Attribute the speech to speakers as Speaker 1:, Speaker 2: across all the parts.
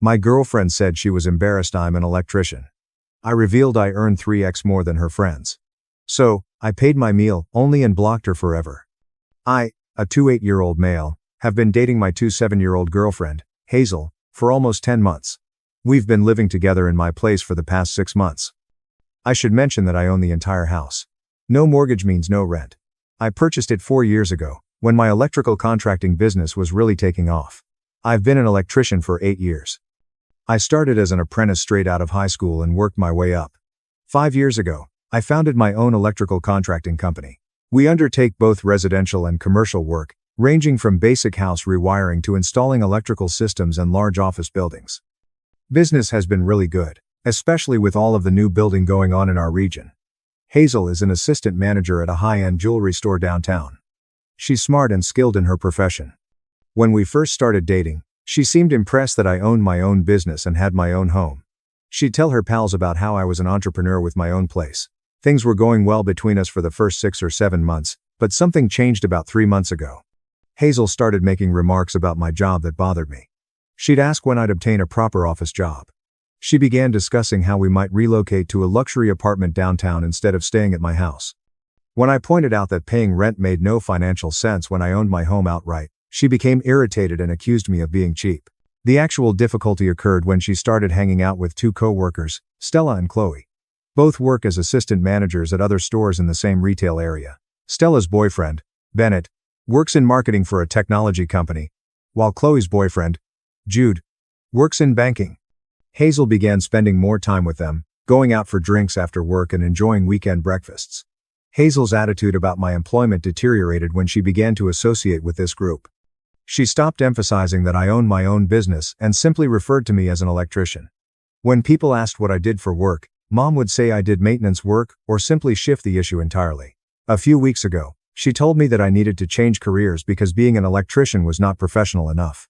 Speaker 1: My girlfriend said she was embarrassed I'm an electrician. I revealed I earned 3x more than her friends. So, I paid my meal only and blocked her forever. I, a 28-year-old male, have been dating my 27-year-old girlfriend, Hazel, for almost 10 months. We've been living together in my place for the past 6 months. I should mention that I own the entire house. No mortgage means no rent. I purchased it 4 years ago, when my electrical contracting business was really taking off. I've been an electrician for 8 years. I started as an apprentice straight out of high school and worked my way up. 5 years ago, I founded my own electrical contracting company. We undertake both residential and commercial work, ranging from basic house rewiring to installing electrical systems and large office buildings. Business has been really good, especially with all of the new building going on in our region. Hazel is an assistant manager at a high-end jewelry store downtown. She's smart and skilled in her profession. When we first started dating, she seemed impressed that I owned my own business and had my own home. She'd tell her pals about how I was an entrepreneur with my own place. Things were going well between us for the first 6 or 7 months, but something changed about 3 months ago. Hazel started making remarks about my job that bothered me. She'd ask when I'd obtain a proper office job. She began discussing how we might relocate to a luxury apartment downtown instead of staying at my house. When I pointed out that paying rent made no financial sense when I owned my home outright, she became irritated and accused me of being cheap. The actual difficulty occurred when she started hanging out with 2 co-workers, Stella and Chloe. Both work as assistant managers at other stores in the same retail area. Stella's boyfriend, Bennett, works in marketing for a technology company, while Chloe's boyfriend, Jude, works in banking. Hazel began spending more time with them, going out for drinks after work and enjoying weekend breakfasts. Hazel's attitude about my employment deteriorated when she began to associate with this group. She stopped emphasizing that I owned my own business and simply referred to me as an electrician. When people asked what I did for work, Mom would say I did maintenance work or simply shift the issue entirely. A few weeks ago, she told me that I needed to change careers because being an electrician was not professional enough.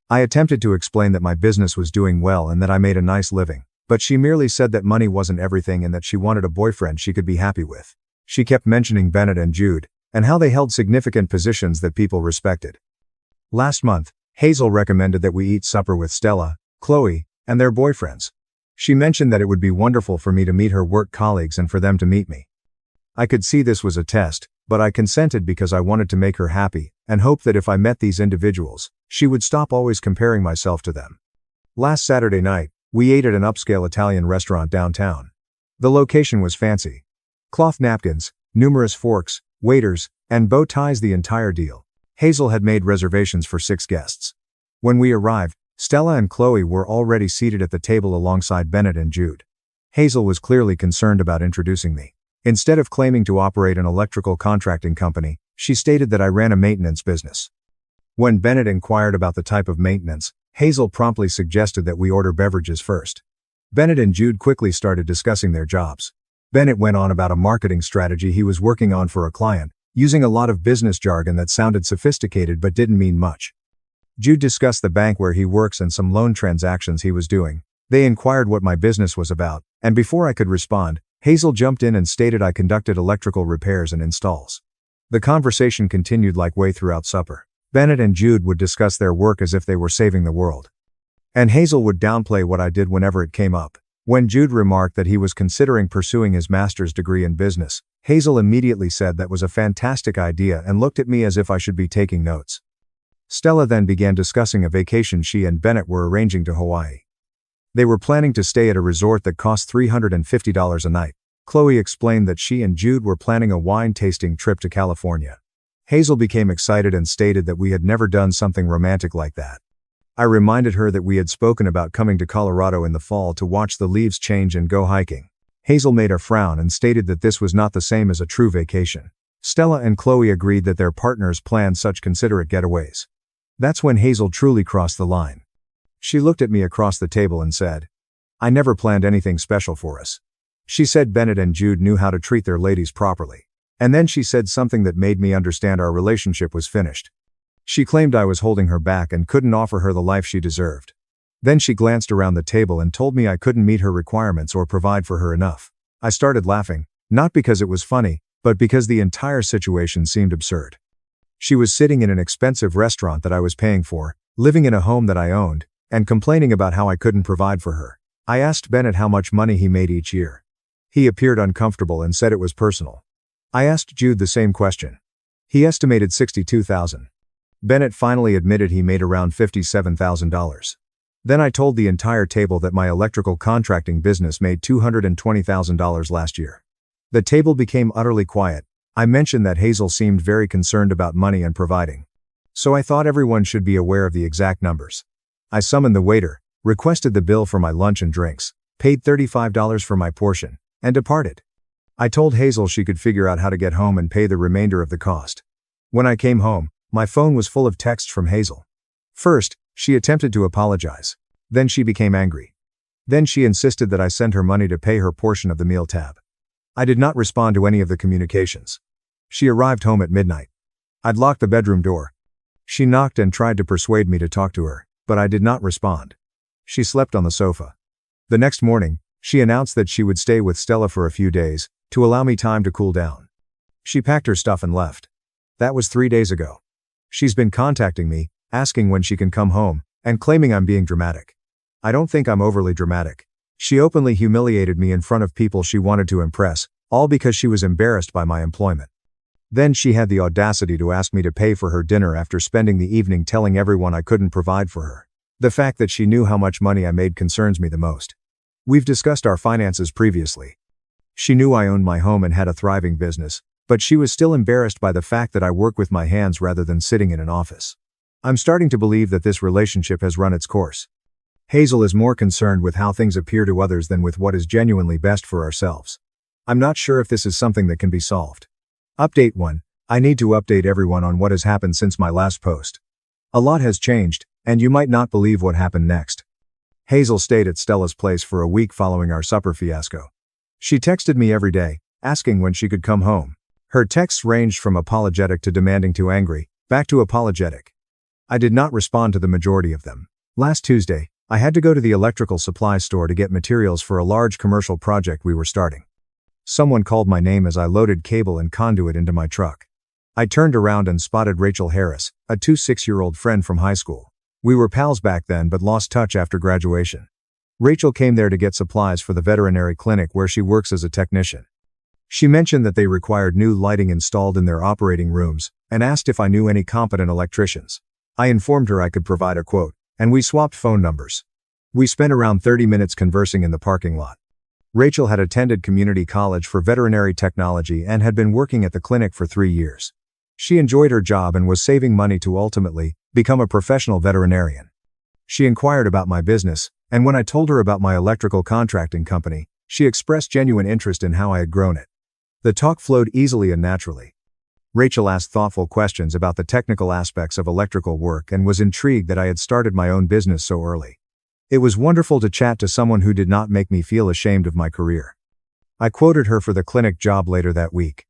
Speaker 1: I attempted to explain that my business was doing well and that I made a nice living, but she merely said that money wasn't everything and that she wanted a boyfriend she could be happy with. She kept mentioning Bennett and Jude, and how they held significant positions that people respected. Last month, Hazel recommended that we eat supper with Stella, Chloe, and their boyfriends. She mentioned that it would be wonderful for me to meet her work colleagues and for them to meet me. I could see this was a test, but I consented because I wanted to make her happy, and hoped that if I met these individuals, she would stop always comparing myself to them. Last Saturday night, we ate at an upscale Italian restaurant downtown. The location was fancy. Cloth napkins, numerous forks, waiters, and bow ties, the entire deal. Hazel had made reservations for 6 guests. When we arrived, Stella and Chloe were already seated at the table alongside Bennett and Jude. Hazel was clearly concerned about introducing me. Instead of claiming to operate an electrical contracting company, she stated that I ran a maintenance business. When Bennett inquired about the type of maintenance, Hazel promptly suggested that we order beverages first. Bennett and Jude quickly started discussing their jobs. Bennett went on about a marketing strategy he was working on for a client, using a lot of business jargon that sounded sophisticated but didn't mean much. Jude discussed the bank where he works and some loan transactions he was doing. They inquired what my business was about, and before I could respond, Hazel jumped in and stated I conducted electrical repairs and installs. The conversation continued like way throughout supper. Bennett and Jude would discuss their work as if they were saving the world. And Hazel would downplay what I did whenever it came up. When Jude remarked that he was considering pursuing his master's degree in business, Hazel immediately said that was a fantastic idea and looked at me as if I should be taking notes. Stella then began discussing a vacation she and Bennett were arranging to Hawaii. They were planning to stay at a resort that cost $350 a night. Chloe explained that she and Jude were planning a wine tasting trip to California. Hazel became excited and stated that we had never done something romantic like that. I reminded her that we had spoken about coming to Colorado in the fall to watch the leaves change and go hiking. Hazel made a frown and stated that this was not the same as a true vacation. Stella and Chloe agreed that their partners planned such considerate getaways. That's when Hazel truly crossed the line. She looked at me across the table and said, "I never planned anything special for us." She said Bennett and Jude knew how to treat their ladies properly. And then she said something that made me understand our relationship was finished. She claimed I was holding her back and couldn't offer her the life she deserved. Then she glanced around the table and told me I couldn't meet her requirements or provide for her enough. I started laughing, not because it was funny, but because the entire situation seemed absurd. She was sitting in an expensive restaurant that I was paying for, living in a home that I owned, and complaining about how I couldn't provide for her. I asked Bennett how much money he made each year. He appeared uncomfortable and said it was personal. I asked Jude the same question. He estimated $62,000. Bennett finally admitted he made around $57,000. Then I told the entire table that my electrical contracting business made $220,000 last year. The table became utterly quiet. I mentioned that Hazel seemed very concerned about money and providing. So I thought everyone should be aware of the exact numbers. I summoned the waiter, requested the bill for my lunch and drinks, paid $35 for my portion, and departed. I told Hazel she could figure out how to get home and pay the remainder of the cost. When I came home, my phone was full of texts from Hazel. First, she attempted to apologize. Then she became angry. Then she insisted that I send her money to pay her portion of the meal tab. I did not respond to any of the communications. She arrived home at midnight. I'd locked the bedroom door. She knocked and tried to persuade me to talk to her, but I did not respond. She slept on the sofa. The next morning, she announced that she would stay with Stella for a few days, to allow me time to cool down. She packed her stuff and left. That was 3 days ago. She's been contacting me, asking when she can come home, and claiming I'm being dramatic. I don't think I'm overly dramatic. She openly humiliated me in front of people she wanted to impress, all because she was embarrassed by my employment. Then she had the audacity to ask me to pay for her dinner after spending the evening telling everyone I couldn't provide for her. The fact that she knew how much money I made concerns me the most. We've discussed our finances previously. She knew I owned my home and had a thriving business, but she was still embarrassed by the fact that I work with my hands rather than sitting in an office. I'm starting to believe that this relationship has run its course. Hazel is more concerned with how things appear to others than with what is genuinely best for ourselves. I'm not sure if this is something that can be solved. Update 1. I need to update everyone on what has happened since my last post. A lot has changed, and you might not believe what happened next. Hazel stayed at Stella's place for a week following our supper fiasco. She texted me every day, asking when she could come home. Her texts ranged from apologetic to demanding to angry, back to apologetic. I did not respond to the majority of them. Last Tuesday, I had to go to the electrical supply store to get materials for a large commercial project we were starting. Someone called my name as I loaded cable and conduit into my truck. I turned around and spotted Rachel Harris, a 26-year-old friend from high school. We were pals back then but lost touch after graduation. Rachel came there to get supplies for the veterinary clinic where she works as a technician. She mentioned that they required new lighting installed in their operating rooms, and asked if I knew any competent electricians. I informed her I could provide a quote, and we swapped phone numbers. We spent around 30 minutes conversing in the parking lot. Rachel had attended community college for veterinary technology and had been working at the clinic for 3 years. She enjoyed her job and was saving money to ultimately become a professional veterinarian. She inquired about my business, and when I told her about my electrical contracting company, she expressed genuine interest in how I had grown it. The talk flowed easily and naturally. Rachel asked thoughtful questions about the technical aspects of electrical work and was intrigued that I had started my own business so early. It was wonderful to chat to someone who did not make me feel ashamed of my career. I quoted her for the clinic job later that week.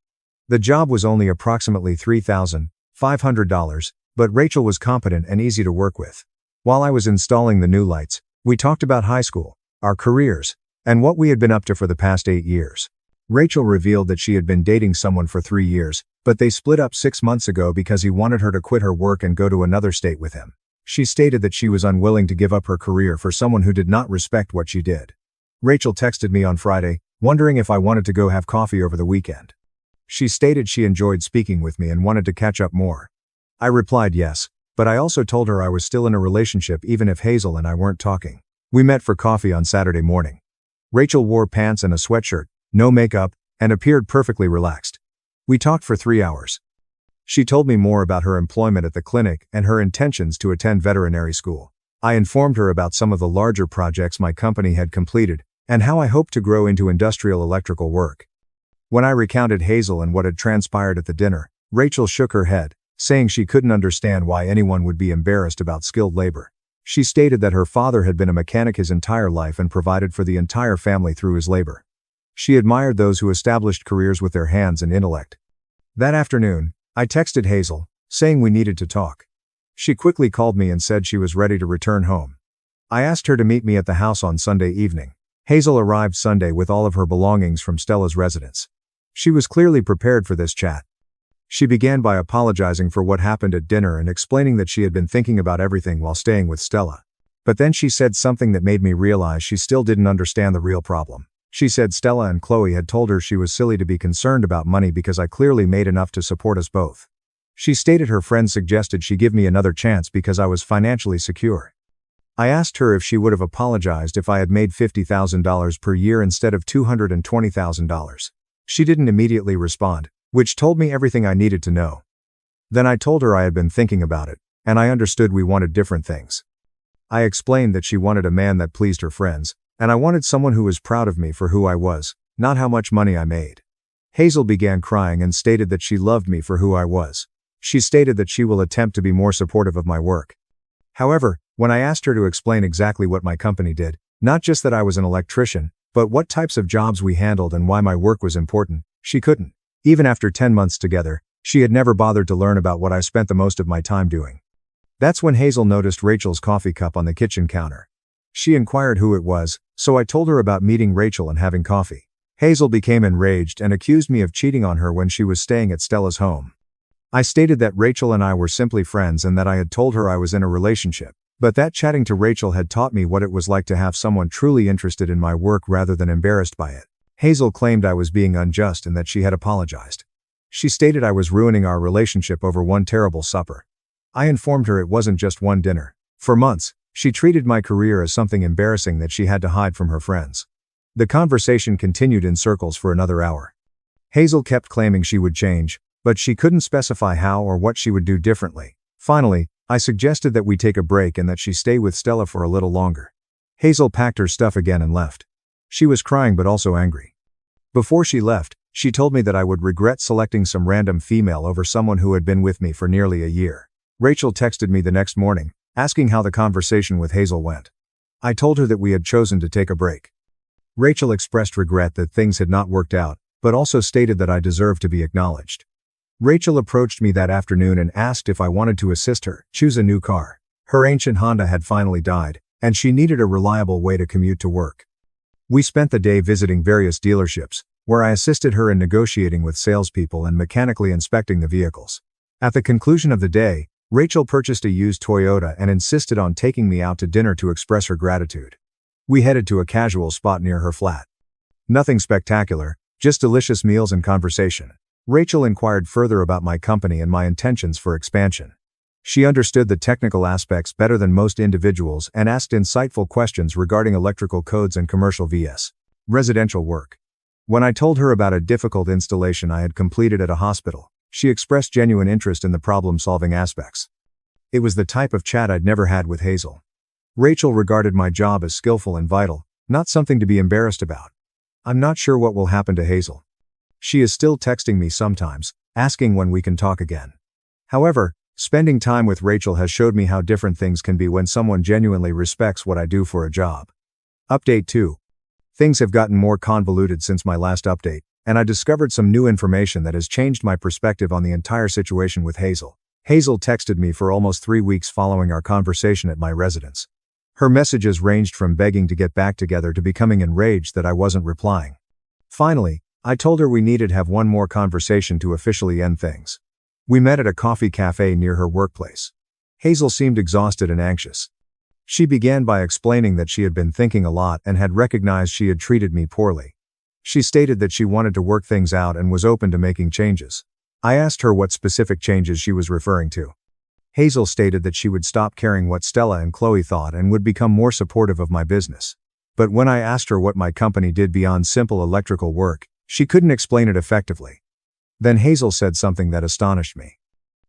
Speaker 1: The job was only approximately $3,500, but Rachel was competent and easy to work with. While I was installing the new lights, we talked about high school, our careers, and what we had been up to for the past 8 years. Rachel revealed that she had been dating someone for 3 years, but they split up 6 months ago because he wanted her to quit her work and go to another state with him. She stated that she was unwilling to give up her career for someone who did not respect what she did. Rachel texted me on Friday, wondering if I wanted to go have coffee over the weekend. She stated she enjoyed speaking with me and wanted to catch up more. I replied yes, but I also told her I was still in a relationship even if Hazel and I weren't talking. We met for coffee on Saturday morning. Rachel wore pants and a sweatshirt, no makeup, and appeared perfectly relaxed. We talked for 3 hours. She told me more about her employment at the clinic and her intentions to attend veterinary school. I informed her about some of the larger projects my company had completed, and how I hoped to grow into industrial electrical work. When I recounted Hazel and what had transpired at the dinner, Rachel shook her head, saying she couldn't understand why anyone would be embarrassed about skilled labor. She stated that her father had been a mechanic his entire life and provided for the entire family through his labor. She admired those who established careers with their hands and intellect. That afternoon, I texted Hazel, saying we needed to talk. She quickly called me and said she was ready to return home. I asked her to meet me at the house on Sunday evening. Hazel arrived Sunday with all of her belongings from Stella's residence. She was clearly prepared for this chat. She began by apologizing for what happened at dinner and explaining that she had been thinking about everything while staying with Stella. But then she said something that made me realize she still didn't understand the real problem. She said Stella and Chloe had told her she was silly to be concerned about money because I clearly made enough to support us both. She stated her friends suggested she give me another chance because I was financially secure. I asked her if she would have apologized if I had made $50,000 per year instead of $220,000. She didn't immediately respond, which told me everything I needed to know. Then I told her I had been thinking about it, and I understood we wanted different things. I explained that she wanted a man that pleased her friends, and I wanted someone who was proud of me for who I was, not how much money I made. Hazel began crying and stated that she loved me for who I was. She stated that she will attempt to be more supportive of my work. However, when I asked her to explain exactly what my company did, not just that I was an electrician, but what types of jobs we handled and why my work was important, she couldn't. Even after 10 months together, she had never bothered to learn about what I spent the most of my time doing. That's when Hazel noticed Rachel's coffee cup on the kitchen counter. She inquired who it was, so I told her about meeting Rachel and having coffee. Hazel became enraged and accused me of cheating on her when she was staying at Stella's home. I stated that Rachel and I were simply friends and that I had told her I was in a relationship, but that chatting to Rachel had taught me what it was like to have someone truly interested in my work rather than embarrassed by it. Hazel claimed I was being unjust and that she had apologized. She stated I was ruining our relationship over one terrible supper. I informed her it wasn't just one dinner. For months, she treated my career as something embarrassing that she had to hide from her friends. The conversation continued in circles for another hour. Hazel kept claiming she would change, but she couldn't specify how or what she would do differently. Finally, I suggested that we take a break and that she stay with Stella for a little longer. Hazel packed her stuff again and left. She was crying but also angry. Before she left, she told me that I would regret selecting some random female over someone who had been with me for nearly a year. Rachel texted me the next morning, asking how the conversation with Hazel went. I told her that we had chosen to take a break. Rachel expressed regret that things had not worked out, but also stated that I deserved to be acknowledged. Rachel approached me that afternoon and asked if I wanted to assist her choose a new car. Her ancient Honda had finally died, and she needed a reliable way to commute to work. We spent the day visiting various dealerships, where I assisted her in negotiating with salespeople and mechanically inspecting the vehicles. At the conclusion of the day, Rachel purchased a used Toyota and insisted on taking me out to dinner to express her gratitude. We headed to a casual spot near her flat. Nothing spectacular, just delicious meals and conversation. Rachel inquired further about my company and my intentions for expansion. She understood the technical aspects better than most individuals and asked insightful questions regarding electrical codes and commercial vs. residential work. When I told her about a difficult installation I had completed at a hospital, she expressed genuine interest in the problem-solving aspects. It was the type of chat I'd never had with Hazel. Rachel regarded my job as skillful and vital, not something to be embarrassed about. I'm not sure what will happen to Hazel. She is still texting me sometimes, asking when we can talk again. However, spending time with Rachel has showed me how different things can be when someone genuinely respects what I do for a job. Update 2. Things have gotten more convoluted since my last update, and I discovered some new information that has changed my perspective on the entire situation with Hazel. Hazel texted me for almost 3 weeks following our conversation at my residence. Her messages ranged from begging to get back together to becoming enraged that I wasn't replying. Finally, I told her we needed to have one more conversation to officially end things. We met at a coffee cafe near her workplace. Hazel seemed exhausted and anxious. She began by explaining that she had been thinking a lot and had recognized she had treated me poorly. She stated that she wanted to work things out and was open to making changes. I asked her what specific changes she was referring to. Hazel stated that she would stop caring what Stella and Chloe thought and would become more supportive of my business. But when I asked her what my company did beyond simple electrical work, she couldn't explain it effectively. Then Hazel said something that astonished me.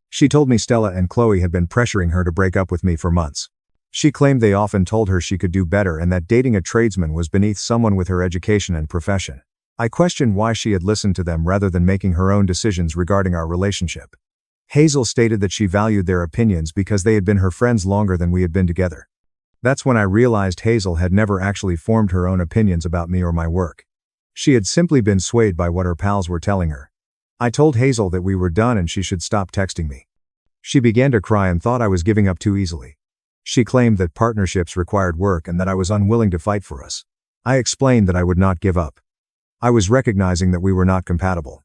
Speaker 1: She told me Stella and Chloe had been pressuring her to break up with me for months. She claimed they often told her she could do better and that dating a tradesman was beneath someone with her education and profession. I questioned why she had listened to them rather than making her own decisions regarding our relationship. Hazel stated that she valued their opinions because they had been her friends longer than we had been together. That's when I realized Hazel had never actually formed her own opinions about me or my work. She had simply been swayed by what her pals were telling her. I told Hazel that we were done and she should stop texting me. She began to cry and thought I was giving up too easily. She claimed that partnerships required work and that I was unwilling to fight for us. I explained that I would not give up. I was recognizing that we were not compatible.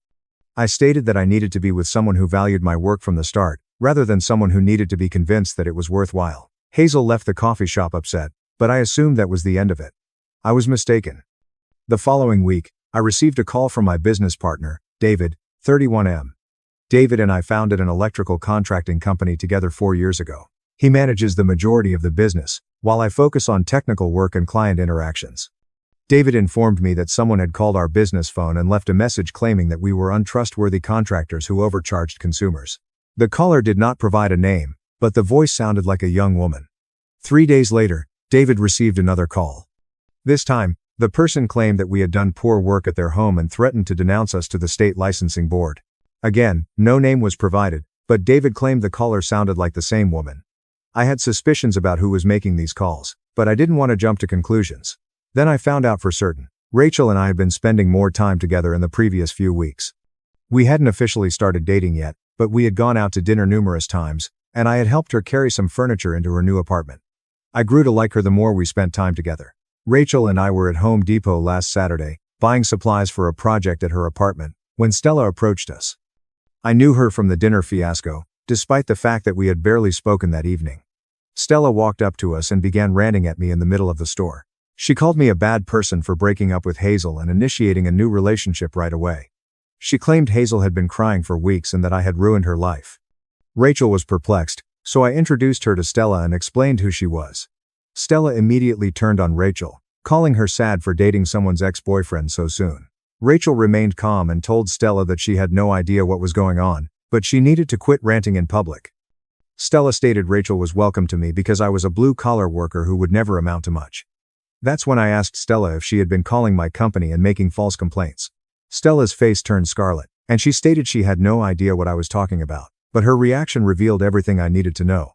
Speaker 1: I stated that I needed to be with someone who valued my work from the start, rather than someone who needed to be convinced that it was worthwhile. Hazel left the coffee shop upset, but I assumed that was the end of it. I was mistaken. The following week, I received a call from my business partner, David, 31M. David and I founded an electrical contracting company together 4 years ago. He manages the majority of the business, while I focus on technical work and client interactions. David informed me that someone had called our business phone and left a message claiming that we were untrustworthy contractors who overcharged consumers. The caller did not provide a name, but the voice sounded like a young woman. 3 days later, David received another call. This time, the person claimed that we had done poor work at their home and threatened to denounce us to the state licensing board. Again, no name was provided, but David claimed the caller sounded like the same woman. I had suspicions about who was making these calls, but I didn't want to jump to conclusions. Then I found out for certain. Rachel and I had been spending more time together in the previous few weeks. We hadn't officially started dating yet, but we had gone out to dinner numerous times, and I had helped her carry some furniture into her new apartment. I grew to like her the more we spent time together. Rachel and I were at Home Depot last Saturday, buying supplies for a project at her apartment, when Stella approached us. I knew her from the dinner fiasco, despite the fact that we had barely spoken that evening. Stella walked up to us and began ranting at me in the middle of the store. She called me a bad person for breaking up with Hazel and initiating a new relationship right away. She claimed Hazel had been crying for weeks and that I had ruined her life. Rachel was perplexed, so I introduced her to Stella and explained who she was. Stella immediately turned on Rachel, calling her sad for dating someone's ex-boyfriend so soon. Rachel remained calm and told Stella that she had no idea what was going on, but she needed to quit ranting in public. Stella stated Rachel was welcome to me because I was a blue-collar worker who would never amount to much. That's when I asked Stella if she had been calling my company and making false complaints. Stella's face turned scarlet, and she stated she had no idea what I was talking about, but her reaction revealed everything I needed to know.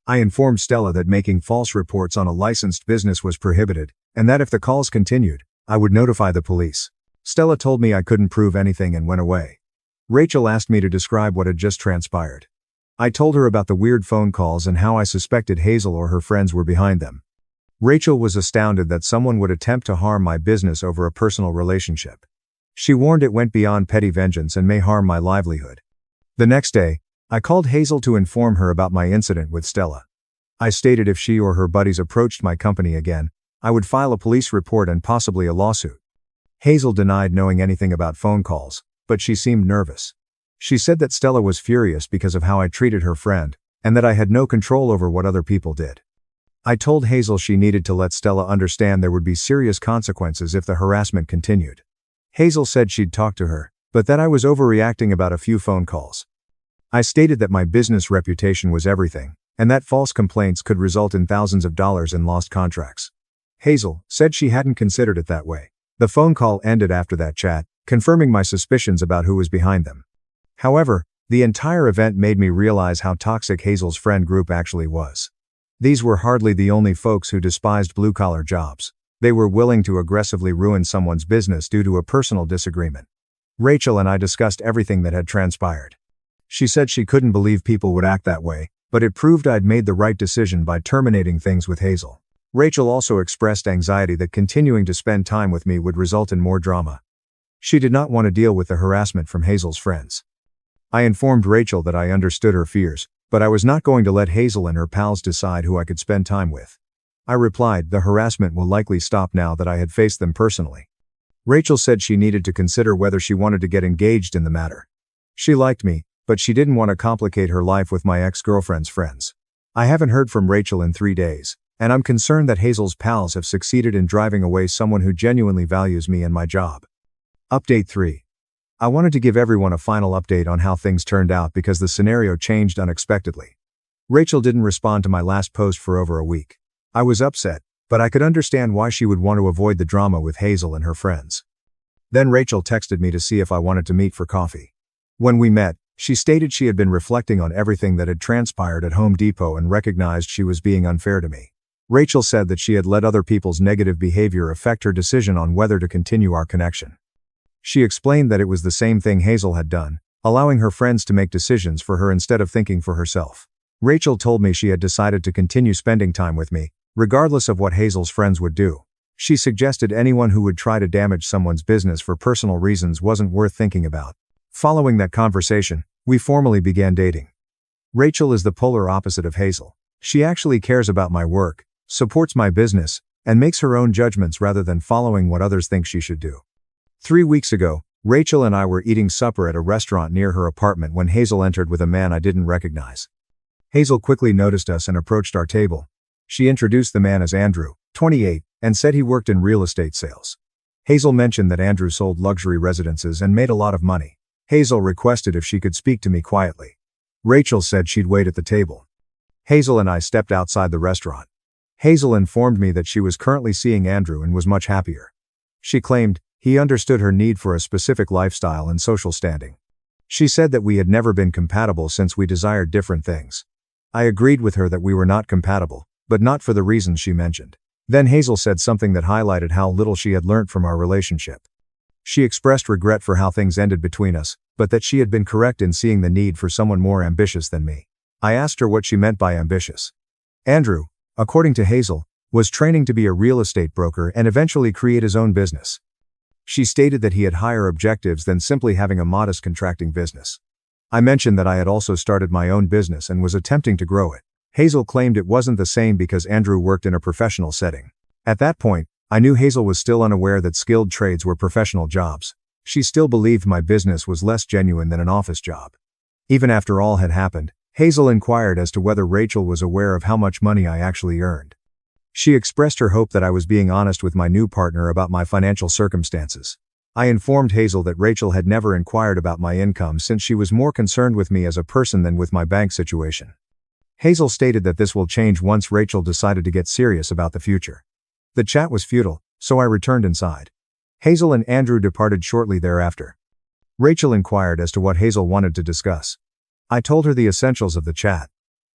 Speaker 1: I informed Stella that making false reports on a licensed business was prohibited, and that if the calls continued, I would notify the police. Stella told me I couldn't prove anything and went away. Rachel asked me to describe what had just transpired. I told her about the weird phone calls and how I suspected Hazel or her friends were behind them. Rachel was astounded that someone would attempt to harm my business over a personal relationship. She warned it went beyond petty vengeance and may harm my livelihood. The next day, I called Hazel to inform her about my incident with Stella. I stated if she or her buddies approached my company again, I would file a police report and possibly a lawsuit. Hazel denied knowing anything about phone calls, but she seemed nervous. She said that Stella was furious because of how I treated her friend, and that I had no control over what other people did. I told Hazel she needed to let Stella understand there would be serious consequences if the harassment continued. Hazel said she'd talk to her, but that I was overreacting about a few phone calls. I stated that my business reputation was everything, and that false complaints could result in thousands of dollars in lost contracts. Hazel said she hadn't considered it that way. The phone call ended after that chat, confirming my suspicions about who was behind them. However, the entire event made me realize how toxic Hazel's friend group actually was. These were hardly the only folks who despised blue-collar jobs. They were willing to aggressively ruin someone's business due to a personal disagreement. Rachel and I discussed everything that had transpired. She said she couldn't believe people would act that way, but it proved I'd made the right decision by terminating things with Hazel. Rachel also expressed anxiety that continuing to spend time with me would result in more drama. She did not want to deal with the harassment from Hazel's friends. I informed Rachel that I understood her fears, but I was not going to let Hazel and her pals decide who I could spend time with. I replied, the harassment will likely stop now that I had faced them personally. Rachel said she needed to consider whether she wanted to get engaged in the matter. She liked me, but she didn't want to complicate her life with my ex-girlfriend's friends. I haven't heard from Rachel in 3 days, and I'm concerned that Hazel's pals have succeeded in driving away someone who genuinely values me and my job. Update 3. I wanted to give everyone a final update on how things turned out because the scenario changed unexpectedly. Rachel didn't respond to my last post for over a week. I was upset, but I could understand why she would want to avoid the drama with Hazel and her friends. Then Rachel texted me to see if I wanted to meet for coffee. When we met, she stated she had been reflecting on everything that had transpired at Home Depot and recognized she was being unfair to me. Rachel said that she had let other people's negative behavior affect her decision on whether to continue our connection. She explained that it was the same thing Hazel had done, allowing her friends to make decisions for her instead of thinking for herself. Rachel told me she had decided to continue spending time with me, regardless of what Hazel's friends would do. She suggested anyone who would try to damage someone's business for personal reasons wasn't worth thinking about. Following that conversation, we formally began dating. Rachel is the polar opposite of Hazel. She actually cares about my work, supports my business, and makes her own judgments rather than following what others think she should do. 3 weeks ago, Rachel and I were eating supper at a restaurant near her apartment when Hazel entered with a man I didn't recognize. Hazel quickly noticed us and approached our table. She introduced the man as Andrew, 28, and said he worked in real estate sales. Hazel mentioned that Andrew sold luxury residences and made a lot of money. Hazel requested if she could speak to me quietly. Rachel said she'd wait at the table. Hazel and I stepped outside the restaurant. Hazel informed me that she was currently seeing Andrew and was much happier. She claimed he understood her need for a specific lifestyle and social standing. She said that we had never been compatible since we desired different things. I agreed with her that we were not compatible, but not for the reasons she mentioned. Then Hazel said something that highlighted how little she had learnt from our relationship. She expressed regret for how things ended between us, but that she had been correct in seeing the need for someone more ambitious than me. I asked her what she meant by ambitious. Andrew, according to Hazel, was training to be a real estate broker and eventually create his own business. She stated that he had higher objectives than simply having a modest contracting business. I mentioned that I had also started my own business and was attempting to grow it. Hazel claimed it wasn't the same because Andrew worked in a professional setting. At that point, I knew Hazel was still unaware that skilled trades were professional jobs. She still believed my business was less genuine than an office job. Even after all had happened, Hazel inquired as to whether Rachel was aware of how much money I actually earned. She expressed her hope that I was being honest with my new partner about my financial circumstances. I informed Hazel that Rachel had never inquired about my income since she was more concerned with me as a person than with my bank situation. Hazel stated that this will change once Rachel decided to get serious about the future. The chat was futile, so I returned inside. Hazel and Andrew departed shortly thereafter. Rachel inquired as to what Hazel wanted to discuss. I told her the essentials of the chat.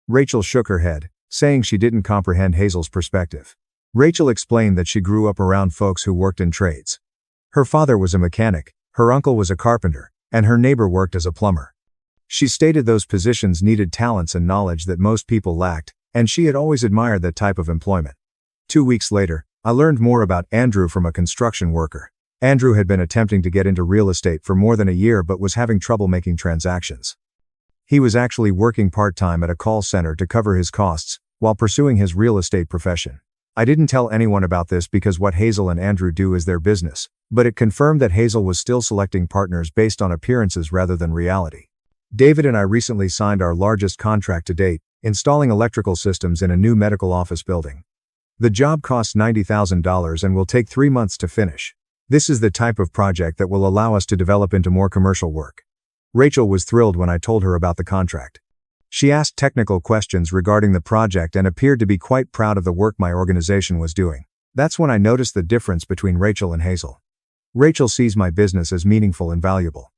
Speaker 1: Rachel shook her head, saying she didn't comprehend Hazel's perspective. Rachel explained that she grew up around folks who worked in trades. Her father was a mechanic, her uncle was a carpenter, and her neighbor worked as a plumber. She stated those positions needed talents and knowledge that most people lacked, and she had always admired that type of employment. 2 weeks later, I learned more about Andrew from a construction worker. Andrew had been attempting to get into real estate for more than a year but was having trouble making transactions. He was actually working part-time at a call center to cover his costs, while pursuing his real estate profession. I didn't tell anyone about this because what Hazel and Andrew do is their business, but it confirmed that Hazel was still selecting partners based on appearances rather than reality. David and I recently signed our largest contract to date, installing electrical systems in a new medical office building. The job costs $90,000 and will take 3 months to finish. This is the type of project that will allow us to develop into more commercial work. Rachel was thrilled when I told her about the contract. She asked technical questions regarding the project and appeared to be quite proud of the work my organization was doing. That's when I noticed the difference between Rachel and Hazel. Rachel sees my business as meaningful and valuable.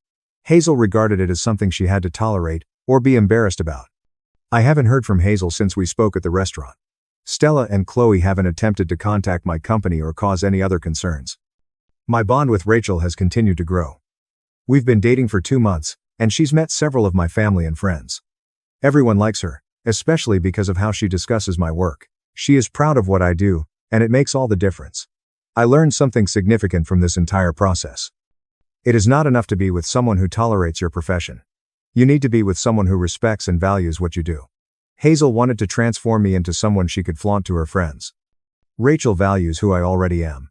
Speaker 1: Hazel regarded it as something she had to tolerate or be embarrassed about. I haven't heard from Hazel since we spoke at the restaurant. Stella and Chloe haven't attempted to contact my company or cause any other concerns. My bond with Rachel has continued to grow. We've been dating for 2 months, and she's met several of my family and friends. Everyone likes her, especially because of how she discusses my work. She is proud of what I do, and it makes all the difference. I learned something significant from this entire process. It is not enough to be with someone who tolerates your profession. You need to be with someone who respects and values what you do. Hazel wanted to transform me into someone she could flaunt to her friends. Rachel values who I already am.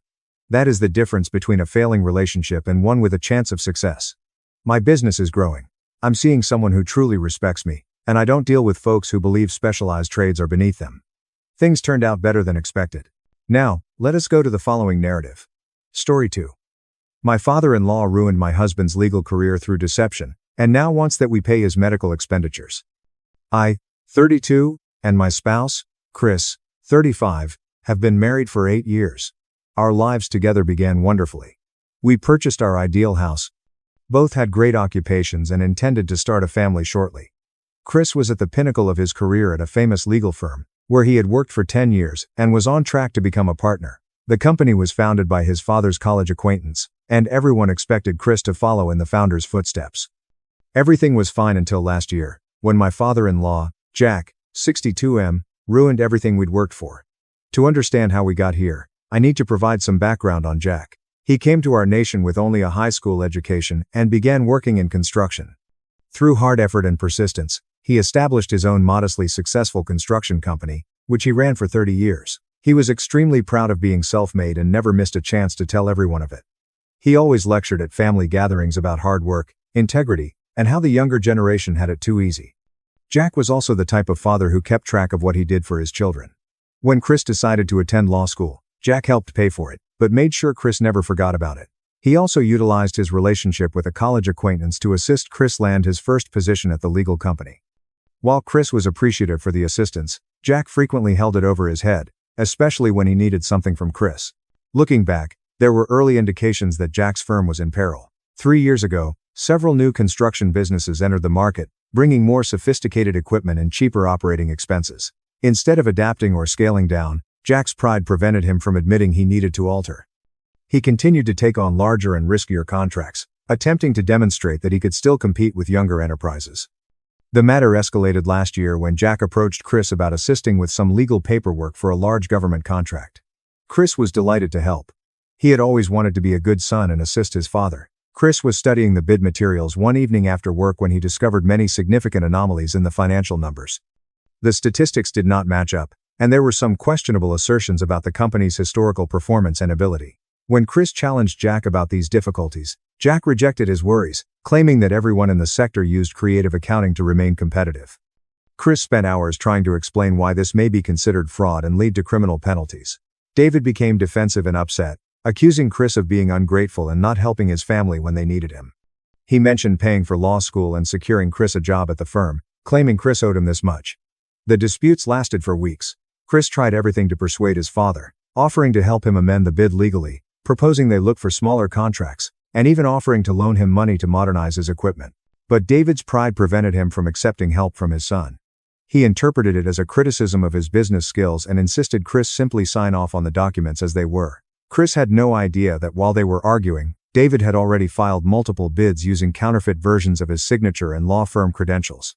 Speaker 1: That is the difference between a failing relationship and one with a chance of success. My business is growing. I'm seeing someone who truly respects me, and I don't deal with folks who believe specialized trades are beneath them. Things turned out better than expected. Now, let us go to the following narrative. Story 2. My father-in-law ruined my husband's legal career through deception, and now wants that we pay his medical expenditures. I, 32, and my spouse, Chris, 35, have been married for 8 years. Our lives together began wonderfully. We purchased our ideal house. Both had great occupations and intended to start a family shortly. Chris was at the pinnacle of his career at a famous legal firm, where he had worked for 10 years and was on track to become a partner. The company was founded by his father's college acquaintance, and everyone expected Chris to follow in the founder's footsteps. Everything was fine until last year, when my father-in-law, Jack, 62M, ruined everything we'd worked for. To understand how we got here, I need to provide some background on Jack. He came to our nation with only a high school education and began working in construction. Through hard effort and persistence, He established his own modestly successful construction company, which he ran for 30 years. He was extremely proud of being self-made and never missed a chance to tell everyone of it. He always lectured at family gatherings about hard work, integrity, and how the younger generation had it too easy. Jack was also the type of father who kept track of what he did for his children. When Chris decided to attend law school, Jack helped pay for it, but made sure Chris never forgot about it. He also utilized his relationship with a college acquaintance to assist Chris land his first position at the legal company. While Chris was appreciative for the assistance, Jack frequently held it over his head, especially when he needed something from Chris. Looking back, there were early indications that Jack's firm was in peril. 3 years ago, several new construction businesses entered the market, bringing more sophisticated equipment and cheaper operating expenses. Instead of adapting or scaling down, Jack's pride prevented him from admitting he needed to alter. He continued to take on larger and riskier contracts, attempting to demonstrate that he could still compete with younger enterprises. The matter escalated last year when Jack approached Chris about assisting with some legal paperwork for a large government contract. Chris was delighted to help. He had always wanted to be a good son and assist his father. Chris was studying the bid materials one evening after work when he discovered many significant anomalies in the financial numbers. The statistics did not match up, and there were some questionable assertions about the company's historical performance and ability. When Chris challenged Jack about these difficulties, Jack rejected his worries, claiming that everyone in the sector used creative accounting to remain competitive. Chris spent hours trying to explain why this may be considered fraud and lead to criminal penalties. David became defensive and upset, accusing Chris of being ungrateful and not helping his family when they needed him. He mentioned paying for law school and securing Chris a job at the firm, claiming Chris owed him this much. The disputes lasted for weeks. Chris tried everything to persuade his father, offering to help him amend the bid legally, proposing they look for smaller contracts, and even offering to loan him money to modernize his equipment. But David's pride prevented him from accepting help from his son. He interpreted it as a criticism of his business skills and insisted Chris simply sign off on the documents as they were. Chris had no idea that while they were arguing, David had already filed multiple bids using counterfeit versions of his signature and law firm credentials.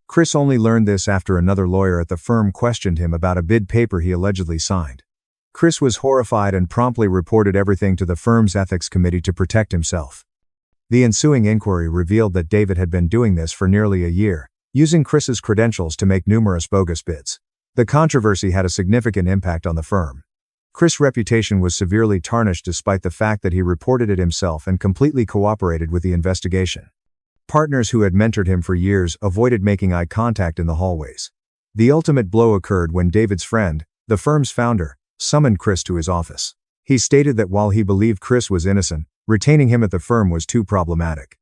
Speaker 1: Chris only learned this after another lawyer at the firm questioned him about a bid paper he allegedly signed. Chris was horrified and promptly reported everything to the firm's ethics committee to protect himself. The ensuing inquiry revealed that David had been doing this for nearly a year, using Chris's credentials to make numerous bogus bids. The controversy had a significant impact on the firm. Chris' reputation was severely tarnished despite the fact that he reported it himself and completely cooperated with the investigation. Partners who had mentored him for years avoided making eye contact in the hallways. The ultimate blow occurred when David's friend, the firm's founder, summoned Chris to his office. He stated that while he believed Chris was innocent, retaining him at the firm was too problematic.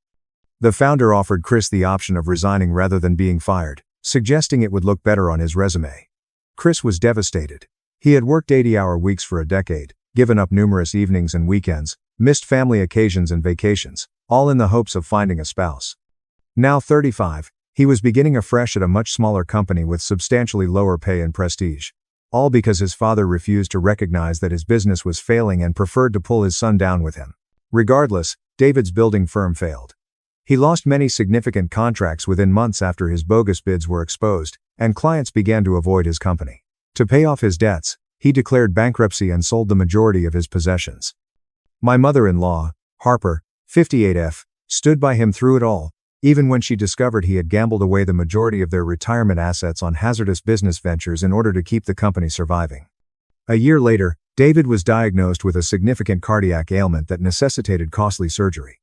Speaker 1: The founder offered Chris the option of resigning rather than being fired, suggesting it would look better on his resume. Chris was devastated. He had worked 80-hour weeks for a decade, given up numerous evenings and weekends, missed family occasions and vacations, all in the hopes of finding a spouse. Now 35, he was beginning afresh at a much smaller company with substantially lower pay and prestige. All because his father refused to recognize that his business was failing and preferred to pull his son down with him. Regardless, David's building firm failed. He lost many significant contracts within months after his bogus bids were exposed, and clients began to avoid his company. To pay off his debts, he declared bankruptcy and sold the majority of his possessions. My mother-in-law, Harper, 58F, stood by him through it all, even when she discovered he had gambled away the majority of their retirement assets on hazardous business ventures in order to keep the company surviving. A year later, David was diagnosed with a significant cardiac ailment that necessitated costly surgery.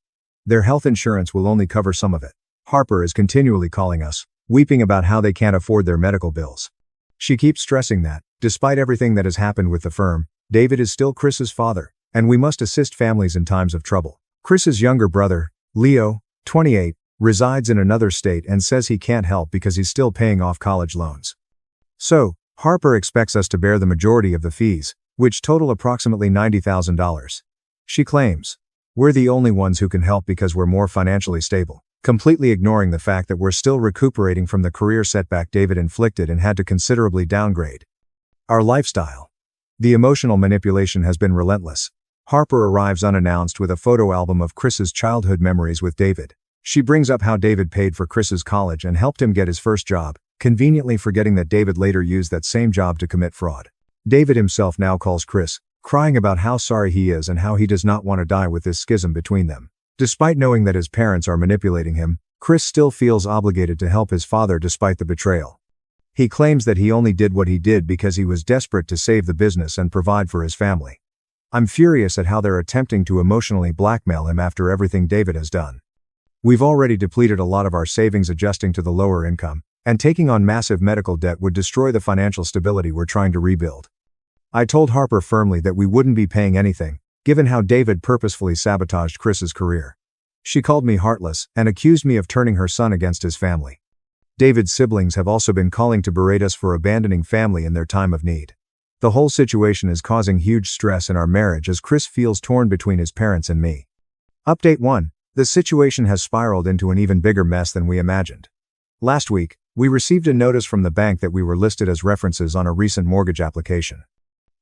Speaker 1: Their health insurance will only cover some of it. Harper is continually calling us, weeping about how they can't afford their medical bills. She keeps stressing that, despite everything that has happened with the firm, David is still Chris's father, and we must assist families in times of trouble. Chris's younger brother, Leo, 28, resides in another state and says he can't help because he's still paying off college loans. So, Harper expects us to bear the majority of the fees, which total approximately $90,000. She claims, "We're the only ones who can help because we're more financially stable," completely ignoring the fact that we're still recuperating from the career setback David inflicted and had to considerably downgrade. Our lifestyle. The emotional manipulation has been relentless. Harper arrives unannounced with a photo album of Chris's childhood memories with David. She brings up how David paid for Chris's college and helped him get his first job, conveniently forgetting that David later used that same job to commit fraud. David himself now calls Chris, crying about how sorry he is and how he does not want to die with this schism between them. Despite knowing that his parents are manipulating him, Chris still feels obligated to help his father despite the betrayal. He claims that he only did what he did because he was desperate to save the business and provide for his family. I'm furious at how they're attempting to emotionally blackmail him after everything David has done. We've already depleted a lot of our savings adjusting to the lower income, and taking on massive medical debt would destroy the financial stability we're trying to rebuild. I told Harper firmly that we wouldn't be paying anything, given how David purposefully sabotaged Chris's career. She called me heartless and accused me of turning her son against his family. David's siblings have also been calling to berate us for abandoning family in their time of need. The whole situation is causing huge stress in our marriage as Chris feels torn between his parents and me. Update 1. The situation has spiraled into an even bigger mess than we imagined. Last week, we received a notice from the bank that we were listed as references on a recent mortgage application.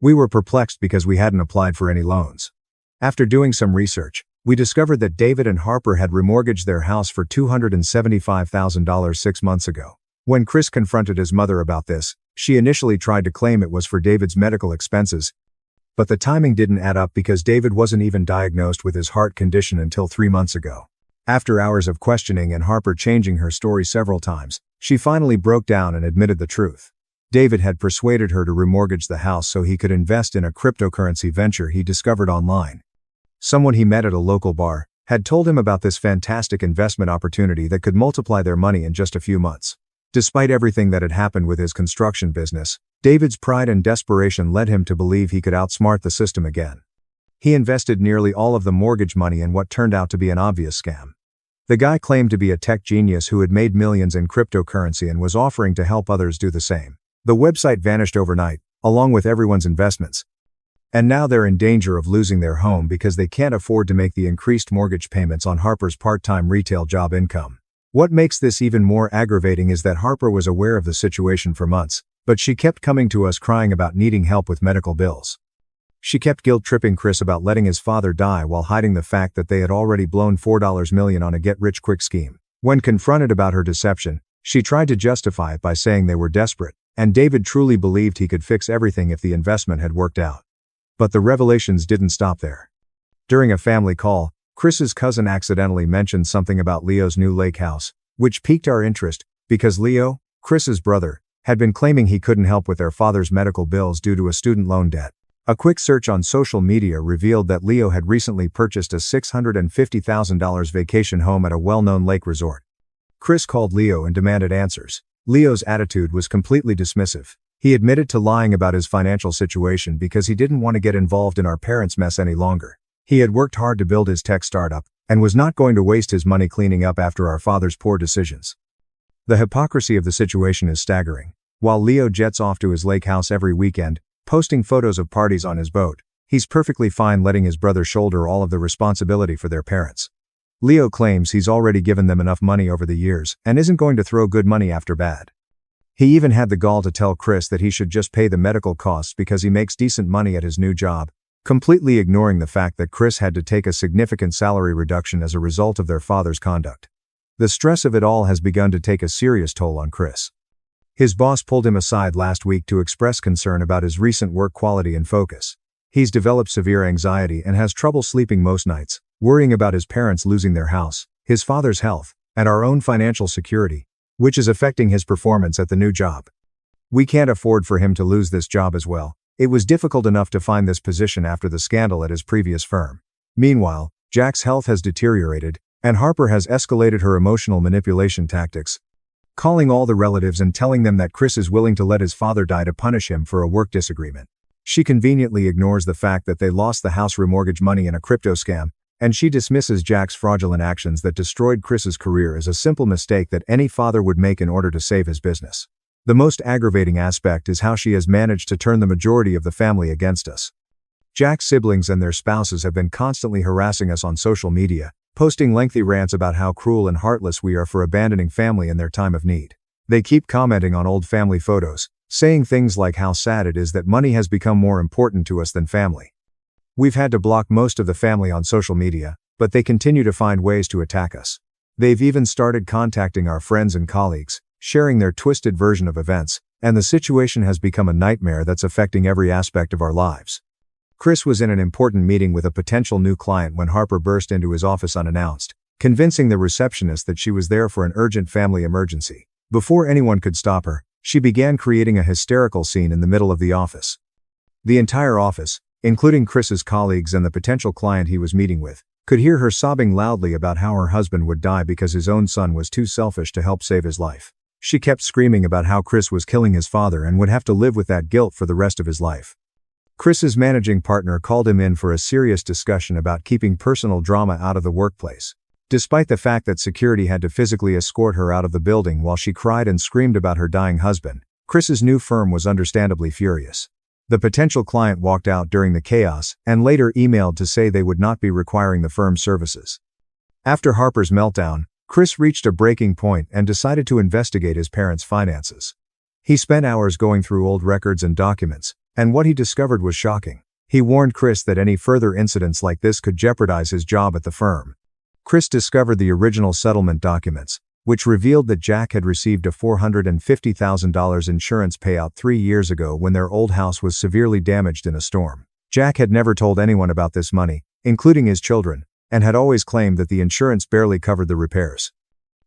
Speaker 1: We were perplexed because we hadn't applied for any loans. After doing some research, we discovered that David and Harper had remortgaged their house for $275,000 6 months ago. When Chris confronted his mother about this, she initially tried to claim it was for David's medical expenses, but the timing didn't add up because David wasn't even diagnosed with his heart condition until 3 months ago. After hours of questioning and Harper changing her story several times, she finally broke down and admitted the truth. David had persuaded her to remortgage the house so he could invest in a cryptocurrency venture he discovered online. Someone he met at a local bar had told him about this fantastic investment opportunity that could multiply their money in just a few months. Despite everything that had happened with his construction business, David's pride and desperation led him to believe he could outsmart the system again. He invested nearly all of the mortgage money in what turned out to be an obvious scam. The guy claimed to be a tech genius who had made millions in cryptocurrency and was offering to help others do the same. The website vanished overnight, along with everyone's investments. And now they're in danger of losing their home because they can't afford to make the increased mortgage payments on Harper's part-time retail job income. What makes this even more aggravating is that Harper was aware of the situation for months, but she kept coming to us crying about needing help with medical bills. She kept guilt-tripping Chris about letting his father die while hiding the fact that they had already blown $4 million on a get-rich-quick scheme. When confronted about her deception, she tried to justify it by saying they were desperate, and David truly believed he could fix everything if the investment had worked out. But the revelations didn't stop there. During a family call, Chris's cousin accidentally mentioned something about Leo's new lake house, which piqued our interest, because Leo, Chris's brother, had been claiming he couldn't help with their father's medical bills due to a student loan debt. A quick search on social media revealed that Leo had recently purchased a $650,000 vacation home at a well-known lake resort. Chris called Leo and demanded answers. Leo's attitude was completely dismissive. He admitted to lying about his financial situation because he didn't want to get involved in our parents' mess any longer. He had worked hard to build his tech startup, and was not going to waste his money cleaning up after our father's poor decisions. The hypocrisy of the situation is staggering. While Leo jets off to his lake house every weekend, posting photos of parties on his boat, he's perfectly fine letting his brother shoulder all of the responsibility for their parents. Leo claims he's already given them enough money over the years, and isn't going to throw good money after bad. He even had the gall to tell Chris that he should just pay the medical costs because he makes decent money at his new job, completely ignoring the fact that Chris had to take a significant salary reduction as a result of their father's conduct. The stress of it all has begun to take a serious toll on Chris. His boss pulled him aside last week to express concern about his recent work quality and focus. He's developed severe anxiety and has trouble sleeping most nights, worrying about his parents losing their house, his father's health, and our own financial security, which is affecting his performance at the new job. We can't afford for him to lose this job as well. It was difficult enough to find this position after the scandal at his previous firm. Meanwhile, Jack's health has deteriorated, and Harper has escalated her emotional manipulation tactics, calling all the relatives and telling them that Chris is willing to let his father die to punish him for a work disagreement. She conveniently ignores the fact that they lost the house remortgage money in a crypto scam, and she dismisses Jack's fraudulent actions that destroyed Chris's career as a simple mistake that any father would make in order to save his business. The most aggravating aspect is how she has managed to turn the majority of the family against us. Jack's siblings and their spouses have been constantly harassing us on social media, posting lengthy rants about how cruel and heartless we are for abandoning family in their time of need. They keep commenting on old family photos, saying things like how sad it is that money has become more important to us than family. We've had to block most of the family on social media, but they continue to find ways to attack us. They've even started contacting our friends and colleagues, sharing their twisted version of events, and the situation has become a nightmare that's affecting every aspect of our lives. Chris was in an important meeting with a potential new client when Harper burst into his office unannounced. convincing the receptionist that she was there for an urgent family emergency. Before anyone could stop her, she began creating a hysterical scene in the middle of the office. The entire office, including Chris's colleagues and the potential client he was meeting with, could hear her sobbing loudly about how her husband would die because his own son was too selfish to help save his life. She kept screaming about how Chris was killing his father and would have to live with that guilt for the rest of his life. Chris's managing partner called him in for a serious discussion about keeping personal drama out of the workplace. Despite the fact that security had to physically escort her out of the building while she cried and screamed about her dying husband, Chris's new firm was understandably furious. The potential client walked out during the chaos and later emailed to say they would not be requiring the firm's services. After Harper's meltdown, Chris reached a breaking point and decided to investigate his parents' finances. He spent hours going through old records and documents, and what he discovered was shocking. He warned Chris that any further incidents like this could jeopardize his job at the firm. Chris discovered the original settlement documents, which revealed that Jack had received a $450,000 insurance payout 3 years ago when their old house was severely damaged in a storm. Jack had never told anyone about this money, including his children, and had always claimed that the insurance barely covered the repairs.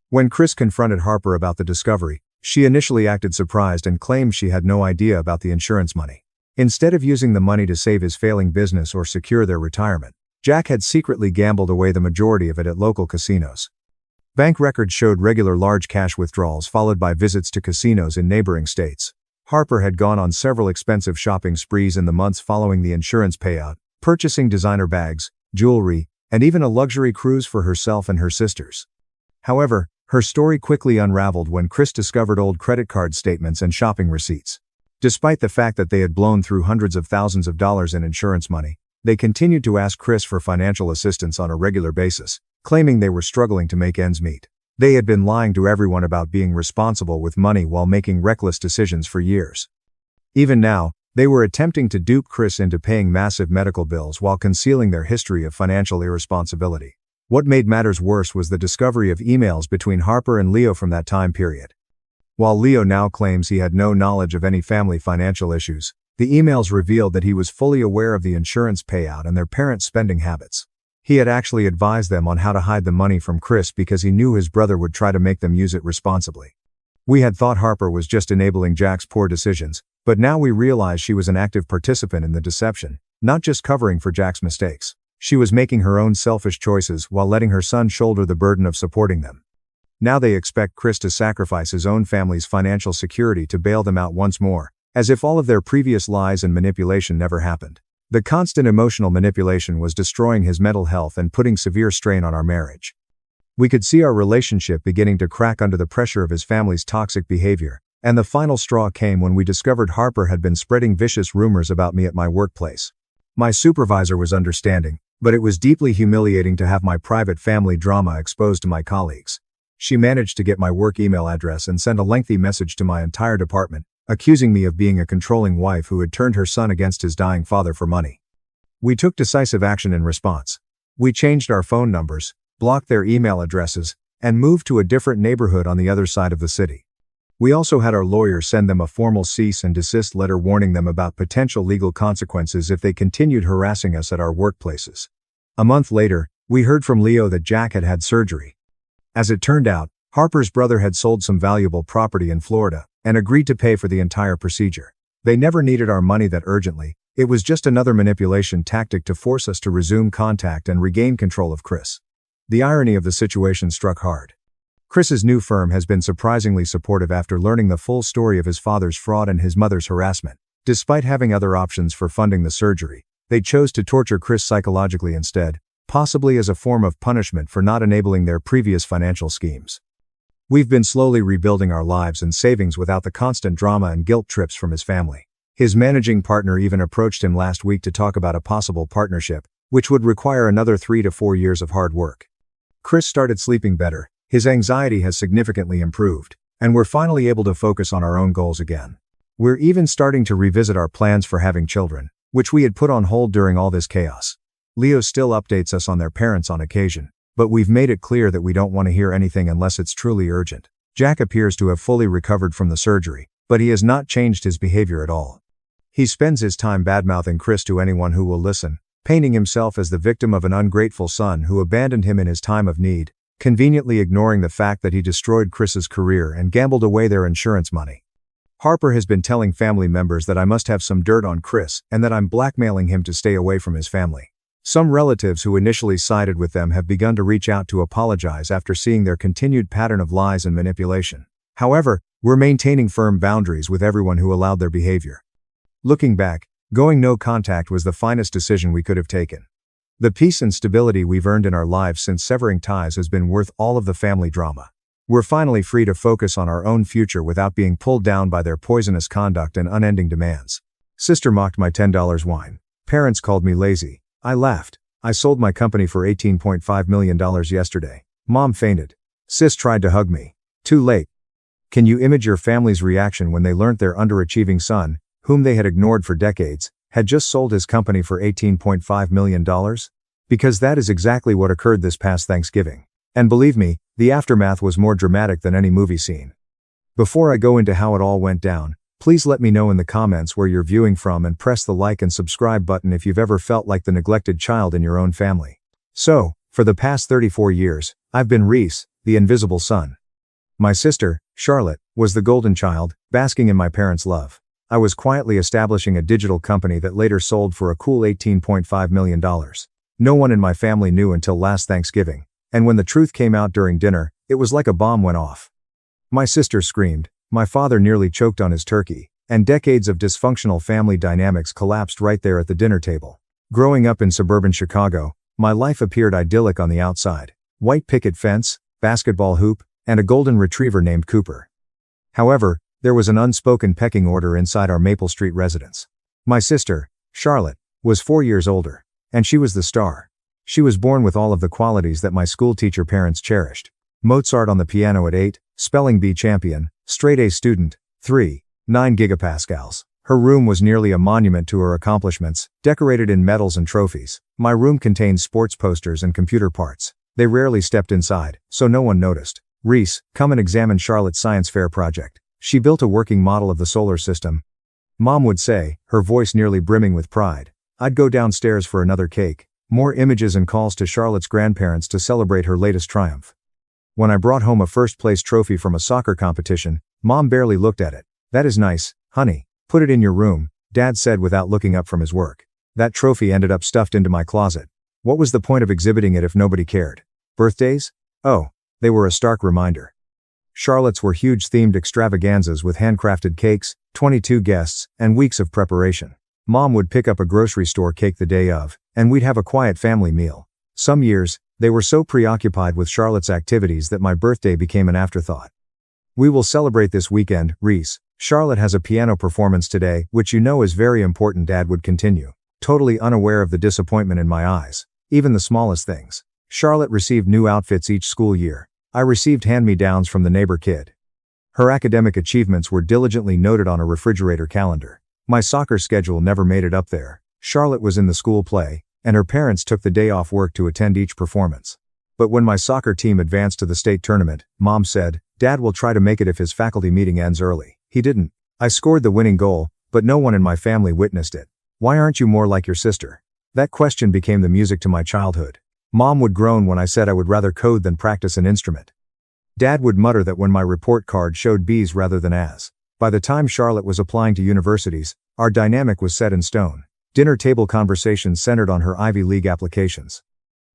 Speaker 1: When Chris confronted Harper about the discovery, she initially acted surprised and claimed she had no idea about the insurance money. Instead of using the money to save his failing business or secure their retirement, Jack had secretly gambled away the majority of it at local casinos. Bank records showed regular large cash withdrawals followed by visits to casinos in neighboring states. Harper had gone on several expensive shopping sprees in the months following the insurance payout, purchasing designer bags, jewelry, and even a luxury cruise for herself and her sisters. However, her story quickly unraveled when Chris discovered old credit card statements and shopping receipts. Despite the fact that they had blown through hundreds of thousands of dollars in insurance money, they continued to ask Chris for financial assistance on a regular basis, claiming they were struggling to make ends meet. They had been lying to everyone about being responsible with money while making reckless decisions for years. Even now, they were attempting to dupe Chris into paying massive medical bills while concealing their history of financial irresponsibility. What made matters worse was the discovery of emails between Harper and Leo from that time period. While Leo now claims he had no knowledge of any family financial issues, the emails revealed that he was fully aware of the insurance payout and their parents' spending habits. He had actually advised them on how to hide the money from Chris because he knew his brother would try to make them use it responsibly. We had thought Harper was just enabling Jack's poor decisions, but now we realize she was an active participant in the deception, not just covering for Jack's mistakes. She was making her own selfish choices while letting her son shoulder the burden of supporting them. Now they expect Chris to sacrifice his own family's financial security to bail them out once more, as if all of their previous lies and manipulation never happened. The constant emotional manipulation was destroying his mental health and putting severe strain on our marriage. We could see our relationship beginning to crack under the pressure of his family's toxic behavior, and the final straw came when we discovered Harper had been spreading vicious rumors about me at my workplace. My supervisor was understanding, but it was deeply humiliating to have my private family drama exposed to my colleagues. She managed to get my work email address and sent a lengthy message to my entire department, accusing me of being a controlling wife who had turned her son against his dying father for money. We took decisive action in response. We changed our phone numbers, blocked their email addresses, and moved to a different neighborhood on the other side of the city. We also had our lawyer send them a formal cease and desist letter warning them about potential legal consequences if they continued harassing us at our workplaces. A month later, we heard from Leo that Jack had had surgery. As it turned out, Harper's brother had sold some valuable property in Florida and agreed to pay for the entire procedure. They never needed our money that urgently. It was just another manipulation tactic to force us to resume contact and regain control of Chris. The irony of the situation struck hard. Chris's new firm has been surprisingly supportive after learning the full story of his father's fraud and his mother's harassment. Despite having other options for funding the surgery, they chose to torture Chris psychologically instead, possibly as a form of punishment for not enabling their previous financial schemes. We've been slowly rebuilding our lives and savings without the constant drama and guilt trips from his family. His managing partner even approached him last week to talk about a possible partnership, which would require another 3 to 4 years of hard work. Chris started sleeping better, his anxiety has significantly improved, and we're finally able to focus on our own goals again. We're even starting to revisit our plans for having children, which we had put on hold during all this chaos. Leo still updates us on their parents on occasion, but we've made it clear that we don't want to hear anything unless it's truly urgent. Jack appears to have fully recovered from the surgery, but he has not changed his behavior at all. He spends his time badmouthing Chris to anyone who will listen, painting himself as the victim of an ungrateful son who abandoned him in his time of need, conveniently ignoring the fact that he destroyed Chris's career and gambled away their insurance money. Harper has been telling family members that I must have some dirt on Chris and that I'm blackmailing him to stay away from his family. Some relatives who initially sided with them have begun to reach out to apologize after seeing their continued pattern of lies and manipulation. However, we're maintaining firm boundaries with everyone who allowed their behavior. Looking back, going no contact was the finest decision we could have taken. The peace and stability we've earned in our lives since severing ties has been worth all of the family drama. We're finally free to focus on our own future without being pulled down by their poisonous conduct and unending demands. Sister mocked my $10 wine. Parents called me lazy. I laughed. I sold my company for $18.5 million yesterday. Mom fainted. Sis tried to hug me. Too late. Can you imagine your family's reaction when they learnt their underachieving son, whom they had ignored for decades, had just sold his company for $18.5 million? Because that is exactly what occurred this past Thanksgiving. And believe me, the aftermath was more dramatic than any movie scene. Before I go into how it all went down, please let me know in the comments where you're viewing from and press the like and subscribe button if you've ever felt like the neglected child in your own family. So, for the past 34 years, I've been Reese, the invisible son. My sister, Charlotte, was the golden child, basking in my parents' love. I was quietly establishing a digital company that later sold for a cool $18.5 million. No one in my family knew until last Thanksgiving, and when the truth came out during dinner, it was like a bomb went off. My sister screamed, my father nearly choked on his turkey, and decades of dysfunctional family dynamics collapsed right there at the dinner table. Growing up in suburban Chicago, my life appeared idyllic on the outside. White picket fence, basketball hoop, and a golden retriever named Cooper. However, there was an unspoken pecking order inside our Maple Street residence. My sister, Charlotte, was 4 years older, and she was the star. She was born with all of the qualities that my schoolteacher parents cherished. Mozart on the piano at 8, spelling bee champion, straight A student, 9 gigapascals. Her room was nearly a monument to her accomplishments, decorated in medals and trophies. My room contained sports posters and computer parts. They rarely stepped inside, so no one noticed. Reese, come and examine Charlotte's science fair project. She built a working model of the solar system. Mom would say, her voice nearly brimming with pride. I'd go downstairs for another cake. More images and calls to Charlotte's grandparents to celebrate her latest triumph. When I brought home a first-place trophy from a soccer competition, Mom barely looked at it. That is nice, honey. Put it in your room, Dad said without looking up from his work. That trophy ended up stuffed into my closet. What was the point of exhibiting it if nobody cared? Birthdays? Oh, they were a stark reminder. Charlotte's were huge themed extravaganzas with handcrafted cakes, 22 guests, and weeks of preparation. Mom would pick up a grocery store cake the day of, and we'd have a quiet family meal. Some years, they were so preoccupied with Charlotte's activities that my birthday became an afterthought. We will celebrate this weekend, Reese. Charlotte has a piano performance today, which you know is very important, Dad would continue, totally unaware of the disappointment in my eyes. Even the smallest things. Charlotte received new outfits each school year. I received hand-me-downs from the neighbor kid. Her academic achievements were diligently noted on a refrigerator calendar. My soccer schedule never made it up there. Charlotte was in the school play, and her parents took the day off work to attend each performance. But when my soccer team advanced to the state tournament, Mom said, Dad will try to make it if his faculty meeting ends early. He didn't. I scored the winning goal, but no one in my family witnessed it. Why aren't you more like your sister? That question became the music to my childhood. Mom would groan when I said I would rather code than practice an instrument. Dad would mutter that when my report card showed B's rather than A's. By the time Charlotte was applying to universities, our dynamic was set in stone. Dinner table conversations centered on her Ivy League applications.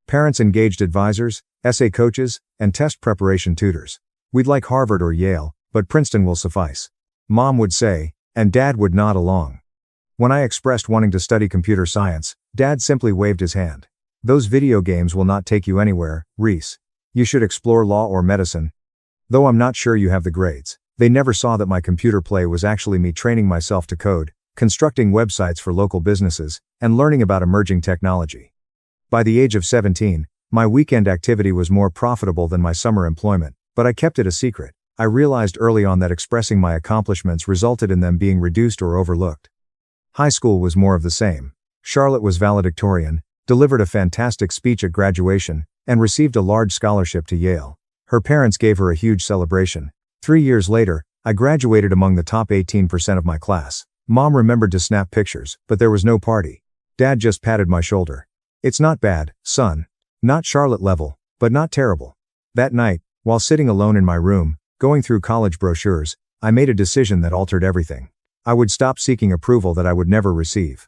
Speaker 1: Parents engaged advisors, essay coaches, and test preparation tutors. We'd like Harvard or Yale, but Princeton will suffice. Mom would say, and Dad would nod along. When I expressed wanting to study computer science, Dad simply waved his hand. Those video games will not take you anywhere, Reese. You should explore law or medicine. Though I'm not sure you have the grades. They never saw that my computer play was actually me training myself to code, constructing websites for local businesses, and learning about emerging technology. By the age of 17, my weekend activity was more profitable than my summer employment, but I kept it a secret. I realized early on that expressing my accomplishments resulted in them being reduced or overlooked. High school was more of the same. Charlotte was valedictorian, delivered a fantastic speech at graduation, and received a large scholarship to Yale. Her parents gave her a huge celebration. 3 years later, I graduated among the top 18% of my class. Mom remembered to snap pictures, but there was no party. Dad just patted my shoulder. It's not bad, son. Not Charlotte level, but not terrible. That night, while sitting alone in my room, going through college brochures, I made a decision that altered everything. I would stop seeking approval that I would never receive.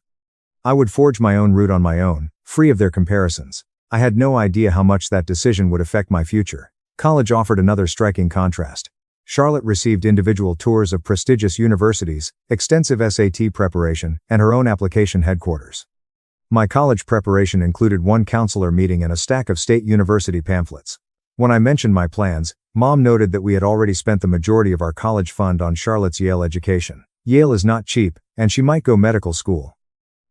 Speaker 1: I would forge my own route on my own, free of their comparisons. I had no idea how much that decision would affect my future. College offered another striking contrast. Charlotte received individual tours of prestigious universities, extensive SAT preparation, and her own application headquarters. My college preparation included one counselor meeting and a stack of state university pamphlets. When I mentioned my plans, Mom noted that we had already spent the majority of our college fund on Charlotte's Yale education. Yale is not cheap, and she might go medical school.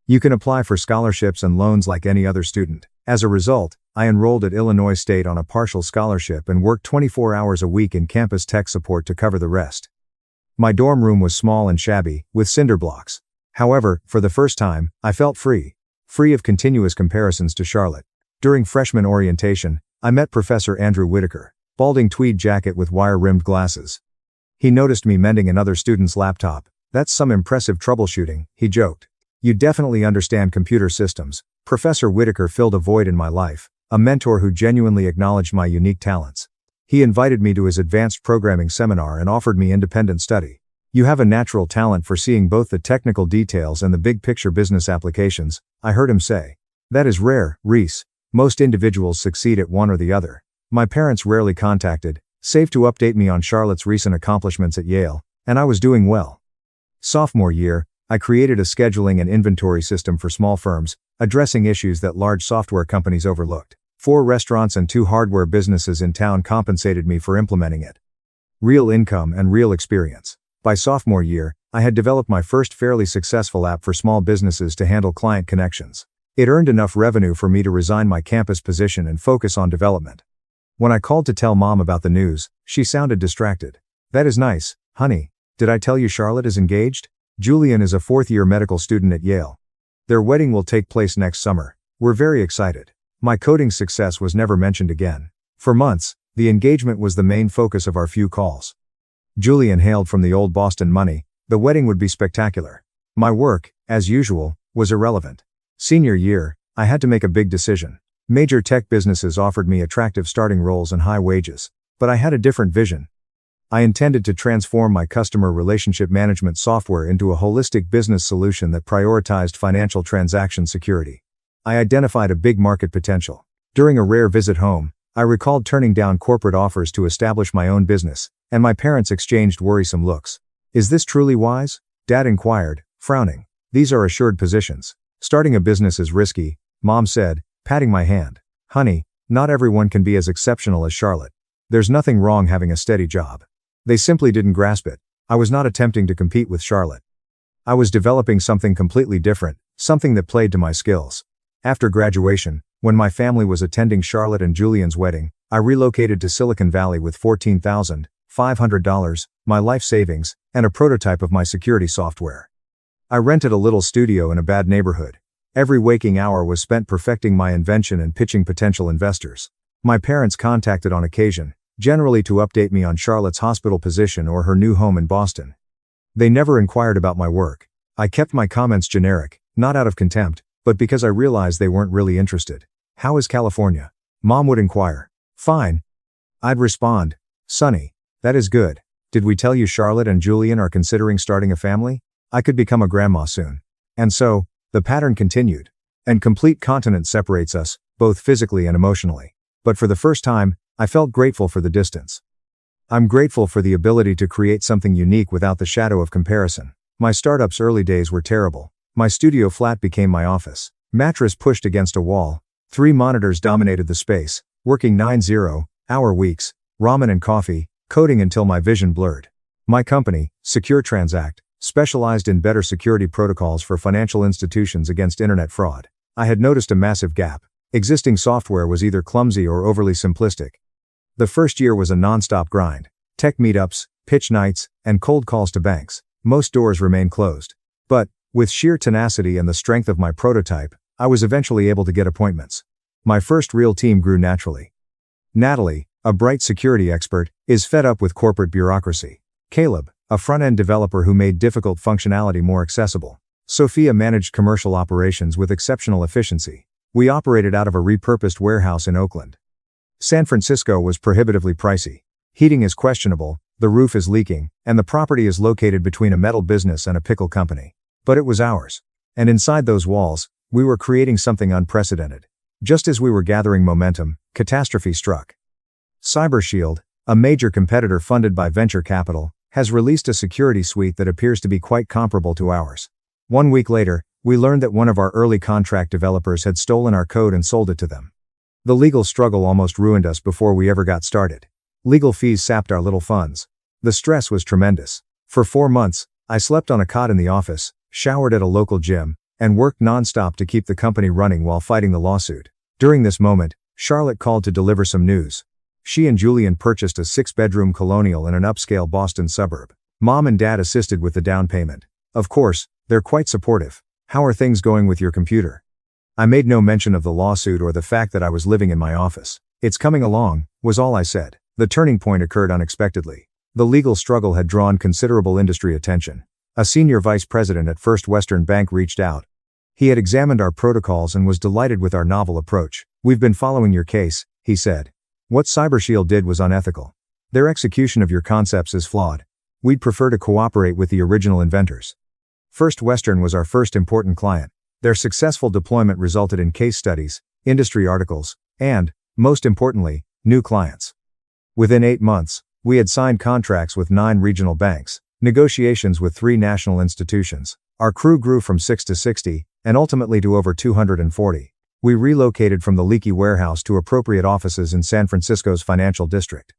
Speaker 1: You can apply for scholarships and loans like any other student. As a result, I enrolled at Illinois State on a partial scholarship and worked 24 hours a week in campus tech support to cover the rest. My dorm room was small and shabby, with cinder blocks. However, for the first time, I felt free of continuous comparisons to Charlotte. During freshman orientation, I met Professor Andrew Whitaker, balding tweed jacket with wire-rimmed glasses. He noticed me mending another student's laptop. "That's some impressive troubleshooting," he joked. "You definitely understand computer systems." Professor Whitaker filled a void in my life, a mentor who genuinely acknowledged my unique talents. He invited me to his advanced programming seminar and offered me independent study. "You have a natural talent for seeing both the technical details and the big picture business applications," I heard him say. "That is rare, Reese. Most individuals succeed at one or the other." My parents rarely contacted, save to update me on Charlotte's recent accomplishments at Yale, and I was doing well. Sophomore year, I created a scheduling and inventory system for small firms, addressing issues that large software companies overlooked. 4 restaurants and 2 hardware businesses in town compensated me for implementing it. Real income and real experience. By sophomore year, I had developed my first fairly successful app for small businesses to handle client connections. It earned enough revenue for me to resign my campus position and focus on development. When I called to tell Mom about the news, she sounded distracted. "That is nice, honey. Did I tell you Charlotte is engaged? Julian is a 4th-year medical student at Yale. Their wedding will take place next summer. We're very excited." My coding success was never mentioned again. For months, the engagement was the main focus of our few calls. Julian hailed from the old Boston money. The wedding would be spectacular. My work, as usual, was irrelevant. Senior year, I had to make a big decision. Major tech businesses offered me attractive starting roles and high wages, but I had a different vision. I intended to transform my customer relationship management software into a holistic business solution that prioritized financial transaction security. I identified a big market potential. During a rare visit home, I recalled turning down corporate offers to establish my own business, and my parents exchanged worrisome looks. "Is this truly wise?" Dad inquired, frowning. "These are assured positions. Starting a business is risky," Mom said, patting my hand. "Honey, not everyone can be as exceptional as Charlotte. There's nothing wrong having a steady job." They simply didn't grasp it. I was not attempting to compete with Charlotte. I was developing something completely different, something that played to my skills. After graduation, when my family was attending Charlotte and Julian's wedding, I relocated to Silicon Valley with $14,500, my life savings, and a prototype of my security software. I rented a little studio in a bad neighborhood. Every waking hour was spent perfecting my invention and pitching potential investors. My parents contacted on occasion, generally to update me on Charlotte's hospital position or her new home in Boston. They never inquired about my work. I kept my comments generic, not out of contempt, but because I realized they weren't really interested. "How is California?" Mom would inquire. "Fine." I'd respond, "Sunny. That is good. Did we tell you Charlotte and Julian are considering starting a family? I could become a grandma soon." And so, the pattern continued. And complete continent separates us, both physically and emotionally. But for the first time, I felt grateful for the distance. I'm grateful for the ability to create something unique without the shadow of comparison. My startup's early days were terrible. My studio flat became my office. Mattress pushed against a wall. 3 monitors dominated the space, working 90-hour weeks, ramen and coffee, coding until my vision blurred. My company, Secure Transact, specialized in better security protocols for financial institutions against internet fraud. I had noticed a massive gap. Existing software was either clumsy or overly simplistic. The first year was a non-stop grind. Tech meetups, pitch nights, and cold calls to banks. Most doors remained closed. But, with sheer tenacity and the strength of my prototype, I was eventually able to get appointments. My first real team grew naturally. Natalie, a bright security expert, is fed up with corporate bureaucracy. Caleb, a front-end developer who made difficult functionality more accessible. Sophia managed commercial operations with exceptional efficiency. We operated out of a repurposed warehouse in Oakland. San Francisco was prohibitively pricey. Heating is questionable, the roof is leaking, and the property is located between a metal business and a pickle company. But it was ours. And inside those walls, we were creating something unprecedented. Just as we were gathering momentum, catastrophe struck. CyberShield, a major competitor funded by venture capital, has released a security suite that appears to be quite comparable to ours. 1 week later, we learned that one of our early contract developers had stolen our code and sold it to them. The legal struggle almost ruined us before we ever got started. Legal fees sapped our little funds. The stress was tremendous. For 4 months, I slept on a cot in the office, showered at a local gym, and worked non-stop to keep the company running while fighting the lawsuit. During this moment, Charlotte called to deliver some news. She and Julian purchased a 6-bedroom colonial in an upscale Boston suburb. Mom and Dad assisted with the down payment. Of course, they're quite supportive. How are things going with your computer? I made no mention of the lawsuit or the fact that I was living in my office. It's coming along, was all I said. The turning point occurred unexpectedly. The legal struggle had drawn considerable industry attention. A senior vice president at First Western Bank reached out. He had examined our protocols and was delighted with our novel approach. "We've been following your case," he said. "What CyberShield did was unethical. Their execution of your concepts is flawed. We'd prefer to cooperate with the original inventors." First Western was our first important client. Their successful deployment resulted in case studies, industry articles, and, most importantly, new clients. Within 8 months, we had signed contracts with 9 regional banks, negotiations with 3 national institutions. Our crew grew from 6 to 60, and ultimately to over 240. We relocated from the leaky warehouse to appropriate offices in San Francisco's financial district.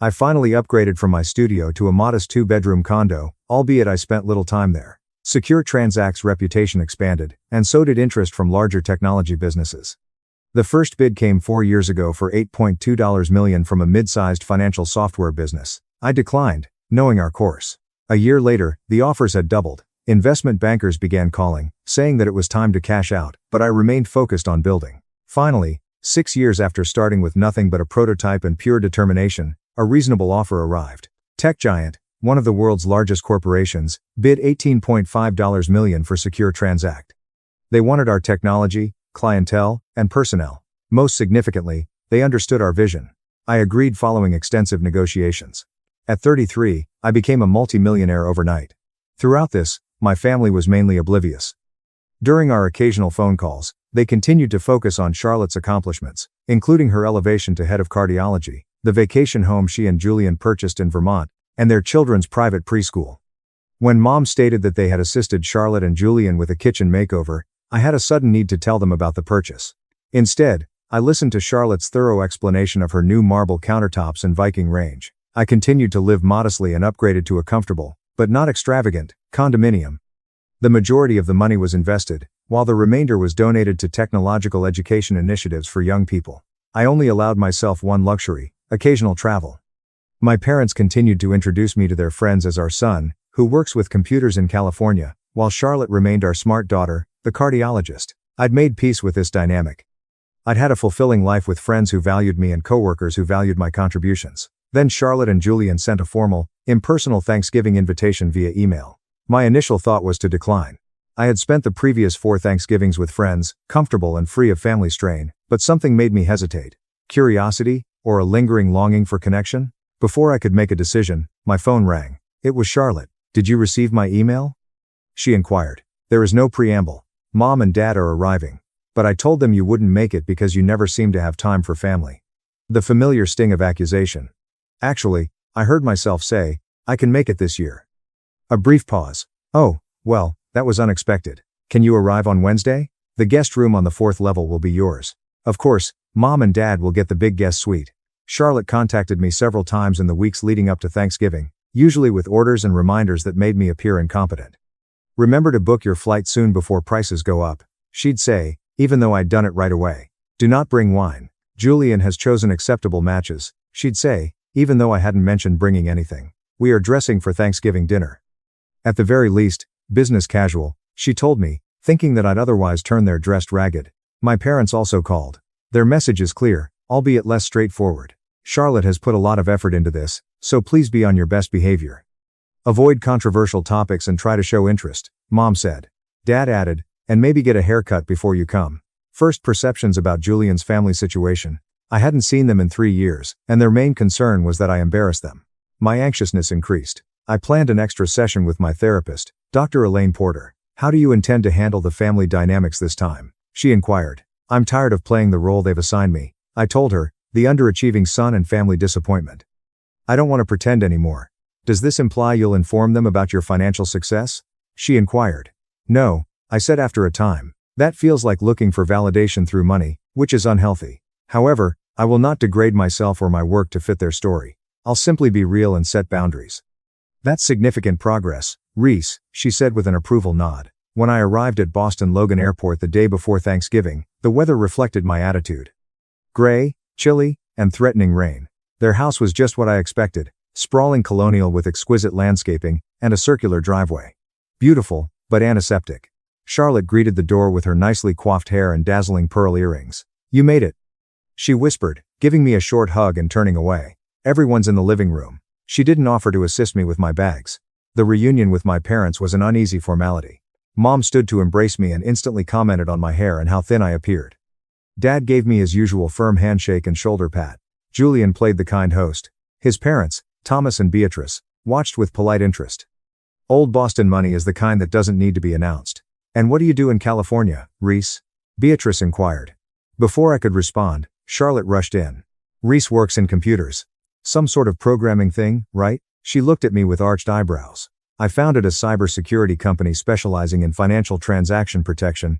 Speaker 1: I finally upgraded from my studio to a modest 2-bedroom condo, albeit I spent little time there. Secure Transact's reputation expanded, and so did interest from larger technology businesses. The first bid came 4 years ago for $8.2 million from a mid-sized financial software business. I declined, knowing our course. A year later, the offers had doubled. Investment bankers began calling, saying that it was time to cash out, but I remained focused on building. Finally, 6 years after starting with nothing but a prototype and pure determination, a reasonable offer arrived. Tech giant, one of the world's largest corporations, bid $18.5 million for Secure Transact. They wanted our technology, clientele, and personnel. Most significantly, they understood our vision. I agreed following extensive negotiations. At 33, I became a multi-millionaire overnight. Throughout this, my family was mainly oblivious. During our occasional phone calls, they continued to focus on Charlotte's accomplishments, including her elevation to head of cardiology, the vacation home she and Julian purchased in Vermont, and their children's private preschool. When Mom stated that they had assisted Charlotte and Julian with a kitchen makeover, I had a sudden need to tell them about the purchase. Instead, I listened to Charlotte's thorough explanation of her new marble countertops and Viking range. I continued to live modestly and upgraded to a comfortable, but not extravagant, condominium. The majority of the money was invested, while the remainder was donated to technological education initiatives for young people. I only allowed myself one luxury: occasional travel. My parents continued to introduce me to their friends as our son, who works with computers in California, while Charlotte remained our smart daughter, the cardiologist. I'd made peace with this dynamic. I'd had a fulfilling life with friends who valued me and coworkers who valued my contributions. Then Charlotte and Julian sent a formal, impersonal Thanksgiving invitation via email. My initial thought was to decline. I had spent the previous 4 Thanksgivings with friends, comfortable and free of family strain, but something made me hesitate. Curiosity, or a lingering longing for connection? Before I could make a decision, my phone rang. It was Charlotte. "Did you receive my email?" she inquired. "There is no preamble. Mom and Dad are arriving. But I told them you wouldn't make it because you never seem to have time for family." The familiar sting of accusation. "Actually," I heard myself say, "I can make it this year." A brief pause. "Oh, well, that was unexpected. Can you arrive on Wednesday? The guest room on the 4th level will be yours. Of course, Mom and Dad will get the big guest suite." Charlotte contacted me several times in the weeks leading up to Thanksgiving, usually with orders and reminders that made me appear incompetent. "Remember to book your flight soon before prices go up," she'd say, even though I'd done it right away. "Do not bring wine. Julian has chosen acceptable matches," she'd say, even though I hadn't mentioned bringing anything. "We are dressing for Thanksgiving dinner. At the very least, business casual," she told me, thinking that I'd otherwise turn there dressed ragged. My parents also called. Their message is clear, albeit less straightforward. "Charlotte has put a lot of effort into this, so please be on your best behavior. Avoid controversial topics and try to show interest," Mom said. Dad added, "and maybe get a haircut before you come." First perceptions about Julian's family situation. I hadn't seen them in 3 years, and their main concern was that I embarrassed them. My anxiousness increased. I planned an extra session with my therapist, Dr. Elaine Porter. How do you intend to handle the family dynamics this time? She inquired. I'm tired of playing the role they've assigned me, I told her, the underachieving son and family disappointment. I don't want to pretend anymore. Does this imply you'll inform them about your financial success? She inquired. No, I said after a time. That feels like looking for validation through money, which is unhealthy. However, I will not degrade myself or my work to fit their story. I'll simply be real and set boundaries. That's significant progress, Reese, she said with an approval nod. When I arrived at Boston Logan Airport the day before Thanksgiving, the weather reflected my attitude. Gray, chilly, and threatening rain. Their house was just what I expected, sprawling colonial with exquisite landscaping, and a circular driveway. Beautiful, but antiseptic. Charlotte greeted the door with her nicely coiffed hair and dazzling pearl earrings. You made it, she whispered, giving me a short hug and turning away. Everyone's in the living room. She didn't offer to assist me with my bags. The reunion with my parents was an uneasy formality. Mom stood to embrace me and instantly commented on my hair and how thin I appeared. Dad gave me his usual firm handshake and shoulder pat. Julian played the kind host. His parents, Thomas and Beatrice, watched with polite interest. Old Boston money is the kind that doesn't need to be announced. And what do you do in California, Reese? Beatrice inquired. Before I could respond, Charlotte rushed in. Reese works in computers. Some sort of programming thing, right? She looked at me with arched eyebrows. I founded a cybersecurity company specializing in financial transaction protection.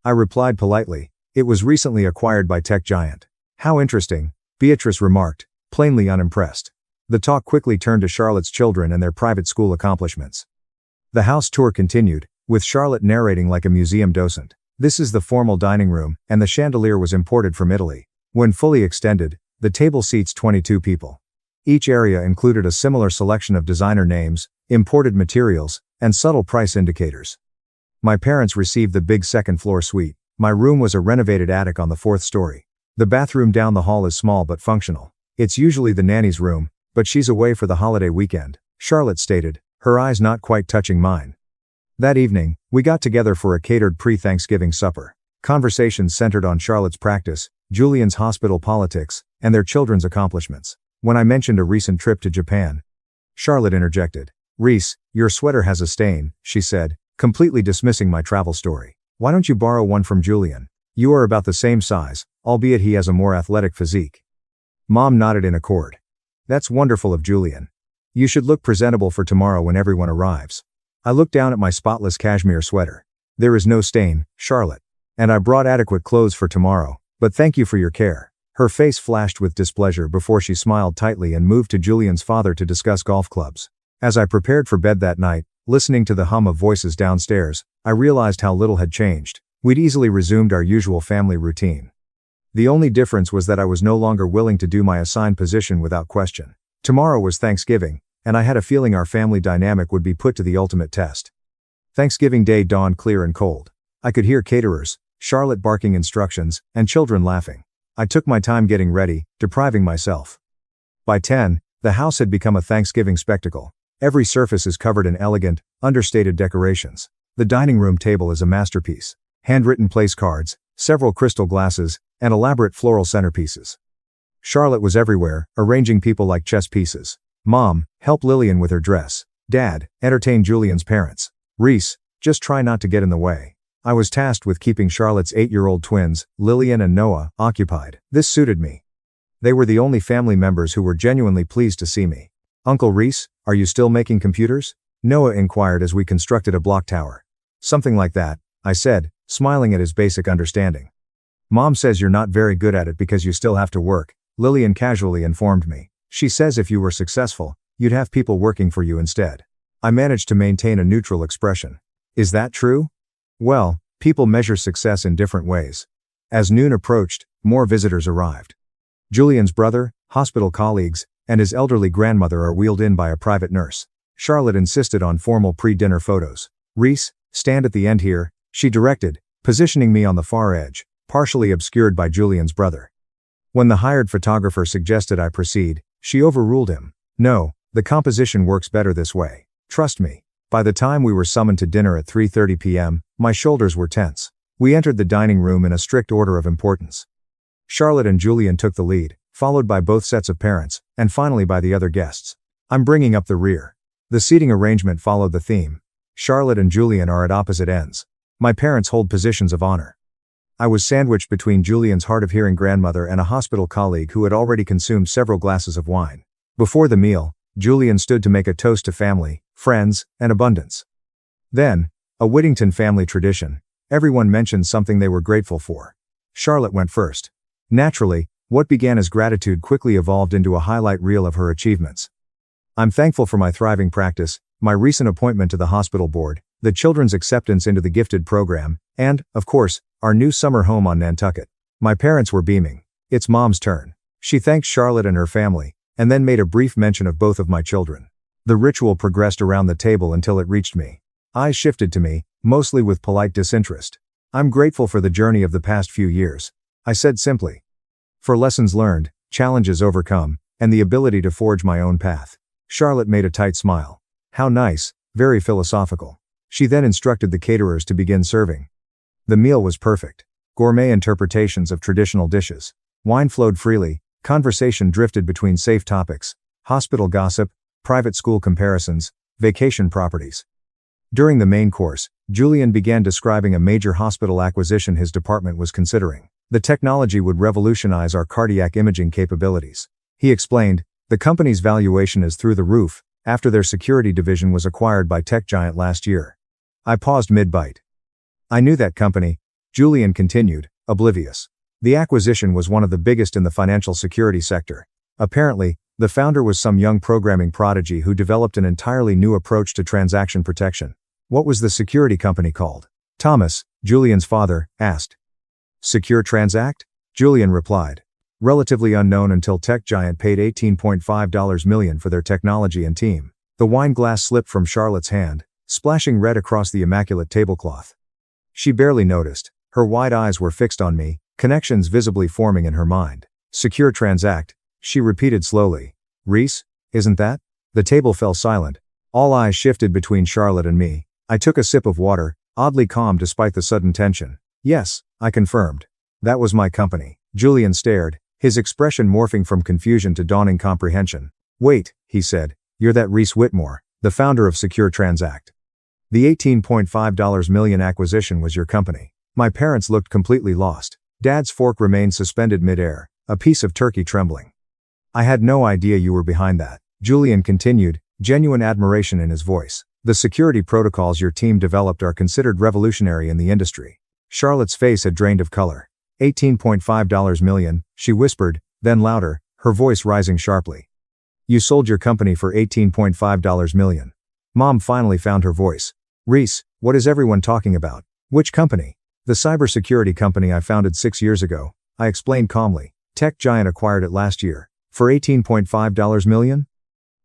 Speaker 1: I replied politely. It was recently acquired by tech giant. How interesting, Beatrice remarked, plainly unimpressed. The talk quickly turned to Charlotte's children and their private school accomplishments. The house tour continued, with Charlotte narrating like a museum docent. This is the formal dining room, and the chandelier was imported from Italy. When fully extended, the table seats 22 people. Each area included a similar selection of designer names, imported materials, and subtle price indicators. My parents received the big second-floor suite. My room was a renovated attic on the 4th story. The bathroom down the hall is small but functional. It's usually the nanny's room, but she's away for the holiday weekend, Charlotte stated, her eyes not quite touching mine. That evening, we got together for a catered pre-Thanksgiving supper. Conversations centered on Charlotte's practice, Julian's hospital politics, and their children's accomplishments. When I mentioned a recent trip to Japan, Charlotte interjected. Reese, your sweater has a stain, she said, completely dismissing my travel story. Why don't you borrow one from Julian? You are about the same size, albeit he has a more athletic physique. Mom nodded in accord. That's wonderful of Julian. You should look presentable for tomorrow when everyone arrives. I looked down at my spotless cashmere sweater. There is no stain, Charlotte. And I brought adequate clothes for tomorrow, but thank you for your care. Her face flashed with displeasure before she smiled tightly and moved to Julian's father to discuss golf clubs. As I prepared for bed that night, listening to the hum of voices downstairs, I realized how little had changed. We'd easily resumed our usual family routine. The only difference was that I was no longer willing to do my assigned position without question. Tomorrow was Thanksgiving, and I had a feeling our family dynamic would be put to the ultimate test. Thanksgiving Day dawned clear and cold. I could hear caterers, Charlotte barking instructions, and children laughing. I took my time getting ready, depriving myself. By 10, the house had become a Thanksgiving spectacle. Every surface is covered in elegant, understated decorations. The dining room table is a masterpiece. Handwritten place cards, several crystal glasses, and elaborate floral centerpieces. Charlotte was everywhere, arranging people like chess pieces. Mom, help Lillian with her dress. Dad, entertain Julian's parents. Reese, just try not to get in the way. I was tasked with keeping Charlotte's 8-year-old twins, Lillian and Noah, occupied. This suited me. They were the only family members who were genuinely pleased to see me. Uncle Reese, are you still making computers? Noah inquired as we constructed a block tower. Something like that, I said, smiling at his basic understanding. Mom says you're not very good at it because you still have to work, Lillian casually informed me. She says if you were successful, you'd have people working for you instead. I managed to maintain a neutral expression. Is that true? Well, people measure success in different ways. As noon approached, more visitors arrived. Julian's brother, hospital colleagues, and his elderly grandmother are wheeled in by a private nurse. Charlotte insisted on formal pre-dinner photos. Reese, stand at the end here, she directed, positioning me on the far edge, partially obscured by Julian's brother. When the hired photographer suggested I proceed, she overruled him. No, the composition works better this way. Trust me. By the time we were summoned to dinner at 3:30 p.m., my shoulders were tense. We entered the dining room in a strict order of importance. Charlotte and Julian took the lead, followed by both sets of parents, and finally by the other guests. I'm bringing up the rear. The seating arrangement followed the theme. Charlotte and Julian are at opposite ends. My parents hold positions of honor. I was sandwiched between Julian's hard-of-hearing grandmother and a hospital colleague who had already consumed several glasses of wine. Before the meal, Julian stood to make a toast to family, friends, and abundance. Then, a Whittington family tradition, everyone mentioned something they were grateful for. Charlotte went first. Naturally, what began as gratitude quickly evolved into a highlight reel of her achievements. I'm thankful for my thriving practice, my recent appointment to the hospital board, the children's acceptance into the gifted program, and, of course, our new summer home on Nantucket. My parents were beaming. It's Mom's turn. She thanked Charlotte and her family, and then made a brief mention of both of my children. The ritual progressed around the table until it reached me. Eyes shifted to me, mostly with polite disinterest. I'm grateful for the journey of the past few years, I said simply. For lessons learned, challenges overcome, and the ability to forge my own path. Charlotte made a tight smile. How nice, very philosophical. She then instructed the caterers to begin serving. The meal was perfect. Gourmet interpretations of traditional dishes. Wine flowed freely, conversation drifted between safe topics, hospital gossip, private school comparisons, vacation properties. During the main course, Julian began describing a major hospital acquisition his department was considering. The technology would revolutionize our cardiac imaging capabilities. He explained, the company's valuation is through the roof, after their security division was acquired by tech giant last year. I paused mid-bite. I knew that company, Julian continued, oblivious. The acquisition was one of the biggest in the financial security sector. Apparently, the founder was some young programming prodigy who developed an entirely new approach to transaction protection. What was the security company called? Thomas, Julian's father, asked. Secure Transact? Julian replied. Relatively unknown until tech giant paid $18.5 million for their technology and team. The wine glass slipped from Charlotte's hand, splashing red across the immaculate tablecloth. She barely noticed. Her wide eyes were fixed on me, connections visibly forming in her mind. Secure Transact, she repeated slowly. Reese, isn't that? The table fell silent. All eyes shifted between Charlotte and me. I took a sip of water, oddly calm despite the sudden tension. Yes, I confirmed. That was my company. Julian stared, his expression morphing from confusion to dawning comprehension. Wait, he said, you're that Reese Whitmore, the founder of Secure Transact. The $18.5 million acquisition was your company. My parents looked completely lost. Dad's fork remained suspended mid-air, a piece of turkey trembling. I had no idea you were behind that. Julian continued, genuine admiration in his voice. The security protocols your team developed are considered revolutionary in the industry. Charlotte's face had drained of color. $18.5 million, she whispered, then louder, her voice rising sharply. You sold your company for $18.5 million. Mom finally found her voice. Reese, what is everyone talking about? Which company? The cybersecurity company I founded 6 years ago, I explained calmly. Tech giant acquired it last year. For $18.5 million?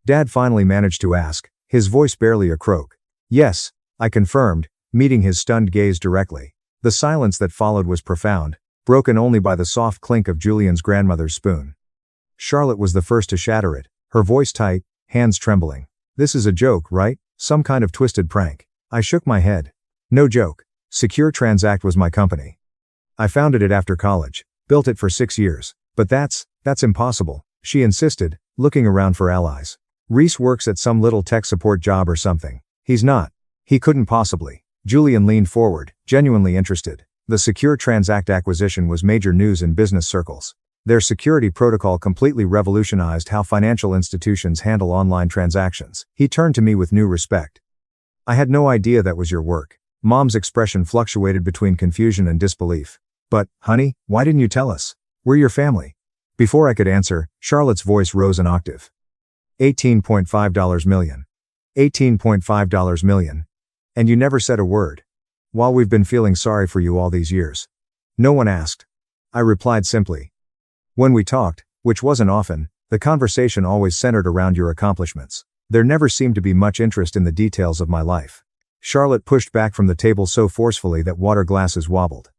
Speaker 1: Dad finally managed to ask, his voice barely a croak. Yes, I confirmed, meeting his stunned gaze directly. The silence that followed was profound, broken only by the soft clink of Julian's grandmother's spoon. Charlotte was the first to shatter it, her voice tight, hands trembling. This is a joke, right? Some kind of twisted prank. I shook my head. No joke. Secure Transact was my company. I founded it after college, built it for 6 years. But that's impossible, she insisted, looking around for allies. Reese works at some little tech support job or something. He's not. He couldn't possibly. Julian leaned forward, genuinely interested. The Secure Transact acquisition was major news in business circles. Their security protocol completely revolutionized how financial institutions handle online transactions. He turned to me with new respect. I had no idea that was your work. Mom's expression fluctuated between confusion and disbelief. But, honey, why didn't you tell us? We're your family. Before I could answer, Charlotte's voice rose an octave. $18.5 million. $18.5 million. And you never said a word. While we've been feeling sorry for you all these years. No one asked. I replied simply. When we talked, which wasn't often, the conversation always centered around your accomplishments. There never seemed to be much interest in the details of my life. Charlotte pushed back from the table so forcefully that water glasses wobbled.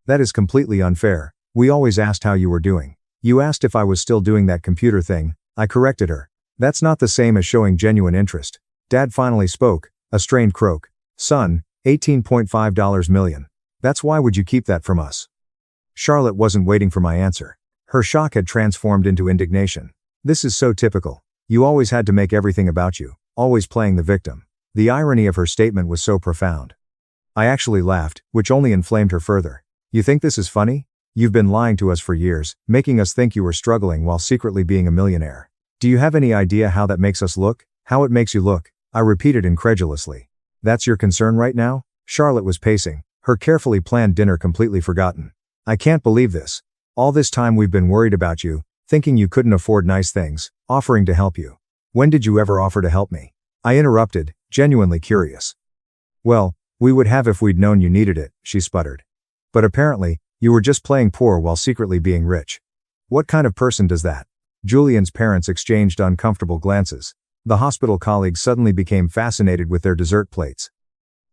Speaker 1: That is completely unfair. We always asked how you were doing. You asked if I was still doing that computer thing. I corrected her. That's not the same as showing genuine interest. Dad finally spoke, a strained croak. Son, $18.5 million. That's why would you keep that from us? Charlotte wasn't waiting for my answer. Her shock had transformed into indignation. This is so typical. You always had to make everything about you, always playing the victim. The irony of her statement was so profound. I actually laughed, which only inflamed her further. You think this is funny? You've been lying to us for years, making us think you were struggling while secretly being a millionaire. Do you have any idea how that makes us look? How it makes you look? I repeated incredulously. That's your concern right now? Charlotte was pacing, her carefully planned dinner completely forgotten. I can't believe this. All this time we've been worried about you, thinking you couldn't afford nice things, offering to help you. When did you ever offer to help me? I interrupted, genuinely curious. Well, we would have if we'd known you needed it, she sputtered. But apparently, you were just playing poor while secretly being rich. What kind of person does that? Julian's parents exchanged uncomfortable glances. The hospital colleagues suddenly became fascinated with their dessert plates.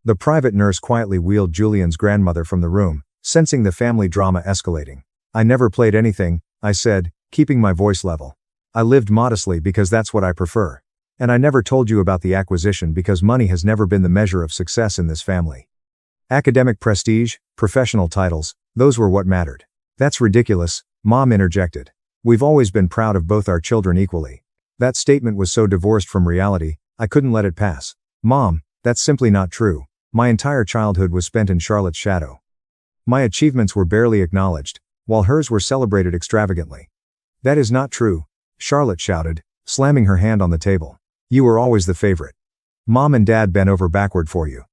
Speaker 1: The private nurse quietly wheeled Julian's grandmother from the room, sensing the family drama escalating. I never played anything, I said, keeping my voice level. I lived modestly because that's what I prefer. And I never told you about the acquisition because money has never been the measure of success in this family. Academic prestige, professional titles, those were what mattered. That's ridiculous, Mom interjected. We've always been proud of both our children equally. That statement was so divorced from reality, I couldn't let it pass. Mom, that's simply not true. My entire childhood was spent in Charlotte's shadow. My achievements were barely acknowledged, while hers were celebrated extravagantly. That is not true, Charlotte shouted, slamming her hand on the table. You were always the favorite. Mom and Dad bent over backward for you.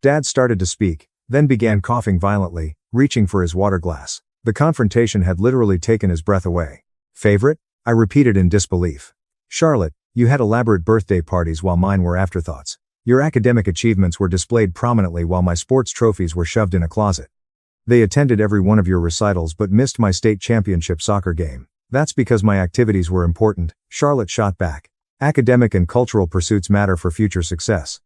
Speaker 1: Dad started to speak, then began coughing violently, reaching for his water glass. The confrontation had literally taken his breath away. Favorite? I repeated in disbelief. Charlotte, you had elaborate birthday parties while mine were afterthoughts. Your academic achievements were displayed prominently while my sports trophies were shoved in a closet. They attended every one of your recitals but missed my state championship soccer game. That's because my activities were important, Charlotte shot back. Academic and cultural pursuits matter for future success.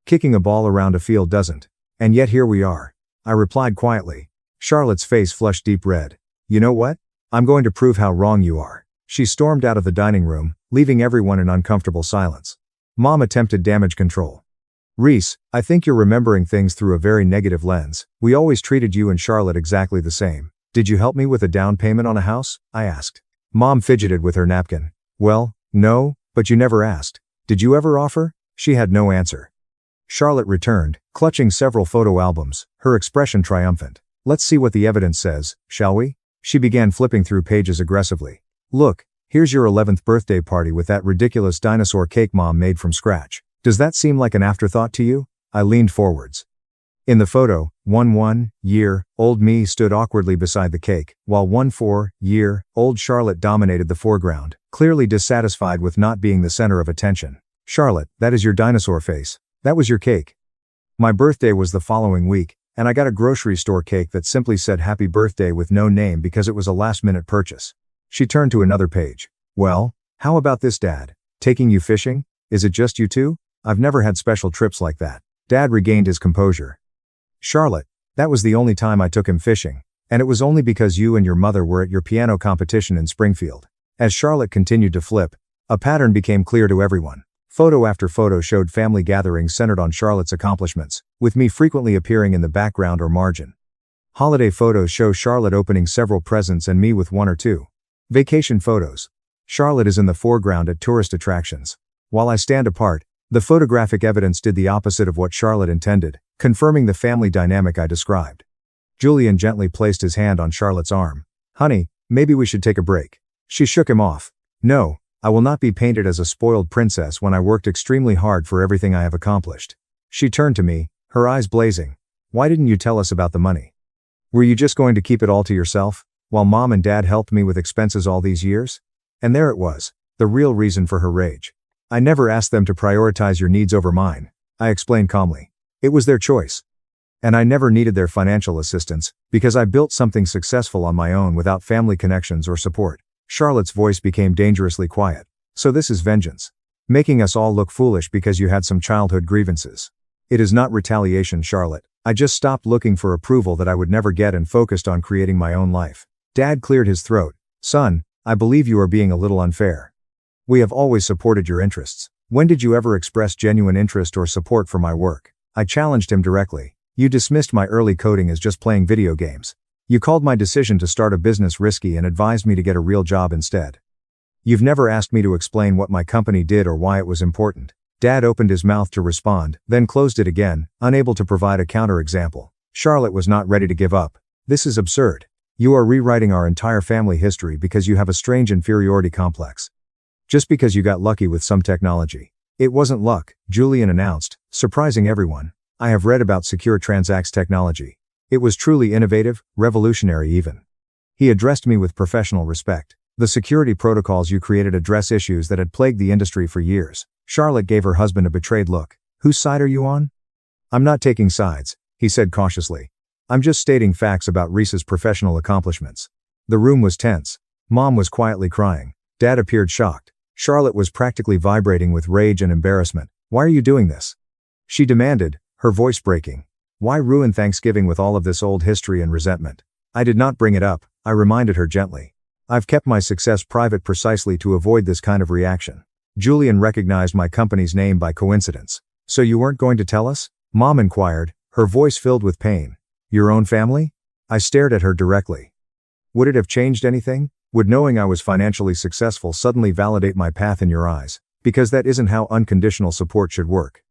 Speaker 1: Kicking a ball around a field doesn't. And yet here we are. I replied quietly. Charlotte's face flushed deep red. You know what? I'm going to prove how wrong you are. She stormed out of the dining room, leaving everyone in uncomfortable silence. Mom attempted damage control. Reese, I think you're remembering things through a very negative lens. We always treated you and Charlotte exactly the same. Did you help me with a down payment on a house? I asked. Mom fidgeted with her napkin. Well, no, but you never asked. Did you ever offer? She had no answer. Charlotte returned, clutching several photo albums, her expression triumphant. Let's see what the evidence says, shall we? She began flipping through pages aggressively. Look, here's your 11th birthday party with that ridiculous dinosaur cake Mom made from scratch. Does that seem like an afterthought to you? I leaned forwards. In the photo, 1-year-old me stood awkwardly beside the cake, while 4-year-old Charlotte dominated the foreground, clearly dissatisfied with not being the center of attention. Charlotte, that is your dinosaur face. That was your cake. My birthday was the following week, and I got a grocery store cake that simply said happy birthday with no name because it was a last-minute purchase. She turned to another page. Well, how about this, Dad? Taking you fishing? Is it just you two? I've never had special trips like that. Dad regained his composure. Charlotte, that was the only time I took him fishing, and it was only because you and your mother were at your piano competition in Springfield. As Charlotte continued to flip, a pattern became clear to everyone. Photo after photo showed family gatherings centered on Charlotte's accomplishments, with me frequently appearing in the background or margin. Holiday photos show Charlotte opening several presents and me with one or two. Vacation photos. Charlotte is in the foreground at tourist attractions. While I stand apart, the photographic evidence did the opposite of what Charlotte intended, confirming the family dynamic I described. Julian gently placed his hand on Charlotte's arm. Honey, maybe we should take a break. She shook him off. No, I will not be painted as a spoiled princess when I worked extremely hard for everything I have accomplished. She turned to me, her eyes blazing. Why didn't you tell us about the money? Were you just going to keep it all to yourself, while Mom and Dad helped me with expenses all these years? And there it was, the real reason for her rage. I never asked them to prioritize your needs over mine, I explained calmly. It was their choice. And I never needed their financial assistance, because I built something successful on my own without family connections or support. Charlotte's voice became dangerously quiet. So this is vengeance. Making us all look foolish because you had some childhood grievances. It is not retaliation, Charlotte. I just stopped looking for approval that I would never get and focused on creating my own life. Dad cleared his throat. Son, I believe you are being a little unfair. We have always supported your interests. When did you ever express genuine interest or support for my work? I challenged him directly. You dismissed my early coding as just playing video games. You called my decision to start a business risky and advised me to get a real job instead. You've never asked me to explain what my company did or why it was important. Dad opened his mouth to respond, then closed it again, unable to provide a counterexample. Charlotte was not ready to give up. This is absurd. You are rewriting our entire family history because you have a strange inferiority complex. Just because you got lucky with some technology. It wasn't luck, Julian announced, surprising everyone. I have read about secure transacts technology. It was truly innovative, revolutionary even. He addressed me with professional respect. The security protocols you created address issues that had plagued the industry for years. Charlotte gave her husband a betrayed look. Whose side are you on? I'm not taking sides, he said cautiously. I'm just stating facts about Reese's professional accomplishments. The room was tense. Mom was quietly crying. Dad appeared shocked. Charlotte was practically vibrating with rage and embarrassment. Why are you doing this? She demanded, her voice breaking. Why ruin Thanksgiving with all of this old history and resentment? I did not bring it up, I reminded her gently. I've kept my success private precisely to avoid this kind of reaction. Julian recognized my company's name by coincidence. So you weren't going to tell us? Mom inquired, her voice filled with pain. Your own family? I stared at her directly. Would it have changed anything? Would knowing I was financially successful suddenly validate my path in your eyes? Because that isn't how unconditional support should work.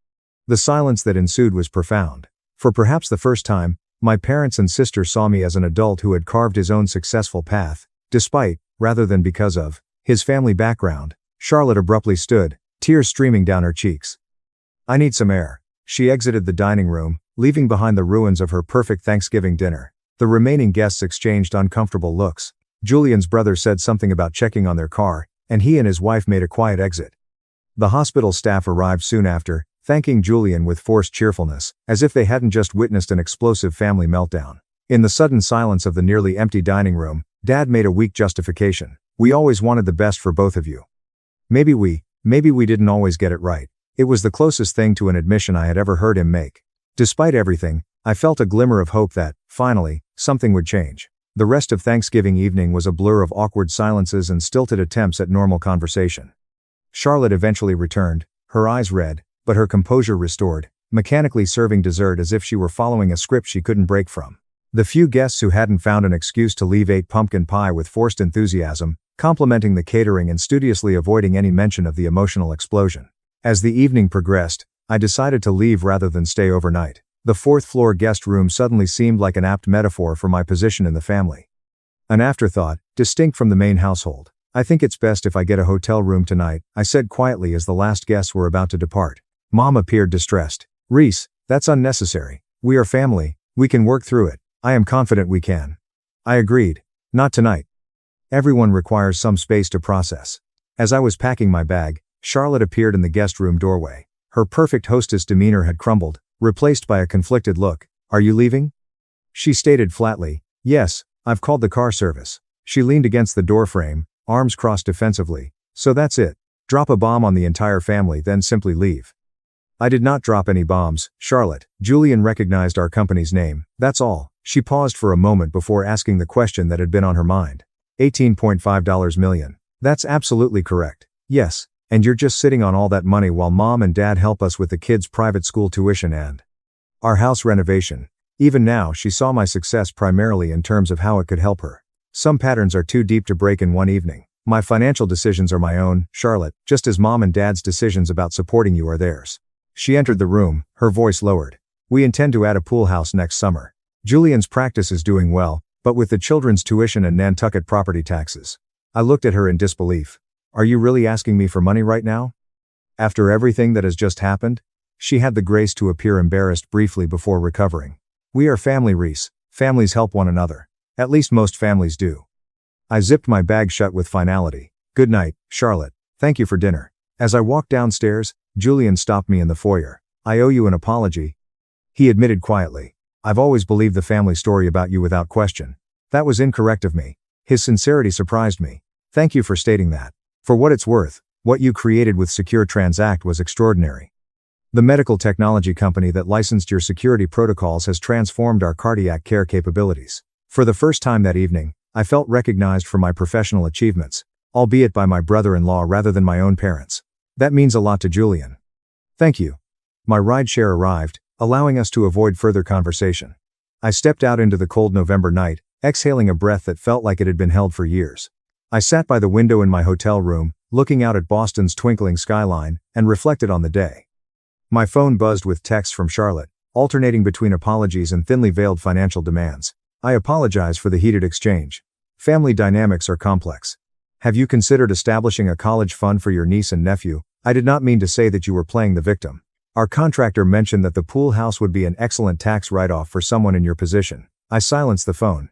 Speaker 1: The silence that ensued was profound. For perhaps the first time, my parents and sister saw me as an adult who had carved his own successful path, despite, rather than because of, his family background. Charlotte abruptly stood, tears streaming down her cheeks. I need some air. She exited the dining room, leaving behind the ruins of her perfect Thanksgiving dinner. The remaining guests exchanged uncomfortable looks. Julian's brother said something about checking on their car, and he and his wife made a quiet exit. The hospital staff arrived soon after, thanking Julian with forced cheerfulness, as if they hadn't just witnessed an explosive family meltdown. In the sudden silence of the nearly empty dining room, Dad made a weak justification. We always wanted the best for both of you. Maybe we didn't always get it right. It was the closest thing to an admission I had ever heard him make. Despite everything, I felt a glimmer of hope that, finally, something would change. The rest of Thanksgiving evening was a blur of awkward silences and stilted attempts at normal conversation. Charlotte eventually returned, her eyes red, but her composure restored, mechanically serving dessert as if she were following a script she couldn't break from. The few guests who hadn't found an excuse to leave ate pumpkin pie with forced enthusiasm, complimenting the catering and studiously avoiding any mention of the emotional explosion. As the evening progressed, I decided to leave rather than stay overnight. The fourth-floor guest room suddenly seemed like an apt metaphor for my position in the family. An afterthought, distinct from the main household. I think it's best if I get a hotel room tonight, I said quietly as the last guests were about to depart. Mom appeared distressed. Reese, that's unnecessary. We are family, we can work through it. I am confident we can. I agreed. Not tonight. Everyone requires some space to process. As I was packing my bag, Charlotte appeared in the guest room doorway. Her perfect hostess demeanor had crumbled, replaced by a conflicted look. Are you leaving? She stated flatly, yes, I've called the car service. She leaned against the doorframe, arms crossed defensively. So that's it. Drop a bomb on the entire family, then simply leave. I did not drop any bombs, Charlotte. Julian recognized our company's name. That's all. She paused for a moment before asking the question that had been on her mind. $18.5 million. That's absolutely correct. Yes. And you're just sitting on all that money while Mom and Dad help us with the kids' private school tuition and our house renovation. Even now, she saw my success primarily in terms of how it could help her. Some patterns are too deep to break in one evening. My financial decisions are my own, Charlotte, just as Mom and Dad's decisions about supporting you are theirs. She entered the room, her voice lowered. We intend to add a pool house next summer. Julian's practice is doing well, but with the children's tuition and Nantucket property taxes. I looked at her in disbelief. Are you really asking me for money right now? After everything that has just happened? She had the grace to appear embarrassed briefly before recovering. We are family, Reese. Families help one another. At least most families do. I zipped my bag shut with finality. Good night, Charlotte. Thank you for dinner. As I walked downstairs, Julian stopped me in the foyer. I owe you an apology. He admitted quietly. I've always believed the family story about you without question. That was incorrect of me. His sincerity surprised me. Thank you for stating that. For what it's worth, what you created with Secure Transact was extraordinary. The medical technology company that licensed your security protocols has transformed our cardiac care capabilities. For the first time that evening, I felt recognized for my professional achievements, albeit by my brother-in-law rather than my own parents. That means a lot to Julian. Thank you. My rideshare arrived, allowing us to avoid further conversation. I stepped out into the cold November night, exhaling a breath that felt like it had been held for years. I sat by the window in my hotel room, looking out at Boston's twinkling skyline, and reflected on the day. My phone buzzed with texts from Charlotte, alternating between apologies and thinly veiled financial demands. I apologize for the heated exchange. Family dynamics are complex. Have you considered establishing a college fund for your niece and nephew? I did not mean to say that you were playing the victim. Our contractor mentioned that the pool house would be an excellent tax write-off for someone in your position. I silenced the phone.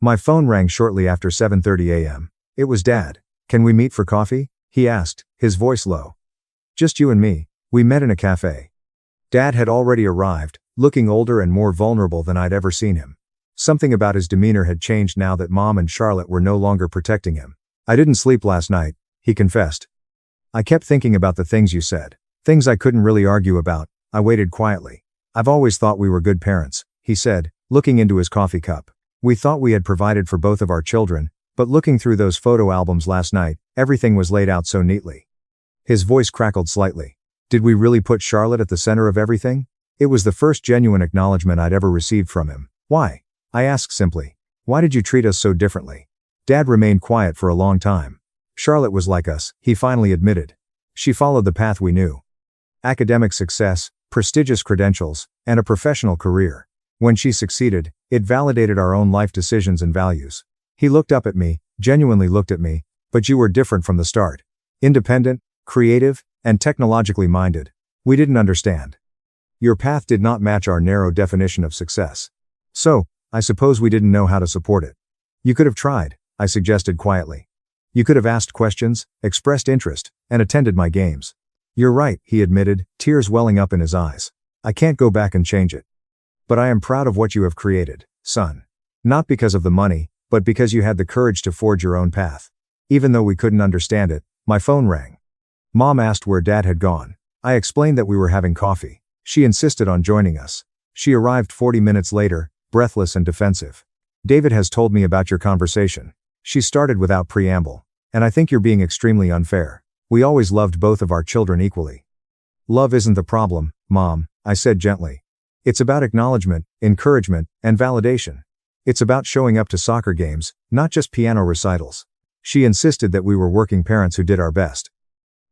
Speaker 1: My phone rang shortly after 7:30 a.m. It was Dad. Can we meet for coffee? He asked, his voice low. Just you and me. We met in a cafe. Dad had already arrived, looking older and more vulnerable than I'd ever seen him. Something about his demeanor had changed now that Mom and Charlotte were no longer protecting him. I didn't sleep last night, he confessed. I kept thinking about the things you said. Things I couldn't really argue about. I waited quietly. I've always thought we were good parents, he said, looking into his coffee cup. We thought we had provided for both of our children, but looking through those photo albums last night, everything was laid out so neatly. His voice crackled slightly. Did we really put Charlotte at the center of everything? It was the first genuine acknowledgement I'd ever received from him. Why? I asked simply. Why did you treat us so differently? Dad remained quiet for a long time. Charlotte was like us, he finally admitted. She followed the path we knew. Academic success, prestigious credentials, and a professional career. When she succeeded, it validated our own life decisions and values. He looked up at me, genuinely looked at me, but you were different from the start. Independent, creative, and technologically minded. We didn't understand. Your path did not match our narrow definition of success. So, I suppose we didn't know how to support it. You could have tried, I suggested quietly. You could have asked questions, expressed interest, and attended my games. You're right, he admitted, tears welling up in his eyes. I can't go back and change it. But I am proud of what you have created, son. Not because of the money, but because you had the courage to forge your own path. Even though we couldn't understand it, my phone rang. Mom asked where Dad had gone. I explained that we were having coffee. She insisted on joining us. She arrived 40 minutes later, breathless and defensive. David has told me about your conversation. She started without preamble. And I think you're being extremely unfair. We always loved both of our children equally. Love isn't the problem, Mom, I said gently. It's about acknowledgement, encouragement, and validation. It's about showing up to soccer games, not just piano recitals. She insisted that we were working parents who did our best.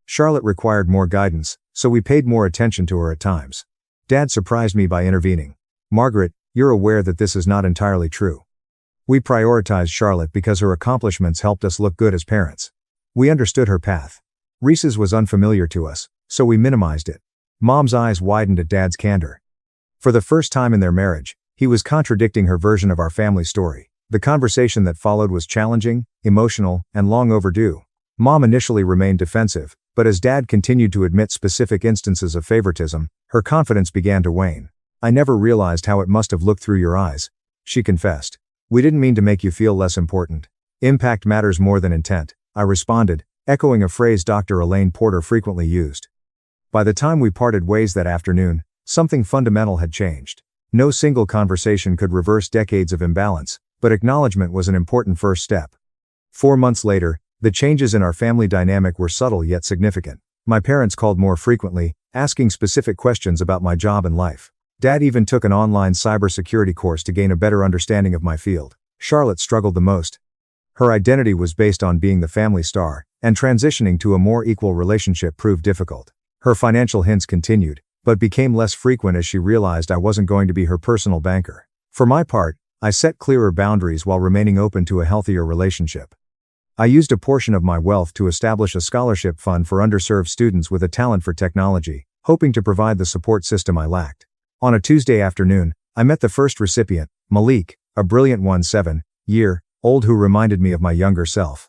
Speaker 1: Charlotte required more guidance, so we paid more attention to her at times. Dad surprised me by intervening. Margaret, you're aware that this is not entirely true. We prioritized Charlotte because her accomplishments helped us look good as parents. We understood her path. Reese's was unfamiliar to us, so we minimized it. Mom's eyes widened at Dad's candor. For the first time in their marriage, he was contradicting her version of our family story. The conversation that followed was challenging, emotional, and long overdue. Mom initially remained defensive, but as Dad continued to admit specific instances of favoritism, her confidence began to wane. I never realized how it must have looked through your eyes, she confessed. We didn't mean to make you feel less important. Impact matters more than intent, I responded, echoing a phrase Dr. Elaine Porter frequently used. By the time we parted ways that afternoon, something fundamental had changed. No single conversation could reverse decades of imbalance, but acknowledgement was an important first step. 4 months later, the changes in our family dynamic were subtle yet significant. My parents called more frequently, asking specific questions about my job and life. Dad even took an online cybersecurity course to gain a better understanding of my field. Charlotte struggled the most. Her identity was based on being the family star, and transitioning to a more equal relationship proved difficult. Her financial hints continued, but became less frequent as she realized I wasn't going to be her personal banker. For my part, I set clearer boundaries while remaining open to a healthier relationship. I used a portion of my wealth to establish a scholarship fund for underserved students with a talent for technology, hoping to provide the support system I lacked. On a Tuesday afternoon, I met the first recipient, Malik, a brilliant 17-year-old who reminded me of my younger self.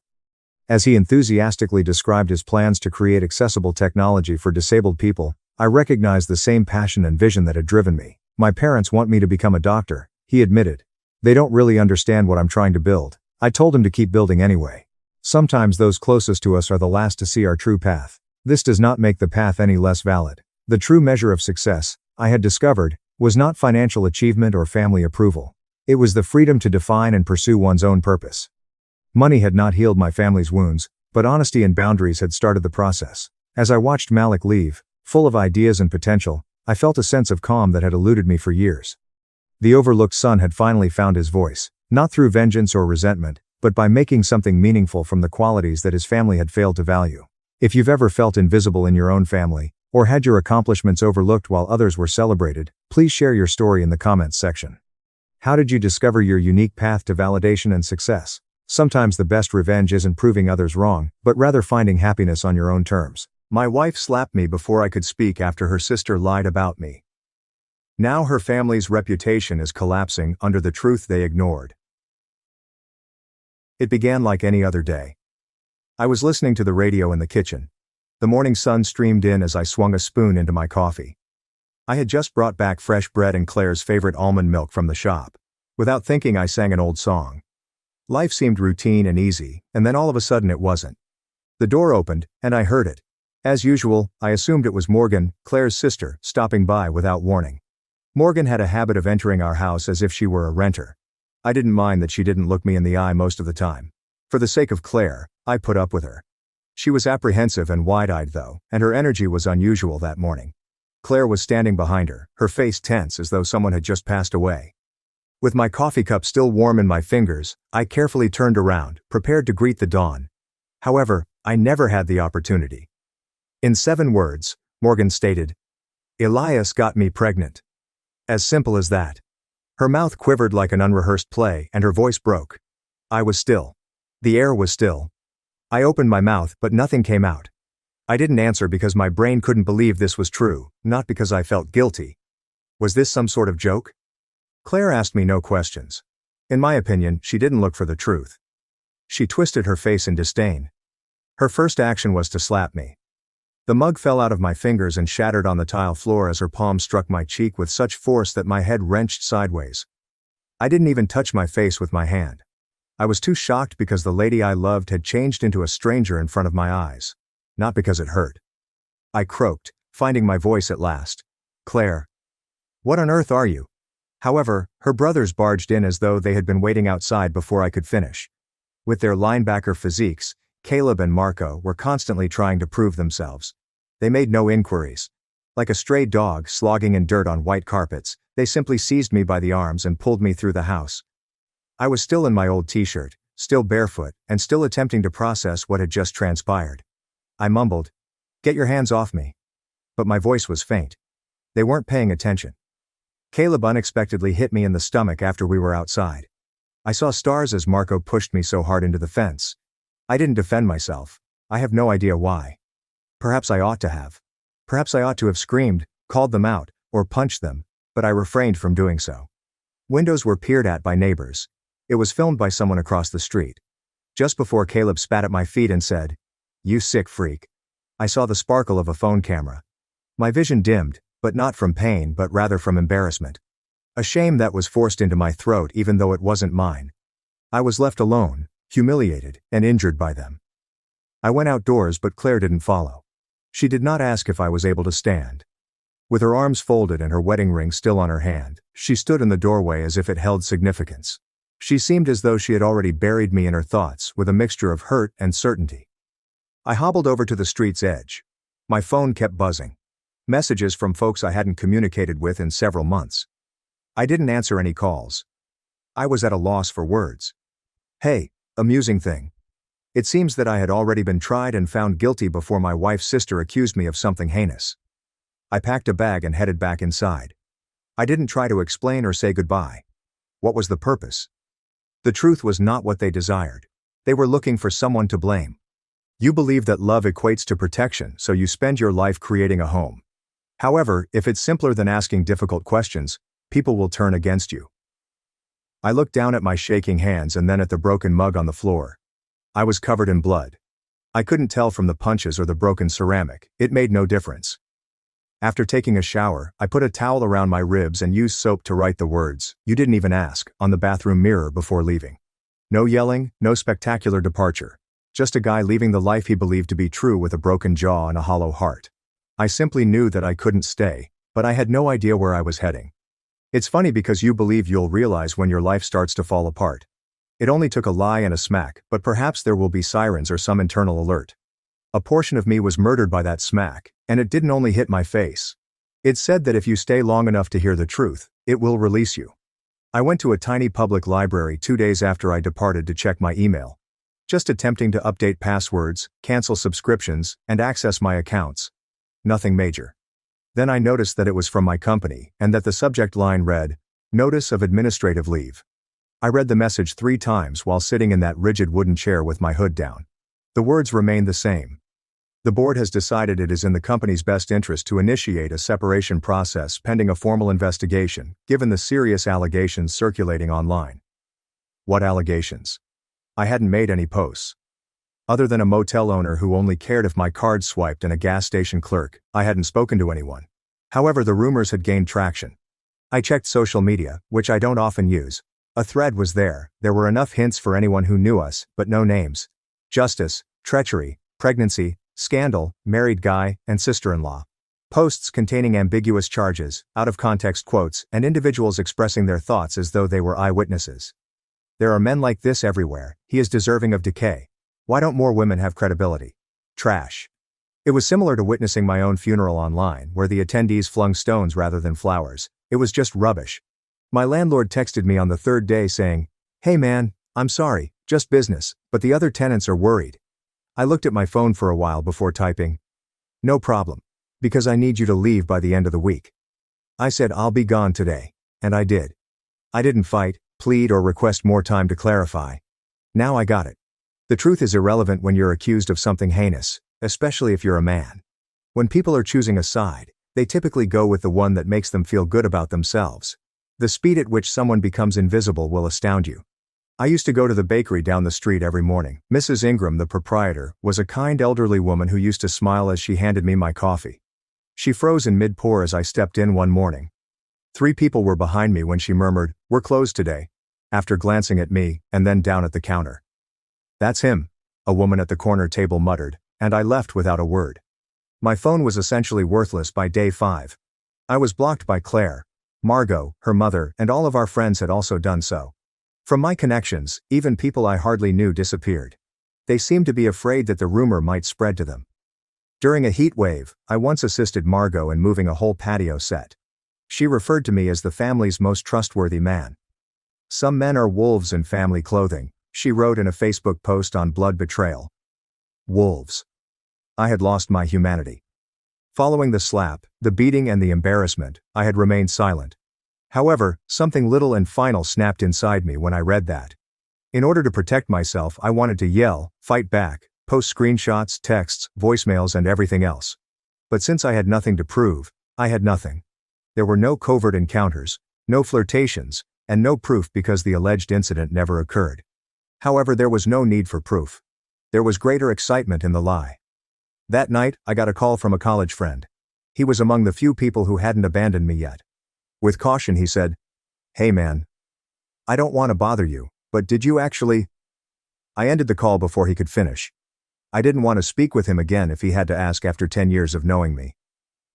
Speaker 1: As he enthusiastically described his plans to create accessible technology for disabled people, I recognized the same passion and vision that had driven me. My parents want me to become a doctor, he admitted. They don't really understand what I'm trying to build. I told him to keep building anyway. Sometimes those closest to us are the last to see our true path. This does not make the path any less valid. The true measure of success, I had discovered, was not financial achievement or family approval. It was the freedom to define and pursue one's own purpose. Money had not healed my family's wounds, but honesty and boundaries had started the process. As I watched Malik leave, full of ideas and potential, I felt a sense of calm that had eluded me for years. The overlooked son had finally found his voice. Not through vengeance or resentment, but by making something meaningful from the qualities that his family had failed to value. If you've ever felt invisible in your own family, or had your accomplishments overlooked while others were celebrated, please share your story in the comments section. How did you discover your unique path to validation and success? Sometimes the best revenge isn't proving others wrong, but rather finding happiness on your own terms. My wife slapped me before I could speak after her sister lied about me. Now her family's reputation is collapsing under the truth they ignored. It began like any other day. I was listening to the radio in the kitchen. The morning sun streamed in as I swung a spoon into my coffee. I had just brought back fresh bread and Claire's favorite almond milk from the shop. Without thinking, I sang an old song. Life seemed routine and easy, and then all of a sudden it wasn't. The door opened, and I heard it. As usual, I assumed it was Morgan, Claire's sister, stopping by without warning. Morgan had a habit of entering our house as if she were a renter. I didn't mind that she didn't look me in the eye most of the time. For the sake of Claire, I put up with her. She was apprehensive and wide-eyed though, and her energy was unusual that morning. Claire was standing behind her, her face tense as though someone had just passed away. With my coffee cup still warm in my fingers, I carefully turned around, prepared to greet the dawn. However, I never had the opportunity. In 7 words, Morgan stated, "Elias got me pregnant." As simple as that. Her mouth quivered like an unrehearsed play and her voice broke. I was still. The air was still. I opened my mouth but nothing came out. I didn't answer because my brain couldn't believe this was true, not because I felt guilty. Was this some sort of joke? Claire asked me no questions. In my opinion, she didn't look for the truth. She twisted her face in disdain. Her first action was to slap me. The mug fell out of my fingers and shattered on the tile floor as her palm struck my cheek with such force that my head wrenched sideways. I didn't even touch my face with my hand. I was too shocked because the lady I loved had changed into a stranger in front of my eyes. Not because it hurt. I croaked, finding my voice at last. "Claire. What on earth are you?" However, her brothers barged in as though they had been waiting outside before I could finish. With their linebacker physiques, Caleb and Marco were constantly trying to prove themselves. They made no inquiries. Like a stray dog slogging in dirt on white carpets, they simply seized me by the arms and pulled me through the house. I was still in my old t-shirt, still barefoot, and still attempting to process what had just transpired. I mumbled, "Get your hands off me." But my voice was faint. They weren't paying attention. Caleb unexpectedly hit me in the stomach after we were outside. I saw stars as Marco pushed me so hard into the fence. I didn't defend myself. I have no idea why. Perhaps I ought to have. Perhaps I ought to have screamed, called them out, or punched them, but I refrained from doing so. Windows were peered at by neighbors. It was filmed by someone across the street. Just before Caleb spat at my feet and said, "You sick freak," I saw the sparkle of a phone camera. My vision dimmed, but not from pain but rather from embarrassment. A shame that was forced into my throat even though it wasn't mine. I was left alone, humiliated, and injured by them. I went outdoors but Claire didn't follow. She did not ask if I was able to stand. With her arms folded and her wedding ring still on her hand, she stood in the doorway as if it held significance. She seemed as though she had already buried me in her thoughts with a mixture of hurt and certainty. I hobbled over to the street's edge. My phone kept buzzing. Messages from folks I hadn't communicated with in several months. I didn't answer any calls. I was at a loss for words. Hey, amusing thing. It seems that I had already been tried and found guilty before my wife's sister accused me of something heinous. I packed a bag and headed back inside. I didn't try to explain or say goodbye. What was the purpose? The truth was not what they desired. They were looking for someone to blame. You believe that love equates to protection, so you spend your life creating a home. However, if it's simpler than asking difficult questions, people will turn against you. I looked down at my shaking hands and then at the broken mug on the floor. I was covered in blood. I couldn't tell from the punches or the broken ceramic. It made no difference. After taking a shower, I put a towel around my ribs and used soap to write the words, "You didn't even ask," on the bathroom mirror before leaving. No yelling, no spectacular departure. Just a guy leaving the life he believed to be true with a broken jaw and a hollow heart. I simply knew that I couldn't stay, but I had no idea where I was heading. It's funny because you believe you'll realize when your life starts to fall apart. It only took a lie and a smack, but perhaps there will be sirens or some internal alert. A portion of me was murdered by that smack, and it didn't only hit my face. It said that if you stay long enough to hear the truth, it will release you. I went to a tiny public library 2 days after I departed to check my email. Just attempting to update passwords, cancel subscriptions, and access my accounts. Nothing major. Then I noticed that it was from my company, and that the subject line read, "Notice of Administrative Leave." I read the message 3 times while sitting in that rigid wooden chair with my hood down. The words remained the same. The board has decided it is in the company's best interest to initiate a separation process pending a formal investigation, given the serious allegations circulating online. What allegations? I hadn't made any posts. Other than a motel owner who only cared if my card swiped and a gas station clerk, I hadn't spoken to anyone. However, the rumors had gained traction. I checked social media, which I don't often use. A thread was there were enough hints for anyone who knew us, but no names. Justice, treachery, pregnancy, scandal, married guy, and sister-in-law. Posts containing ambiguous charges, out-of-context quotes, and individuals expressing their thoughts as though they were eyewitnesses. There are men like this everywhere. He is deserving of decay. Why don't more women have credibility? Trash. It was similar to witnessing my own funeral online, where the attendees flung stones rather than flowers. It was just rubbish. My landlord texted me on the 3rd day saying, "Hey man, I'm sorry, just business, but the other tenants are worried." I looked at my phone for a while before typing, "No problem. Because I need you to leave by the end of the week." I said I'll be gone today. And I did. I didn't fight, plead, or request more time to clarify. Now I got it. The truth is irrelevant when you're accused of something heinous, especially if you're a man. When people are choosing a side, they typically go with the one that makes them feel good about themselves. The speed at which someone becomes invisible will astound you. I used to go to the bakery down the street every morning. Mrs. Ingram, the proprietor, was a kind elderly woman who used to smile as she handed me my coffee. She froze in mid-pour as I stepped in one morning. 3 people were behind me when she murmured, "We're closed today," after glancing at me, and then down at the counter. "That's him," a woman at the corner table muttered, and I left without a word. My phone was essentially worthless by day 5. I was blocked by Claire. Margot, her mother, and all of our friends had also done so. From my connections, even people I hardly knew disappeared. They seemed to be afraid that the rumor might spread to them. During a heat wave, I once assisted Margot in moving a whole patio set. She referred to me as the family's most trustworthy man. "Some men are wolves in family clothing," she wrote in a Facebook post on blood betrayal. Wolves. I had lost my humanity. Following the slap, the beating, and the embarrassment, I had remained silent. However, something little and final snapped inside me when I read that. In order to protect myself, I wanted to yell, fight back, post screenshots, texts, voicemails, and everything else. But since I had nothing to prove, I had nothing. There were no covert encounters, no flirtations, and no proof because the alleged incident never occurred. However, there was no need for proof. There was greater excitement in the lie. That night, I got a call from a college friend. He was among the few people who hadn't abandoned me yet. With caution, he said, "Hey man. I don't want to bother you, but did you actually?" I ended the call before he could finish. I didn't want to speak with him again if he had to ask after 10 years of knowing me.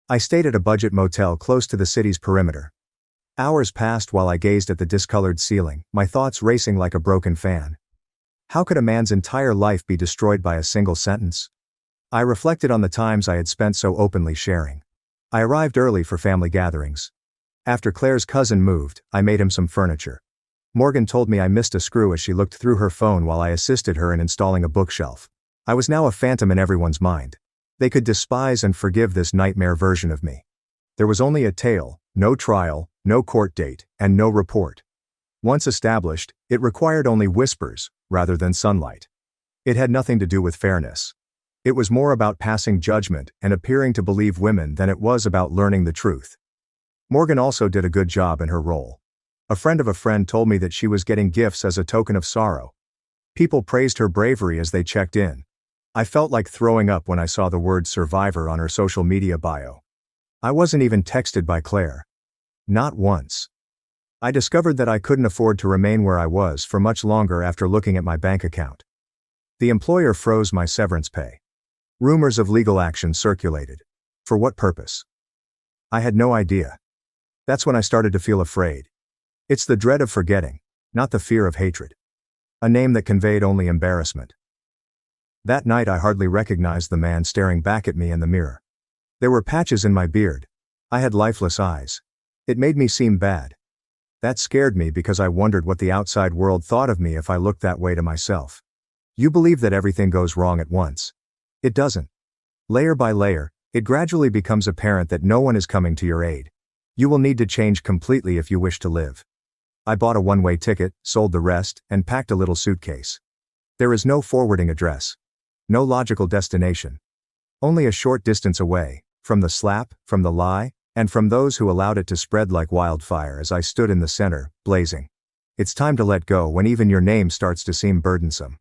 Speaker 1: I stayed at a budget motel close to the city's perimeter. Hours passed while I gazed at the discolored ceiling, my thoughts racing like a broken fan. How could a man's entire life be destroyed by a single sentence? I reflected on the times I had spent so openly sharing. I arrived early for family gatherings. After Claire's cousin moved, I made him some furniture. Morgan told me I missed a screw as she looked through her phone while I assisted her in installing a bookshelf. I was now a phantom in everyone's mind. They could despise and forgive this nightmare version of me. There was only a tale, no trial, no court date, and no report. Once established, it required only whispers, rather than sunlight. It had nothing to do with fairness. It was more about passing judgment and appearing to believe women than it was about learning the truth. Morgan also did a good job in her role. A friend of a friend told me that she was getting gifts as a token of sorrow. People praised her bravery as they checked in. I felt like throwing up when I saw the word survivor on her social media bio. I wasn't even texted by Claire. Not once. I discovered that I couldn't afford to remain where I was for much longer after looking at my bank account. The employer froze my severance pay. Rumors of legal action circulated. For what purpose? I had no idea. That's when I started to feel afraid. It's the dread of forgetting, not the fear of hatred. A name that conveyed only embarrassment. That night I hardly recognized the man staring back at me in the mirror. There were patches in my beard. I had lifeless eyes. It made me seem bad. That scared me because I wondered what the outside world thought of me if I looked that way to myself. You believe that everything goes wrong at once. It doesn't. Layer by layer, it gradually becomes apparent that no one is coming to your aid. You will need to change completely if you wish to live. I bought a one-way ticket, sold the rest, and packed a little suitcase. There is no forwarding address. No logical destination. Only a short distance away, from the slap, from the lie, and from those who allowed it to spread like wildfire as I stood in the center, blazing. It's time to let go when even your name starts to seem burdensome.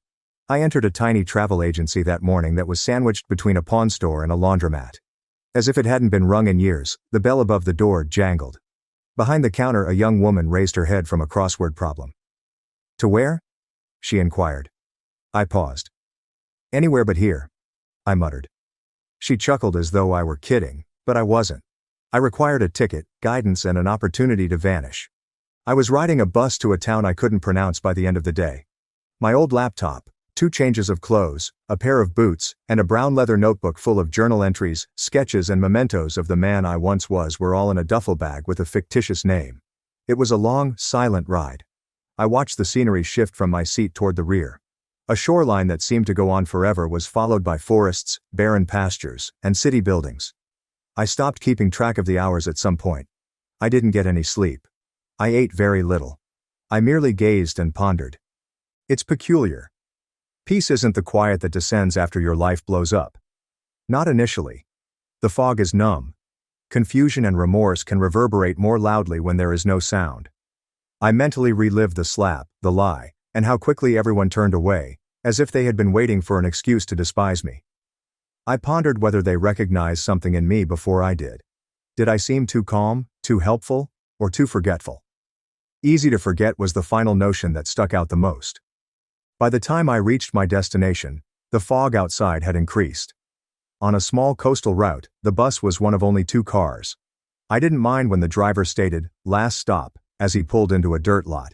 Speaker 1: I entered a tiny travel agency that morning that was sandwiched between a pawn store and a laundromat. As if it hadn't been rung in years, the bell above the door jangled. Behind the counter a young woman raised her head from a crossword problem. To where? She inquired. I paused. Anywhere but here, I muttered. She chuckled as though I were kidding, but I wasn't. I required a ticket, guidance, and an opportunity to vanish. I was riding a bus to a town I couldn't pronounce by the end of the day. My old laptop, 2 changes of clothes, a pair of boots, and a brown leather notebook full of journal entries, sketches, and mementos of the man I once was were all in a duffel bag with a fictitious name. It was a long, silent ride. I watched the scenery shift from my seat toward the rear. A shoreline that seemed to go on forever was followed by forests, barren pastures, and city buildings. I stopped keeping track of the hours at some point. I didn't get any sleep. I ate very little. I merely gazed and pondered. It's peculiar. Peace isn't the quiet that descends after your life blows up. Not initially. The fog is numb. Confusion and remorse can reverberate more loudly when there is no sound. I mentally relived the slap, the lie, and how quickly everyone turned away, as if they had been waiting for an excuse to despise me. I pondered whether they recognized something in me before I did. Did I seem too calm, too helpful, or too forgetful? Easy to forget was the final notion that stuck out the most. By the time I reached my destination, the fog outside had increased. On a small coastal route, the bus was one of only 2 cars. I didn't mind when the driver stated, "Last stop," as he pulled into a dirt lot.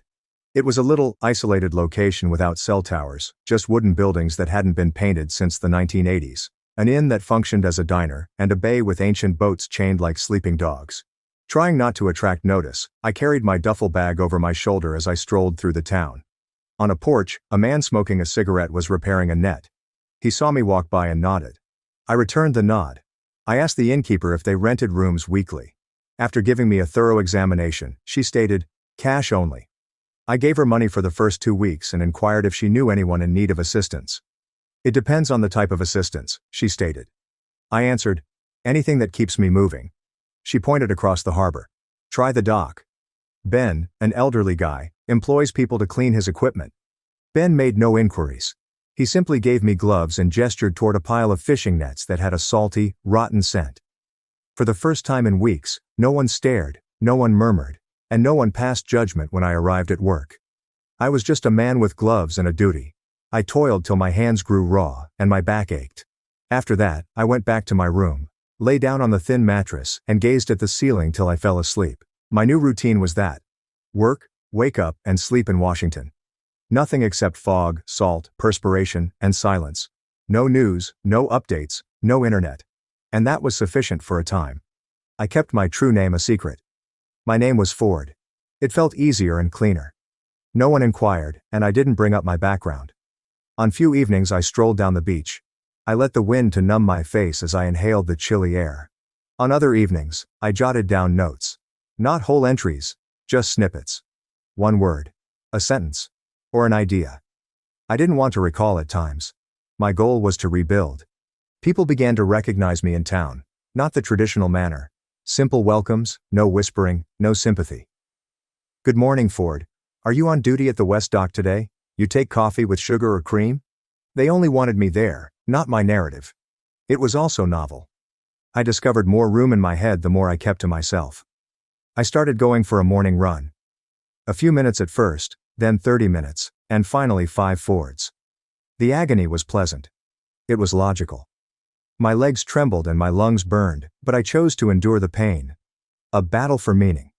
Speaker 1: It was a little, isolated location without cell towers, just wooden buildings that hadn't been painted since the 1980s. An inn that functioned as a diner, and a bay with ancient boats chained like sleeping dogs. Trying not to attract notice, I carried my duffel bag over my shoulder as I strolled through the town. On a porch, a man smoking a cigarette was repairing a net. He saw me walk by and nodded. I returned the nod. I asked the innkeeper if they rented rooms weekly. After giving me a thorough examination, she stated, "Cash only." I gave her money for the first 2 weeks and inquired if she knew anyone in need of assistance. "It depends on the type of assistance," she stated. I answered, "Anything that keeps me moving." She pointed across the harbor. "Try the dock. Ben, an elderly guy, employs people to clean his equipment." Ben made no inquiries. He simply gave me gloves and gestured toward a pile of fishing nets that had a salty, rotten scent. For the first time in weeks, no one stared, no one murmured, and no one passed judgment when I arrived at work. I was just a man with gloves and a duty. I toiled till my hands grew raw, and my back ached. After that, I went back to my room, lay down on the thin mattress, and gazed at the ceiling till I fell asleep. My new routine was that. Work, wake up, and sleep in Washington. Nothing except fog, salt, perspiration, and silence. No news, no updates, no internet. And that was sufficient for a time. I kept my true name a secret. My name was Ford. It felt easier and cleaner. No one inquired, and I didn't bring up my background. On few evenings I strolled down the beach. I let the wind to numb my face as I inhaled the chilly air. On other evenings, I jotted down notes. Not whole entries, just snippets. One word. A sentence. Or an idea. I didn't want to recall at times. My goal was to rebuild. People began to recognize me in town. Not the traditional manner. Simple welcomes, no whispering, no sympathy. "Good morning, Ford. Are you on duty at the West Dock today? You take coffee with sugar or cream?" They only wanted me there, not my narrative. It was also novel. I discovered more room in my head the more I kept to myself. I started going for a morning run. A few minutes at first, then 30 minutes, and finally 5 Fords. The agony was pleasant. It was logical. My legs trembled and my lungs burned, but I chose to endure the pain. A battle for meaning.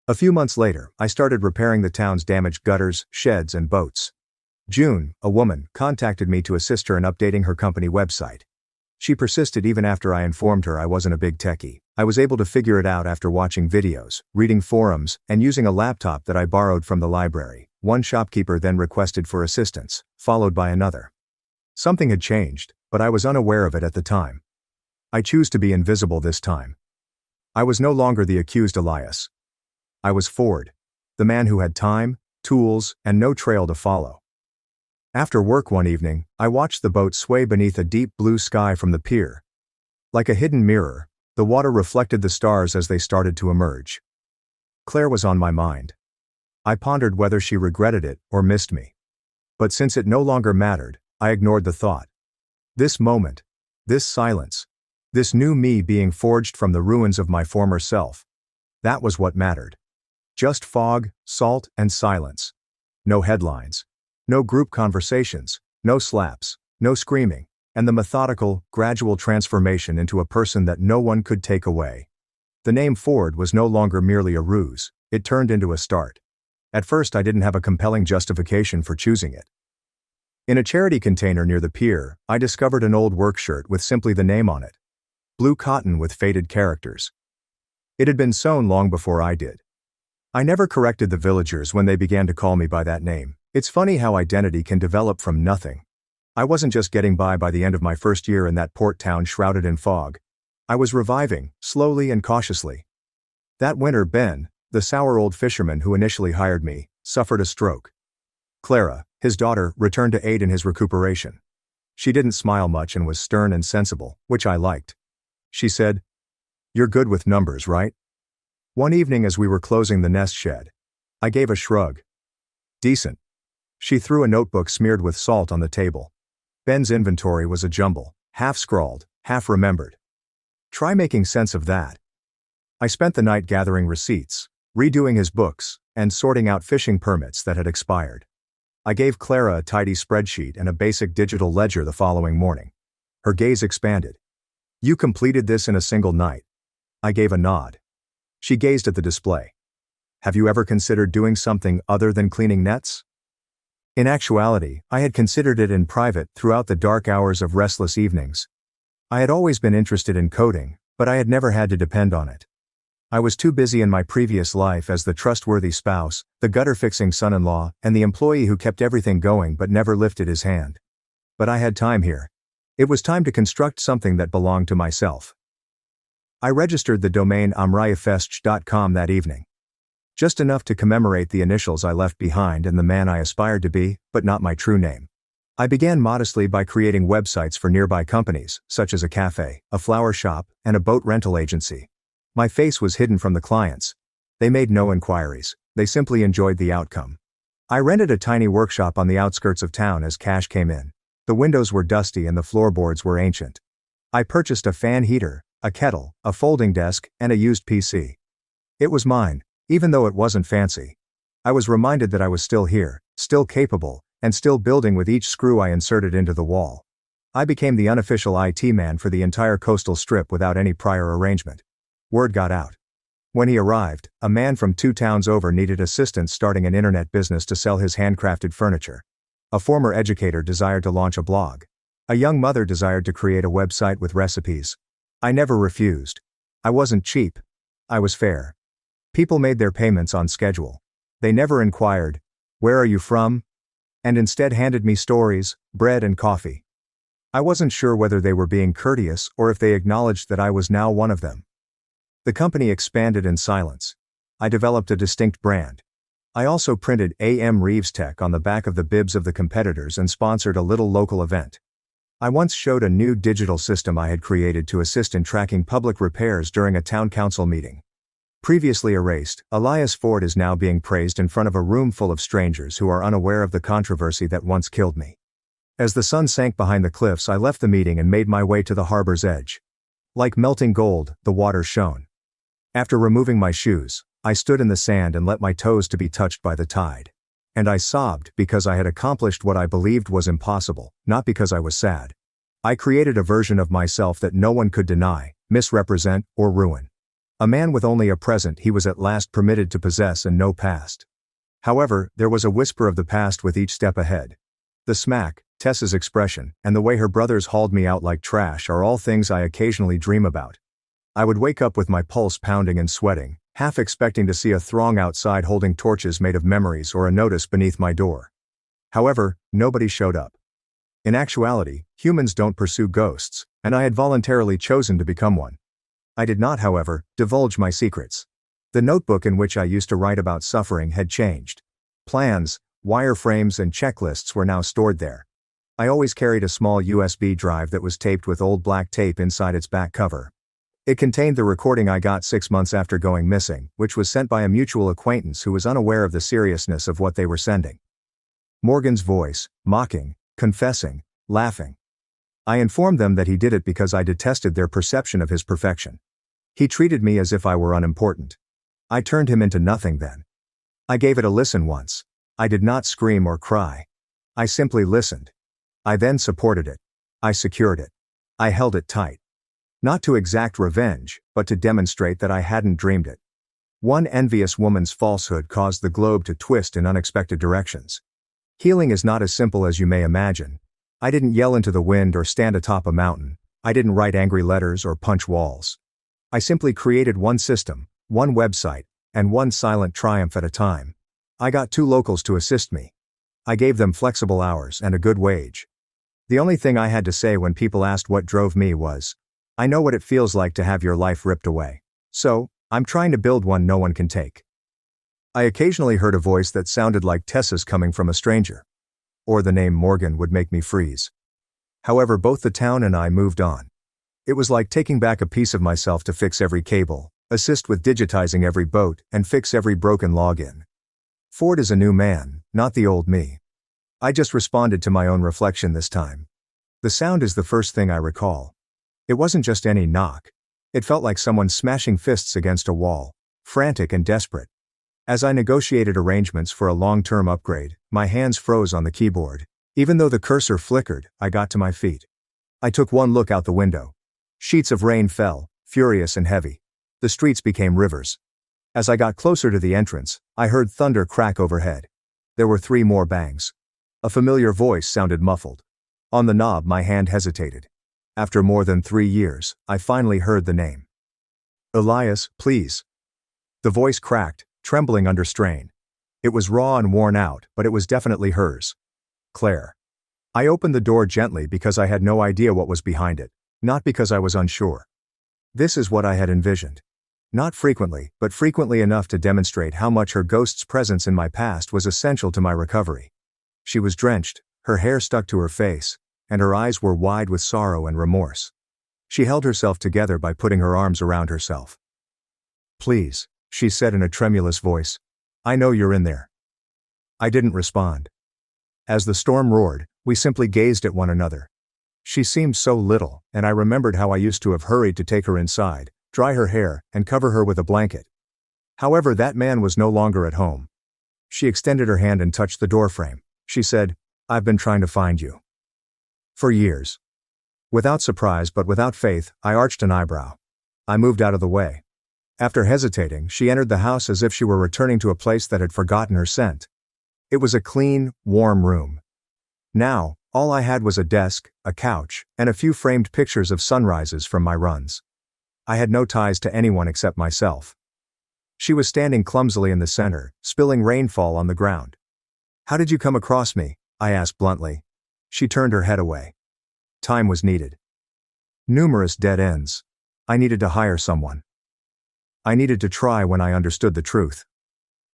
Speaker 1: A few months later, I started repairing the town's damaged gutters, sheds, and boats. June, a woman, contacted me to assist her in updating her company website. She persisted even after I informed her I wasn't a big techie. I was able to figure it out after watching videos, reading forums, and using a laptop that I borrowed from the library. One shopkeeper then requested for assistance, followed by another. Something had changed, but I was unaware of it at the time. I choose to be invisible this time. I was no longer the accused Elias. I was Ford, the man who had time, tools, and no trail to follow. After work one evening, I watched the boat sway beneath a deep blue sky from the pier. Like a hidden mirror, the water reflected the stars as they started to emerge. Claire was on my mind. I pondered whether she regretted it or missed me. But since it no longer mattered, I ignored the thought. This moment, this silence, this new me being forged from the ruins of my former self. That was what mattered. Just fog, salt, and silence. No headlines. No group conversations. No slaps. No screaming. And the methodical, gradual transformation into a person that no one could take away. The name Ford was no longer merely a ruse, it turned into a start. At first I didn't have a compelling justification for choosing it. In a charity container near the pier, I discovered an old work shirt with simply the name on it. Blue cotton with faded characters. It had been sewn long before I did. I never corrected the villagers when they began to call me by that name. It's funny how identity can develop from nothing. I wasn't just getting by the end of my first year in that port town shrouded in fog. I was reviving, slowly and cautiously. That winter Ben, the sour old fisherman who initially hired me, suffered a stroke. Clara, his daughter, returned to aid in his recuperation. She didn't smile much and was stern and sensible, which I liked. She said, "You're good with numbers, right?" One evening as we were closing the nest shed, I gave a shrug. "Decent." She threw a notebook smeared with salt on the table. Ben's inventory was a jumble, half scrawled, half remembered. Try making sense of that. I spent the night gathering receipts, redoing his books, and sorting out fishing permits that had expired. I gave Clara a tidy spreadsheet and a basic digital ledger the following morning. Her gaze expanded. "You completed this in a single night." I gave a nod. She gazed at the display. "Have you ever considered doing something other than cleaning nets?" In actuality, I had considered it in private throughout the dark hours of restless evenings. I had always been interested in coding, but I had never had to depend on it. I was too busy in my previous life as the trustworthy spouse, the gutter-fixing son-in-law, and the employee who kept everything going but never lifted his hand. But I had time here. It was time to construct something that belonged to myself. I registered the domain amrayafesch.com that evening. Just enough to commemorate the initials I left behind and the man I aspired to be, but not my true name. I began modestly by creating websites for nearby companies, such as a cafe, a flower shop, and a boat rental agency. My face was hidden from the clients. They made no inquiries, they simply enjoyed the outcome. I rented a tiny workshop on the outskirts of town as cash came in. The windows were dusty and the floorboards were ancient. I purchased a fan heater, a kettle, a folding desk, and a used PC. It was mine, even though it wasn't fancy. I was reminded that I was still here, still capable, and still building with each screw I inserted into the wall. I became the unofficial IT man for the entire coastal strip without any prior arrangement. Word got out. When he arrived, a man from 2 towns over needed assistance starting an internet business to sell his handcrafted furniture. A former educator desired to launch a blog. A young mother desired to create a website with recipes. I never refused. I wasn't cheap. I was fair. People made their payments on schedule. They never inquired, "Where are you from?" and instead handed me stories, bread and coffee. I wasn't sure whether they were being courteous or if they acknowledged that I was now one of them. The company expanded in silence. I developed a distinct brand. I also printed A.M. Reeves Tech on the back of the bibs of the competitors and sponsored a little local event. I once showed a new digital system I had created to assist in tracking public repairs during a town council meeting. Previously erased, Elias Ford is now being praised in front of a room full of strangers who are unaware of the controversy that once killed me. As the sun sank behind the cliffs, I left the meeting and made my way to the harbor's edge. Like melting gold, the water shone. After removing my shoes, I stood in the sand and let my toes to be touched by the tide. And I sobbed because I had accomplished what I believed was impossible, not because I was sad. I created a version of myself that no one could deny, misrepresent, or ruin. A man with only a present he was at last permitted to possess and no past. However, there was a whisper of the past with each step ahead. The smack, Tessa's expression, and the way her brothers hauled me out like trash are all things I occasionally dream about. I would wake up with my pulse pounding and sweating, half expecting to see a throng outside holding torches made of memories or a notice beneath my door. However, nobody showed up. In actuality, humans don't pursue ghosts, and I had voluntarily chosen to become one. I did not, however, divulge my secrets. The notebook in which I used to write about suffering had changed. Plans, wireframes, and checklists were now stored there. I always carried a small USB drive that was taped with old black tape inside its back cover. It contained the recording I got 6 months after going missing, which was sent by a mutual acquaintance who was unaware of the seriousness of what they were sending. Morgan's voice, mocking, confessing, laughing. I informed them that he did it because I detested their perception of his perfection. He treated me as if I were unimportant. I turned him into nothing then. I gave it a listen once. I did not scream or cry. I simply listened. I then supported it. I secured it. I held it tight. Not to exact revenge, but to demonstrate that I hadn't dreamed it. One envious woman's falsehood caused the globe to twist in unexpected directions. Healing is not as simple as you may imagine. I didn't yell into the wind or stand atop a mountain. I didn't write angry letters or punch walls. I simply created one system, one website, and one silent triumph at a time. I got 2 locals to assist me. I gave them flexible hours and a good wage. The only thing I had to say when people asked what drove me was, I know what it feels like to have your life ripped away. So, I'm trying to build one no one can take. I occasionally heard a voice that sounded like Tessa's coming from a stranger. Or the name Morgan would make me freeze. However, both the town and I moved on. It was like taking back a piece of myself to fix every cable, assist with digitizing every boat, and fix every broken login. Ford is a new man, not the old me. I just responded to my own reflection this time. The sound is the first thing I recall. It wasn't just any knock. It felt like someone smashing fists against a wall, frantic and desperate. As I negotiated arrangements for a long-term upgrade, my hands froze on the keyboard. Even though the cursor flickered, I got to my feet. I took one look out the window. Sheets of rain fell, furious and heavy. The streets became rivers. As I got closer to the entrance, I heard thunder crack overhead. There were 3 more bangs. A familiar voice sounded muffled. On the knob, my hand hesitated. After more than 3 years, I finally heard the name. Elias, please. The voice cracked, trembling under strain. It was raw and worn out, but it was definitely hers. Claire. I opened the door gently because I had no idea what was behind it, not because I was unsure. This is what I had envisioned. Not frequently, but frequently enough to demonstrate how much her ghost's presence in my past was essential to my recovery. She was drenched, her hair stuck to her face, and her eyes were wide with sorrow and remorse. She held herself together by putting her arms around herself. Please, she said in a tremulous voice. I know you're in there. I didn't respond. As the storm roared, we simply gazed at one another. She seemed so little, and I remembered how I used to have hurried to take her inside, dry her hair, and cover her with a blanket. However, that man was no longer at home. She extended her hand and touched the doorframe. She said, I've been trying to find you. For years. Without surprise but without faith, I arched an eyebrow. I moved out of the way. After hesitating, she entered the house as if she were returning to a place that had forgotten her scent. It was a clean, warm room. Now, all I had was a desk, a couch, and a few framed pictures of sunrises from my runs. I had no ties to anyone except myself. She was standing clumsily in the center, spilling rainfall on the ground. How did you come across me? I asked bluntly. She turned her head away. Time was needed. Numerous dead ends. I needed to hire someone. I needed to try when I understood the truth.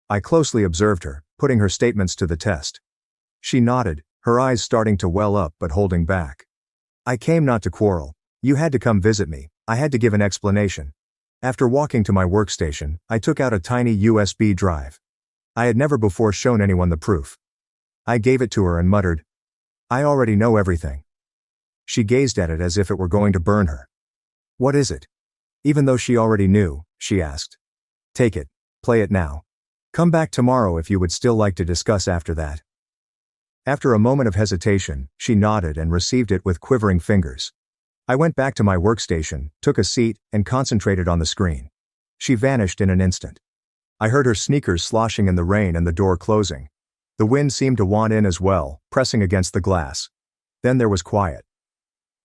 Speaker 1: I closely observed her, putting her statements to the test. She nodded, her eyes starting to well up but holding back. I came not to quarrel. You had to come visit me. I had to give an explanation. After walking to my workstation, I took out a tiny USB drive. I had never before shown anyone the proof. I gave it to her and muttered, I already know everything. She gazed at it as if it were going to burn her. What is it? Even though she already knew, she asked. Take it. Play it now. Come back tomorrow if you would still like to discuss after that. After a moment of hesitation, she nodded and received it with quivering fingers. I went back to my workstation, took a seat, and concentrated on the screen. She vanished in an instant. I heard her sneakers sloshing in the rain and the door closing. The wind seemed to want in as well, pressing against the glass. Then there was quiet.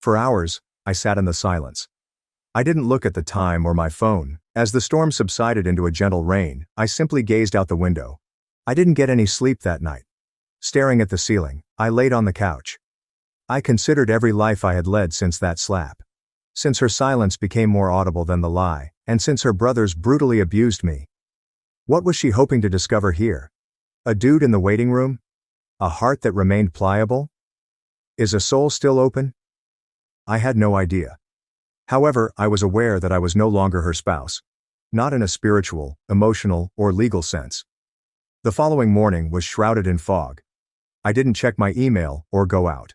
Speaker 1: For hours, I sat in the silence. I didn't look at the time or my phone. As the storm subsided into a gentle rain, I simply gazed out the window. I didn't get any sleep that night. Staring at the ceiling, I laid on the couch. I considered every life I had led since that slap. Since her silence became more audible than the lie, and since her brothers brutally abused me. What was she hoping to discover here? A dude in the waiting room? A heart that remained pliable? Is a soul still open? I had no idea. However, I was aware that I was no longer her spouse. Not in a spiritual, emotional, or legal sense. The following morning was shrouded in fog. I didn't check my email or go out.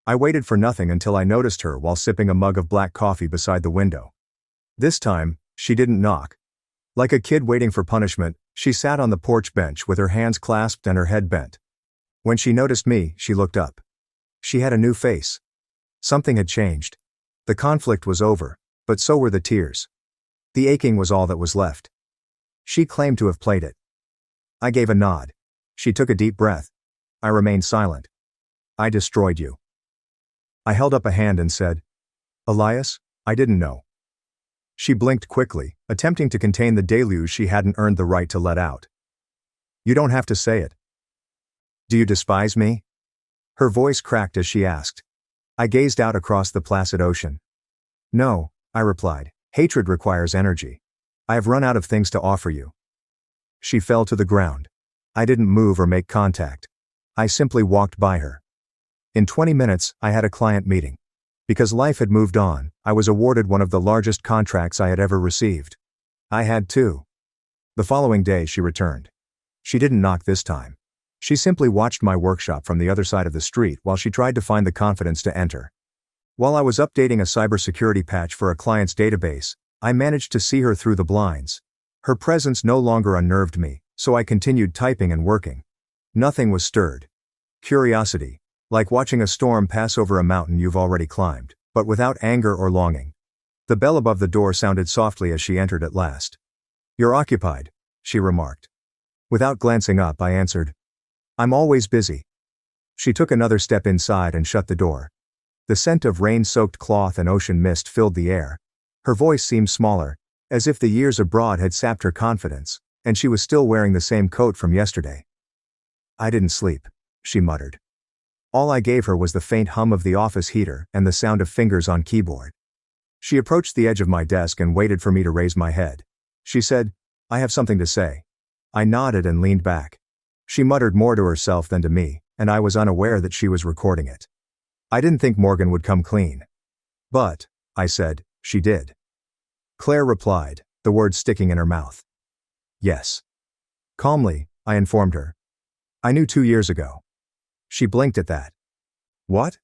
Speaker 1: I waited for nothing until I noticed her while sipping a mug of black coffee beside the window. This time, she didn't knock. Like a kid waiting for punishment, she sat on the porch bench with her hands clasped and her head bent. When she noticed me, she looked up. She had a new face. Something had changed. The conflict was over, but so were the tears. The aching was all that was left. She claimed to have played it. I gave a nod. She took a deep breath. I remained silent. I destroyed you. I held up a hand and said, Elias, I didn't know. She blinked quickly, attempting to contain the deluge she hadn't earned the right to let out. You don't have to say it. Do you despise me? Her voice cracked as she asked. I gazed out across the placid ocean. No, I replied. Hatred requires energy. I have run out of things to offer you. She fell to the ground. I didn't move or make contact. I simply walked by her. In 20 minutes, I had a client meeting. Because life had moved on, I was awarded one of the largest contracts I had ever received. I had too. The following day she returned. She didn't knock this time. She simply watched my workshop from the other side of the street while she tried to find the confidence to enter. While I was updating a cybersecurity patch for a client's database, I managed to see her through the blinds. Her presence no longer unnerved me, so I continued typing and working. Nothing was stirred. Curiosity, like watching a storm pass over a mountain you've already climbed, but without anger or longing. The bell above the door sounded softly as she entered at last. You're occupied, she remarked. Without glancing up, I answered, I'm always busy. She took another step inside and shut the door. The scent of rain-soaked cloth and ocean mist filled the air. Her voice seemed smaller, as if the years abroad had sapped her confidence, and she was still wearing the same coat from yesterday. I didn't sleep, she muttered. All I gave her was the faint hum of the office heater and the sound of fingers on keyboard. She approached the edge of my desk and waited for me to raise my head. She said, I have something to say. I nodded and leaned back. She muttered more to herself than to me, and I was unaware that she was recording it. I didn't think Morgan would come clean. But, I said, she did. Claire replied, the words sticking in her mouth. Yes. Calmly, I informed her. I knew 2 years ago. She blinked at that. What?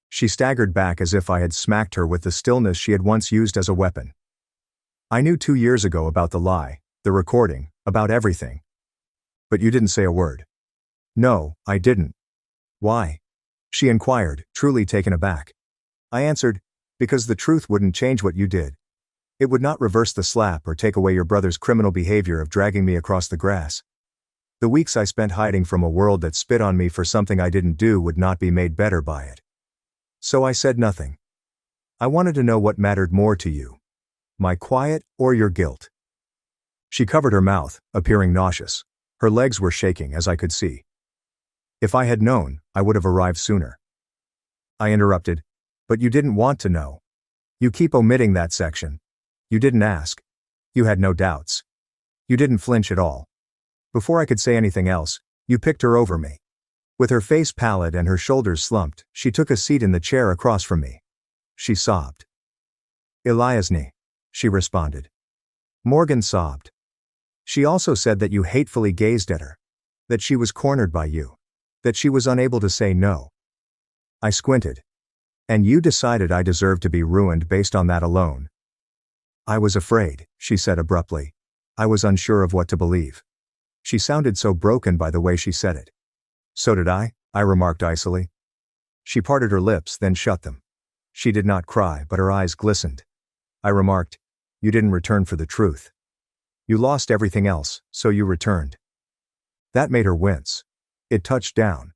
Speaker 1: She staggered back as if I had smacked her with the stillness she had once used as a weapon. I knew 2 years ago about the lie, the recording, about everything. But you didn't say a word. No, I didn't. Why? She inquired, truly taken aback. I answered, because the truth wouldn't change what you did. It would not reverse the slap or take away your brother's criminal behavior of dragging me across the grass. The weeks I spent hiding from a world that spit on me for something I didn't do would not be made better by it. So I said nothing. I wanted to know what mattered more to you. My quiet or your guilt. She covered her mouth, appearing nauseous. Her legs were shaking, as I could see. If I had known, I would have arrived sooner. I interrupted. But you didn't want to know. You keep omitting that section. You didn't ask. You had no doubts. You didn't flinch at all. Before I could say anything else, you picked her over me. With her face pallid and her shoulders slumped, she took a seat in the chair across from me. She sobbed. Eliasne, she responded. Morgan sobbed. She also said that you hatefully gazed at her. That she was cornered by you. That she was unable to say no. I squinted. And you decided I deserved to be ruined based on that alone. I was afraid, she said abruptly. I was unsure of what to believe. She sounded so broken by the way she said it. So did I remarked icily. She parted her lips, then shut them. She did not cry, but her eyes glistened. I remarked, you didn't return for the truth. You lost everything else, so you returned. That made her wince. It touched down.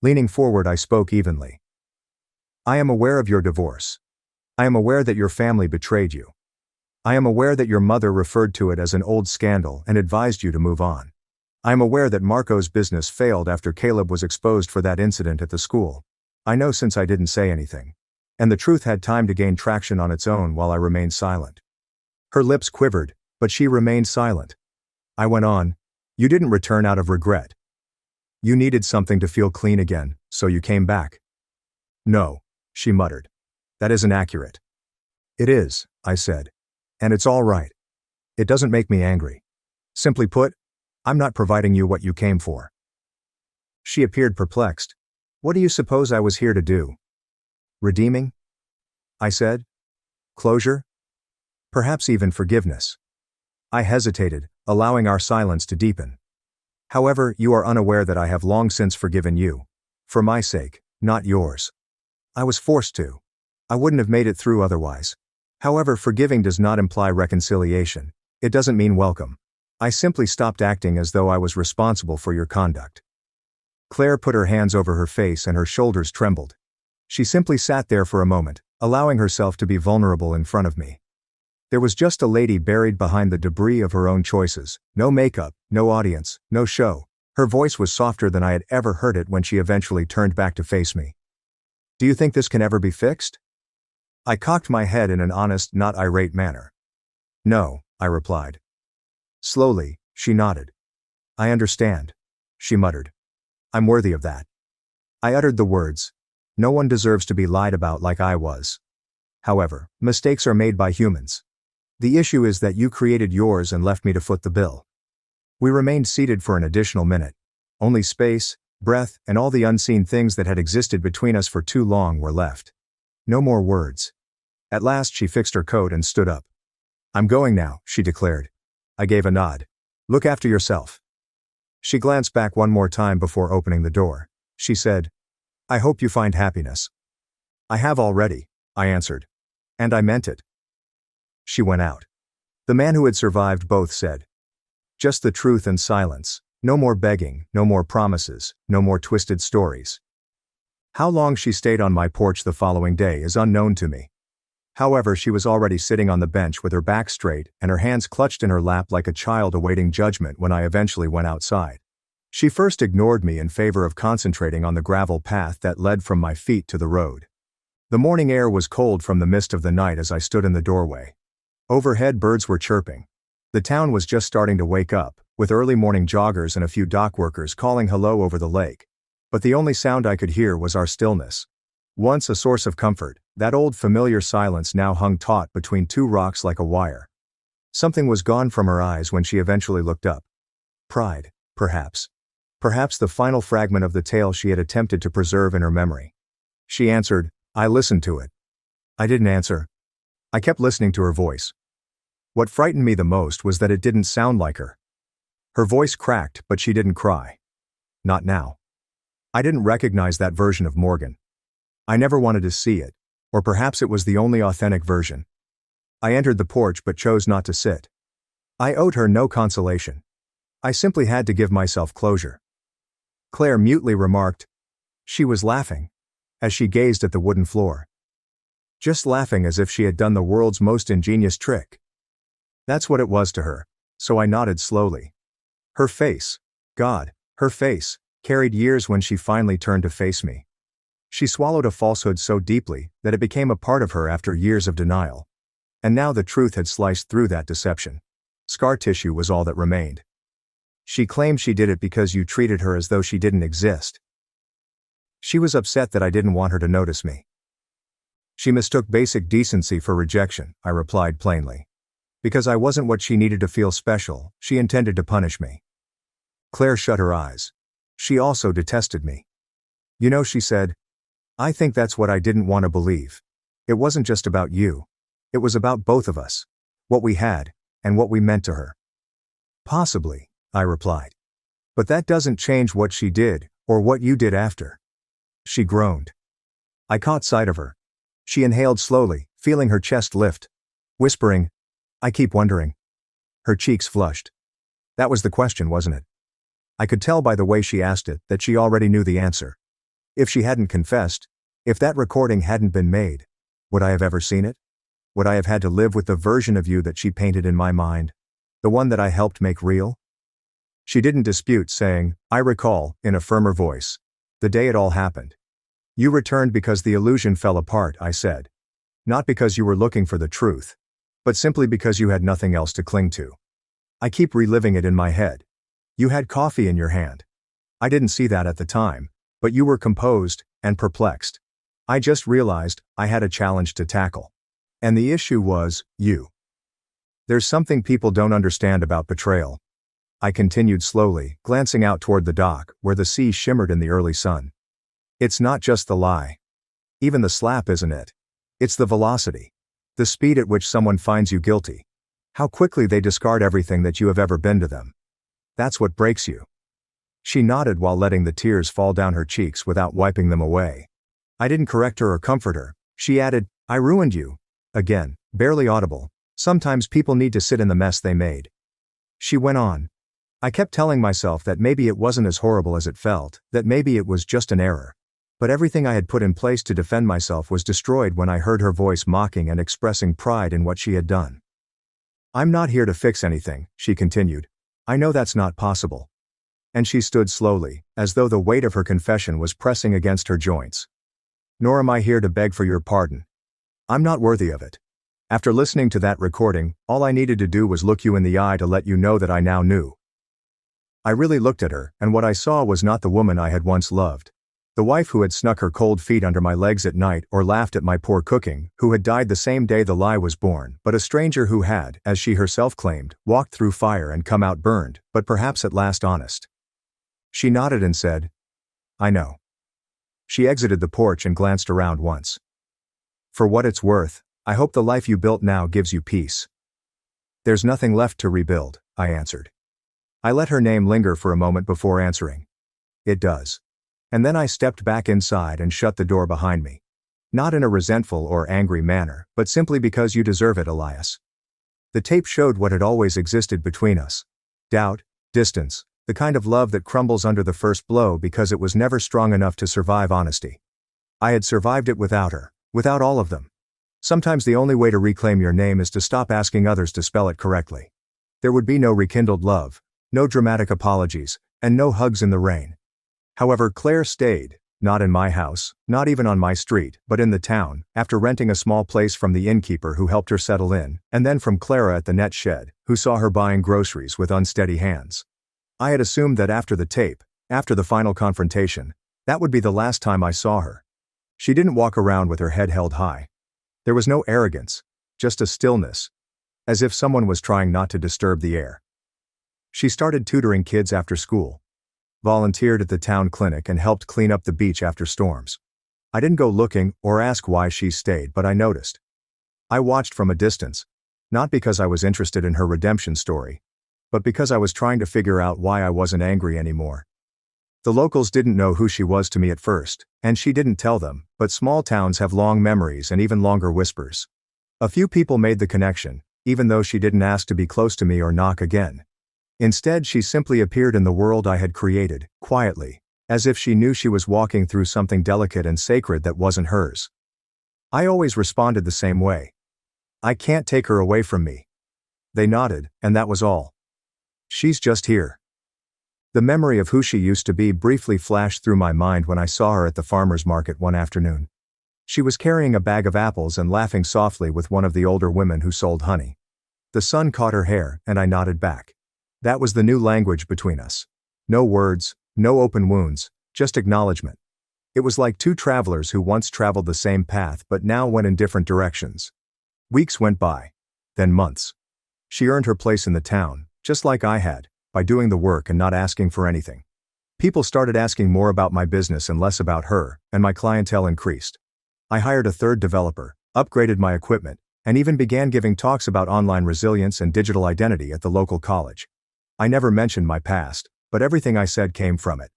Speaker 1: Leaning forward, I spoke evenly. I am aware of your divorce. I am aware that your family betrayed you. I am aware that your mother referred to it as an old scandal and advised you to move on. I am aware that Marco's business failed after Caleb was exposed for that incident at the school. I know since I didn't say anything. And the truth had time to gain traction on its own while I remained silent. Her lips quivered, but she remained silent. I went on. You didn't return out of regret. You needed something to feel clean again, so you came back. No, she muttered. That isn't accurate. It is, I said. And it's all right. It doesn't make me angry. Simply put, I'm not providing you what you came for. She appeared perplexed. What do you suppose I was here to do? Redeeming? I said. Closure? Perhaps even forgiveness. I hesitated, allowing our silence to deepen. However, you are unaware that I have long since forgiven you. For my sake, not yours. I was forced to. I wouldn't have made it through otherwise. However, forgiving does not imply reconciliation. It doesn't mean welcome. I simply stopped acting as though I was responsible for your conduct. Claire put her hands over her face and her shoulders trembled. She simply sat there for a moment, allowing herself to be vulnerable in front of me. There was just a lady buried behind the debris of her own choices, no makeup, no audience, no show. Her voice was softer than I had ever heard it when she eventually turned back to face me. Do you think this can ever be fixed? I cocked my head in an honest, not irate manner. No, I replied. Slowly, she nodded. I understand, she muttered. I'm worthy of that. I uttered the words. No one deserves to be lied about like I was. However, mistakes are made by humans. The issue is that you created yours and left me to foot the bill. We remained seated for an additional minute. Only space, breath, and all the unseen things that had existed between us for too long were left. No more words. At last she fixed her coat and stood up. I'm going now, she declared. I gave a nod. Look after yourself. She glanced back one more time before opening the door. She said, I hope you find happiness. I have already, I answered. And I meant it. She went out. The man who had survived both said, just the truth and silence. No more begging, no more promises, no more twisted stories. How long she stayed on my porch the following day is unknown to me. However, she was already sitting on the bench with her back straight and her hands clutched in her lap like a child awaiting judgment when I eventually went outside. She first ignored me in favor of concentrating on the gravel path that led from my feet to the road. The morning air was cold from the mist of the night as I stood in the doorway. Overhead birds were chirping. The town was just starting to wake up, with early morning joggers and a few dock workers calling hello over the lake. But the only sound I could hear was our stillness. Once a source of comfort, that old familiar silence now hung taut between two rocks like a wire. Something was gone from her eyes when she eventually looked up. Pride, perhaps. Perhaps the final fragment of the tale she had attempted to preserve in her memory. She answered, I listened to it. I didn't answer. I kept listening to her voice. What frightened me the most was that it didn't sound like her. Her voice cracked, but she didn't cry. Not now. I didn't recognize that version of Morgan. I never wanted to see it, or perhaps it was the only authentic version. I entered the porch but chose not to sit. I owed her no consolation. I simply had to give myself closure. Claire mutely remarked. She was laughing, as she gazed at the wooden floor. Just laughing as if she had done the world's most ingenious trick. That's what it was to her, so I nodded slowly. Her face, God, her face, carried years when she finally turned to face me. She swallowed a falsehood so deeply that it became a part of her after years of denial. And now the truth had sliced through that deception. Scar tissue was all that remained. She claimed she did it because you treated her as though she didn't exist. She was upset that I didn't want her to notice me. She mistook basic decency for rejection, I replied plainly. Because I wasn't what she needed to feel special, she intended to punish me. Claire shut her eyes. She also detested me. You know, she said, I think that's what I didn't want to believe. It wasn't just about you. It was about both of us. What we had, and what we meant to her. Possibly, I replied. But that doesn't change what she did, or what you did after. She groaned. I caught sight of her. She inhaled slowly, feeling her chest lift. Whispering, I keep wondering. Her cheeks flushed. That was the question, wasn't it? I could tell by the way she asked it that she already knew the answer. If she hadn't confessed, if that recording hadn't been made, Would I have ever seen it? Would I have had to live with the version of you that she painted in my mind? The one that I helped make real? She didn't dispute, saying, I recall, in a firmer voice. The day it all happened. You returned because the illusion fell apart, I said. Not because you were looking for the truth, but simply because you had nothing else to cling to. I keep reliving it in my head. You had coffee in your hand. I didn't see that at the time, but you were composed and perplexed. I just realized I had a challenge to tackle. And the issue was, you. There's something people don't understand about betrayal. I continued slowly, glancing out toward the dock, where the sea shimmered in the early sun. It's not just the lie. Even the slap isn't it. It's the velocity. The speed at which someone finds you guilty. How quickly they discard everything that you have ever been to them. That's what breaks you. She nodded while letting the tears fall down her cheeks without wiping them away. I didn't correct her or comfort her. She added, I ruined you. Again, barely audible. Sometimes people need to sit in the mess they made. She went on. I kept telling myself that maybe it wasn't as horrible as it felt, that maybe it was just an error. But everything I had put in place to defend myself was destroyed when I heard her voice mocking and expressing pride in what she had done. I'm not here to fix anything, she continued. I know that's not possible. And she stood slowly, as though the weight of her confession was pressing against her joints. Nor am I here to beg for your pardon. I'm not worthy of it. After listening to that recording, all I needed to do was look you in the eye to let you know that I now knew. I really looked at her, and what I saw was not the woman I had once loved. The wife who had snuck her cold feet under my legs at night or laughed at my poor cooking, who had died the same day the lie was born, but a stranger who had, as she herself claimed, walked through fire and come out burned, but perhaps at last honest. She nodded and said, I know. She exited the porch and glanced around once. For what it's worth, I hope the life you built now gives you peace. There's nothing left to rebuild, I answered. I let her name linger for a moment before answering. It does. And then I stepped back inside and shut the door behind me. Not in a resentful or angry manner, but simply because you deserve it, Elias. The tape showed what had always existed between us. Doubt, distance, the kind of love that crumbles under the first blow because it was never strong enough to survive honesty. I had survived it without her, without all of them. Sometimes the only way to reclaim your name is to stop asking others to spell it correctly. There would be no rekindled love, no dramatic apologies, and no hugs in the rain. However, Claire stayed, not in my house, not even on my street, but in the town, after renting a small place from the innkeeper who helped her settle in, and then from Clara at the net shed, who saw her buying groceries with unsteady hands. I had assumed that after the tape, after the final confrontation, that would be the last time I saw her. She didn't walk around with her head held high. There was no arrogance, just a stillness, as if someone was trying not to disturb the air. She started tutoring kids after school, volunteered at the town clinic and helped clean up the beach after storms. I didn't go looking or ask why she stayed, but I noticed. I watched from a distance, not because I was interested in her redemption story, but because I was trying to figure out why I wasn't angry anymore. The locals didn't know who she was to me at first, and she didn't tell them, but small towns have long memories and even longer whispers. A few people made the connection, even though she didn't ask to be close to me or knock again. Instead, she simply appeared in the world I had created, quietly, as if she knew she was walking through something delicate and sacred that wasn't hers. I always responded the same way. I can't take her away from me. They nodded, and that was all. She's just here. The memory of who she used to be briefly flashed through my mind when I saw her at the farmer's market one afternoon. She was carrying a bag of apples and laughing softly with one of the older women who sold honey. The sun caught her hair, and I nodded back. That was the new language between us. No words, no open wounds, just acknowledgement. It was like two travelers who once traveled the same path but now went in different directions. Weeks went by. Then months. She earned her place in the town, just like I had, by doing the work and not asking for anything. People started asking more about my business and less about her, and my clientele increased. I hired a third developer, upgraded my equipment, and even began giving talks about online resilience and digital identity at the local college. I never mentioned my past, but everything I said came from it.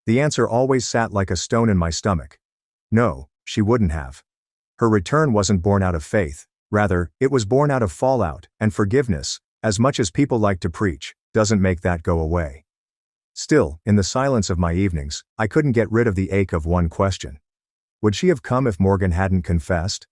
Speaker 1: The answer always sat like a stone in my stomach. No, she wouldn't have. Her return wasn't born out of faith, rather, it was born out of fallout, and forgiveness, as much as people like to preach, doesn't make that go away. Still, in the silence of my evenings, I couldn't get rid of the ache of one question. Would she have come if Morgan hadn't confessed?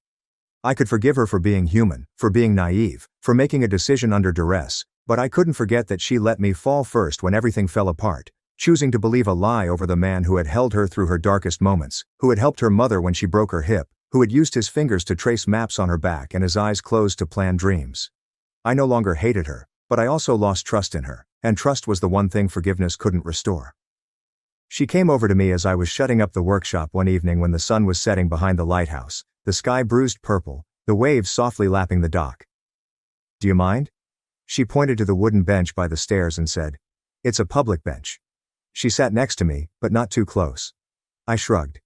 Speaker 1: I could forgive her for being human, for being naive, for making a decision under duress, but I couldn't forget that she let me fall first when everything fell apart, choosing to believe a lie over the man who had held her through her darkest moments, who had helped her mother when she broke her hip, who had used his fingers to trace maps on her back and his eyes closed to plan dreams. I no longer hated her, but I also lost trust in her, and trust was the one thing forgiveness couldn't restore. She came over to me as I was shutting up the workshop one evening when the sun was setting behind the lighthouse, the sky bruised purple, the waves softly lapping the dock. "Do you mind?" She pointed to the wooden bench by the stairs and said, "It's a public bench." She sat next to me, but not too close. I shrugged.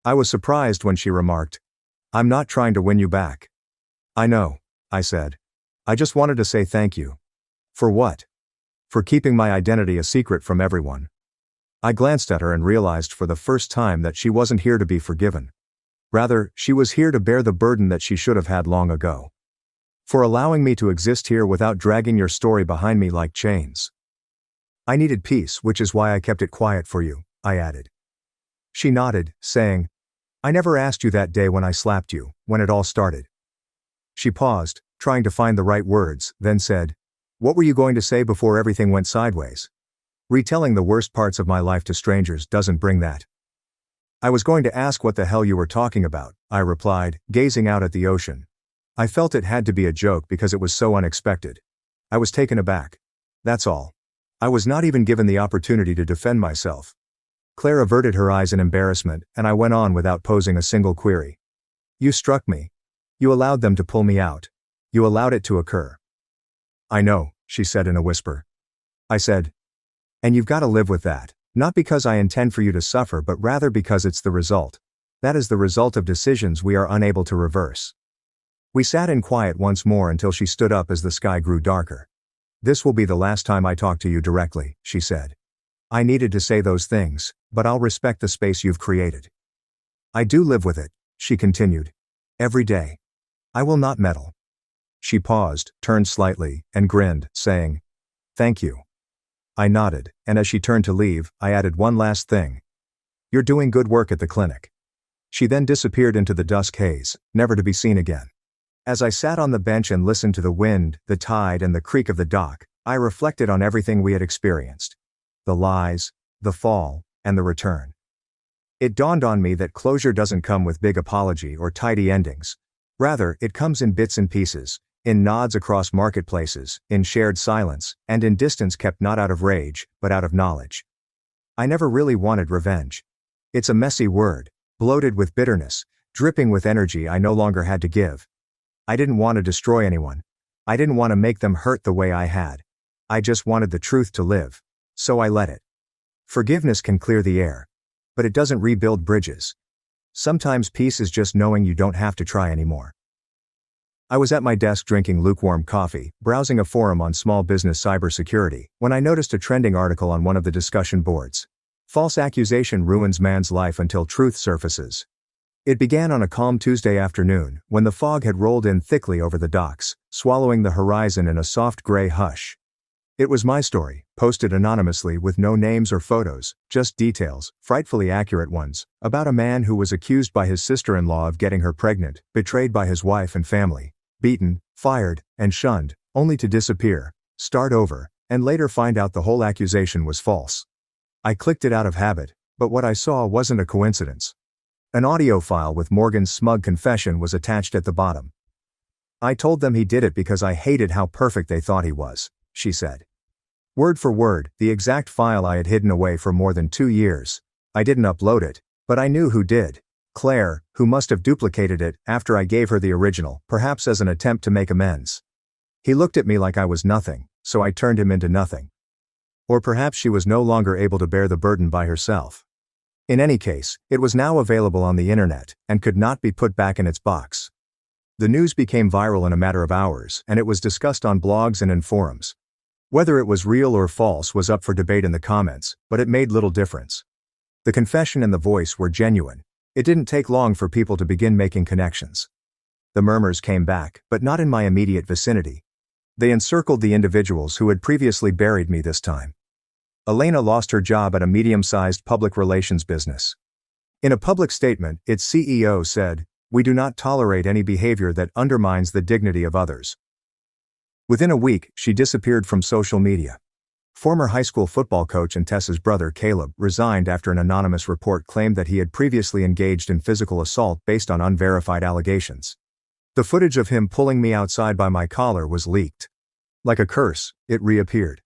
Speaker 1: I was surprised when she remarked, "I'm not trying to win you back." "I know," I said. "I just wanted to say thank you." "For what?" "For keeping my identity a secret from everyone." I glanced at her and realized for the first time that she wasn't here to be forgiven. Rather, she was here to bear the burden that she should have had long ago. "For allowing me to exist here without dragging your story behind me like chains." "I needed peace, which is why I kept it quiet for you," I added. She nodded, saying, "I never asked you that day when I slapped you, when it all started." She paused, trying to find the right words, then said, "What were you going to say before everything went sideways?" "Retelling the worst parts of my life to strangers doesn't bring that." "I was going to ask what the hell you were talking about," I replied, gazing out at the ocean. I felt it had to be a joke because it was so unexpected. I was taken aback. That's all. I was not even given the opportunity to defend myself. Claire averted her eyes in embarrassment, and I went on without posing a single query. "You struck me. You allowed them to pull me out. You allowed it to occur." "I know," she said in a whisper. I said, "And you've got to live with that, not because I intend for you to suffer but rather because it's the result. That is the result of decisions we are unable to reverse." We sat in quiet once more until she stood up as the sky grew darker. "This will be the last time I talk to you directly," she said. "I needed to say those things, but I'll respect the space you've created." "I do live with it," she continued. "Every day. I will not meddle." She paused, turned slightly, and grinned, saying, "Thank you." I nodded, and as she turned to leave, I added one last thing. "You're doing good work at the clinic." She then disappeared into the dusk haze, never to be seen again. As I sat on the bench and listened to the wind, the tide, and the creak of the dock, I reflected on everything we had experienced. The lies, the fall, and the return. It dawned on me that closure doesn't come with big apology or tidy endings. Rather, it comes in bits and pieces, in nods across marketplaces, in shared silence, and in distance kept not out of rage, but out of knowledge. I never really wanted revenge. It's a messy word, bloated with bitterness, dripping with energy I no longer had to give. I didn't want to destroy anyone. I didn't want to make them hurt the way I had. I just wanted the truth to live. So I let it. Forgiveness can clear the air. But it doesn't rebuild bridges. Sometimes peace is just knowing you don't have to try anymore. I was at my desk drinking lukewarm coffee, browsing a forum on small business cybersecurity, when I noticed a trending article on one of the discussion boards. "False accusation ruins man's life until truth surfaces." It began on a calm Tuesday afternoon, when the fog had rolled in thickly over the docks, swallowing the horizon in a soft gray hush. It was my story, posted anonymously with no names or photos, just details, frightfully accurate ones, about a man who was accused by his sister-in-law of getting her pregnant, betrayed by his wife and family, beaten, fired, and shunned, only to disappear, start over, and later find out the whole accusation was false. I clicked it out of habit, but what I saw wasn't a coincidence. An audio file with Morgan's smug confession was attached at the bottom. "I told them he did it because I hated how perfect they thought he was," she said. Word for word, the exact file I had hidden away for more than 2 years. I didn't upload it, but I knew who did. Claire, who must have duplicated it after I gave her the original, perhaps as an attempt to make amends. He looked at me like I was nothing, so I turned him into nothing. Or perhaps she was no longer able to bear the burden by herself. In any case, it was now available on the internet, and could not be put back in its box. The news became viral in a matter of hours, and it was discussed on blogs and in forums. Whether it was real or false was up for debate in the comments, but it made little difference. The confession and the voice were genuine. It didn't take long for people to begin making connections. The murmurs came back, but not in my immediate vicinity. They encircled the individuals who had previously buried me this time. Elena lost her job at a medium-sized public relations business. In a public statement, its CEO said, We do not tolerate any behavior that undermines the dignity of others. Within a week, she disappeared from social media. Former high school football coach and Tessa's brother Caleb resigned after an anonymous report claimed that he had previously engaged in physical assault based on unverified allegations. The footage of him pulling me outside by my collar was leaked. Like a curse, it reappeared.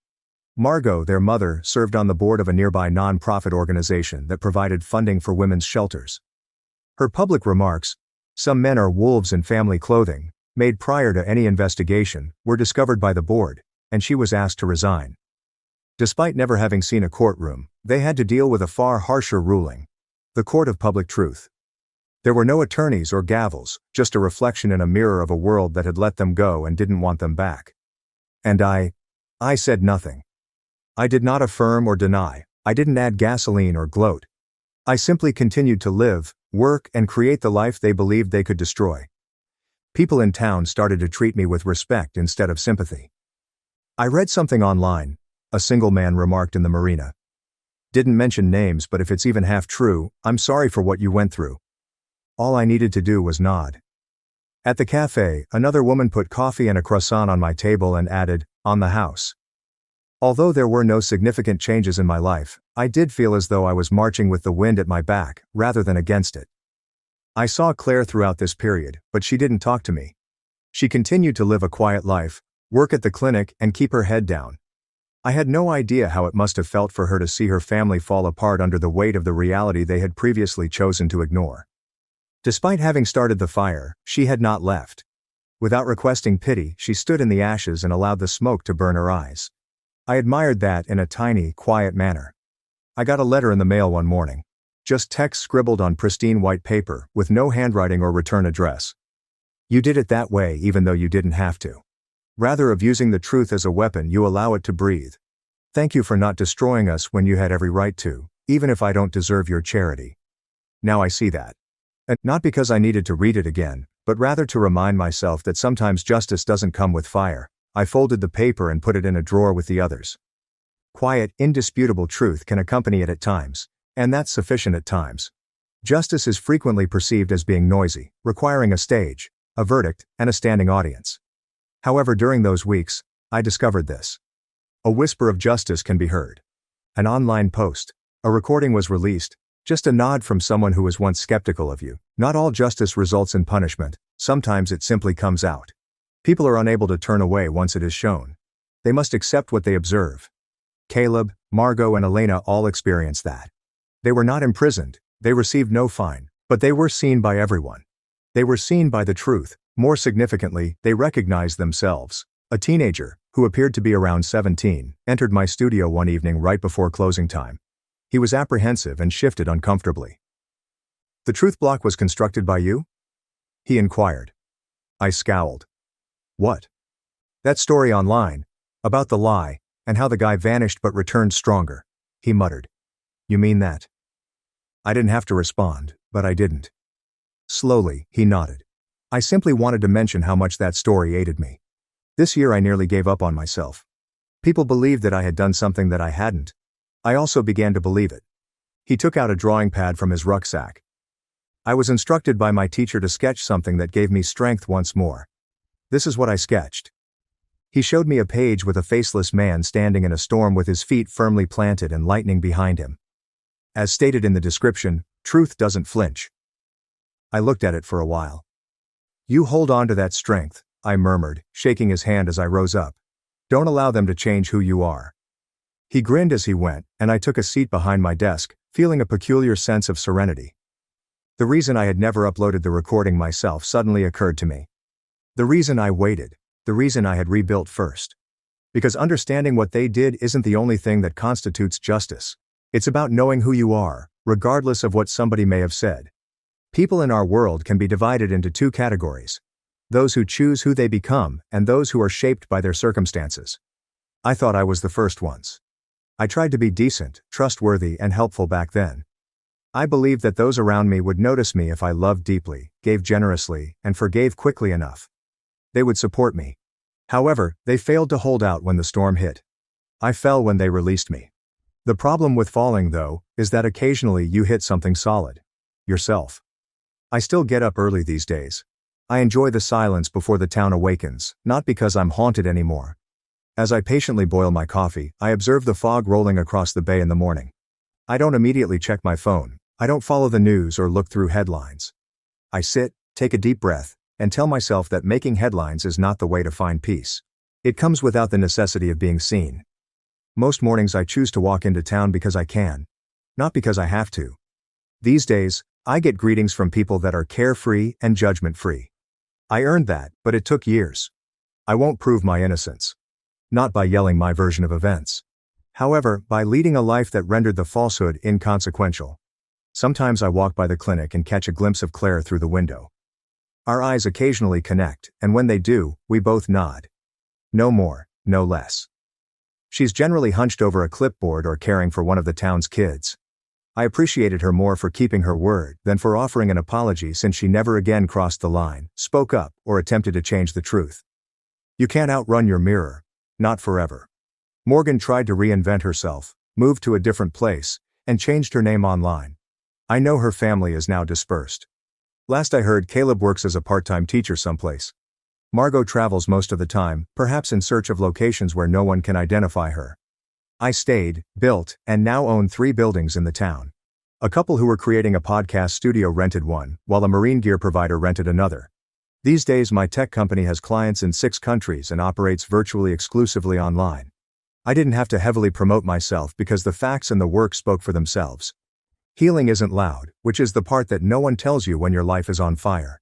Speaker 1: Margot, their mother, served on the board of a nearby non-profit organization that provided funding for women's shelters. Her public remarks, "Some men are wolves in family clothing," made prior to any investigation, were discovered by the board, and she was asked to resign. Despite never having seen a courtroom, they had to deal with a far harsher ruling. The court of public truth. There were no attorneys or gavels, just a reflection in a mirror of a world that had let them go and didn't want them back. And I said nothing. I did not affirm or deny, I didn't add gasoline or gloat. I simply continued to live, work, and create the life they believed they could destroy. People in town started to treat me with respect instead of sympathy. "I read something online," a single man remarked in the marina. "Didn't mention names, but if it's even half true, I'm sorry for what you went through." All I needed to do was nod. At the cafe, another woman put coffee and a croissant on my table and added, "On the house." Although there were no significant changes in my life, I did feel as though I was marching with the wind at my back, rather than against it. I saw Claire throughout this period, but she didn't talk to me. She continued to live a quiet life, work at the clinic, and keep her head down. I had no idea how it must have felt for her to see her family fall apart under the weight of the reality they had previously chosen to ignore. Despite having started the fire, she had not left. Without requesting pity, she stood in the ashes and allowed the smoke to burn her eyes. I admired that in a tiny, quiet manner. I got a letter in the mail one morning. Just text scribbled on pristine white paper, with no handwriting or return address. "You did it that way even though you didn't have to. Rather of using the truth as a weapon, you allow it to breathe. Thank you for not destroying us when you had every right to, even if I don't deserve your charity. Now I see that." And not because I needed to read it again, but rather to remind myself that sometimes justice doesn't come with fire. I folded the paper and put it in a drawer with the others. Quiet, indisputable truth can accompany it at times, and that's sufficient at times. Justice is frequently perceived as being noisy, requiring a stage, a verdict, and a standing audience. However, during those weeks, I discovered this. A whisper of justice can be heard. An online post, a recording was released, just a nod from someone who was once skeptical of you. Not all justice results in punishment, sometimes it simply comes out. People are unable to turn away once it is shown. They must accept what they observe. Caleb, Margot, and Elena all experienced that. They were not imprisoned, they received no fine, but they were seen by everyone. They were seen by the truth. More significantly, they recognized themselves. A teenager, who appeared to be around 17, entered my studio one evening right before closing time. He was apprehensive and shifted uncomfortably. "The truth block was constructed by you?" he inquired. I scowled. "What?" "That story online, about the lie, and how the guy vanished but returned stronger," he muttered. "You mean that?" I didn't have to respond, but I didn't. Slowly, he nodded. "I simply wanted to mention how much that story aided me. This year I nearly gave up on myself. People believed that I had done something that I hadn't. I also began to believe it." He took out a drawing pad from his rucksack. "I was instructed by my teacher to sketch something that gave me strength once more. This is what I sketched." He showed me a page with a faceless man standing in a storm with his feet firmly planted and lightning behind him. As stated in the description, truth doesn't flinch. I looked at it for a while. "You hold on to that strength," I murmured, shaking his hand as I rose up. "Don't allow them to change who you are." He grinned as he went, and I took a seat behind my desk, feeling a peculiar sense of serenity. The reason I had never uploaded the recording myself suddenly occurred to me. The reason I waited, the reason I had rebuilt first. Because understanding what they did isn't the only thing that constitutes justice. It's about knowing who you are, regardless of what somebody may have said. People in our world can be divided into two categories: those who choose who they become, and those who are shaped by their circumstances. I thought I was the first ones. I tried to be decent, trustworthy, and helpful back then. I believed that those around me would notice me if I loved deeply, gave generously, and forgave quickly enough. They would support me. However, they failed to hold out when the storm hit. I fell when they released me. The problem with falling, though, is that occasionally you hit something solid. Yourself. I still get up early these days. I enjoy the silence before the town awakens, not because I'm haunted anymore. As I patiently boil my coffee, I observe the fog rolling across the bay in the morning. I don't immediately check my phone. I don't follow the news or look through headlines. I sit, take a deep breath, and tell myself that making headlines is not the way to find peace. It comes without the necessity of being seen. Most mornings I choose to walk into town because I can, not because I have to. These days, I get greetings from people that are carefree and judgment-free. I earned that, but it took years. I won't prove my innocence. Not by yelling my version of events. However, by leading a life that rendered the falsehood inconsequential. Sometimes I walk by the clinic and catch a glimpse of Claire through the window. Our eyes occasionally connect, and when they do, we both nod. No more, no less. She's generally hunched over a clipboard or caring for one of the town's kids. I appreciated her more for keeping her word than for offering an apology, since she never again crossed the line, spoke up, or attempted to change the truth. You can't outrun your mirror. Not forever. Morgan tried to reinvent herself, moved to a different place, and changed her name online. I know her family is now dispersed. Last I heard, Caleb works as a part-time teacher someplace. Margot travels most of the time, perhaps in search of locations where no one can identify her. I stayed, built, and now own 3 buildings in the town. A couple who were creating a podcast studio rented one, while a marine gear provider rented another. These days my tech company has clients in 6 countries and operates virtually exclusively online. I didn't have to heavily promote myself because the facts and the work spoke for themselves. Healing isn't loud, which is the part that no one tells you when your life is on fire.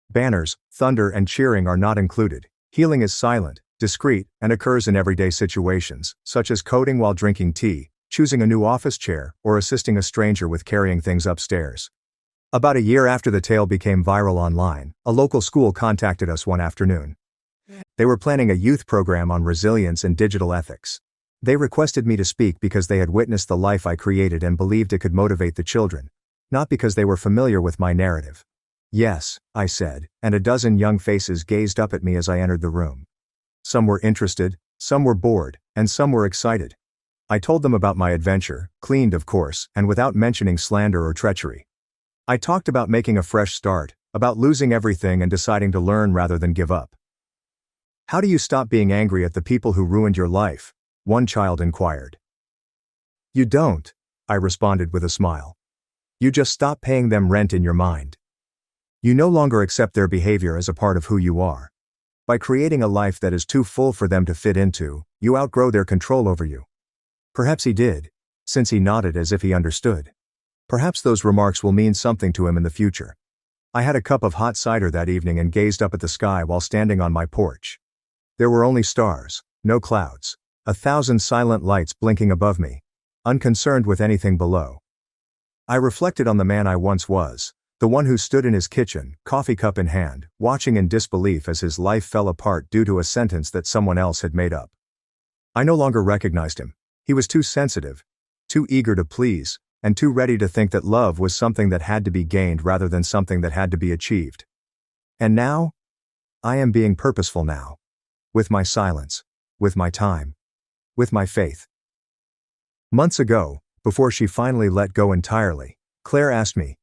Speaker 1: Banners, thunder, and cheering are not included. Healing is silent, discreet, and occurs in everyday situations, such as coding while drinking tea, choosing a new office chair, or assisting a stranger with carrying things upstairs. About a year after the tale became viral online, a local school contacted us one afternoon. They were planning a youth program on resilience and digital ethics. They requested me to speak because they had witnessed the life I created and believed it could motivate the children, not because they were familiar with my narrative. Yes, I said, and a dozen young faces gazed up at me as I entered the room. Some were interested, some were bored, and some were excited. I told them about my adventure, cleaned of course, and without mentioning slander or treachery. I talked about making a fresh start, about losing everything and deciding to learn rather than give up. How do you stop being angry at the people who ruined your life? One child inquired. You don't, I responded with a smile. You just stop paying them rent in your mind. You no longer accept their behavior as a part of who you are. By creating a life that is too full for them to fit into, you outgrow their control over you. Perhaps he did, since he nodded as if he understood. Perhaps those remarks will mean something to him in the future. I had a cup of hot cider that evening and gazed up at the sky while standing on my porch. There were only stars, no clouds. 1,000 silent lights blinking above me, unconcerned with anything below. I reflected on the man I once was, the one who stood in his kitchen, coffee cup in hand, watching in disbelief as his life fell apart due to a sentence that someone else had made up. I no longer recognized him. He was too sensitive, too eager to please, and too ready to think that love was something that had to be gained rather than something that had to be achieved. And now? I am being purposeful now. With my silence. With my time. With my faith. Months ago, before she finally let go entirely, Claire asked me,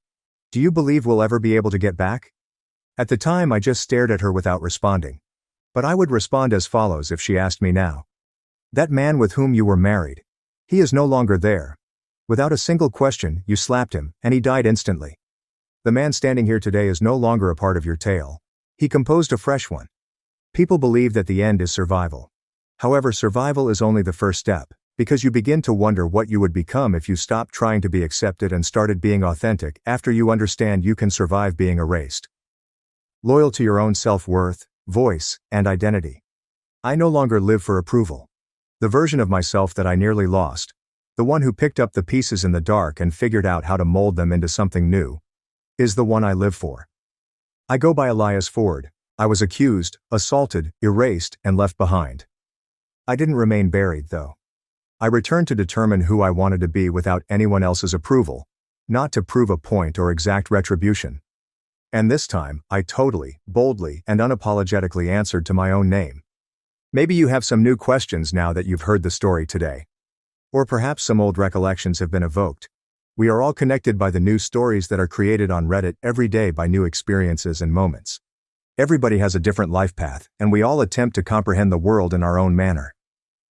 Speaker 1: "Do you believe we'll ever be able to get back?" At the time I just stared at her without responding. But I would respond as follows if she asked me now. That man with whom you were married. He is no longer there. Without a single question, you slapped him, and he died instantly. The man standing here today is no longer a part of your tale. He composed a fresh one. People believe that the end is survival. However, survival is only the first step, because you begin to wonder what you would become if you stopped trying to be accepted and started being authentic after you understand you can survive being erased. Loyal to your own self-worth, voice, and identity. I no longer live for approval. The version of myself that I nearly lost, the one who picked up the pieces in the dark and figured out how to mold them into something new, is the one I live for. I go by Elias Ford. I was accused, assaulted, erased, and left behind. I didn't remain buried, though. I returned to determine who I wanted to be without anyone else's approval, not to prove a point or exact retribution. And this time, I totally, boldly, and unapologetically answered to my own name. Maybe you have some new questions now that you've heard the story today. Or perhaps some old recollections have been evoked. We are all connected by the new stories that are created on Reddit every day by new experiences and moments. Everybody has a different life path, and we all attempt to comprehend the world in our own manner.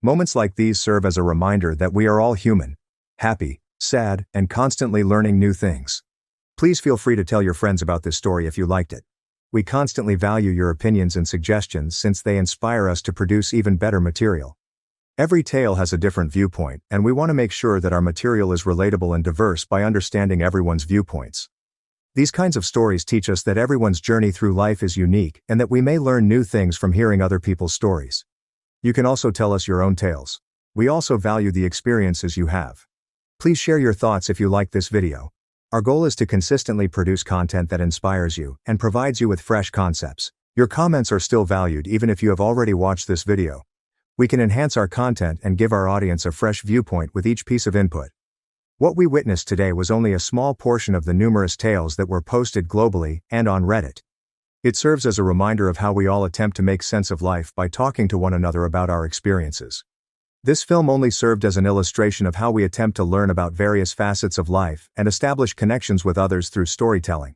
Speaker 1: Moments like these serve as a reminder that we are all human, happy, sad, and constantly learning new things. Please feel free to tell your friends about this story if you liked it. We constantly value your opinions and suggestions since they inspire us to produce even better material. Every tale has a different viewpoint, and we want to make sure that our material is relatable and diverse by understanding everyone's viewpoints. These kinds of stories teach us that everyone's journey through life is unique and that we may learn new things from hearing other people's stories. You can also tell us your own tales. We also value the experiences you have. Please share your thoughts if you like this video. Our goal is to consistently produce content that inspires you and provides you with fresh concepts. Your comments are still valued even if you have already watched this video. We can enhance our content and give our audience a fresh viewpoint with each piece of input. What we witnessed today was only a small portion of the numerous tales that were posted globally and on Reddit. It serves as a reminder of how we all attempt to make sense of life by talking to one another about our experiences. This film only served as an illustration of how we attempt to learn about various facets of life and establish connections with others through storytelling.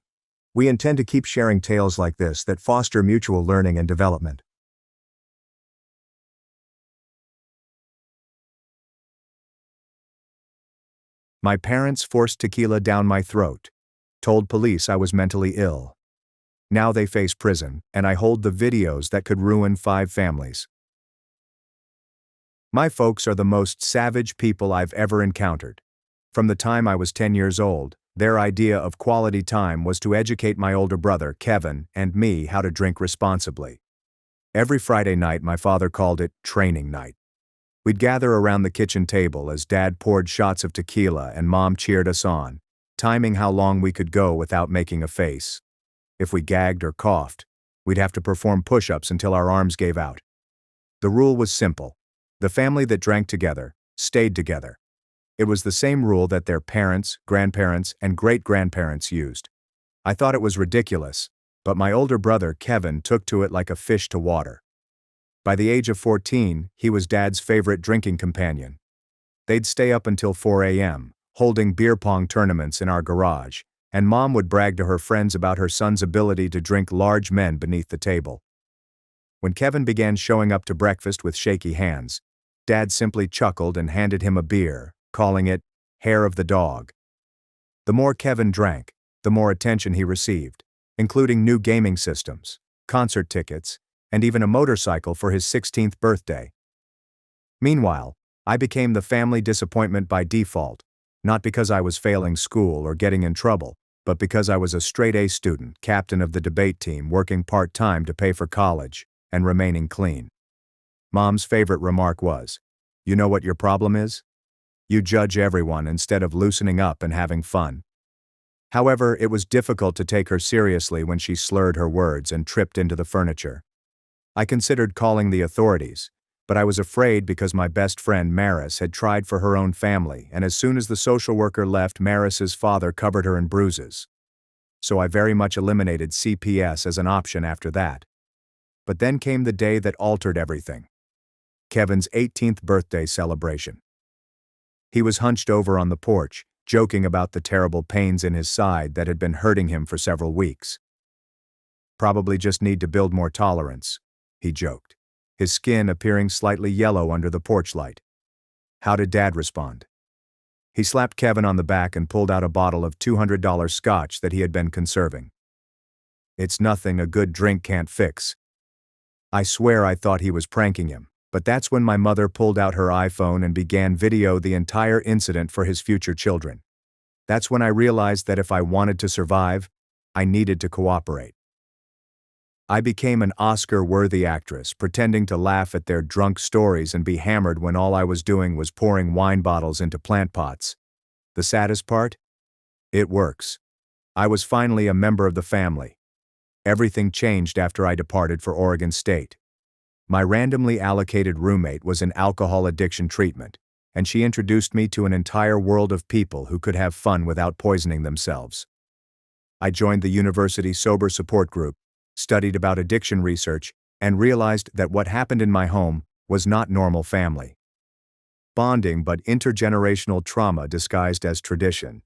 Speaker 1: We intend to keep sharing tales like this that foster mutual learning and development. My parents forced tequila down my throat, told police I was mentally ill. Now they face prison, and I hold the videos that could ruin 5 families. My folks are the most savage people I've ever encountered. From the time I was 10 years old, their idea of quality time was to educate my older brother, Kevin, and me how to drink responsibly. Every Friday night my father called it training night. We'd gather around the kitchen table as Dad poured shots of tequila and Mom cheered us on, timing how long we could go without making a face. If we gagged or coughed, we'd have to perform push-ups until our arms gave out. The rule was simple. The family that drank together stayed together. It was the same rule that their parents, grandparents, and great-grandparents used. I thought it was ridiculous, but my older brother, Kevin, took to it like a fish to water. By the age of 14, he was Dad's favorite drinking companion. They'd stay up until 4 a.m., holding beer pong tournaments in our garage, and Mom would brag to her friends about her son's ability to drink large men beneath the table. When Kevin began showing up to breakfast with shaky hands, Dad simply chuckled and handed him a beer, calling it hair of the dog. The more Kevin drank, the more attention he received, including new gaming systems, concert tickets, and even a motorcycle for his 16th birthday. Meanwhile, I became the family disappointment by default, not because I was failing school or getting in trouble, but because I was a straight-A student, captain of the debate team, working part-time to pay for college, and remaining clean. Mom's favorite remark was, "You know what your problem is? You judge everyone instead of loosening up and having fun." However, it was difficult to take her seriously when she slurred her words and tripped into the furniture. I considered calling the authorities, but I was afraid because my best friend Maris had tried for her own family, and as soon as the social worker left, Maris's father covered her in bruises. So I very much eliminated CPS as an option after that. But then came the day that altered everything. Kevin's 18th birthday celebration. He was hunched over on the porch, joking about the terrible pains in his side that had been hurting him for several weeks. "Probably just need to build more tolerance," he joked, his skin appearing slightly yellow under the porch light. How did Dad respond? He slapped Kevin on the back and pulled out a bottle of $200 scotch that he had been conserving. "It's nothing a good drink can't fix." I swear I thought he was pranking him, but that's when my mother pulled out her iPhone and began video the entire incident for his future children. That's when I realized that if I wanted to survive, I needed to cooperate. I became an Oscar-worthy actress, pretending to laugh at their drunk stories and be hammered when all I was doing was pouring wine bottles into plant pots. The saddest part? It works. I was finally a member of the family. Everything changed after I departed for Oregon State. My randomly allocated roommate was in alcohol addiction treatment, and she introduced me to an entire world of people who could have fun without poisoning themselves. I joined the university sober support group, studied about addiction research, and realized that what happened in my home was not normal family bonding but intergenerational trauma disguised as tradition.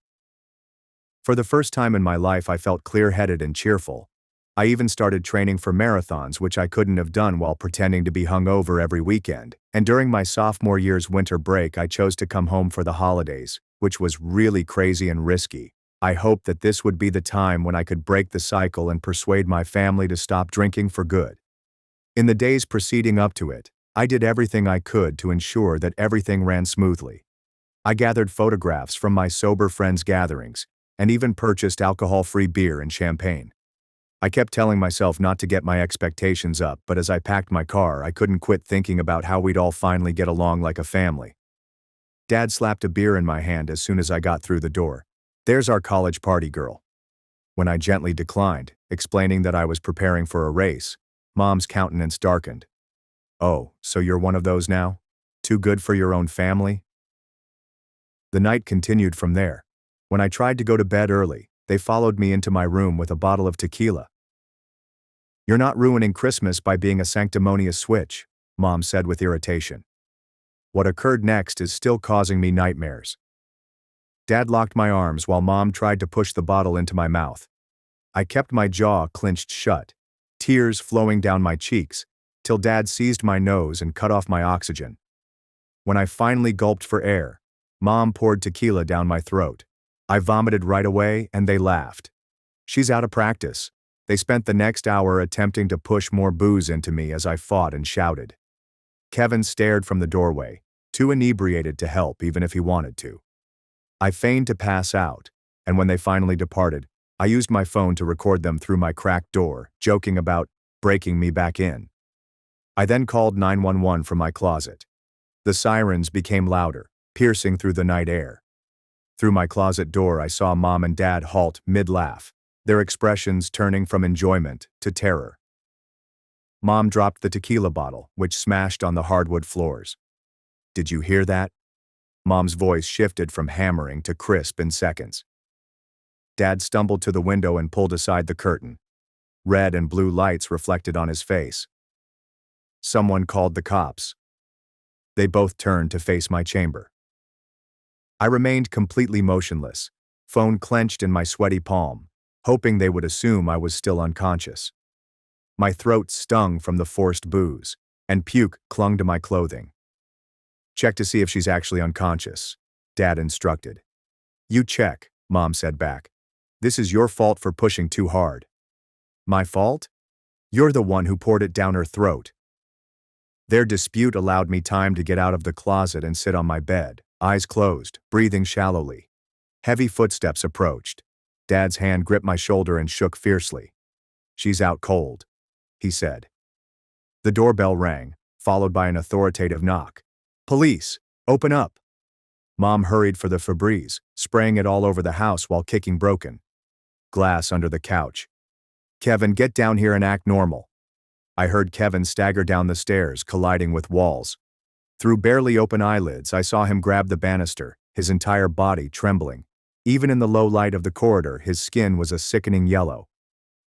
Speaker 1: For the first time in my life, I felt clear-headed and cheerful. I even started training for marathons, which I couldn't have done while pretending to be hungover every weekend. And during my sophomore year's winter break, I chose to come home for the holidays, which was really crazy and risky. I hoped that this would be the time when I could break the cycle and persuade my family to stop drinking for good. In the days preceding up to it, I did everything I could to ensure that everything ran smoothly. I gathered photographs from my sober friends' gatherings, and even purchased alcohol-free beer and champagne. I kept telling myself not to get my expectations up, but as I packed my car, I couldn't quit thinking about how we'd all finally get along like a family. Dad slapped a beer in my hand as soon as I got through the door. "There's our college party girl." When I gently declined, explaining that I was preparing for a race, Mom's countenance darkened. "Oh, so you're one of those now? Too good for your own family?" The night continued from there. When I tried to go to bed early, they followed me into my room with a bottle of tequila. "You're not ruining Christmas by being a sanctimonious switch," Mom said with irritation. What occurred next is still causing me nightmares. Dad locked my arms while Mom tried to push the bottle into my mouth. I kept my jaw clenched shut, tears flowing down my cheeks, till Dad seized my nose and cut off my oxygen. When I finally gulped for air, Mom poured tequila down my throat. I vomited right away and they laughed. "She's out of practice." They spent the next hour attempting to push more booze into me as I fought and shouted. Kevin stared from the doorway, too inebriated to help even if he wanted to. I feigned to pass out, and when they finally departed, I used my phone to record them through my cracked door, joking about breaking me back in. I then called 911 from my closet. The sirens became louder, piercing through the night air. Through my closet door, I saw Mom and Dad halt mid-laugh, their expressions turning from enjoyment to terror. Mom dropped the tequila bottle, which smashed on the hardwood floors. "Did you hear that?" Mom's voice shifted from hammering to crisp in seconds. Dad stumbled to the window and pulled aside the curtain. Red and blue lights reflected on his face. Someone called the cops. They both turned to face my chamber. I remained completely motionless, phone clenched in my sweaty palm, hoping they would assume I was still unconscious. My throat stung from the forced booze, and puke clung to my clothing. "Check to see if she's actually unconscious," Dad instructed. "You check," Mom said back. "This is your fault for pushing too hard." "My fault? You're the one who poured it down her throat." Their dispute allowed me time to get out of the closet and sit on my bed, eyes closed, breathing shallowly. Heavy footsteps approached. Dad's hand gripped my shoulder and shook fiercely. "She's out cold," he said. The doorbell rang, followed by an authoritative knock. "Police, open up." Mom hurried for the Febreze, spraying it all over the house while kicking broken glass under the couch. "Kevin, get down here and act normal." I heard Kevin stagger down the stairs, colliding with walls. Through barely open eyelids, I saw him grab the banister, his entire body trembling. Even in the low light of the corridor, his skin was a sickening yellow.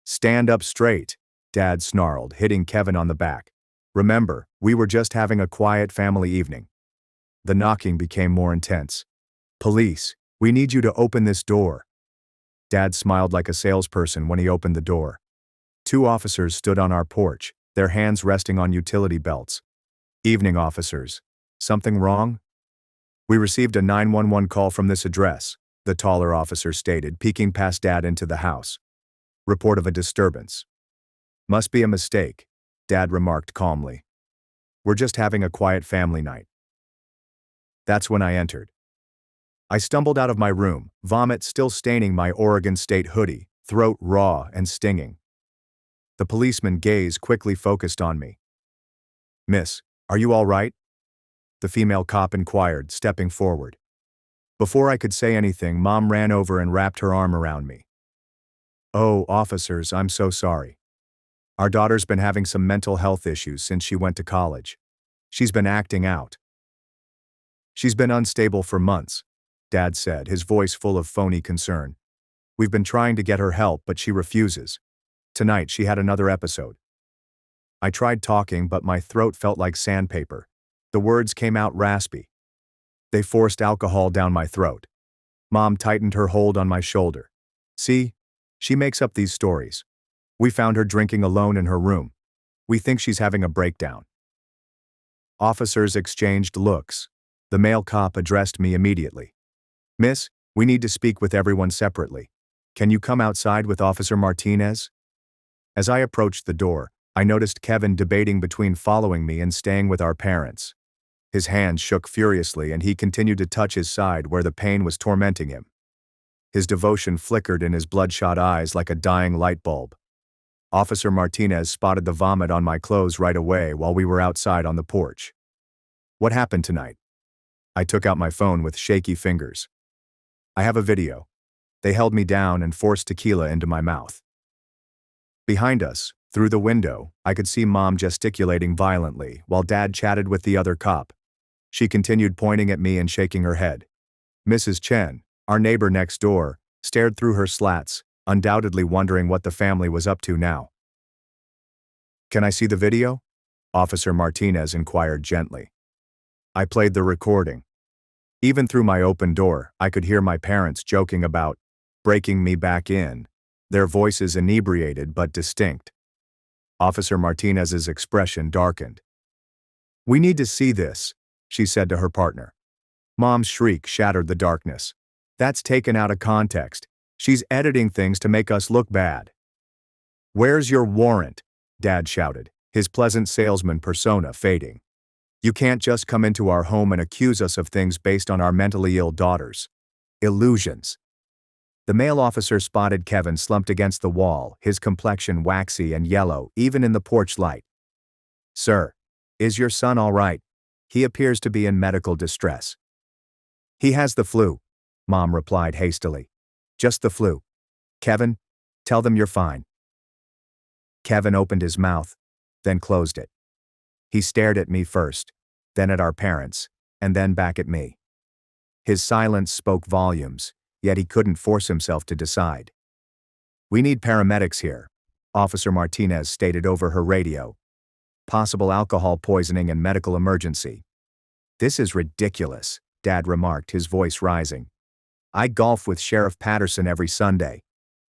Speaker 1: "Stand up straight," Dad snarled, hitting Kevin on the back. "Remember, we were just having a quiet family evening." The knocking became more intense. "Police, we need you to open this door." Dad smiled like a salesperson when he opened the door. Two officers stood on our porch, their hands resting on utility belts. "Evening, officers. Something wrong?" "We received a 911 call from this address," the taller officer stated, peeking past Dad into the house. "Report of a disturbance." "Must be a mistake," Dad remarked calmly. "We're just having a quiet family night." That's when I entered. I stumbled out of my room, vomit still staining my Oregon State hoodie, throat raw and stinging. The policeman's gaze quickly focused on me. "Miss, are you all right?" the female cop inquired, stepping forward. Before I could say anything, Mom ran over and wrapped her arm around me. "Oh, officers, I'm so sorry. Our daughter's been having some mental health issues since she went to college. She's been acting out." "She's been unstable for months," Dad said, his voice full of phony concern. "We've been trying to get her help, but she refuses. Tonight she had another episode." I tried talking, but my throat felt like sandpaper. The words came out raspy. "They forced alcohol down my throat." Mom tightened her hold on my shoulder. See? She makes up these stories. We found her drinking alone in her room. We think she's having a breakdown. Officers exchanged looks. The male cop addressed me immediately. Miss, we need to speak with everyone separately. Can you come outside with Officer Martinez? As I approached the door, I noticed Kevin debating between following me and staying with our parents. His hands shook furiously and he continued to touch his side where the pain was tormenting him. His devotion flickered in his bloodshot eyes like a dying light bulb. Officer Martinez spotted the vomit on my clothes right away while we were outside on the porch. What happened tonight? I took out my phone with shaky fingers. I have a video. They held me down and forced tequila into my mouth. Behind us, through the window, I could see Mom gesticulating violently while Dad chatted with the other cop. She continued pointing at me and shaking her head. Mrs. Chen, our neighbor next door, stared through her slats, undoubtedly wondering what the family was up to now. Can I see the video? Officer Martinez inquired gently. I played the recording. Even through my open door, I could hear my parents joking about breaking me back in, their voices inebriated but distinct. Officer Martinez's expression darkened. We need to see this, she said to her partner. Mom's shriek shattered the darkness. That's taken out of context. She's editing things to make us look bad. Where's your warrant? Dad shouted, his pleasant salesman persona fading. You can't just come into our home and accuse us of things based on our mentally ill daughters. Illusions. The male officer spotted Kevin slumped against the wall, his complexion waxy and yellow, even in the porch light. Sir, is your son all right? He appears to be in medical distress. He has the flu, Mom replied hastily. Just the flu. Kevin, tell them you're fine. Kevin opened his mouth, then closed it. He stared at me first, then at our parents, and then back at me. His silence spoke volumes, yet he couldn't force himself to decide. We need paramedics here, Officer Martinez stated over her radio. Possible alcohol poisoning and medical emergency. This is ridiculous, Dad remarked, his voice rising. I golf with Sheriff Patterson every Sunday.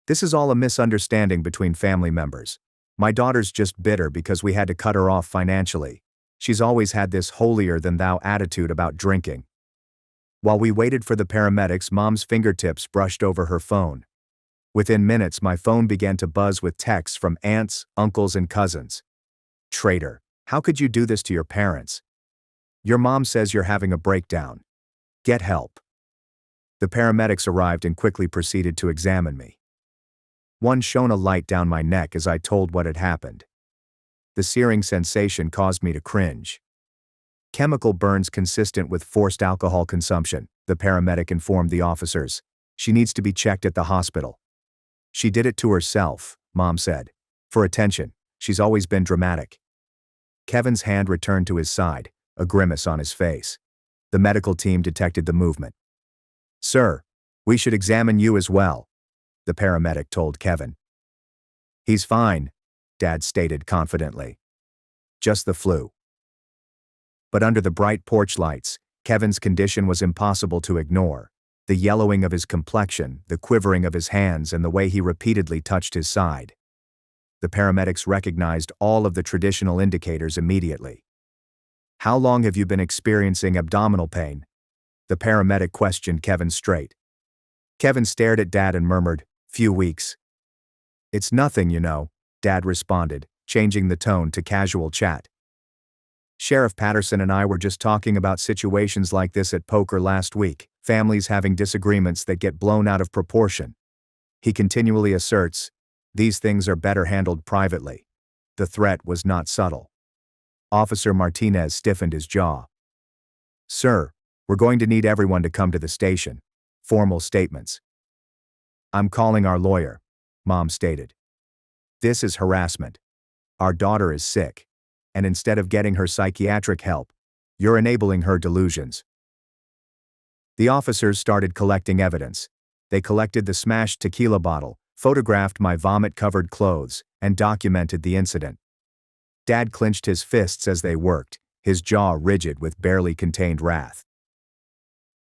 Speaker 1: This is all a misunderstanding between family members. My daughter's just bitter because we had to cut her off financially. She's always had this holier-than-thou attitude about drinking. While we waited for the paramedics, Mom's fingertips brushed over her phone. Within minutes, my phone began to buzz with texts from aunts, uncles, and cousins. Traitor, how could you do this to your parents? Your mom says you're having a breakdown. Get help. The paramedics arrived and quickly proceeded to examine me. One shone a light down my neck as I told what had happened. The searing sensation caused me to cringe. Chemical burns consistent with forced alcohol consumption, the paramedic informed the officers. She needs to be checked at the hospital. She did it to herself, Mom said. For attention, she's always been dramatic. Kevin's hand returned to his side, a grimace on his face. The medical team detected the movement. Sir, we should examine you as well, the paramedic told Kevin. He's fine, Dad stated confidently. Just the flu. But under the bright porch lights, Kevin's condition was impossible to ignore. The yellowing of his complexion, the quivering of his hands, and the way he repeatedly touched his side. The paramedics recognized all of the traditional indicators immediately. How long have you been experiencing abdominal pain? The paramedic questioned Kevin straight. Kevin stared at Dad and murmured, few weeks. It's nothing, you know, Dad responded, changing the tone to casual chat. Sheriff Patterson and I were just talking about situations like this at poker last week, families having disagreements that get blown out of proportion. He continually asserts, these things are better handled privately. The threat was not subtle. Officer Martinez stiffened his jaw. Sir, we're going to need everyone to come to the station. Formal statements. I'm calling our lawyer, Mom stated. This is harassment. Our daughter is sick. And instead of getting her psychiatric help, you're enabling her delusions. The officers started collecting evidence. They collected the smashed tequila bottle, photographed my vomit-covered clothes, and documented the incident. Dad clenched his fists as they worked, his jaw rigid with barely contained wrath.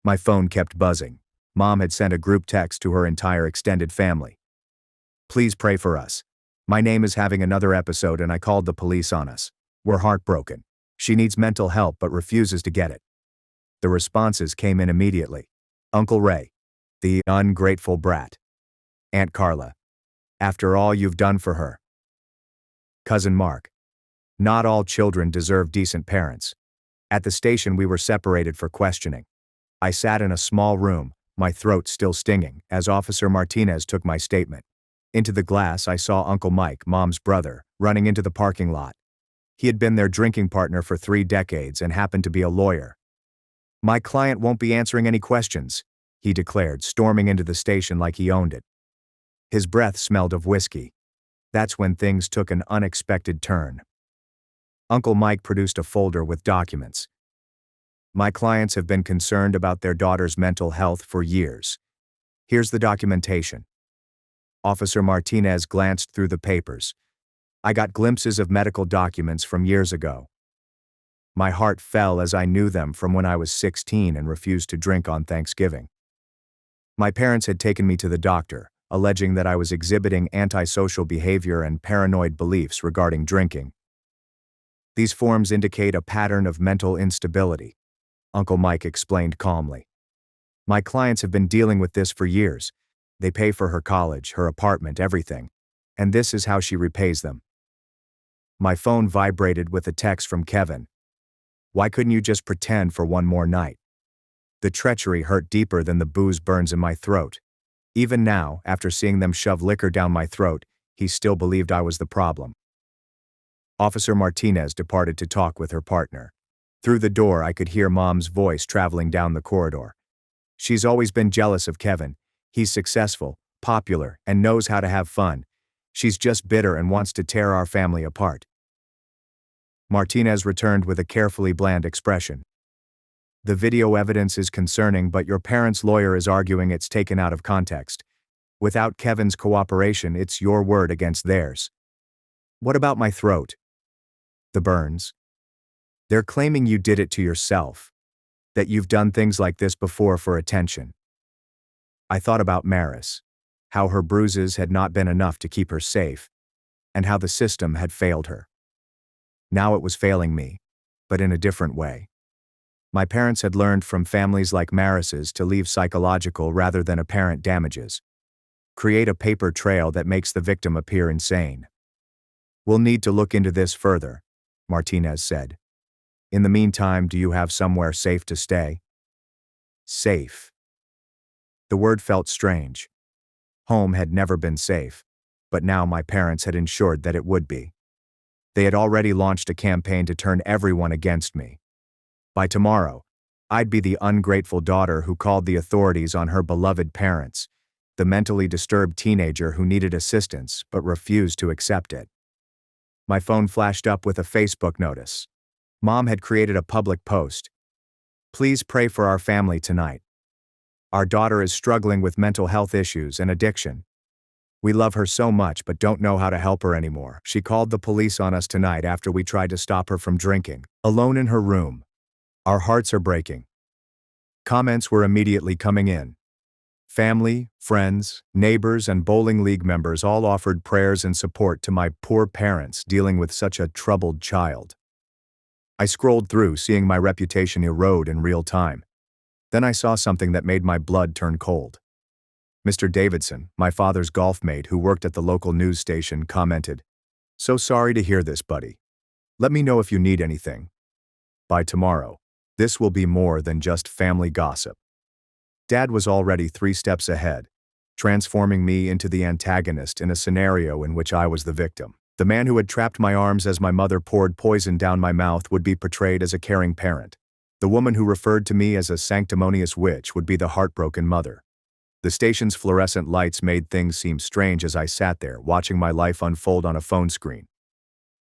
Speaker 1: My phone kept buzzing.
Speaker 2: Mom had sent a group text to her entire extended family. Please pray for us. My name is having another episode and I called the police on us. We're heartbroken. She needs mental help but refuses to get it. The responses came in immediately. Uncle Ray. The ungrateful brat. Aunt Carla. After all you've done for her. Cousin Mark. Not all children deserve decent parents. At the station we were separated for questioning. I sat in a small room, my throat still stinging, as Officer Martinez took my statement. Into the glass I saw Uncle Mike, Mom's brother, running into the parking lot. He had been their drinking partner for 3 decades and happened to be a lawyer. My client won't be answering any questions, he declared, storming into the station like he owned it. His breath smelled of whiskey. That's when things took an unexpected turn. Uncle Mike produced a folder with documents. My clients have been concerned about their daughter's mental health for years. Here's the documentation. Officer Martinez glanced through the papers. I got glimpses of medical documents from years ago. My heart fell as I knew them from when I was 16 and refused to drink on Thanksgiving. My parents had taken me to the doctor, alleging that I was exhibiting antisocial behavior and paranoid beliefs regarding drinking. These forms indicate a pattern of mental instability, Uncle Mike explained calmly. My clients have been dealing with this for years. They pay for her college, her apartment, everything. And this is how she repays them. My phone vibrated with a text from Kevin. Why couldn't you just pretend for one more night? The treachery hurt deeper than the booze burns in my throat. Even now, after seeing them shove liquor down my throat, he still believed I was the problem. Officer Martinez departed to talk with her partner. Through the door I could hear Mom's voice traveling down the corridor. She's always been jealous of Kevin. He's successful, popular, and knows how to have fun. She's just bitter and wants to tear our family apart. Martinez returned with a carefully bland expression. The video evidence is concerning, but your parents' lawyer is arguing it's taken out of context. Without Kevin's cooperation, it's your word against theirs. What about my throat? The burns. They're claiming you did it to yourself, that you've done things like this before for attention. I thought about Maris, how her bruises had not been enough to keep her safe, and how the system had failed her. Now it was failing me, but in a different way. My parents had learned from families like Maris's to leave psychological rather than apparent damages. Create a paper trail that makes the victim appear insane. We'll need to look into this further, Martinez said. In the meantime, do you have somewhere safe to stay? Safe. The word felt strange. Home had never been safe, but now my parents had ensured that it would be. They had already launched a campaign to turn everyone against me. By tomorrow, I'd be the ungrateful daughter who called the authorities on her beloved parents, the mentally disturbed teenager who needed assistance but refused to accept it. My phone flashed up with a Facebook notice. Mom had created a public post. Please pray for our family tonight. Our daughter is struggling with mental health issues and addiction. We love her so much but don't know how to help her anymore. She called the police on us tonight after we tried to stop her from drinking. Alone in her room. Our hearts are breaking. Comments were immediately coming in. Family, friends, neighbors, and bowling league members all offered prayers and support to my poor parents dealing with such a troubled child. I scrolled through, seeing my reputation erode in real time. Then I saw something that made my blood turn cold. Mr. Davidson, my father's golf mate who worked at the local news station, commented, "So sorry to hear this, buddy. Let me know if you need anything. By tomorrow, this will be more than just family gossip." Dad was already 3 steps ahead, transforming me into the antagonist in a scenario in which I was the victim. The man who had trapped my arms as my mother poured poison down my mouth would be portrayed as a caring parent. The woman who referred to me as a sanctimonious witch would be the heartbroken mother. The station's fluorescent lights made things seem strange as I sat there, watching my life unfold on a phone screen.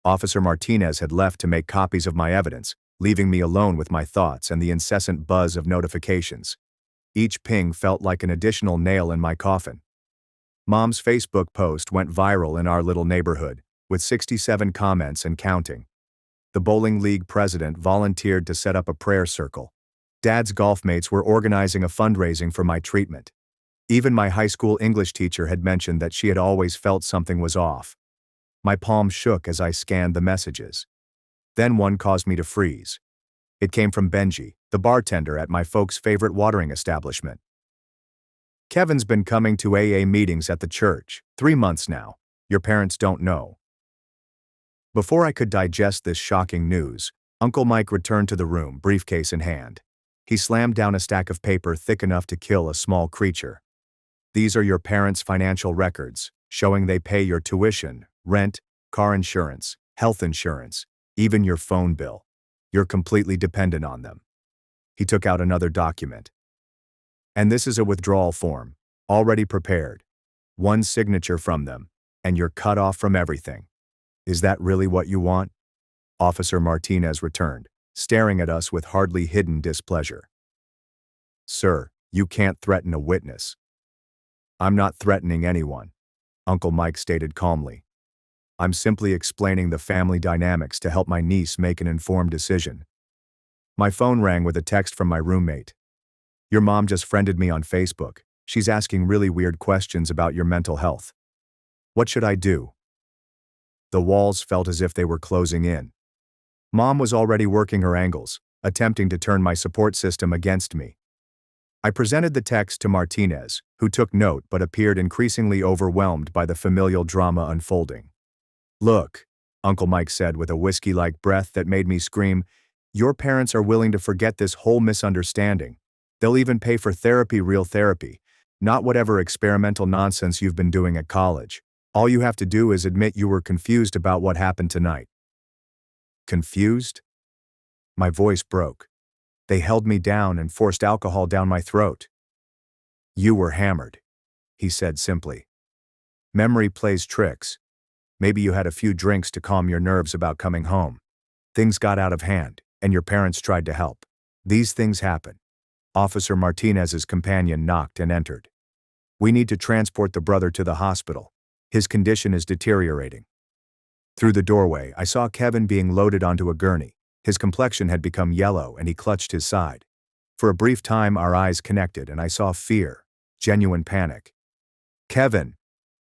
Speaker 2: Officer Martinez had left to make copies of my evidence, leaving me alone with my thoughts and the incessant buzz of notifications. Each ping felt like an additional nail in my coffin. Mom's Facebook post went viral in our little neighborhood, with 67 comments and counting. The bowling league president volunteered to set up a prayer circle. Dad's golf mates were organizing a fundraising for my treatment. Even my high school English teacher had mentioned that she had always felt something was off. My palms shook as I scanned the messages. Then one caused me to freeze. It came from Benji, the bartender at my folks' favorite watering establishment. Kevin's been coming to AA meetings at the church, 3 months now. Your parents don't know. Before I could digest this shocking news, Uncle Mike returned to the room, briefcase in hand. He slammed down a stack of paper thick enough to kill a small creature. These are your parents' financial records, showing they pay your tuition, rent, car insurance, health insurance, even your phone bill. You're completely dependent on them. He took out another document. And this is a withdrawal form, already prepared. One signature from them, and you're cut off from everything. Is that really what you want? Officer Martinez returned, staring at us with hardly hidden displeasure. Sir, you can't threaten a witness. I'm not threatening anyone, Uncle Mike stated calmly. I'm simply explaining the family dynamics to help my niece make an informed decision. My phone rang with a text from my roommate. Your mom just friended me on Facebook. She's asking really weird questions about your mental health. What should I do? The walls felt as if they were closing in. Mom was already working her angles, attempting to turn my support system against me. I presented the text to Martinez, who took note but appeared increasingly overwhelmed by the familial drama unfolding. Look, Uncle Mike said with a whiskey-like breath that made me scream, your parents are willing to forget this whole misunderstanding. They'll even pay for therapy, real therapy, not whatever experimental nonsense you've been doing at college. All you have to do is admit you were confused about what happened tonight. Confused? My voice broke. They held me down and forced alcohol down my throat. You were hammered, he said simply. Memory plays tricks. Maybe you had a few drinks to calm your nerves about coming home. Things got out of hand, and your parents tried to help. These things happen. Officer Martinez's companion knocked and entered. We need to transport the brother to the hospital. His condition is deteriorating. Through the doorway, I saw Kevin being loaded onto a gurney. His complexion had become yellow and he clutched his side. For a brief time, our eyes connected and I saw fear, genuine panic. Kevin!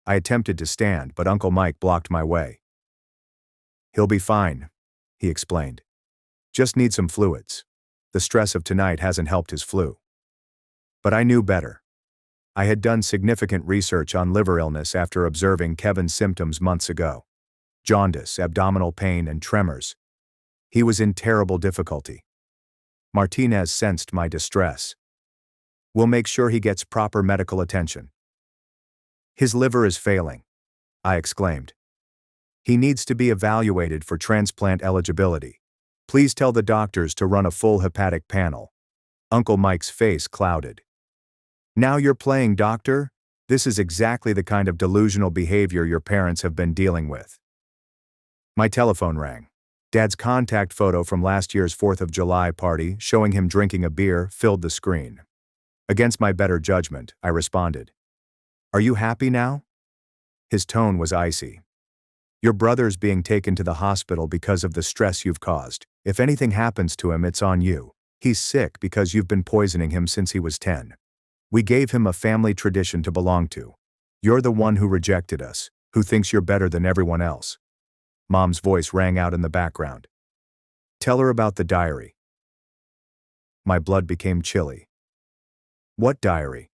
Speaker 2: I attempted to stand, but Uncle Mike blocked my way. He'll be fine, he explained. Just need some fluids. The stress of tonight hasn't helped his flu. But I knew better. I had done significant research on liver illness after observing Kevin's symptoms months ago. Jaundice, abdominal pain, and tremors. He was in terrible difficulty. Martinez sensed my distress. We'll make sure he gets proper medical attention. His liver is failing, I exclaimed. He needs to be evaluated for transplant eligibility. Please tell the doctors to run a full hepatic panel. Uncle Mike's face clouded. Now you're playing doctor? This is exactly the kind of delusional behavior your parents have been dealing with. My telephone rang. Dad's contact photo from last year's 4th of July party, showing him drinking a beer, filled the screen. Against my better judgment, I responded. Are you happy now? His tone was icy. Your brother's being taken to the hospital because of the stress you've caused. If anything happens to him, it's on you. He's sick because you've been poisoning him since he was 10. We gave him a family tradition to belong to. You're the one who rejected us, who thinks you're better than everyone else. Mom's voice rang out in the background. Tell her about the diary. My blood became chilly. What diary?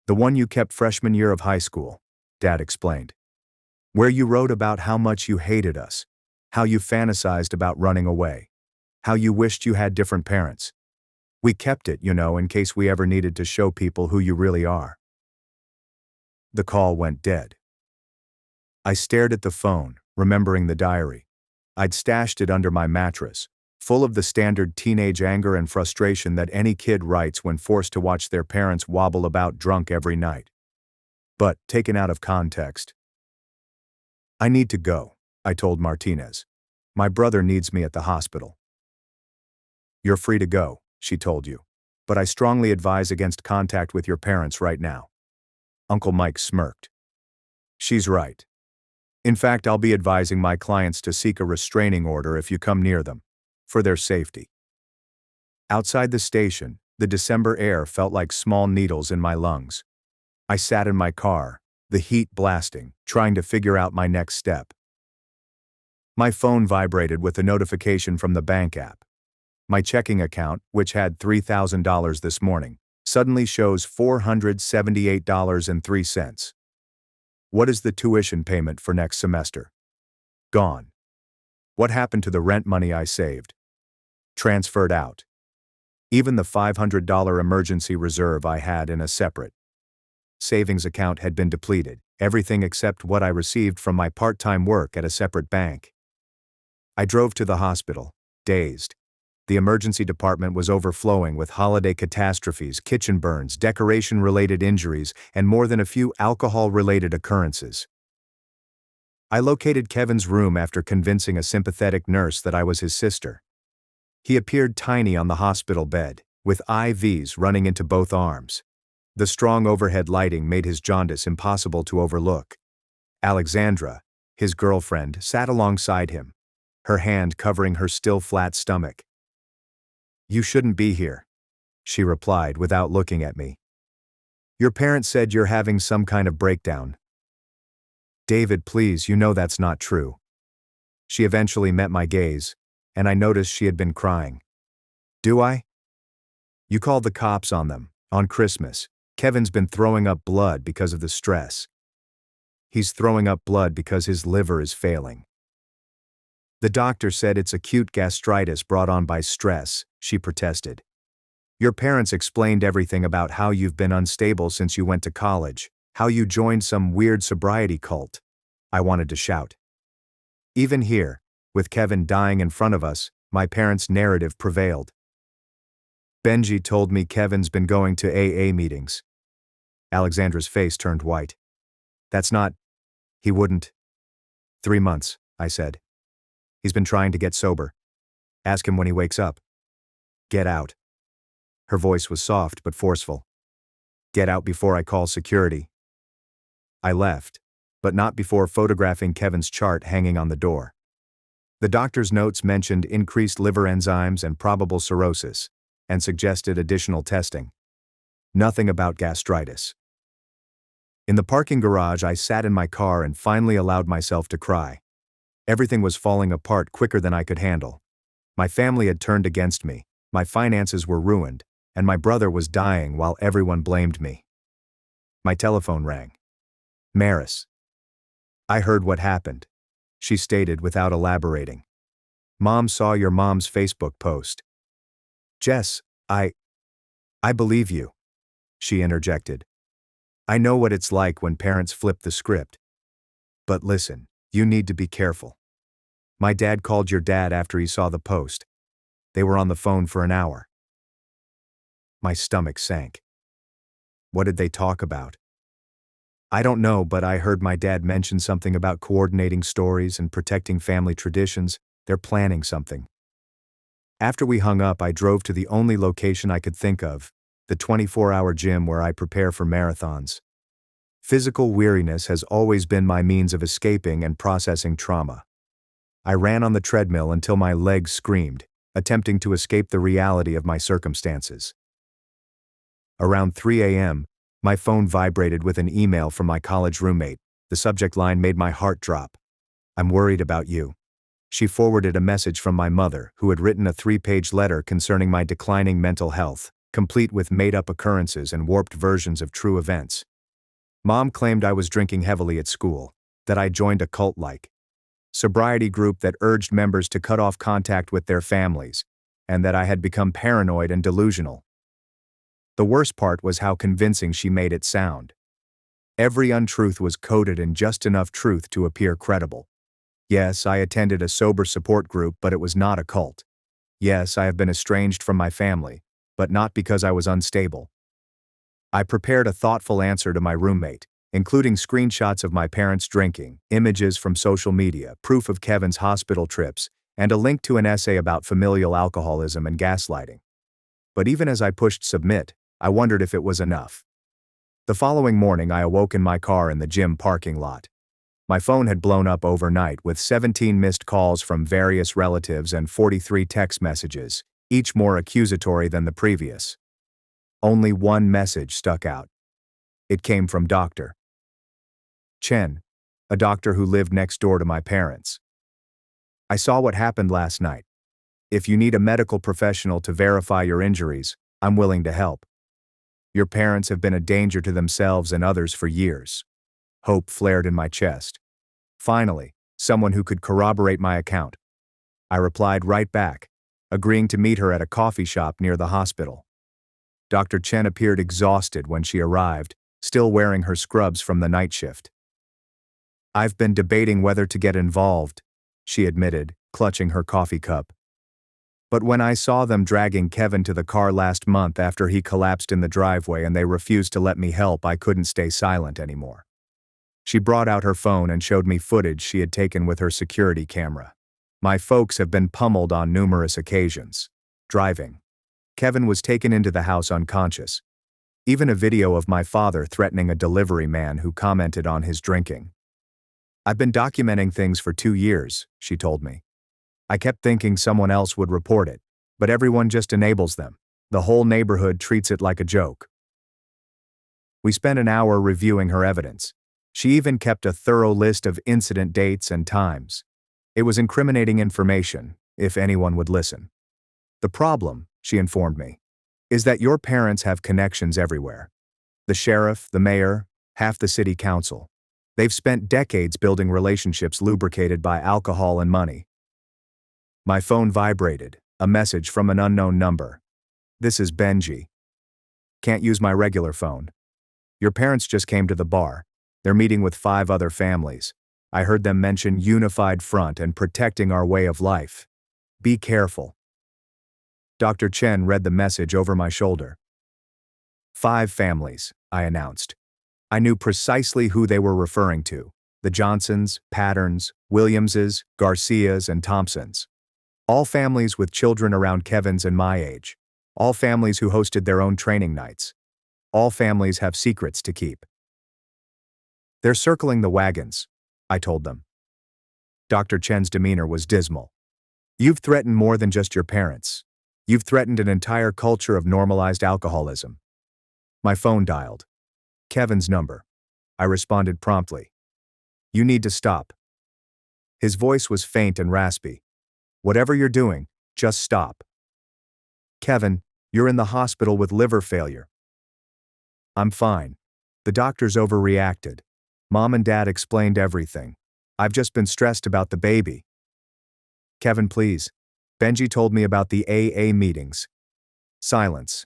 Speaker 2: The one you kept freshman year of high school, Dad explained. Where you wrote about how much you hated us, how you fantasized about running away, how you wished you had different parents. We kept it, in case we ever needed to show people who you really are. The call went dead. I stared at the phone, remembering the diary. I'd stashed it under my mattress, full of the standard teenage anger and frustration that any kid writes when forced to watch their parents wobble about drunk every night. But, taken out of context. I need to go, I told Martinez. My brother needs me at the hospital. You're free to go, she told you. But I strongly advise against contact with your parents right now. Uncle Mike smirked. She's right. In fact, I'll be advising my clients to seek a restraining order if you come near them, for their safety. Outside the station, the December air felt like small needles in my lungs. I sat in my car, the heat blasting, trying to figure out my next step. My phone vibrated with a notification from the bank app. My checking account, which had $3,000 this morning, suddenly shows $478.03. What is the tuition payment for next semester? Gone. What happened to the rent money I saved? Transferred out. Even the $500 emergency reserve I had in a separate savings account had been depleted, everything except what I received from my part-time work at a separate bank. I drove to the hospital, dazed. The emergency department was overflowing with holiday catastrophes, kitchen burns, decoration-related injuries, and more than a few alcohol-related occurrences. I located Kevin's room after convincing a sympathetic nurse that I was his sister. He appeared tiny on the hospital bed, with IVs running into both arms. The strong overhead lighting made his jaundice impossible to overlook. Alexandra, his girlfriend, sat alongside him, her hand covering her still flat stomach. "You shouldn't be here," she replied without looking at me. "Your parents said you're having some kind of breakdown." "David, please, you know that's not true." She eventually met my gaze, and I noticed she had been crying. "Do I?" "You called the cops on them, on Christmas. Kevin's been throwing up blood because of the stress. He's throwing up blood because his liver is failing. The doctor said it's acute gastritis brought on by stress," she protested. "Your parents explained everything about how you've been unstable since you went to college, how you joined some weird sobriety cult." I wanted to shout. Even here, with Kevin dying in front of us, my parents' narrative prevailed. "Benji told me Kevin's been going to AA meetings." Alexandra's face turned white. "That's not... He wouldn't." 3 months, I said. "He's been trying to get sober. Ask him when he wakes up." "Get out." Her voice was soft but forceful. "Get out before I call security." I left, but not before photographing Kevin's chart hanging on the door. The doctor's notes mentioned increased liver enzymes and probable cirrhosis, and suggested additional testing. Nothing about gastritis. In the parking garage, I sat in my car and finally allowed myself to cry. Everything was falling apart quicker than I could handle. My family had turned against me, my finances were ruined, and my brother was dying while everyone blamed me. My telephone rang. Maris. "I heard what happened," she stated without elaborating. "Mom saw your mom's Facebook post." "Jess, I believe you," she interjected. "I know what it's like when parents flip the script. But listen, you need to be careful. My dad called your dad after he saw the post. They were on the phone for an hour." My stomach sank. What did they talk about? "I don't know, but I heard my dad mention something about coordinating stories and protecting family traditions. They're planning something." After we hung up, I drove to the only location I could think of, the 24-hour gym where I prepare for marathons. Physical weariness has always been my means of escaping and processing trauma. I ran on the treadmill until my legs screamed, attempting to escape the reality of my circumstances. Around 3 a.m., my phone vibrated with an email from my college roommate. The subject line made my heart drop. "I'm worried about you." She forwarded a message from my mother, who had written a 3-page letter concerning my declining mental health, complete with made-up occurrences and warped versions of true events. Mom claimed I was drinking heavily at school, that I joined a cult-like sobriety group that urged members to cut off contact with their families, and that I had become paranoid and delusional. The worst part was how convincing she made it sound. Every untruth was coded in just enough truth to appear credible. Yes, I attended a sober support group, but it was not a cult. Yes, I have been estranged from my family, but not because I was unstable. I prepared a thoughtful answer to my roommate, including screenshots of my parents drinking, images from social media, proof of Kevin's hospital trips, and a link to an essay about familial alcoholism and gaslighting. But even as I pushed submit, I wondered if it was enough. The following morning, I awoke in my car in the gym parking lot. My phone had blown up overnight with 17 missed calls from various relatives and 43 text messages, each more accusatory than the previous. Only one message stuck out. It came from Dr. Chen, a doctor who lived next door to my parents. I saw what happened last night. If you need a medical professional to verify your injuries, I'm willing to help. Your parents have been a danger to themselves and others for years. Hope flared in my chest. Finally, someone who could corroborate my account. I replied right back, agreeing to meet her at a coffee shop near the hospital. Dr. Chen appeared exhausted when she arrived, still wearing her scrubs from the night shift. I've been debating whether to get involved, she admitted, clutching her coffee cup. But when I saw them dragging Kevin to the car last month after he collapsed in the driveway and they refused to let me help, I couldn't stay silent anymore. She brought out her phone and showed me footage she had taken with her security camera. My folks have been pummeled on numerous occasions. Driving. Kevin was taken into the house unconscious. Even a video of my father threatening a delivery man who commented on his drinking. I've been documenting things for 2 years, she told me. I kept thinking someone else would report it, but everyone just enables them. The whole neighborhood treats it like a joke. We spent an hour reviewing her evidence. She even kept a thorough list of incident dates and times. It was incriminating information, if anyone would listen. The problem, she informed me, is that your parents have connections everywhere. The sheriff, the mayor, half the city council. They've spent decades building relationships lubricated by alcohol and money. My phone vibrated, a message from an unknown number. This is Benji. Can't use my regular phone. Your parents just came to the bar. They're meeting with 5 other families. I heard them mention unified front and protecting our way of life. Be careful. Dr. Chen read the message over my shoulder. 5 families, I announced. I knew precisely who they were referring to. The Johnsons, Patterns, Williamses, Garcias, and Thompsons. All families with children around Kevin's and my age. All families who hosted their own training nights. All families have secrets to keep. They're circling the wagons, I told them. Dr. Chen's demeanor was dismal. You've threatened more than just your parents. You've threatened an entire culture of normalized alcoholism. My phone dialed. Kevin's number. I responded promptly. You need to stop. His voice was faint and raspy. Whatever you're doing, just stop. Kevin, you're in the hospital with liver failure. I'm fine. The doctors overreacted. Mom and Dad explained everything. I've just been stressed about the baby. Kevin, please. Benji told me about the AA meetings. Silence.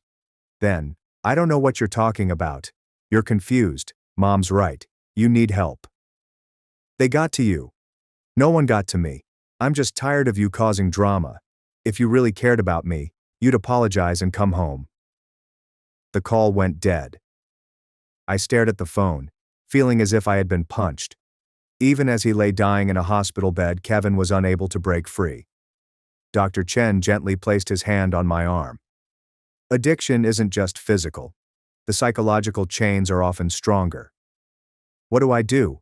Speaker 2: Then, I don't know what you're talking about. You're confused. Mom's right. You need help. They got to you. No one got to me. I'm just tired of you causing drama. If you really cared about me, you'd apologize and come home. The call went dead. I stared at the phone, feeling as if I had been punched. Even as he lay dying in a hospital bed, Kevin was unable to break free. Dr. Chen gently placed his hand on my arm. Addiction isn't just physical. The psychological chains are often stronger. What do?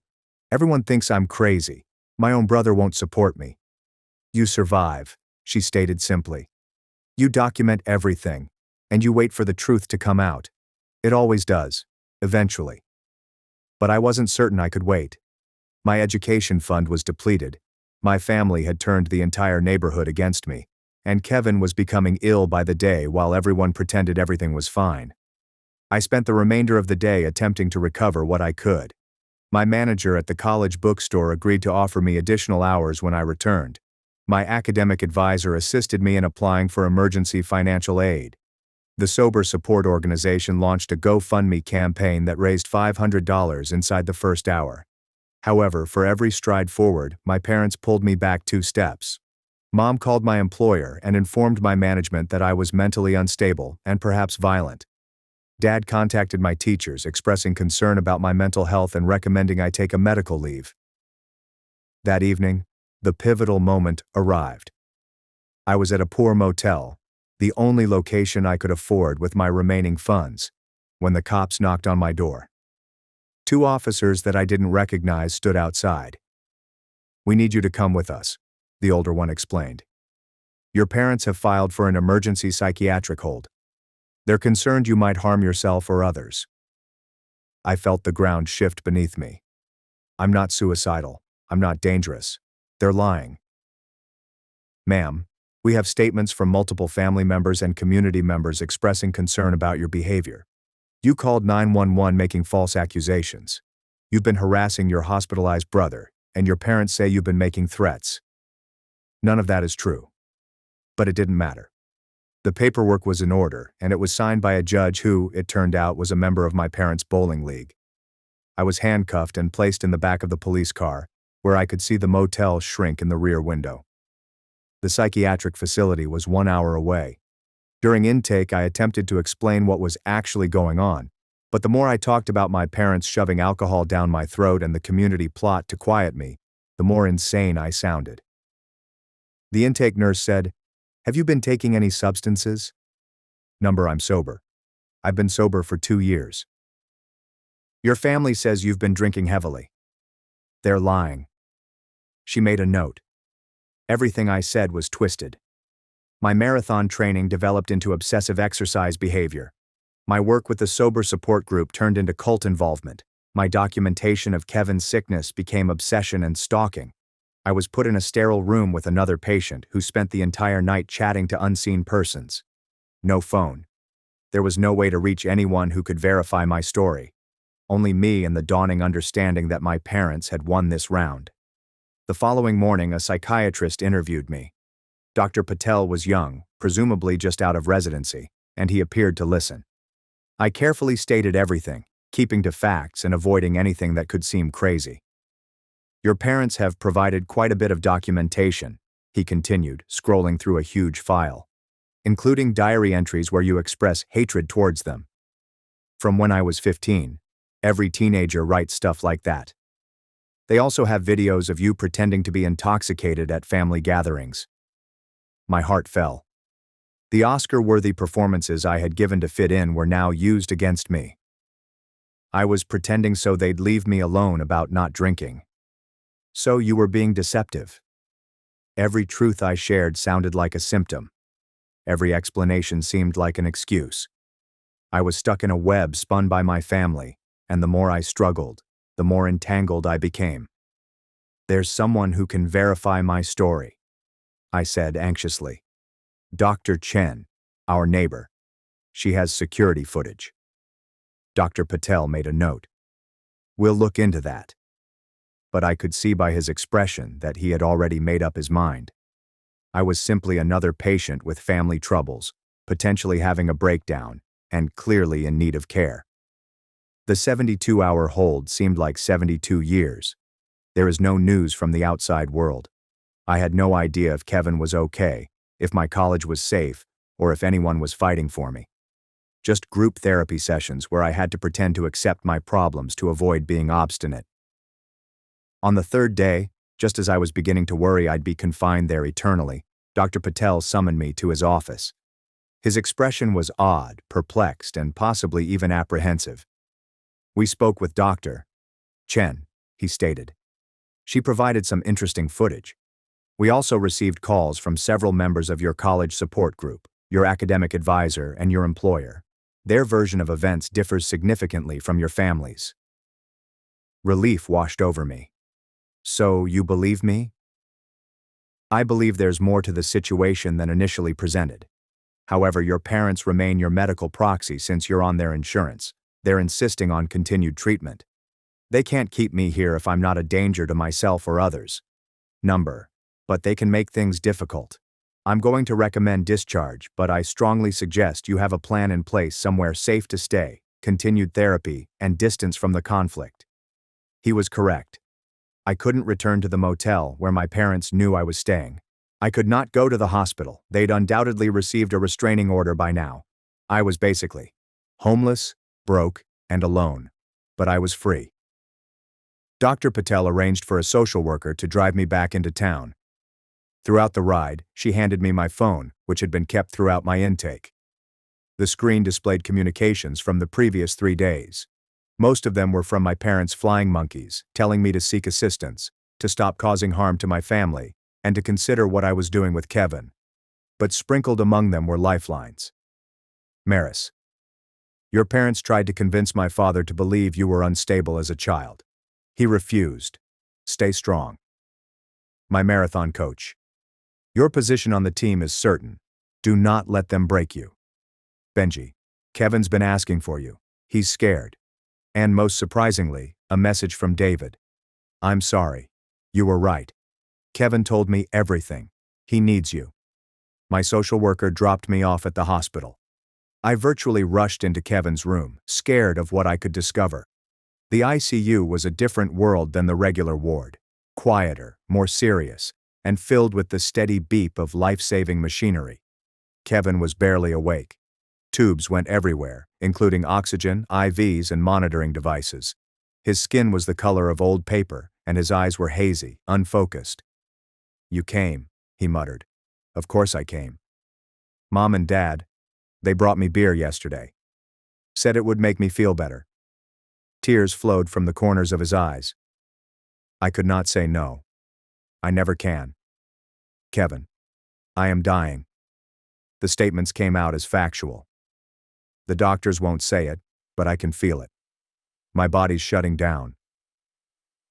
Speaker 2: Everyone thinks I'm crazy. My own brother won't support me. You survive, she stated simply. You document everything, and you wait for the truth to come out. It always does, eventually. But I wasn't certain I could wait. My education fund was depleted. My family had turned the entire neighborhood against me, and Kevin was becoming ill by the day while everyone pretended everything was fine. I spent the remainder of the day attempting to recover what I could. My manager at the college bookstore agreed to offer me additional hours when I returned. My academic advisor assisted me in applying for emergency financial aid. The Sober Support Organization launched a GoFundMe campaign that raised $500 inside the first hour. However, for every stride forward, my parents pulled me back 2 steps. Mom called my employer and informed my management that I was mentally unstable and perhaps violent. Dad contacted my teachers, expressing concern about my mental health and recommending I take a medical leave. That evening, the pivotal moment arrived. I was at a poor motel, the only location I could afford with my remaining funds, when the cops knocked on my door. 2 officers that I didn't recognize stood outside. We need you to come with us, the older one explained. Your parents have filed for an emergency psychiatric hold. They're concerned you might harm yourself or others. I felt the ground shift beneath me. I'm not suicidal. I'm not dangerous. They're lying. Ma'am, we have statements from multiple family members and community members expressing concern about your behavior. You called 911 making false accusations. You've been harassing your hospitalized brother, and your parents say you've been making threats. None of that is true. But it didn't matter. The paperwork was in order, and it was signed by a judge who, it turned out, was a member of my parents' bowling league. I was handcuffed and placed in the back of the police car, where I could see the motel shrink in the rear window. The psychiatric facility was 1 hour away. During intake, I attempted to explain what was actually going on, but the more I talked about my parents shoving alcohol down my throat and the community plot to quiet me, the more insane I sounded. The intake nurse said, "Have you been taking any substances?" Number, I'm sober. I've been sober for 2 years. Your family says you've been drinking heavily. They're lying. She made a note. Everything I said was twisted. My marathon training developed into obsessive exercise behavior. My work with the sober support group turned into cult involvement. My documentation of Kevin's sickness became obsession and stalking. I was put in a sterile room with another patient who spent the entire night chatting to unseen persons. No phone. There was no way to reach anyone who could verify my story. Only me and the dawning understanding that my parents had won this round. The following morning, a psychiatrist interviewed me. Dr. Patel was young, presumably just out of residency, and he appeared to listen. I carefully stated everything, keeping to facts and avoiding anything that could seem crazy. Your parents have provided quite a bit of documentation, he continued, scrolling through a huge file, including diary entries where you express hatred towards them. From when I was 15, every teenager writes stuff like that. They also have videos of you pretending to be intoxicated at family gatherings. My heart fell. The Oscar-worthy performances I had given to fit in were now used against me. I was pretending so they'd leave me alone about not drinking. So you were being deceptive. Every truth I shared sounded like a symptom. Every explanation seemed like an excuse. I was stuck in a web spun by my family, and the more I struggled, the more entangled I became. There's someone who can verify my story, I said anxiously. Dr. Chen, our neighbor. She has security footage. Dr. Patel made a note. We'll look into that. But I could see by his expression that he had already made up his mind. I was simply another patient with family troubles, potentially having a breakdown, and clearly in need of care. The 72-hour hold seemed like 72 years. There is no news from the outside world. I had no idea if Kevin was okay, if my college was safe, or if anyone was fighting for me. Just group therapy sessions where I had to pretend to accept my problems to avoid being obstinate. On the third day, just as I was beginning to worry I'd be confined there eternally, Dr. Patel summoned me to his office. His expression was odd, perplexed, and possibly even apprehensive. We spoke with Dr. Chen, he stated. She provided some interesting footage. We also received calls from several members of your college support group, your academic advisor, and your employer. Their version of events differs significantly from your family's. Relief washed over me. So you believe me? I believe there's more to the situation than initially presented. However, your parents remain your medical proxy since you're on their insurance. They're insisting on continued treatment. They can't keep me here if I'm not a danger to myself or others. But they can make things difficult. I'm going to recommend discharge, but I strongly suggest you have a plan in place somewhere safe to stay, continued therapy, and distance from the conflict. He was correct. I couldn't return to the motel where my parents knew I was staying. I could not go to the hospital. They'd undoubtedly received a restraining order by now. I was basically homeless, broke, and alone. But I was free. Dr. Patel arranged for a social worker to drive me back into town. Throughout the ride, she handed me my phone, which had been kept throughout my intake. The screen displayed communications from the previous 3 days. Most of them were from my parents' flying monkeys, telling me to seek assistance, to stop causing harm to my family, and to consider what I was doing with Kevin. but sprinkled among them were lifelines. Maris. Your parents tried to convince my father to believe you were unstable as a child. He refused. Stay strong. My marathon coach. Your position on the team is certain. Do not let them break you. Benji. Kevin's been asking for you. He's scared. And most surprisingly, a message from David. I'm sorry. You were right. Kevin told me everything. He needs you. My social worker dropped me off at the hospital. I virtually rushed into Kevin's room, scared of what I could discover. The ICU was a different world than the regular ward. Quieter, more serious, and filled with the steady beep of life-saving machinery. Kevin was barely awake. Tubes went everywhere, including oxygen, IVs, and monitoring devices. His skin was the color of old paper, and his eyes were hazy, unfocused. You came, he muttered. Of course I came. Mom and Dad, they brought me beer yesterday. Said it would make me feel better. Tears flowed from the corners of his eyes. I could not say no. I never can. Kevin, I am dying. The statements came out as factual. The doctors won't say it, but I can feel it. My body's shutting down.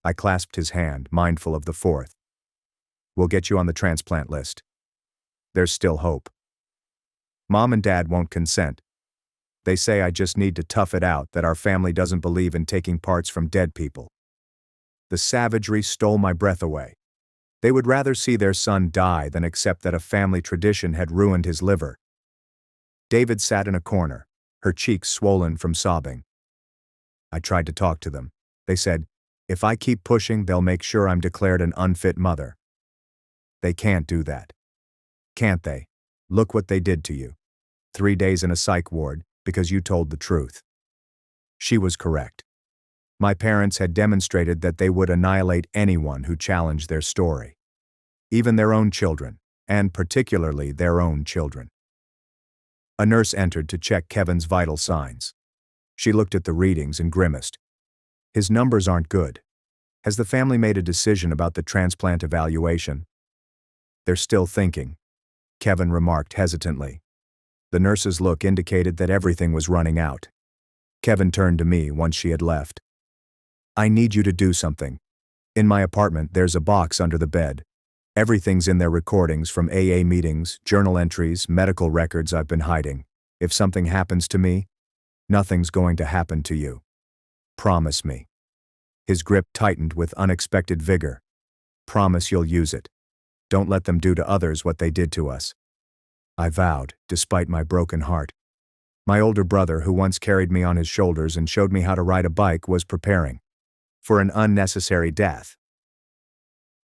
Speaker 2: I clasped his hand, mindful of the fourth. We'll get you on the transplant list. There's still hope. Mom and Dad won't consent. They say I just need to tough it out, that our family doesn't believe in taking parts from dead people. The savagery stole my breath away. They would rather see their son die than accept that a family tradition had ruined his liver. David sat in a corner, her cheeks swollen from sobbing. I tried to talk to them. They said, if I keep pushing, they'll make sure I'm declared an unfit mother. They can't do that. Can't they? Look what they did to you. 3 days in a psych ward because you told the truth. She was correct. My parents had demonstrated that they would annihilate anyone who challenged their story. Even their own children, and particularly their own children. A nurse entered to check Kevin's vital signs. She looked at the readings and grimaced. His numbers aren't good. Has the family made a decision about the transplant evaluation? They're still thinking, Kevin remarked hesitantly. The nurse's look indicated that everything was running out. Kevin turned to me once she had left. I need you to do something. In my apartment, there's a box under the bed. Everything's in there, recordings from AA meetings, journal entries, medical records I've been hiding. If something happens to me, nothing's going to happen to you. Promise me. His grip tightened with unexpected vigor. Promise you'll use it. Don't let them do to others what they did to us. I vowed, despite my broken heart. My older brother, who once carried me on his shoulders and showed me how to ride a bike, was preparing for an unnecessary death.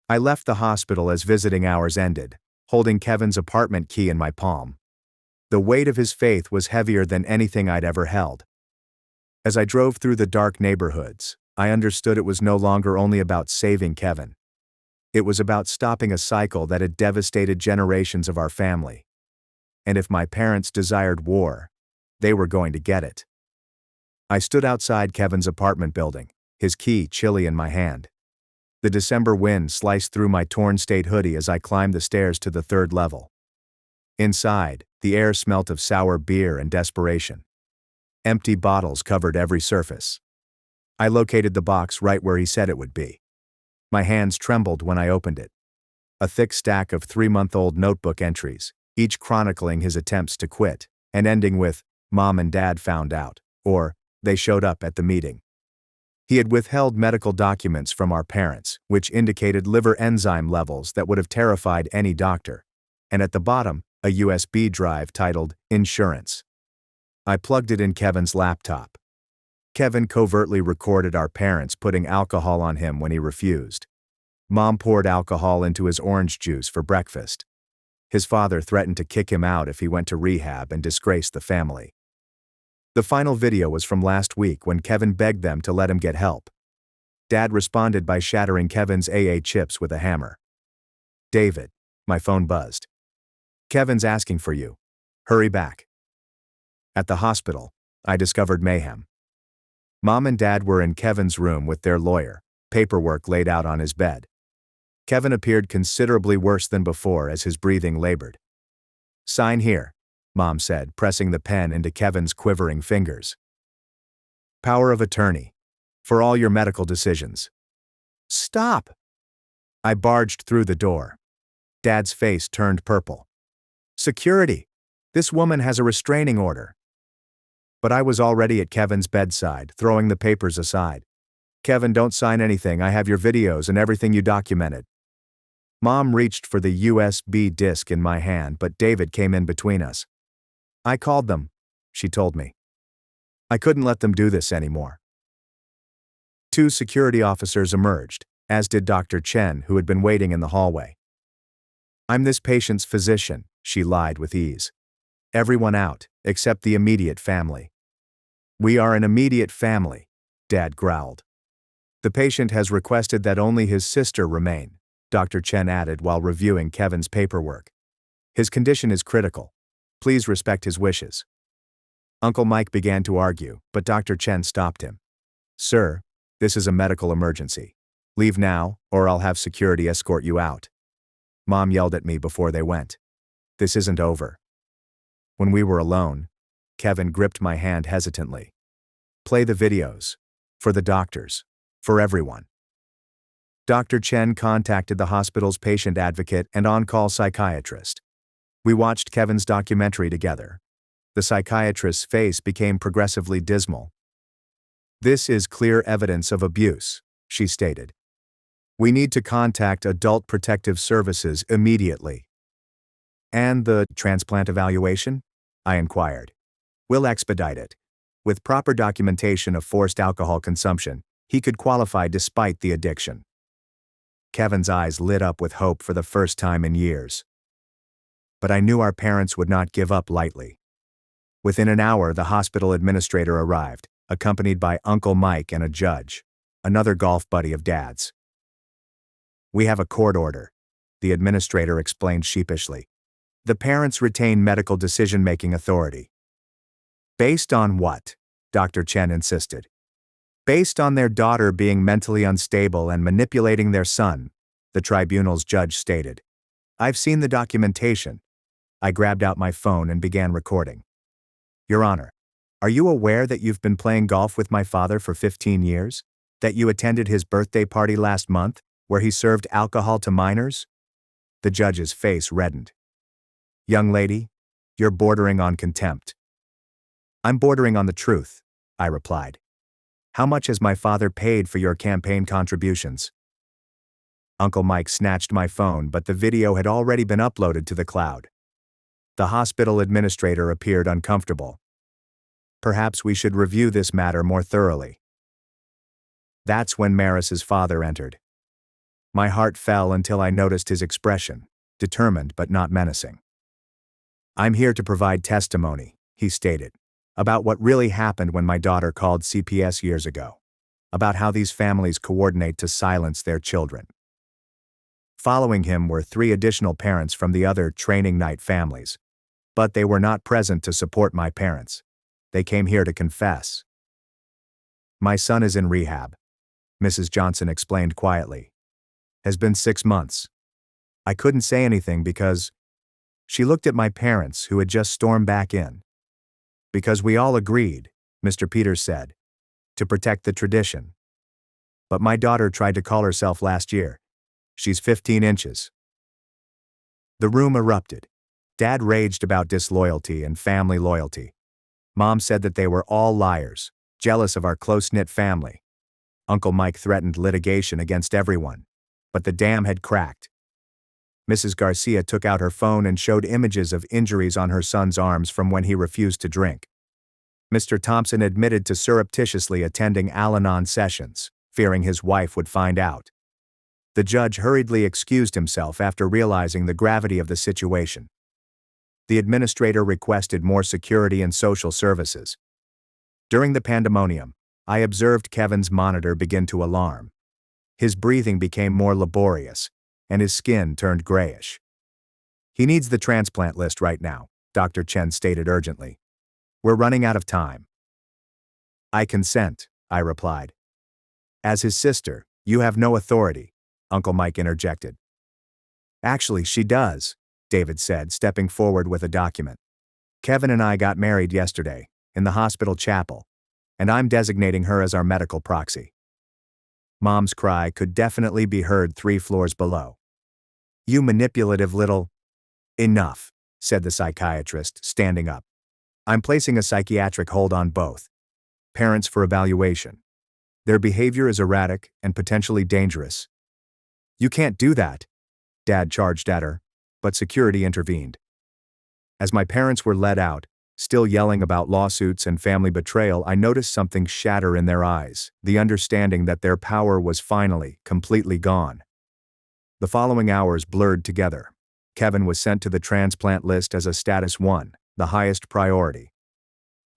Speaker 2: I left the hospital as visiting hours ended, holding Kevin's apartment key in my palm. The weight of his faith was heavier than anything I'd ever held. As I drove through the dark neighborhoods, I understood it was no longer only about saving Kevin. It was about stopping a cycle that had devastated generations of our family. And if my parents desired war, they were going to get it. I stood outside Kevin's apartment building, his key chilly in my hand. The December wind sliced through my torn state hoodie as I climbed the stairs to the 3rd level. Inside, the air smelt of sour beer and desperation. Empty bottles covered every surface. I located the box right where he said it would be. My hands trembled when I opened it. A thick stack of 3-month-old notebook entries, each chronicling his attempts to quit, and ending with, Mom and Dad found out, or, they showed up at the meeting. He had withheld medical documents from our parents, which indicated liver enzyme levels that would have terrified any doctor, and at the bottom, a USB drive titled Insurance. I plugged it in Kevin's laptop. Kevin covertly recorded our parents putting alcohol on him when he refused. Mom poured alcohol into his orange juice for breakfast. His father threatened to kick him out if he went to rehab and disgraced the family. The final video was from last week when Kevin begged them to let him get help. Dad responded by shattering Kevin's AA chips with a hammer. David, my phone buzzed. Kevin's asking for you. Hurry back. At the hospital, I discovered mayhem. Mom and Dad were in Kevin's room with their lawyer, paperwork laid out on his bed. Kevin appeared considerably worse than before as his breathing labored. Sign here, Mom said, pressing the pen into Kevin's quivering fingers. Power of attorney. For all your medical decisions. Stop! I barged through the door. Dad's face turned purple. Security! This woman has a restraining order. But I was already at Kevin's bedside, throwing the papers aside. Kevin, don't sign anything. I have your videos and everything you documented. Mom reached for the USB disk in my hand, but David came in between us. I called them, she told me. I couldn't let them do this anymore. 2 security officers emerged, as did Dr. Chen, who had been waiting in the hallway. I'm this patient's physician, she lied with ease. Everyone out, except the immediate family. We are an immediate family, Dad growled. The patient has requested that only his sister remain, Dr. Chen added while reviewing Kevin's paperwork. His condition is critical. Please respect his wishes. Uncle Mike began to argue, but Dr. Chen stopped him. Sir, this is a medical emergency. Leave now, or I'll have security escort you out. Mom yelled at me before they went. This isn't over. When we were alone, Kevin gripped my hand hesitantly. Play the videos. For the doctors. For everyone. Dr. Chen contacted the hospital's patient advocate and on-call psychiatrist. We watched Kevin's documentary together. The psychiatrist's face became progressively dismal. This is clear evidence of abuse, she stated. We need to contact Adult Protective Services immediately. And the transplant evaluation? I inquired. We'll expedite it. With proper documentation of forced alcohol consumption, he could qualify despite the addiction. Kevin's eyes lit up with hope for the first time in years. But I knew our parents would not give up lightly. Within an hour, the hospital administrator arrived, accompanied by Uncle Mike and a judge, another golf buddy of Dad's. We have a court order, the administrator explained sheepishly. The parents retain medical decision-making authority. Based on what? Dr. Chen insisted. Based on their daughter being mentally unstable and manipulating their son, the tribunal's judge stated. I've seen the documentation. I grabbed out my phone and began recording. Your Honor, are you aware that you've been playing golf with my father for 15 years? That you attended his birthday party last month, where he served alcohol to minors? The judge's face reddened. Young lady, you're bordering on contempt. I'm bordering on the truth, I replied. How much has my father paid for your campaign contributions? Uncle Mike snatched my phone, but the video had already been uploaded to the cloud. The hospital administrator appeared uncomfortable. Perhaps we should review this matter more thoroughly. That's when Maris's father entered. My heart fell until I noticed his expression, determined but not menacing. I'm here to provide testimony, he stated, about what really happened when my daughter called CPS years ago, about how these families coordinate to silence their children. Following him were 3 additional parents from the other training night families, but they were not present to support my parents. They came here to confess. My son is in rehab, Mrs. Johnson explained quietly. Has been 6 months. I couldn't say anything because she looked at my parents who had just stormed back in. Because we all agreed, Mr. Peters said, to protect the tradition. But my daughter tried to call herself last year. She's 15 inches. The room erupted. Dad raged about disloyalty and family loyalty. Mom said that they were all liars, jealous of our close-knit family. Uncle Mike threatened litigation against everyone, but the dam had cracked. Mrs. Garcia took out her phone and showed images of injuries on her son's arms from when he refused to drink. Mr. Thompson admitted to surreptitiously attending Al-Anon sessions, fearing his wife would find out. The judge hurriedly excused himself after realizing the gravity of the situation. The administrator requested more security and social services. During the pandemonium, I observed Kevin's monitor begin to alarm. His breathing became more laborious, and his skin turned grayish. He needs the transplant list right now, Dr. Chen stated urgently. We're running out of time. I consent, I replied. As his sister, you have no authority, Uncle Mike interjected. Actually, she does, David said, stepping forward with a document. Kevin and I got married yesterday, in the hospital chapel, and I'm designating her as our medical proxy. Mom's cry could definitely be heard 3 floors below. You manipulative little… Enough, said the psychiatrist, standing up. I'm placing a psychiatric hold on both. Parents for evaluation. Their behavior is erratic and potentially dangerous. You can't do that, Dad charged at her, but security intervened. As my parents were led out, still yelling about lawsuits and family betrayal, I noticed something shatter in their eyes, the understanding that their power was finally, completely gone. The following hours blurred together. Kevin was sent to the transplant list as a status 1, the highest priority.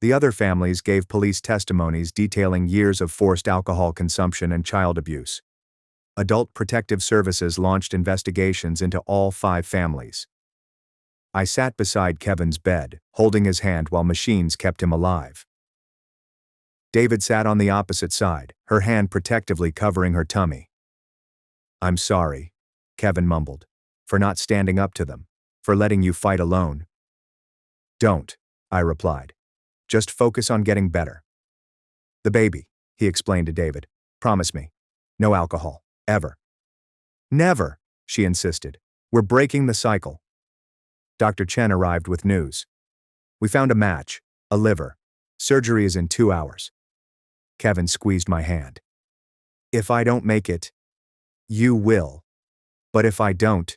Speaker 2: The other families gave police testimonies detailing years of forced alcohol consumption and child abuse. Adult Protective Services launched investigations into all 5 families. I sat beside Kevin's bed, holding his hand while machines kept him alive. David sat on the opposite side, her hand protectively covering her tummy. I'm sorry, Kevin mumbled, for not standing up to them, for letting you fight alone. Don't, I replied. Just focus on getting better. The baby, he explained to David. Promise me. No alcohol. Ever. Never, she insisted. We're breaking the cycle. Dr. Chen arrived with news. We found a match, a liver. Surgery is in 2 hours. Kevin squeezed my hand. If I don't make it, you will. But if I don't,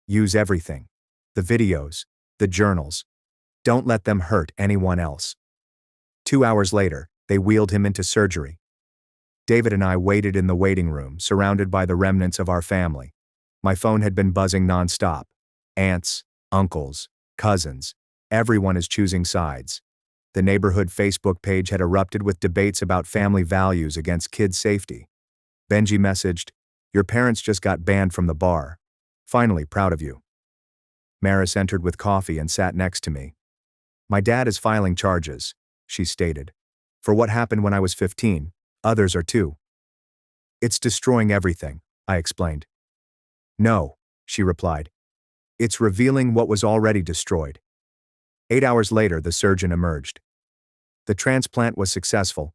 Speaker 2: use everything. The videos, the journals. Don't let them hurt anyone else. 2 hours later, they wheeled him into surgery. David and I waited in the waiting room, surrounded by the remnants of our family. My phone had been buzzing nonstop. Aunts, uncles, cousins, everyone is choosing sides. The neighborhood Facebook page had erupted with debates about family values against kids' safety. Benji messaged, "Your parents just got banned from the bar. Finally, proud of you." Maris entered with coffee and sat next to me. My dad is filing charges, she stated. For what happened when I was 15, others are too. It's destroying everything, I explained. No, she replied. It's revealing what was already destroyed. 8 hours later, the surgeon emerged. The transplant was successful.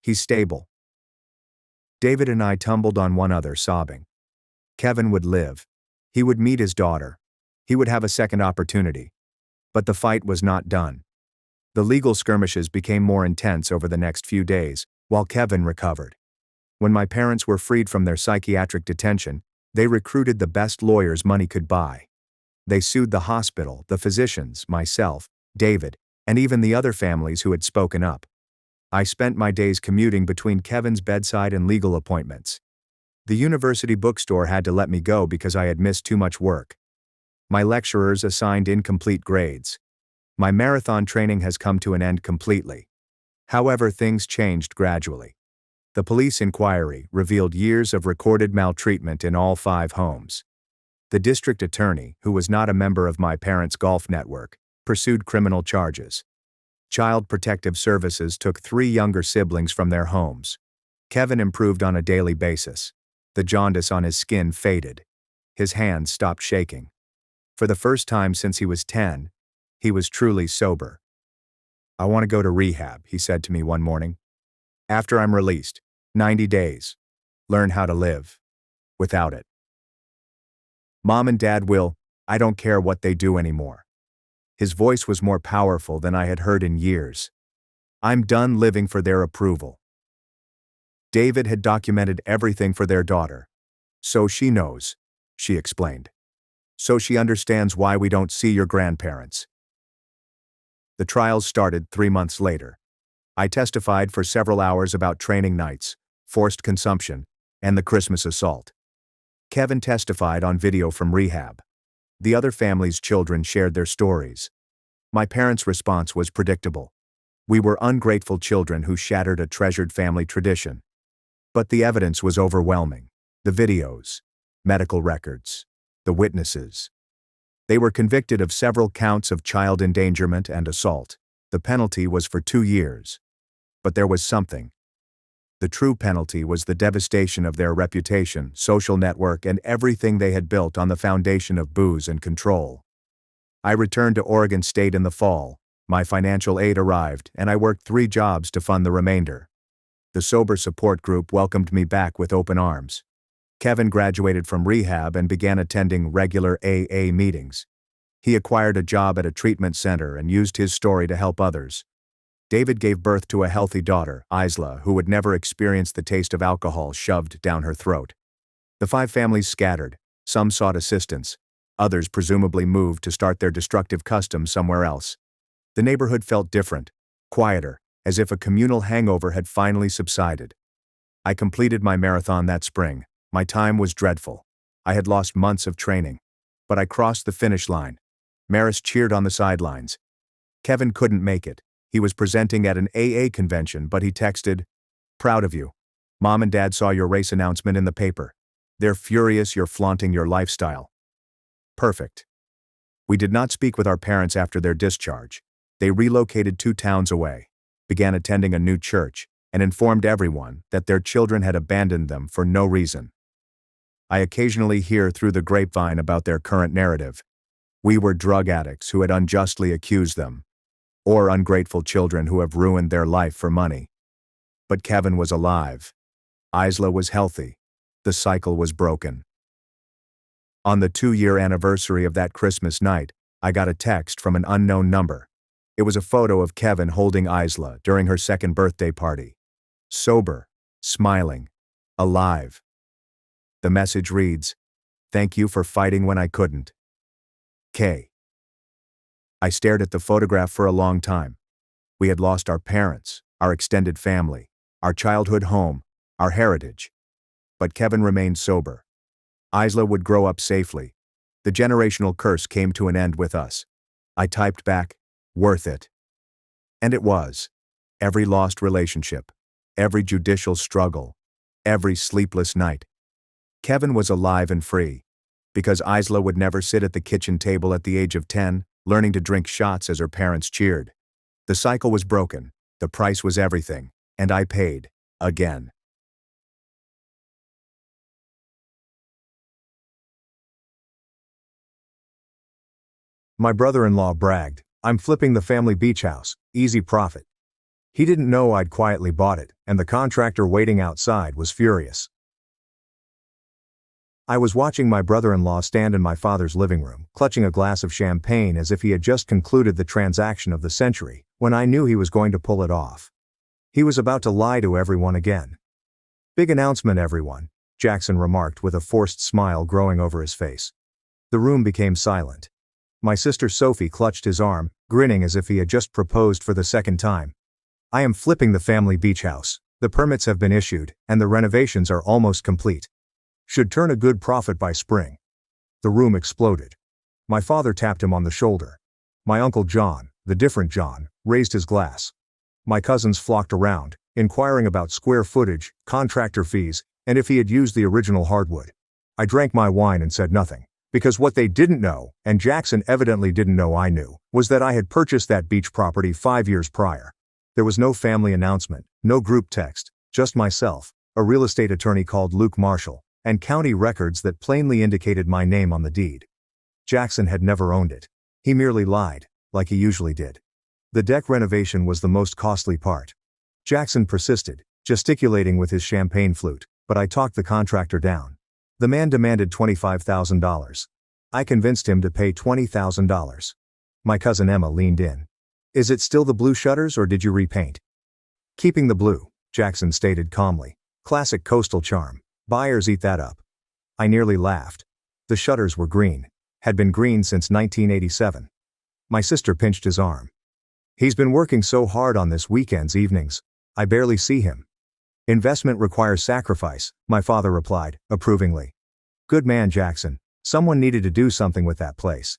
Speaker 2: He's stable. David and I tumbled on one another, sobbing. Kevin would live. He would meet his daughter. He would have a second opportunity. But the fight was not done. The legal skirmishes became more intense over the next few days, while Kevin recovered. When my parents were freed from their psychiatric detention, they recruited the best lawyers money could buy. They sued the hospital, the physicians, myself, David, and even the other families who had spoken up. I spent my days commuting between Kevin's bedside and legal appointments. The university bookstore had to let me go because I had missed too much work. My lecturers assigned incomplete grades. My marathon training has come to an end completely. However, things changed gradually. The police inquiry revealed years of recorded maltreatment in all 5 homes. The district attorney, who was not a member of my parents' golf network, pursued criminal charges. Child Protective Services took 3 younger siblings from their homes. Kevin improved on a daily basis. The jaundice on his skin faded. His hands stopped shaking. For the first time since he was 10, he was truly sober. I want to go to rehab, he said to me one morning. After I'm released, 90 days. Learn how to live without it. Mom and Dad will, I don't care what they do anymore. His voice was more powerful than I had heard in years. I'm done living for their approval. David had documented everything for their daughter. So she knows, she explained. So she understands why we don't see your grandparents. The trials started 3 months later. I testified for several hours about training nights, forced consumption, and the Christmas assault. Kevin testified on video from rehab. The other families' children shared their stories. My parents' response was predictable. We were ungrateful children who shattered a treasured family tradition. But the evidence was overwhelming. The videos, medical records, the witnesses. They were convicted of several counts of child endangerment and assault. The penalty was for 2 years. But there was something. The true penalty was the devastation of their reputation, social network, and everything they had built on the foundation of booze and control. I returned to Oregon State in the fall. My financial aid arrived, and I worked 3 jobs to fund the remainder. The sober support group welcomed me back with open arms. Kevin graduated from rehab and began attending regular AA meetings. He acquired a job at a treatment center and used his story to help others. David gave birth to a healthy daughter, Isla, who would never experience the taste of alcohol shoved down her throat. The 5 families scattered. Some sought assistance. Others presumably moved to start their destructive customs somewhere else. The neighborhood felt different, quieter, as if a communal hangover had finally subsided. I completed my marathon that spring. My time was dreadful. I had lost months of training. But I crossed the finish line. Maris cheered on the sidelines. Kevin couldn't make it. He was presenting at an AA convention, but he texted, "Proud of you. Mom and Dad saw your race announcement in the paper. They're furious you're flaunting your lifestyle." Perfect. We did not speak with our parents after their discharge. They relocated 2 towns away, began attending a new church, and informed everyone that their children had abandoned them for no reason. I occasionally hear through the grapevine about their current narrative. We were drug addicts who had unjustly accused them, or ungrateful children who have ruined their life for money. But Kevin was alive. Isla was healthy. The cycle was broken. On the 2-year anniversary of that Christmas night, I got a text from an unknown number. It was a photo of Kevin holding Isla during her 2nd birthday party. Sober, smiling, alive. The message reads, "Thank you for fighting when I couldn't. K." I stared at the photograph for a long time. We had lost our parents, our extended family, our childhood home, our heritage. But Kevin remained sober. Isla would grow up safely. The generational curse came to an end with us. I typed back, "Worth it." And it was. Every lost relationship, every judicial struggle, every sleepless night. Kevin was alive and free. Because Isla would never sit at the kitchen table at the age of 10, learning to drink shots as her parents cheered. The cycle was broken, the price was everything, and I paid, again.
Speaker 1: My brother-in-law bragged, "I'm flipping the family beach house, easy profit." He didn't know I'd quietly bought it, and the contractor waiting outside was furious. I was watching my brother-in-law stand in my father's living room, clutching a glass of champagne as if he had just concluded the transaction of the century, when I knew he was going to pull it off. He was about to lie to everyone again. "Big announcement, everyone," Jackson remarked with a forced smile growing over his face. The room became silent. My sister Sophie clutched his arm, grinning as if he had just proposed for the 2nd time. "I am flipping the family beach house. The permits have been issued, and the renovations are almost complete. Should turn a good profit by spring." The room exploded. My father tapped him on the shoulder. My Uncle John, the different John, raised his glass. My cousins flocked around, inquiring about square footage, contractor fees, and if he had used the original hardwood. I drank my wine and said nothing, because what they didn't know, and Jackson evidently didn't know I knew, was that I had purchased that beach property 5 years prior. There was no family announcement, no group text, just myself, a real estate attorney called Luke Marshall, and county records that plainly indicated my name on the deed. Jackson had never owned it. He merely lied, like he usually did. The deck renovation was the most costly part. Jackson persisted, gesticulating with his champagne flute, but I talked the contractor down. The man demanded $25,000. I convinced him to pay $20,000. My cousin Emma leaned in. "Is it still the blue shutters or did you repaint?" "Keeping the blue," Jackson stated calmly. "Classic coastal charm. Buyers eat that up." I nearly laughed. The shutters were green. Had been green since 1987. My sister pinched his arm. "He's been working so hard on this weekends evenings. I barely see him." "Investment requires sacrifice," my father replied, approvingly. "Good man, Jackson. Someone needed to do something with that place."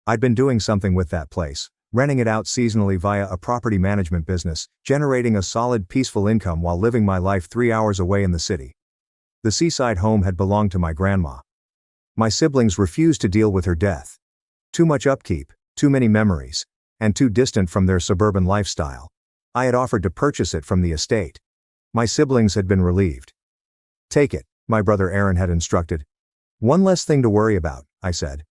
Speaker 1: I'd been doing something with that place, renting it out seasonally via a property management business, generating a solid peaceful income while living my life 3 hours away in the city. The seaside home had belonged to my grandma. My siblings refused to deal with her death. Too much upkeep, too many memories, and too distant from their suburban lifestyle. I had offered to purchase it from the estate. My siblings had been relieved. "Take it," my brother Aaron had instructed. "One less thing to worry about," I said.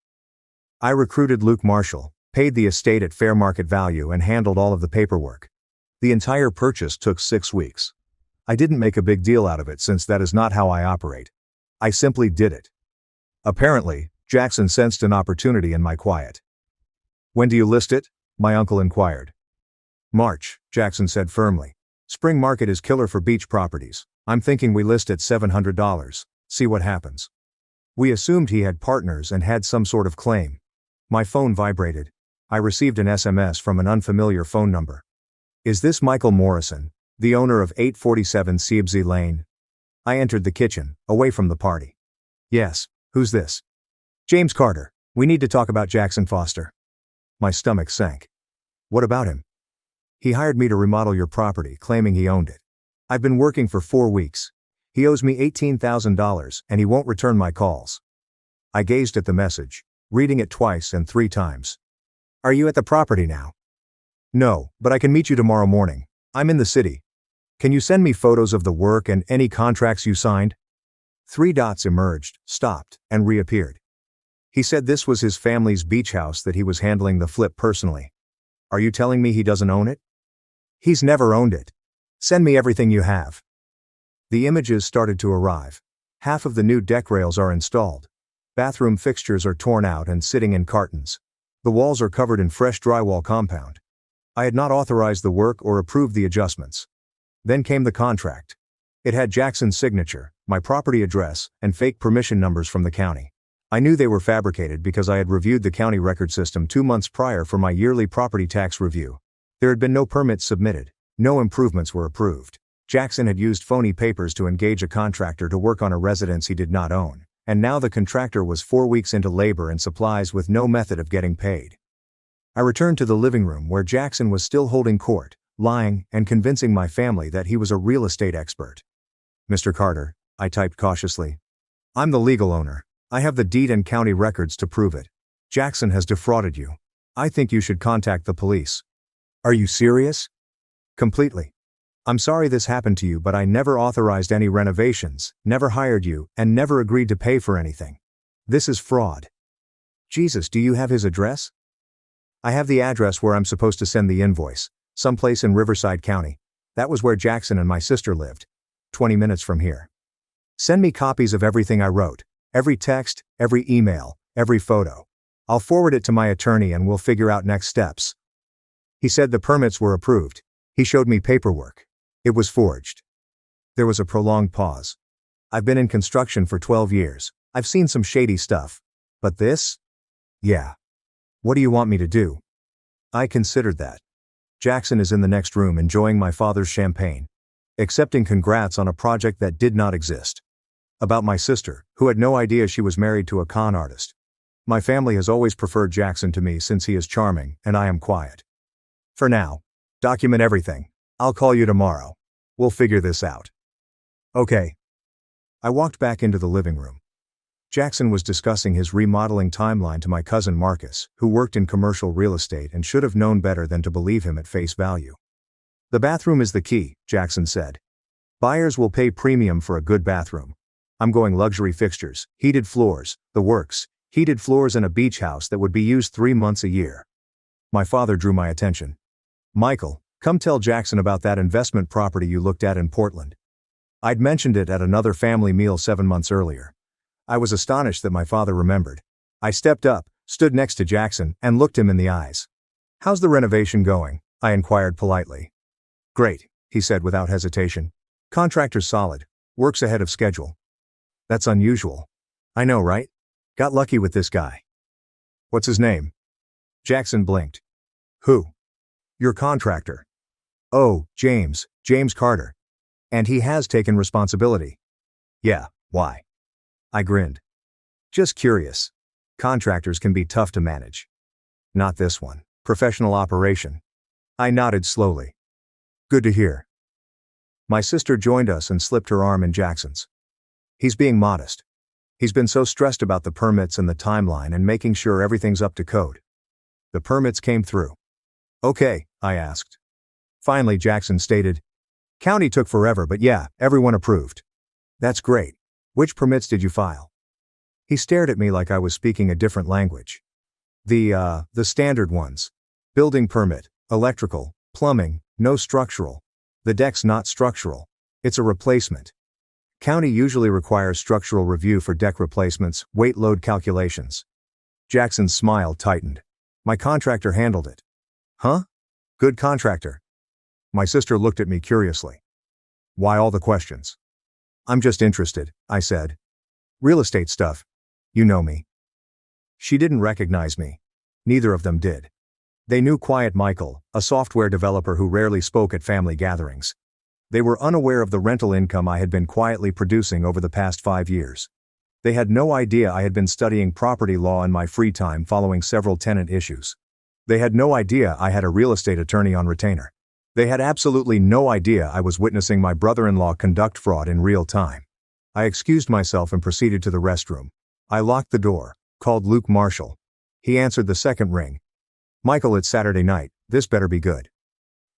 Speaker 1: I recruited Luke Marshall, paid the estate at fair market value, and handled all of the paperwork. The entire purchase took 6 weeks. I didn't make a big deal out of it since that is not how I operate. I simply did it. Apparently, Jackson sensed an opportunity in my quiet. "When do you list it?" my uncle inquired. "March," Jackson said firmly. "Spring market is killer for beach properties. I'm thinking we list at $700. See what happens." We assumed he had partners and had some sort of claim. My phone vibrated. I received an SMS from an unfamiliar phone number. "Is this Michael Morrison, the owner of 847 Seabsy Lane?" I entered the kitchen, away from the party. "Yes, who's this?" "James Carter. We need to talk about Jackson Foster." My stomach sank. "What about him?" "He hired me to remodel your property, claiming he owned it. I've been working for 4 weeks. He owes me $18,000, and he won't return my calls." I gazed at the message, reading it twice and 3 times. "Are you at the property now?" "No, but I can meet you tomorrow morning. I'm in the city. Can you send me photos of the work and any contracts you signed?" 3 dots emerged, stopped, and reappeared. He said this was his family's beach house that he was handling the flip personally. "Are you telling me he doesn't own it?" "He's never owned it. Send me everything you have." The images started to arrive. Half of the new deck rails are installed. Bathroom fixtures are torn out and sitting in cartons. The walls are covered in fresh drywall compound. I had not authorized the work or approved the adjustments. Then came the contract. It had Jackson's signature, my property address, and fake permission numbers from the county. I knew they were fabricated because I had reviewed the county record system 2 months prior for my yearly property tax review. There had been no permits submitted. No improvements were approved. Jackson had used phony papers to engage a contractor to work on a residence he did not own, and now the contractor was 4 weeks into labor and supplies with no method of getting paid. I returned to the living room where Jackson was still holding court, lying and convincing my family that he was a real estate expert. "Mr. Carter," I typed cautiously. "I'm the legal owner. I have the deed and county records to prove it. Jackson has defrauded you. I think you should contact the police." "Are you serious?" "Completely. I'm sorry this happened to you, but I never authorized any renovations, never hired you, and never agreed to pay for anything. This is fraud." "Jesus, do you have his address?" "I have the address where I'm supposed to send the invoice, someplace in Riverside County. That was where Jackson and my sister lived. 20 minutes from here. Send me copies of everything I wrote, every text, every email, every photo. I'll forward it to my attorney and we'll figure out next steps." He said the permits were approved. He showed me paperwork. It was forged. There was a prolonged pause. "I've been in construction for 12 years. I've seen some shady stuff. But this? Yeah. What do you want me to do?" I considered that. Jackson is in the next room enjoying my father's champagne, accepting congrats on a project that did not exist. About my sister, who had no idea she was married to a con artist. My family has always preferred Jackson to me since he is charming and I am quiet. "For now. Document everything. I'll call you tomorrow. We'll figure this out." "Okay." I walked back into the living room. Jackson was discussing his remodeling timeline to my cousin Marcus, who worked in commercial real estate and should have known better than to believe him at face value. "The bathroom is the key," Jackson said. "Buyers will pay premium for a good bathroom. I'm going luxury fixtures, heated floors, the works, heated floors in a beach house that would be used 3 months a year." My father drew my attention. "Michael, come tell Jackson about that investment property you looked at in Portland." I'd mentioned it at another family meal 7 months earlier. I was astonished that my father remembered. I stepped up, stood next to Jackson, and looked him in the eyes. "How's the renovation going?" I inquired politely. "Great," he said without hesitation. "Contractor's solid. Works ahead of schedule." "That's unusual." "I know, right? Got lucky with this guy." "What's his name?" Jackson blinked. "Who?" "Your contractor." "Oh, James Carter. And he has taken responsibility." "Yeah, why?" I grinned. "Just curious. Contractors can be tough to manage." "Not this one. Professional operation." I nodded slowly. "Good to hear." My sister joined us and slipped her arm in Jackson's. "He's being modest. He's been so stressed about the permits and the timeline and making sure everything's up to code." "The permits came through." "Okay," I asked. Finally Jackson stated, "County took forever, but yeah, everyone approved." "That's great. Which permits did you file?" He stared at me like I was speaking a different language. The standard ones. Building permit, electrical, plumbing, no structural. The deck's not structural. It's a replacement. County usually requires structural review for deck replacements, weight load calculations. Jackson's smile tightened. My contractor handled it. Huh? Good contractor. My sister looked at me curiously. Why all the questions? I'm just interested, I said. Real estate stuff. You know me. She didn't recognize me. Neither of them did. They knew Quiet Michael, a software developer who rarely spoke at family gatherings. They were unaware of the rental income I had been quietly producing over the past 5 years. They had no idea I had been studying property law in my free time following several tenant issues. They had no idea I had a real estate attorney on retainer. They had absolutely no idea I was witnessing my brother-in-law conduct fraud in real time. I excused myself and proceeded to the restroom. I locked the door, called Luke Marshall. He answered the second ring. Michael, it's Saturday night, this better be good.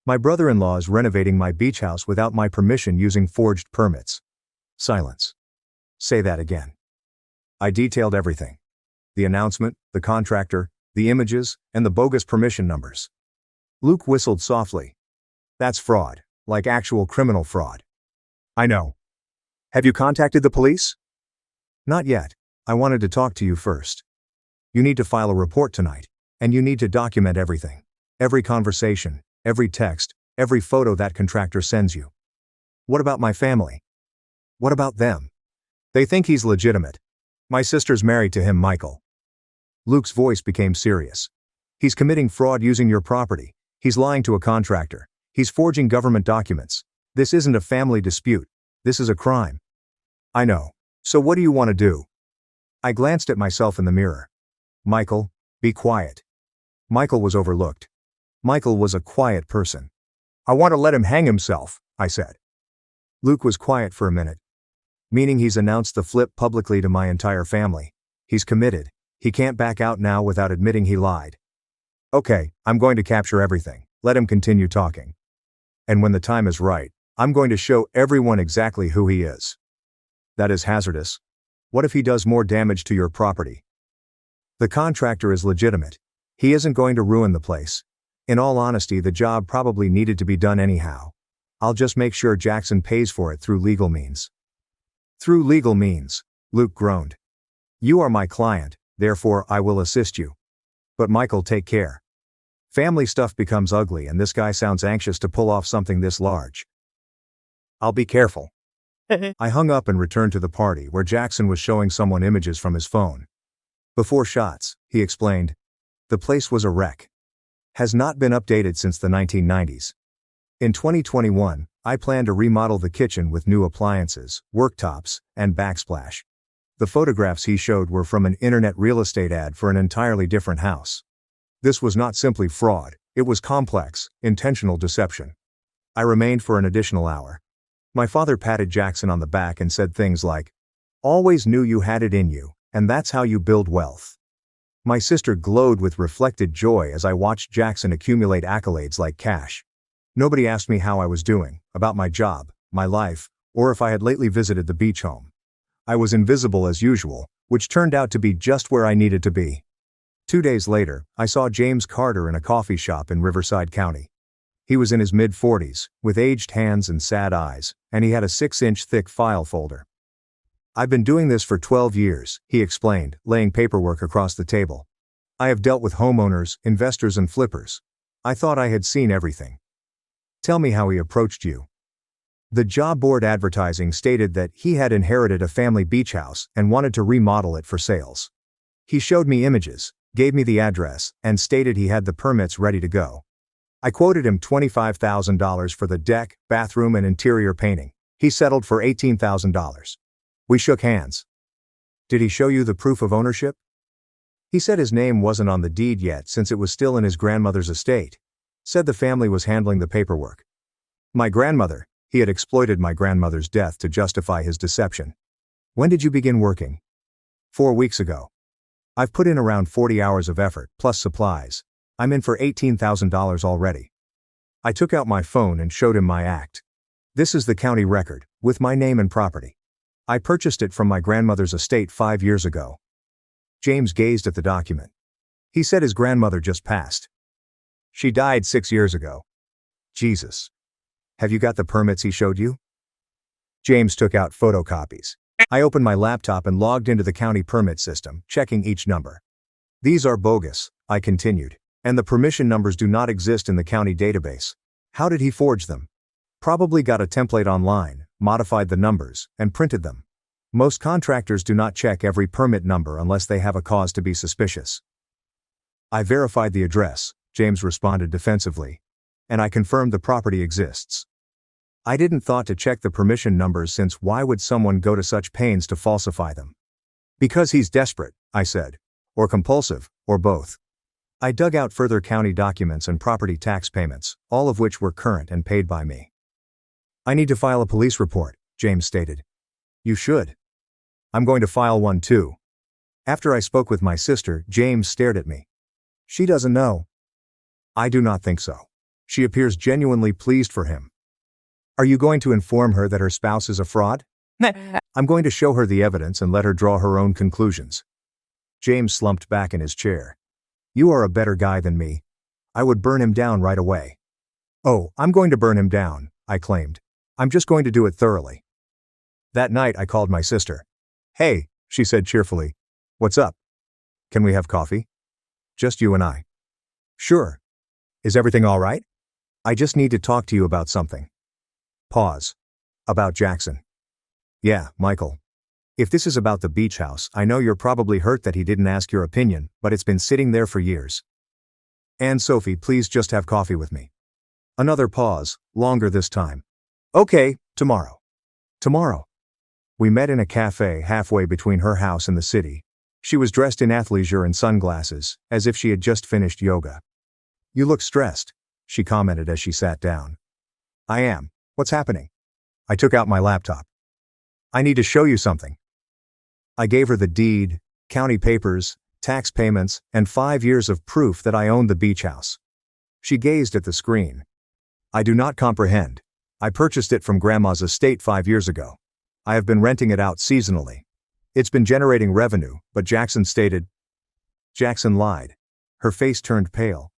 Speaker 1: My brother-in-law is renovating my beach house without my permission using forged permits. Silence. Say that again. I detailed everything. The announcement, the contractor, the images, and the bogus permission numbers. Luke whistled softly. That's fraud, like actual criminal fraud. I know. Have you contacted the police? Not yet. I wanted to talk to you first. You need to file a report tonight, and you need to document everything. Every conversation, every text, every photo that contractor sends you. What about my family? What about them? They think he's legitimate. My sister's married to him, Michael. Luke's voice became serious. He's committing fraud using your property. He's lying to a contractor. He's forging government documents. This isn't a family dispute. This is a crime. I know. So what do you want to do? I glanced at myself in the mirror. Michael, be quiet. Michael was overlooked. Michael was a quiet person. I want to let him hang himself, I said. Luke was quiet for a minute. Meaning he's announced the flip publicly to my entire family. He's committed. He can't back out now without admitting he lied. Okay, I'm going to capture everything. Let him continue talking. And when the time is right, I'm going to show everyone exactly who he is. That is hazardous. What if he does more damage to your property? The contractor is legitimate. He isn't going to ruin the place. In all honesty, the job probably needed to be done anyhow. I'll just make sure Jackson pays for it through legal means. Through legal means, Luke groaned. You are my client, therefore I will assist you. But Michael, take care. Family stuff becomes ugly and this guy sounds anxious to pull off something this large. I'll be careful. I hung up and returned to the party where Jackson was showing someone images from his phone. Before shots, he explained. The place was a wreck. Has not been updated since the 1990s. In 2021, I plan to remodel the kitchen with new appliances, worktops, and backsplash. The photographs he showed were from an internet real estate ad for an entirely different house. This was not simply fraud, it was complex, intentional deception. I remained for an additional hour. My father patted Jackson on the back and said things like, "Always knew you had it in you, and that's how you build wealth." My sister glowed with reflected joy as I watched Jackson accumulate accolades like cash. Nobody asked me how I was doing, about my job, my life, or if I had lately visited the beach home. I was invisible as usual, which turned out to be just where I needed to be. 2 days later, I saw James Carter in a coffee shop in Riverside County. He was in his mid-40s, with aged hands and sad eyes, and he had a 6-inch thick file folder. I've been doing this for 12 years, he explained, laying paperwork across the table. I have dealt with homeowners, investors and flippers. I thought I had seen everything. Tell me how he approached you. The job board advertising stated that he had inherited a family beach house and wanted to remodel it for sales. He showed me images, gave me the address, and stated he had the permits ready to go. I quoted him $25,000 for the deck, bathroom and interior painting. He settled for $18,000. We shook hands. Did he show you the proof of ownership? He said his name wasn't on the deed yet since it was still in his grandmother's estate. Said the family was handling the paperwork. My grandmother, he had exploited my grandmother's death to justify his deception. When did you begin working? 4 weeks ago. I've put in around 40 hours of effort, plus supplies. I'm in for $18,000 already. I took out my phone and showed him my act. This is the county record, with my name and property. I purchased it from my grandmother's estate 5 years ago. James gazed at the document. He said his grandmother just passed. She died 6 years ago. Jesus. Have you got the permits he showed you? James took out photocopies. I opened my laptop and logged into the county permit system, checking each number. These are bogus, I continued, and the permission numbers do not exist in the county database. How did he forge them? Probably got a template online, modified the numbers, and printed them. Most contractors do not check every permit number unless they have a cause to be suspicious. I verified the address, James responded defensively, and I confirmed the property exists. I didn't thought to check the permission numbers since why would someone go to such pains to falsify them? Because he's desperate, I said. Or compulsive, or both. I dug out further county documents and property tax payments, all of which were current and paid by me. I need to file a police report, James stated. You should. I'm going to file one too. After I spoke with my sister, James stared at me. She doesn't know. I do not think so. She appears genuinely pleased for him. Are you going to inform her that her spouse is a fraud? I'm going to show her the evidence and let her draw her own conclusions. James slumped back in his chair. You are a better guy than me. I would burn him down right away. Oh, I'm going to burn him down, I claimed. I'm just going to do it thoroughly. That night I called my sister. Hey, she said cheerfully. What's up? Can we have coffee? Just you and I. Sure. Is everything all right? I just need to talk to you about something. Pause. About Jackson. Yeah, Michael. If this is about the beach house, I know you're probably hurt that he didn't ask your opinion, but it's been sitting there for years. And Sophie, please just have coffee with me. Another pause, longer this time. Okay, tomorrow. Tomorrow. We met in a cafe halfway between her house and the city. She was dressed in athleisure and sunglasses, as if she had just finished yoga. You look stressed, she commented as she sat down. I am. What's happening? I took out my laptop. I need to show you something. I gave her the deed, county papers, tax payments, and 5 years of proof that I owned the beach house. She gazed at the screen. I do not comprehend. I purchased it from Grandma's estate 5 years ago. I have been renting it out seasonally. It's been generating revenue, but Jackson stated. Jackson lied. Her face turned pale.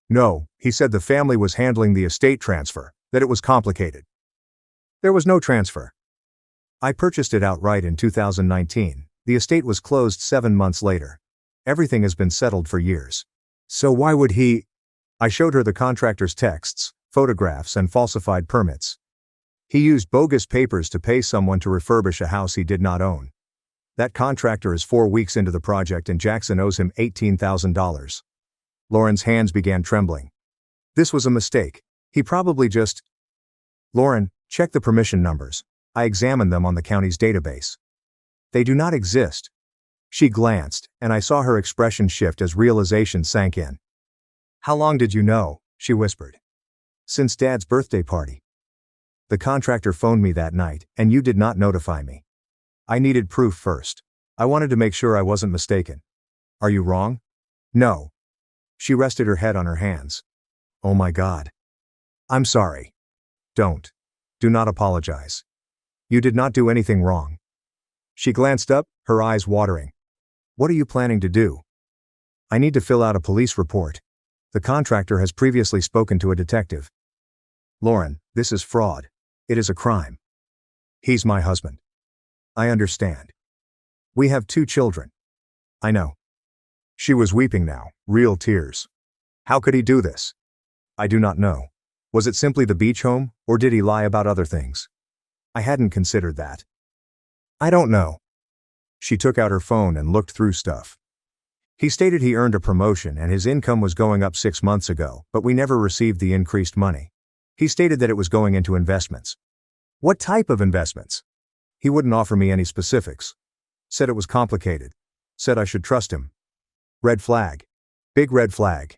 Speaker 1: No, he said the family was handling the estate transfer, that it was complicated. There was no transfer. I purchased it outright in 2019. The estate was closed 7 months later. Everything has been settled for years. So why would he? I showed her the contractor's texts, photographs, and falsified permits. He used bogus papers to pay someone to refurbish a house he did not own. That contractor is 4 weeks into the project and Jackson owes him $18,000. Lauren's hands began trembling. This was a mistake. He probably just. Lauren, check the permission numbers. I examined them on the county's database. They do not exist. She glanced, and I saw her expression shift as realization sank in. How long did you know? She whispered. Since Dad's birthday party. The contractor phoned me that night, and you did not notify me. I needed proof first. I wanted to make sure I wasn't mistaken. Are you wrong? No. She rested her head on her hands. Oh my God. I'm sorry. Don't. Do not apologize. You did not do anything wrong. She glanced up, her eyes watering. What are you planning to do? I need to fill out a police report. The contractor has previously spoken to a detective. Lauren, this is fraud. It is a crime. He's my husband. I understand. We have 2 children. I know. She was weeping now, real tears. How could he do this? I do not know. Was it simply the beach home, or did he lie about other things? I hadn't considered that. I don't know. She took out her phone and looked through stuff. He stated he earned a promotion and his income was going up 6 months ago, but we never received the increased money. He stated that it was going into investments. What type of investments? He wouldn't offer me any specifics. Said it was complicated. Said I should trust him. Red flag. Big red flag.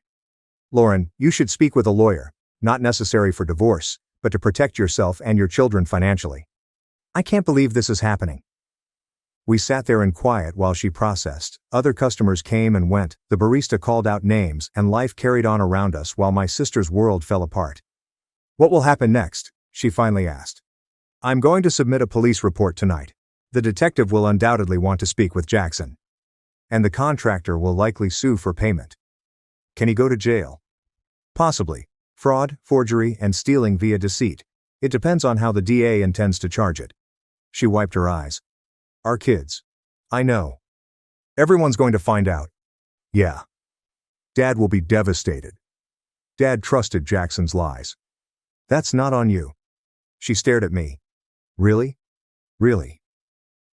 Speaker 1: Lauren, you should speak with a lawyer, not necessary for divorce, but to protect yourself and your children financially. I can't believe this is happening. We sat there in quiet while she processed. Other customers came and went, the barista called out names, and life carried on around us while my sister's world fell apart. What will happen next? She finally asked. I'm going to submit a police report tonight. The detective will undoubtedly want to speak with Jackson. And the contractor will likely sue for payment. Can he go to jail? Possibly. Fraud, forgery, and stealing via deceit. It depends on how the DA intends to charge it. She wiped her eyes. Our kids. I know. Everyone's going to find out. Yeah. Dad will be devastated. Dad trusted Jackson's lies. That's not on you. She stared at me. Really? Really?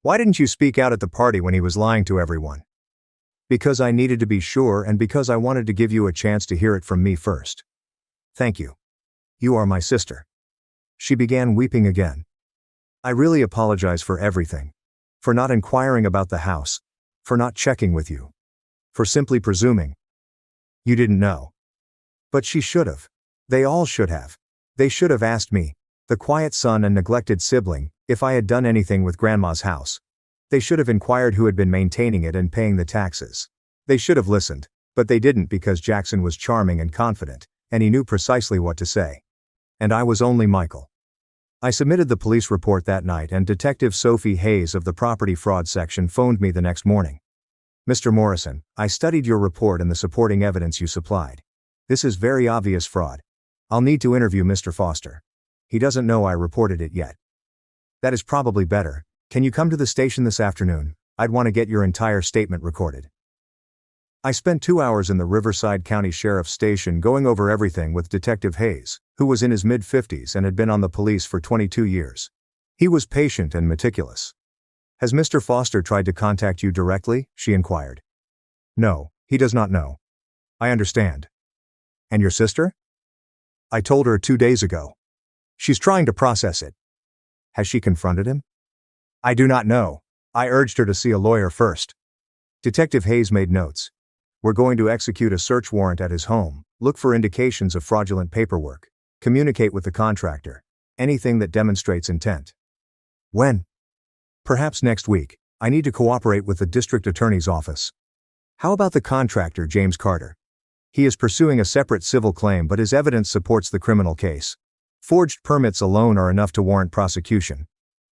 Speaker 1: Why didn't you speak out at the party when he was lying to everyone? Because I needed to be sure and because I wanted to give you a chance to hear it from me first. Thank you. You are my sister. She began weeping again. I really apologize for everything. For not inquiring about the house. For not checking with you. For simply presuming. You didn't know. But she should have. They all should have. They should have asked me, the quiet son and neglected sibling, if I had done anything with Grandma's house. They should have inquired who had been maintaining it and paying the taxes. They should have listened, but they didn't because Jackson was charming and confident, and he knew precisely what to say. And I was only Michael. I submitted the police report that night and Detective Sophie Hayes of the Property Fraud Section phoned me the next morning. Mr. Morrison, I studied your report and the supporting evidence you supplied. This is very obvious fraud. I'll need to interview Mr. Foster. He doesn't know I reported it yet. That is probably better. Can you come to the station this afternoon? I'd want to get your entire statement recorded. I spent 2 hours in the Riverside County Sheriff's Station going over everything with Detective Hayes, who was in his mid-50s and had been on the police for 22 years. He was patient and meticulous. Has Mr. Foster tried to contact you directly? She inquired. No, he does not know. I understand. And your sister? I told her 2 days ago. She's trying to process it. Has she confronted him? I do not know. I urged her to see a lawyer first. Detective Hayes made notes. We're going to execute a search warrant at his home, look for indications of fraudulent paperwork, communicate with the contractor, anything that demonstrates intent. When? Perhaps next week. I need to cooperate with the district attorney's office. How about the contractor, James Carter? He is pursuing a separate civil claim, but his evidence supports the criminal case. Forged permits alone are enough to warrant prosecution.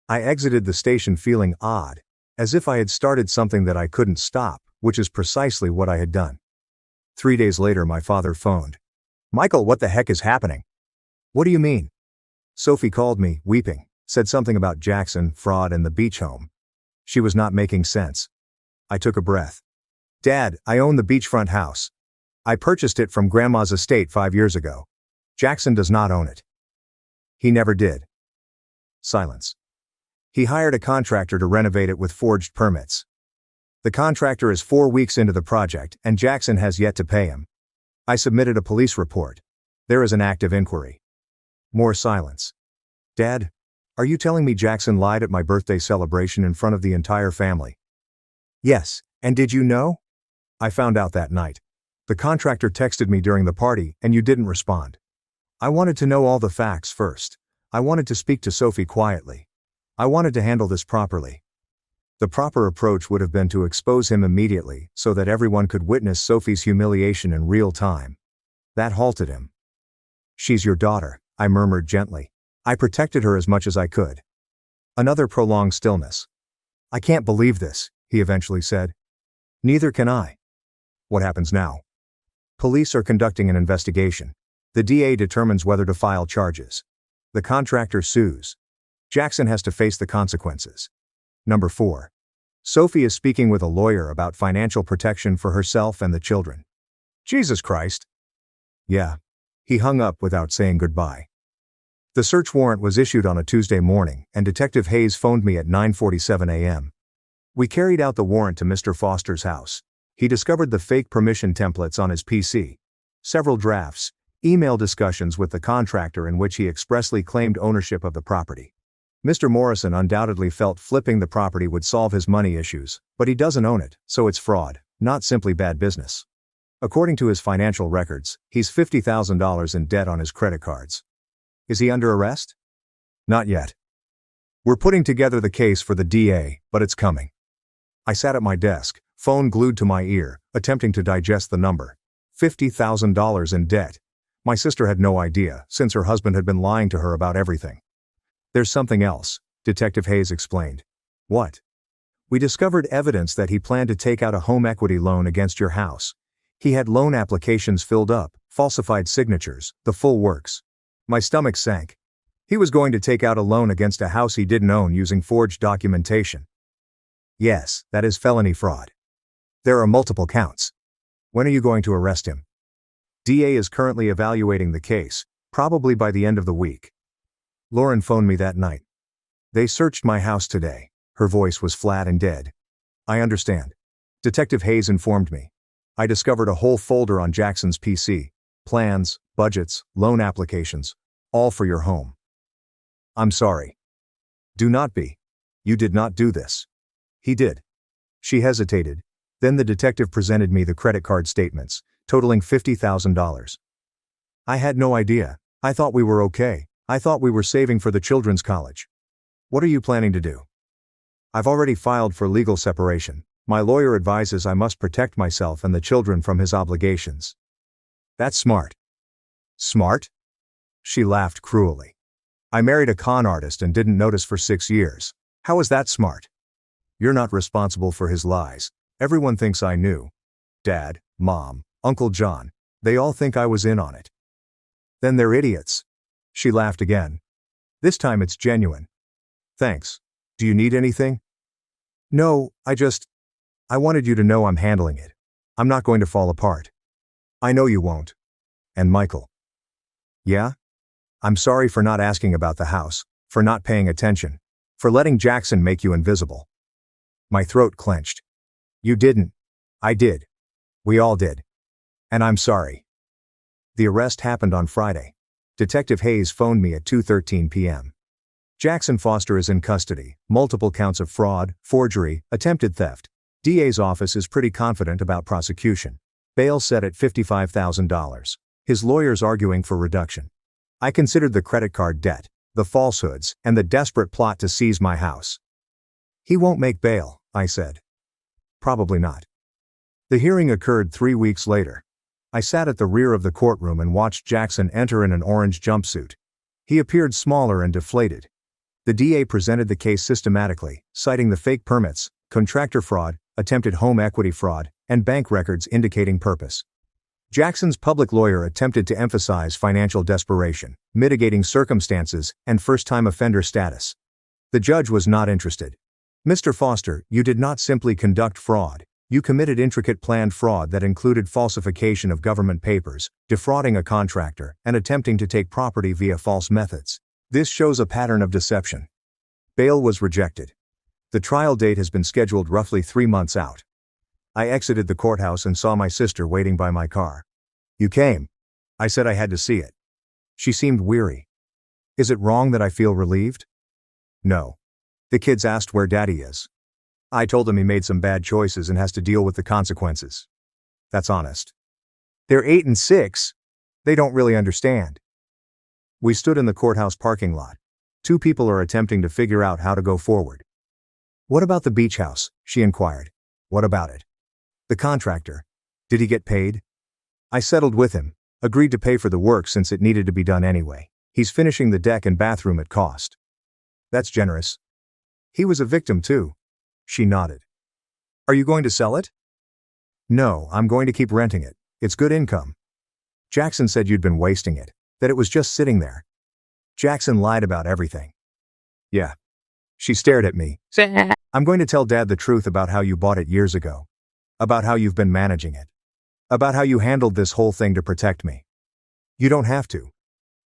Speaker 1: I exited the station feeling odd, as if I had started something that I couldn't stop, which is precisely what I had done. 3 days later, my father phoned. Michael, what the heck is happening? What do you mean? Sophie called me, weeping, said something about Jackson, fraud, and the beach home. She was not making sense. I took a breath. Dad, I own the beachfront house. I purchased it from Grandma's estate 5 years ago. Jackson does not own it. He never did. Silence. He hired a contractor to renovate it with forged permits. The contractor is 4 weeks into the project, and Jackson has yet to pay him. I submitted a police report. There is an active inquiry. More silence. Dad, are you telling me Jackson lied at my birthday celebration in front of the entire family? Yes, and did you know? I found out that night. The contractor texted me during the party, and you didn't respond. I wanted to know all the facts first. I wanted to speak to Sophie quietly. I wanted to handle this properly. The proper approach would have been to expose him immediately so that everyone could witness Sophie's humiliation in real time. That halted him. She's your daughter, I murmured gently. I protected her as much as I could. Another prolonged stillness. I can't believe this, he eventually said. Neither can I. What happens now? Police are conducting an investigation. The DA determines whether to file charges. The contractor sues. Jackson has to face the consequences. Number 4. Sophie is speaking with a lawyer about financial protection for herself and the children. Jesus Christ. Yeah. He hung up without saying goodbye. The search warrant was issued on a Tuesday morning, and Detective Hayes phoned me at 9:47 a.m. We carried out the warrant to Mr. Foster's house. He discovered the fake permission templates on his PC. Several drafts, email discussions with the contractor in which he expressly claimed ownership of the property. Mr. Morrison undoubtedly felt flipping the property would solve his money issues, but he doesn't own it, so it's fraud, not simply bad business. According to his financial records, he's $50,000 in debt on his credit cards. Is he under arrest? Not yet. We're putting together the case for the DA, but it's coming. I sat at my desk, phone glued to my ear, attempting to digest the number. $50,000 in debt. My sister had no idea, since her husband had been lying to her about everything. There's something else, Detective Hayes explained. What? We discovered evidence that he planned to take out a home equity loan against your house. He had loan applications filled up, falsified signatures, the full works. My stomach sank. He was going to take out a loan against a house he didn't own using forged documentation. Yes, that is felony fraud. There are multiple counts. When are you going to arrest him? DA is currently evaluating the case, probably by the end of the week. Lauren phoned me that night. They searched my house today. Her voice was flat and dead. I understand. Detective Hayes informed me. I discovered a whole folder on Jackson's PC. Plans, budgets, loan applications. All for your home. I'm sorry. Do not be. You did not do this. He did. She hesitated. Then the detective presented me the credit card statements, totaling $50,000. I had no idea. I thought we were okay. I thought we were saving for the children's college. What are you planning to do? I've already filed for legal separation. My lawyer advises I must protect myself and the children from his obligations. That's smart. Smart? She laughed cruelly. I married a con artist and didn't notice for 6 years. How is that smart? You're not responsible for his lies. Everyone thinks I knew. Dad, Mom, Uncle John, they all think I was in on it. Then they're idiots. She laughed again. This time it's genuine. Thanks. Do you need anything? No, I wanted you to know I'm handling it. I'm not going to fall apart. I know you won't. And Michael. Yeah? I'm sorry for not asking about the house, for not paying attention, for letting Jackson make you invisible. My throat clenched. You didn't. I did. We all did. And I'm sorry. The arrest happened on Friday. Detective Hayes phoned me at 2:13 p.m. Jackson Foster is in custody, multiple counts of fraud, forgery, attempted theft. DA's office is pretty confident about prosecution. Bail set at $55,000. His lawyers arguing for reduction. I considered the credit card debt, the falsehoods, and the desperate plot to seize my house. He won't make bail, I said. Probably not. The hearing occurred 3 weeks later. I sat at the rear of the courtroom and watched Jackson enter in an orange jumpsuit. He appeared smaller and deflated. The DA presented the case systematically, citing the fake permits, contractor fraud, attempted home equity fraud, and bank records indicating purpose. Jackson's public lawyer attempted to emphasize financial desperation, mitigating circumstances, and first-time offender status. The judge was not interested. Mr. Foster, you did not simply conduct fraud. You committed intricate planned fraud that included falsification of government papers, defrauding a contractor, and attempting to take property via false methods. This shows a pattern of deception. Bail was rejected. The trial date has been scheduled roughly 3 months out. I exited the courthouse and saw my sister waiting by my car. You came. I said I had to see it. She seemed weary. Is it wrong that I feel relieved? No. The kids asked where Daddy is. I told them he made some bad choices and has to deal with the consequences. That's honest. They're 8 and 6. They don't really understand. We stood in the courthouse parking lot. 2 people are attempting to figure out how to go forward. What about the beach house? She inquired. What about it? The contractor. Did he get paid? I settled with him, agreed to pay for the work since it needed to be done anyway. He's finishing the deck and bathroom at cost. That's generous. He was a victim too. She nodded. Are you going to sell it? No, I'm going to keep renting it. It's good income. Jackson said you'd been wasting it, that it was just sitting there. Jackson lied about everything. Yeah. She stared at me. I'm going to tell Dad the truth about how you bought it years ago. About how you've been managing it. About how you handled this whole thing to protect me. You don't have to.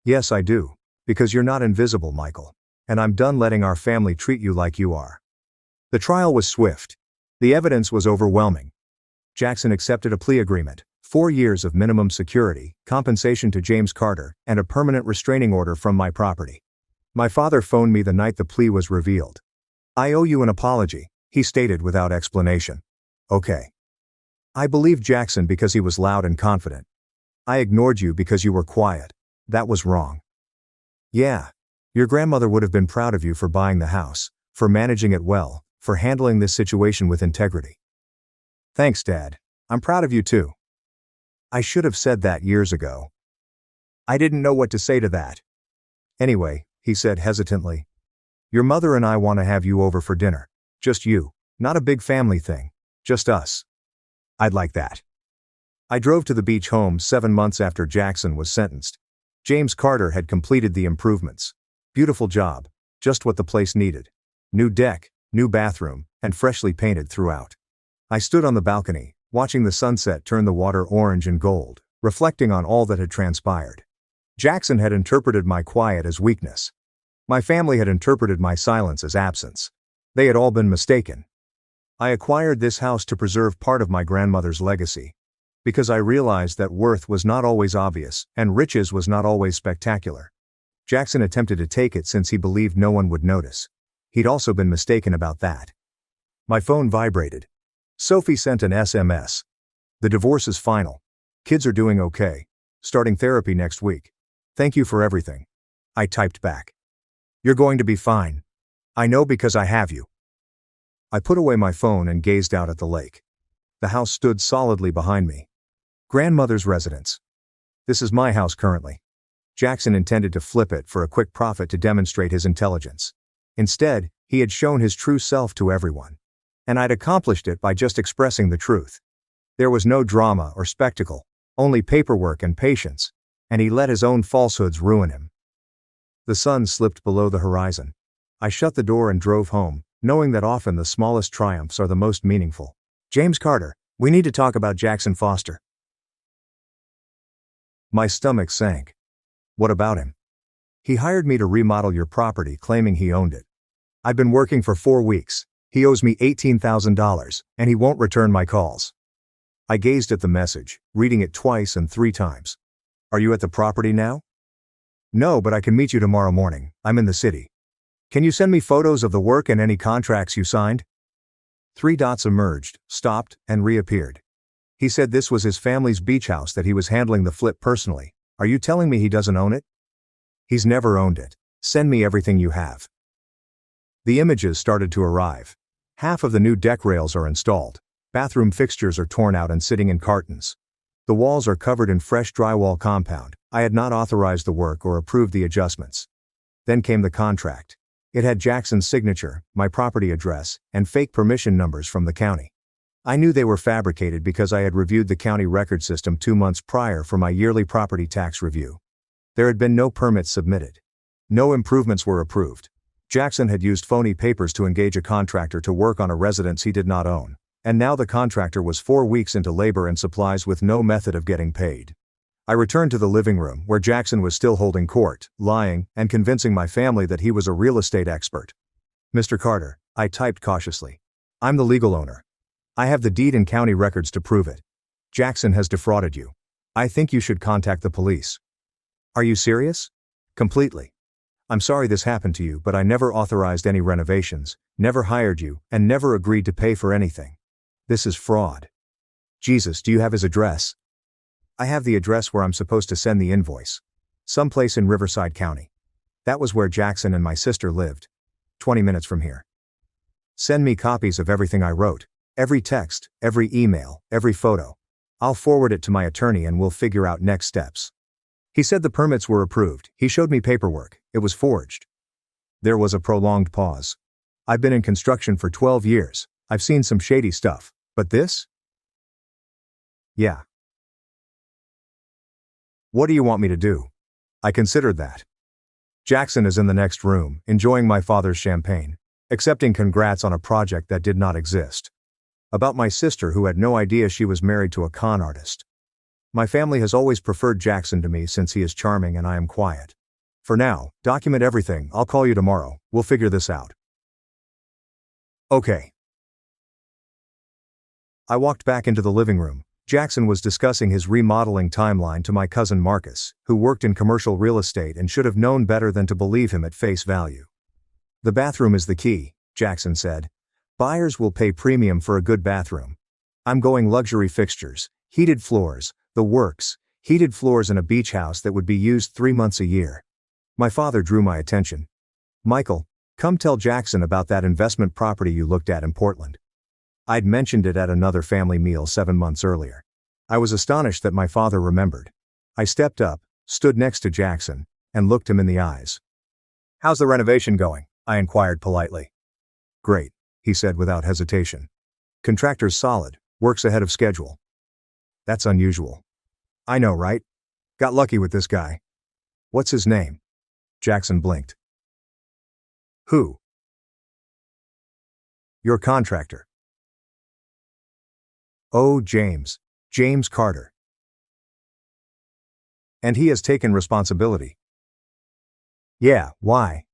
Speaker 1: Yes, I do. Because you're not invisible, Michael. And I'm done letting our family treat you like you are. The trial was swift. The evidence was overwhelming. Jackson accepted a plea agreement, 4 years of minimum security, compensation to James Carter, and a permanent restraining order from my property. My father phoned me the night the plea was revealed. I owe you an apology, he stated without explanation. Okay. I believed Jackson because he was loud and confident. I ignored you because you were quiet. That was wrong. Yeah. Your grandmother would have been proud of you for buying the house, for managing it well, for handling this situation with integrity. Thanks, Dad. I'm proud of you too. I should have said that years ago. I didn't know what to say to that. Anyway, he said hesitantly. Your mother and I want to have you over for dinner. Just you. Not a big family thing. Just us. I'd like that. I drove to the beach home 7 months after Jackson was sentenced. James Carter had completed the improvements. Beautiful job. Just what the place needed. New deck, new bathroom, and freshly painted throughout. I stood on the balcony, watching the sunset turn the water orange and gold, reflecting on all that had transpired. Jackson had interpreted my quiet as weakness. My family had interpreted my silence as absence. They had all been mistaken. I acquired this house to preserve part of my grandmother's legacy. Because I realized that worth was not always obvious, and riches was not always spectacular. Jackson attempted to take it since he believed no one would notice. He'd also been mistaken about that. My phone vibrated. Sophie sent an SMS. The divorce is final. Kids are doing okay. Starting therapy next week. Thank you for everything. I typed back. You're going to be fine. I know because I have you. I put away my phone and gazed out at the lake. The house stood solidly behind me. Grandmother's residence. This is my house currently. Jackson intended to flip it for a quick profit to demonstrate his intelligence. Instead, he had shown his true self to everyone. And I'd accomplished it by just expressing the truth. There was no drama or spectacle, only paperwork and patience, and he let his own falsehoods ruin him. The sun slipped below the horizon. I shut the door and drove home, knowing that often the smallest triumphs are the most meaningful. James Carter, we need to talk about Jackson Foster. My stomach sank. What about him? He hired me to remodel your property, claiming he owned it. I've been working for 4 weeks. He owes me $18,000, and he won't return my calls. I gazed at the message, reading it twice and 3 times. Are you at the property now? No, but I can meet you tomorrow morning. I'm in the city. Can you send me photos of the work and any contracts you signed? 3 dots emerged, stopped, and reappeared. He said this was his family's beach house that he was handling the flip personally. Are you telling me he doesn't own it? He's never owned it. Send me everything you have. The images started to arrive. Half of the new deck rails are installed. Bathroom fixtures are torn out and sitting in cartons. The walls are covered in fresh drywall compound. I had not authorized the work or approved the adjustments. Then came the contract. It had Jackson's signature, my property address, and fake permission numbers from the county. I knew they were fabricated because I had reviewed the county record system 2 months prior for my yearly property tax review. There had been no permits submitted. No improvements were approved. Jackson had used phony papers to engage a contractor to work on a residence he did not own, and now the contractor was 4 weeks into labor and supplies with no method of getting paid. I returned to the living room where Jackson was still holding court, lying, and convincing my family that he was a real estate expert. Mr. Carter, I typed cautiously. I'm the legal owner. I have the deed and county records to prove it. Jackson has defrauded you. I think you should contact the police. Are you serious? Completely. I'm sorry this happened to you, but I never authorized any renovations, never hired you, and never agreed to pay for anything. This is fraud. Jesus, do you have his address? I have the address where I'm supposed to send the invoice. Someplace in Riverside County. That was where Jackson and my sister lived. 20 minutes from here. Send me copies of everything I wrote. Every text, every email, every photo. I'll forward it to my attorney and we'll figure out next steps. He said the permits were approved. He showed me paperwork. It was forged. There was a prolonged pause. I've been in construction for 12 years. I've seen some shady stuff. But this? Yeah. What do you want me to do? I considered that. Jackson is in the next room, enjoying my father's champagne, accepting congrats on a project that did not exist. About my sister who had no idea she was married to a con artist. My family has always preferred Jackson to me since he is charming and I am quiet. For now, document everything. I'll call you tomorrow. We'll figure this out. Okay. I walked back into the living room. Jackson was discussing his remodeling timeline to my cousin Marcus, who worked in commercial real estate and should have known better than to believe him at face value. The bathroom is the key, Jackson said. Buyers will pay premium for a good bathroom. I'm going luxury fixtures, heated floors, the works, heated floors in a beach house that would be used 3 months a year. My father drew my attention. Michael, come tell Jackson about that investment property you looked at in Portland. I'd mentioned it at another family meal 7 months earlier. I was astonished that my father remembered. I stepped up, stood next to Jackson, and looked him in the eyes. How's the renovation going? I inquired politely. Great, he said without hesitation. Contractor's solid, works ahead of schedule. That's unusual. I know, right? Got lucky with this guy. What's his name? Jackson blinked. Who? Your contractor. Oh, James. James Carter. And he has taken responsibility. Yeah, why?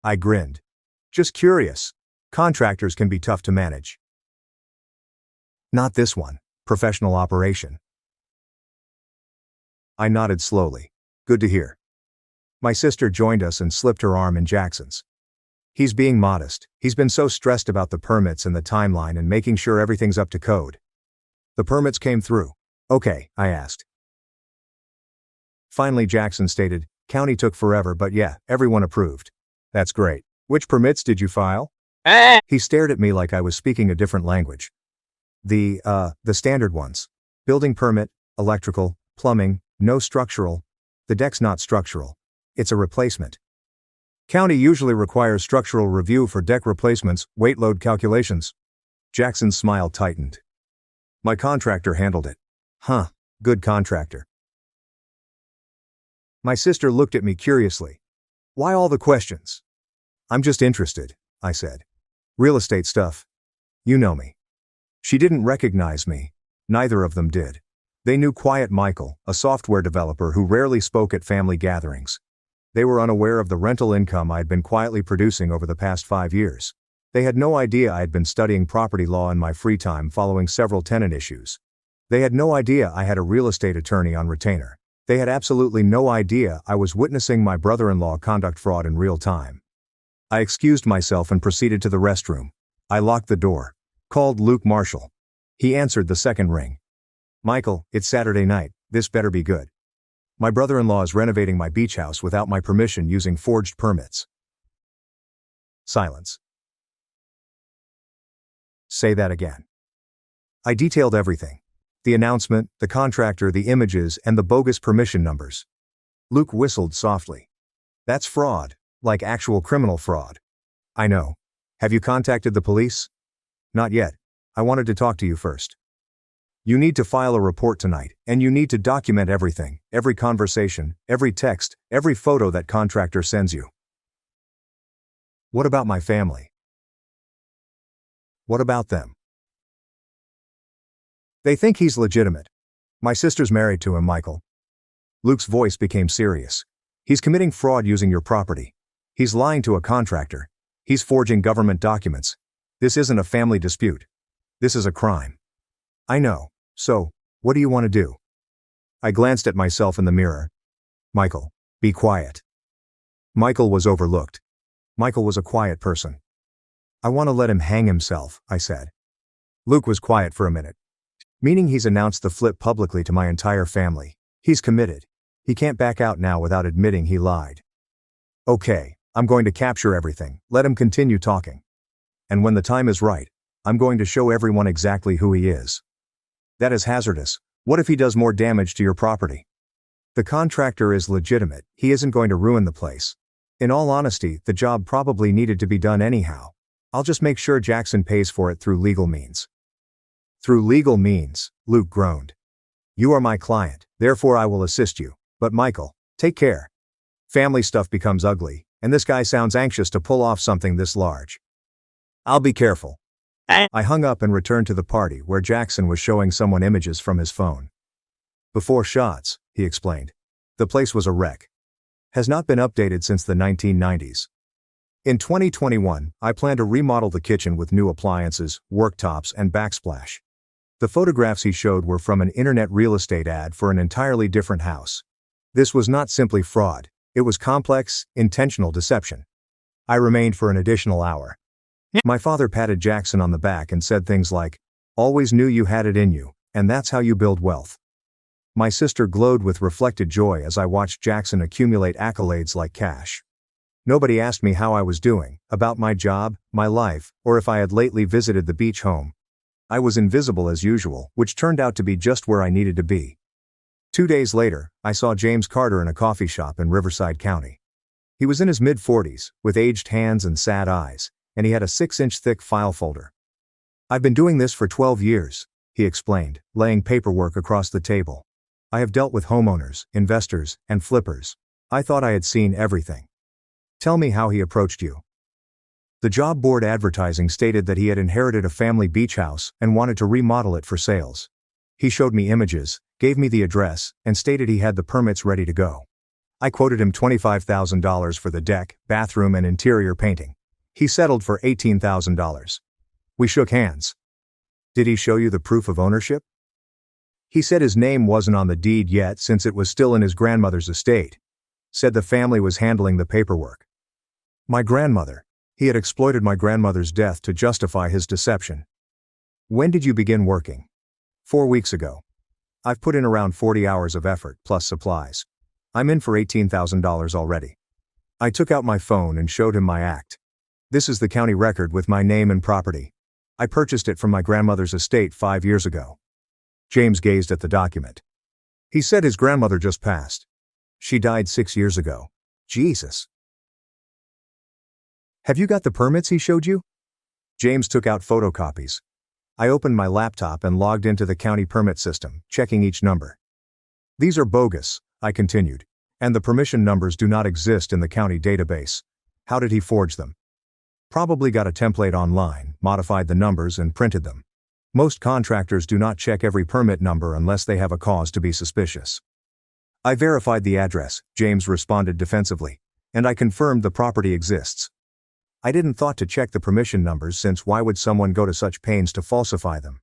Speaker 1: I grinned. Just curious. Contractors can be tough to manage. Not this one. Professional operation. I nodded slowly. Good to hear. My sister joined us and slipped her arm in Jackson's. He's being modest. He's been so stressed about the permits and the timeline and making sure everything's up to code. The permits came through. Okay, I asked. Finally, Jackson stated, county took forever, but yeah, everyone approved. That's great. Which permits did you file? He stared at me like I was speaking a different language. The standard ones. Building permit, electrical, plumbing, no structural. The deck's not structural. It's a replacement. County usually requires structural review for deck replacements, weight load calculations. Jackson's smile tightened. My contractor handled it. Huh, good contractor. My sister looked at me curiously. Why all the questions? I'm just interested, I said. Real estate stuff. You know me. She didn't recognize me. Neither of them did. They knew Quiet Michael, a software developer who rarely spoke at family gatherings. They were unaware of the rental income I had been quietly producing over the past 5 years. They had no idea I had been studying property law in my free time following several tenant issues. They had no idea I had a real estate attorney on retainer. They had absolutely no idea I was witnessing my brother-in-law conduct fraud in real time. I excused myself and proceeded to the restroom. I locked the door. Called Luke Marshall. He answered the second ring. Michael, it's Saturday night. This better be good. My brother-in-law is renovating my beach house without my permission using forged permits. Silence. Say that again. I detailed everything. The announcement, the contractor, the images, and the bogus permission numbers. Luke whistled softly. That's fraud, like actual criminal fraud. I know. Have you contacted the police? Not yet. I wanted to talk to you first. You need to file a report tonight, and you need to document everything, every conversation, every text, every photo that contractor sends you. What about my family? What about them? They think he's legitimate. My sister's married to him, Michael. Luke's voice became serious. He's committing fraud using your property. He's lying to a contractor. He's forging government documents. This isn't a family dispute. This is a crime. I know. So, what do you want to do? I glanced at myself in the mirror. Michael, be quiet. Michael was overlooked. Michael was a quiet person. I want to let him hang himself, I said. Luke was quiet for a minute. Meaning he's announced the flip publicly to my entire family. He's committed. He can't back out now without admitting he lied. Okay, I'm going to capture everything. Let him continue talking. And when the time is right, I'm going to show everyone exactly who he is. That is hazardous. What if he does more damage to your property? The contractor is legitimate. He isn't going to ruin the place. In all honesty, the job probably needed to be done anyhow. I'll just make sure Jackson pays for it through legal means. Through legal means, Luke groaned. You are my client, therefore I will assist you. But Michael, take care. Family stuff becomes ugly, and this guy sounds anxious to pull off something this large. I'll be careful. I hung up and returned to the party where Jackson was showing someone images from his phone. Before shots, he explained. The place was a wreck. Has not been updated since the 1990s. In 2021, I plan to remodel the kitchen with new appliances, worktops, and backsplash. The photographs he showed were from an internet real estate ad for an entirely different house. This was not simply fraud, it was complex, intentional deception. I remained for an additional hour. My father patted Jackson on the back and said things like, always knew you had it in you, and that's how you build wealth. My sister glowed with reflected joy as I watched Jackson accumulate accolades like cash. Nobody asked me how I was doing, about my job, my life, or if I had lately visited the beach home. I was invisible as usual, which turned out to be just where I needed to be. 2 days later, I saw James Carter in a coffee shop in Riverside County. He was in his mid-40s, with aged hands and sad eyes, and he had a 6-inch thick file folder. I've been doing this for 12 years, he explained, laying paperwork across the table. I have dealt with homeowners, investors, and flippers. I thought I had seen everything. Tell me how he approached you. The job board advertising stated that he had inherited a family beach house and wanted to remodel it for sales. He showed me images, gave me the address, and stated he had the permits ready to go. I quoted him $25,000 for the deck, bathroom, and interior painting. He settled for $18,000. We shook hands. Did he show you the proof of ownership? He said his name wasn't on the deed yet since it was still in his grandmother's estate. Said the family was handling the paperwork. My grandmother. He had exploited my grandmother's death to justify his deception. When did you begin working? 4 weeks ago. I've put in around 40 hours of effort, plus supplies. I'm in for $18,000 already. I took out my phone and showed him my act. This is the county record with my name and property. I purchased it from my grandmother's estate 5 years ago. James gazed at the document. He said his grandmother just passed. She died 6 years ago. Jesus. Have you got the permits he showed you? James took out photocopies. I opened my laptop and logged into the county permit system, checking each number. These are bogus, I continued, and the permission numbers do not exist in the county database. How did he forge them? Probably got a template online, modified the numbers, and printed them. Most contractors do not check every permit number unless they have a cause to be suspicious. I verified the address, James responded defensively, and I confirmed the property exists. I didn't thought to check the permission numbers since why would someone go to such pains to falsify them?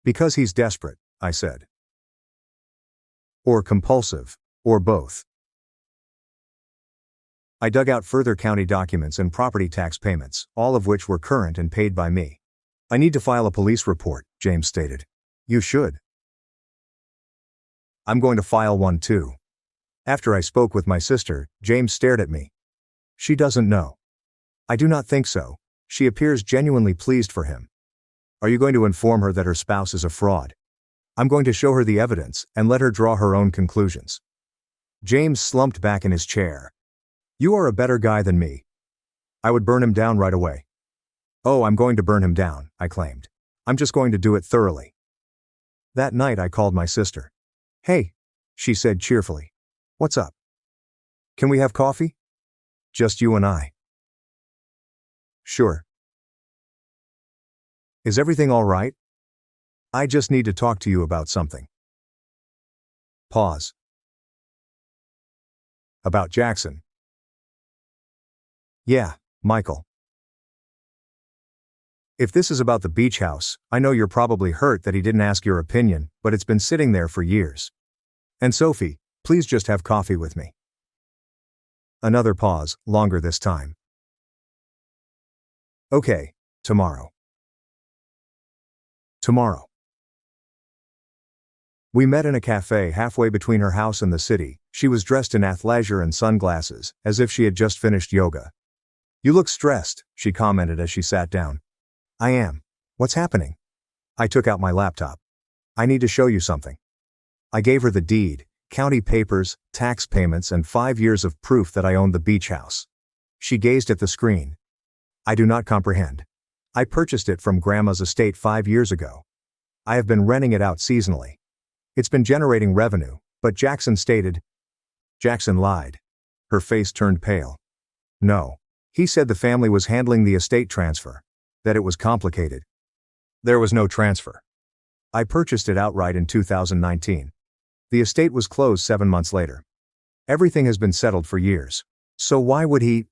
Speaker 1: Because he's desperate, I said. Or compulsive, or both. I dug out further county documents and property tax payments, all of which were current and paid by me. I need to file a police report, James stated. You should. I'm going to file one too. After I spoke with my sister, James stared at me. She doesn't know. I do not think so. She appears genuinely pleased for him. Are you going to inform her that her spouse is a fraud? I'm going to show her the evidence and let her draw her own conclusions. James slumped back in his chair. You are a better guy than me. I would burn him down right away. Oh, I'm going to burn him down, I claimed. I'm just going to do it thoroughly. That night I called my sister. Hey, she said cheerfully. What's up? Can we have coffee? Just you and I. Sure. Is everything all right? I just need to talk to you about something. Pause. About Jackson. Yeah, Michael. If this is about the beach house, I know you're probably hurt that he didn't ask your opinion, but it's been sitting there for years. And Sophie, please just have coffee with me. Another pause, longer this time. Okay, tomorrow. Tomorrow. We met in a cafe halfway between her house and the city. She was dressed in athleisure and sunglasses, as if she had just finished yoga. You look stressed, she commented as she sat down. I am. What's happening? I took out my laptop. I need to show you something. I gave her the deed, county papers, tax payments, and 5 years of proof that I owned the beach house. She gazed at the screen. I do not comprehend. I purchased it from Grandma's estate 5 years ago. I have been renting it out seasonally. It's been generating revenue, but Jackson stated. Jackson lied. Her face turned pale. No. He said the family was handling the estate transfer. That it was complicated. There was no transfer. I purchased it outright in 2019. The estate was closed 7 months later. Everything has been settled for years. So why would he?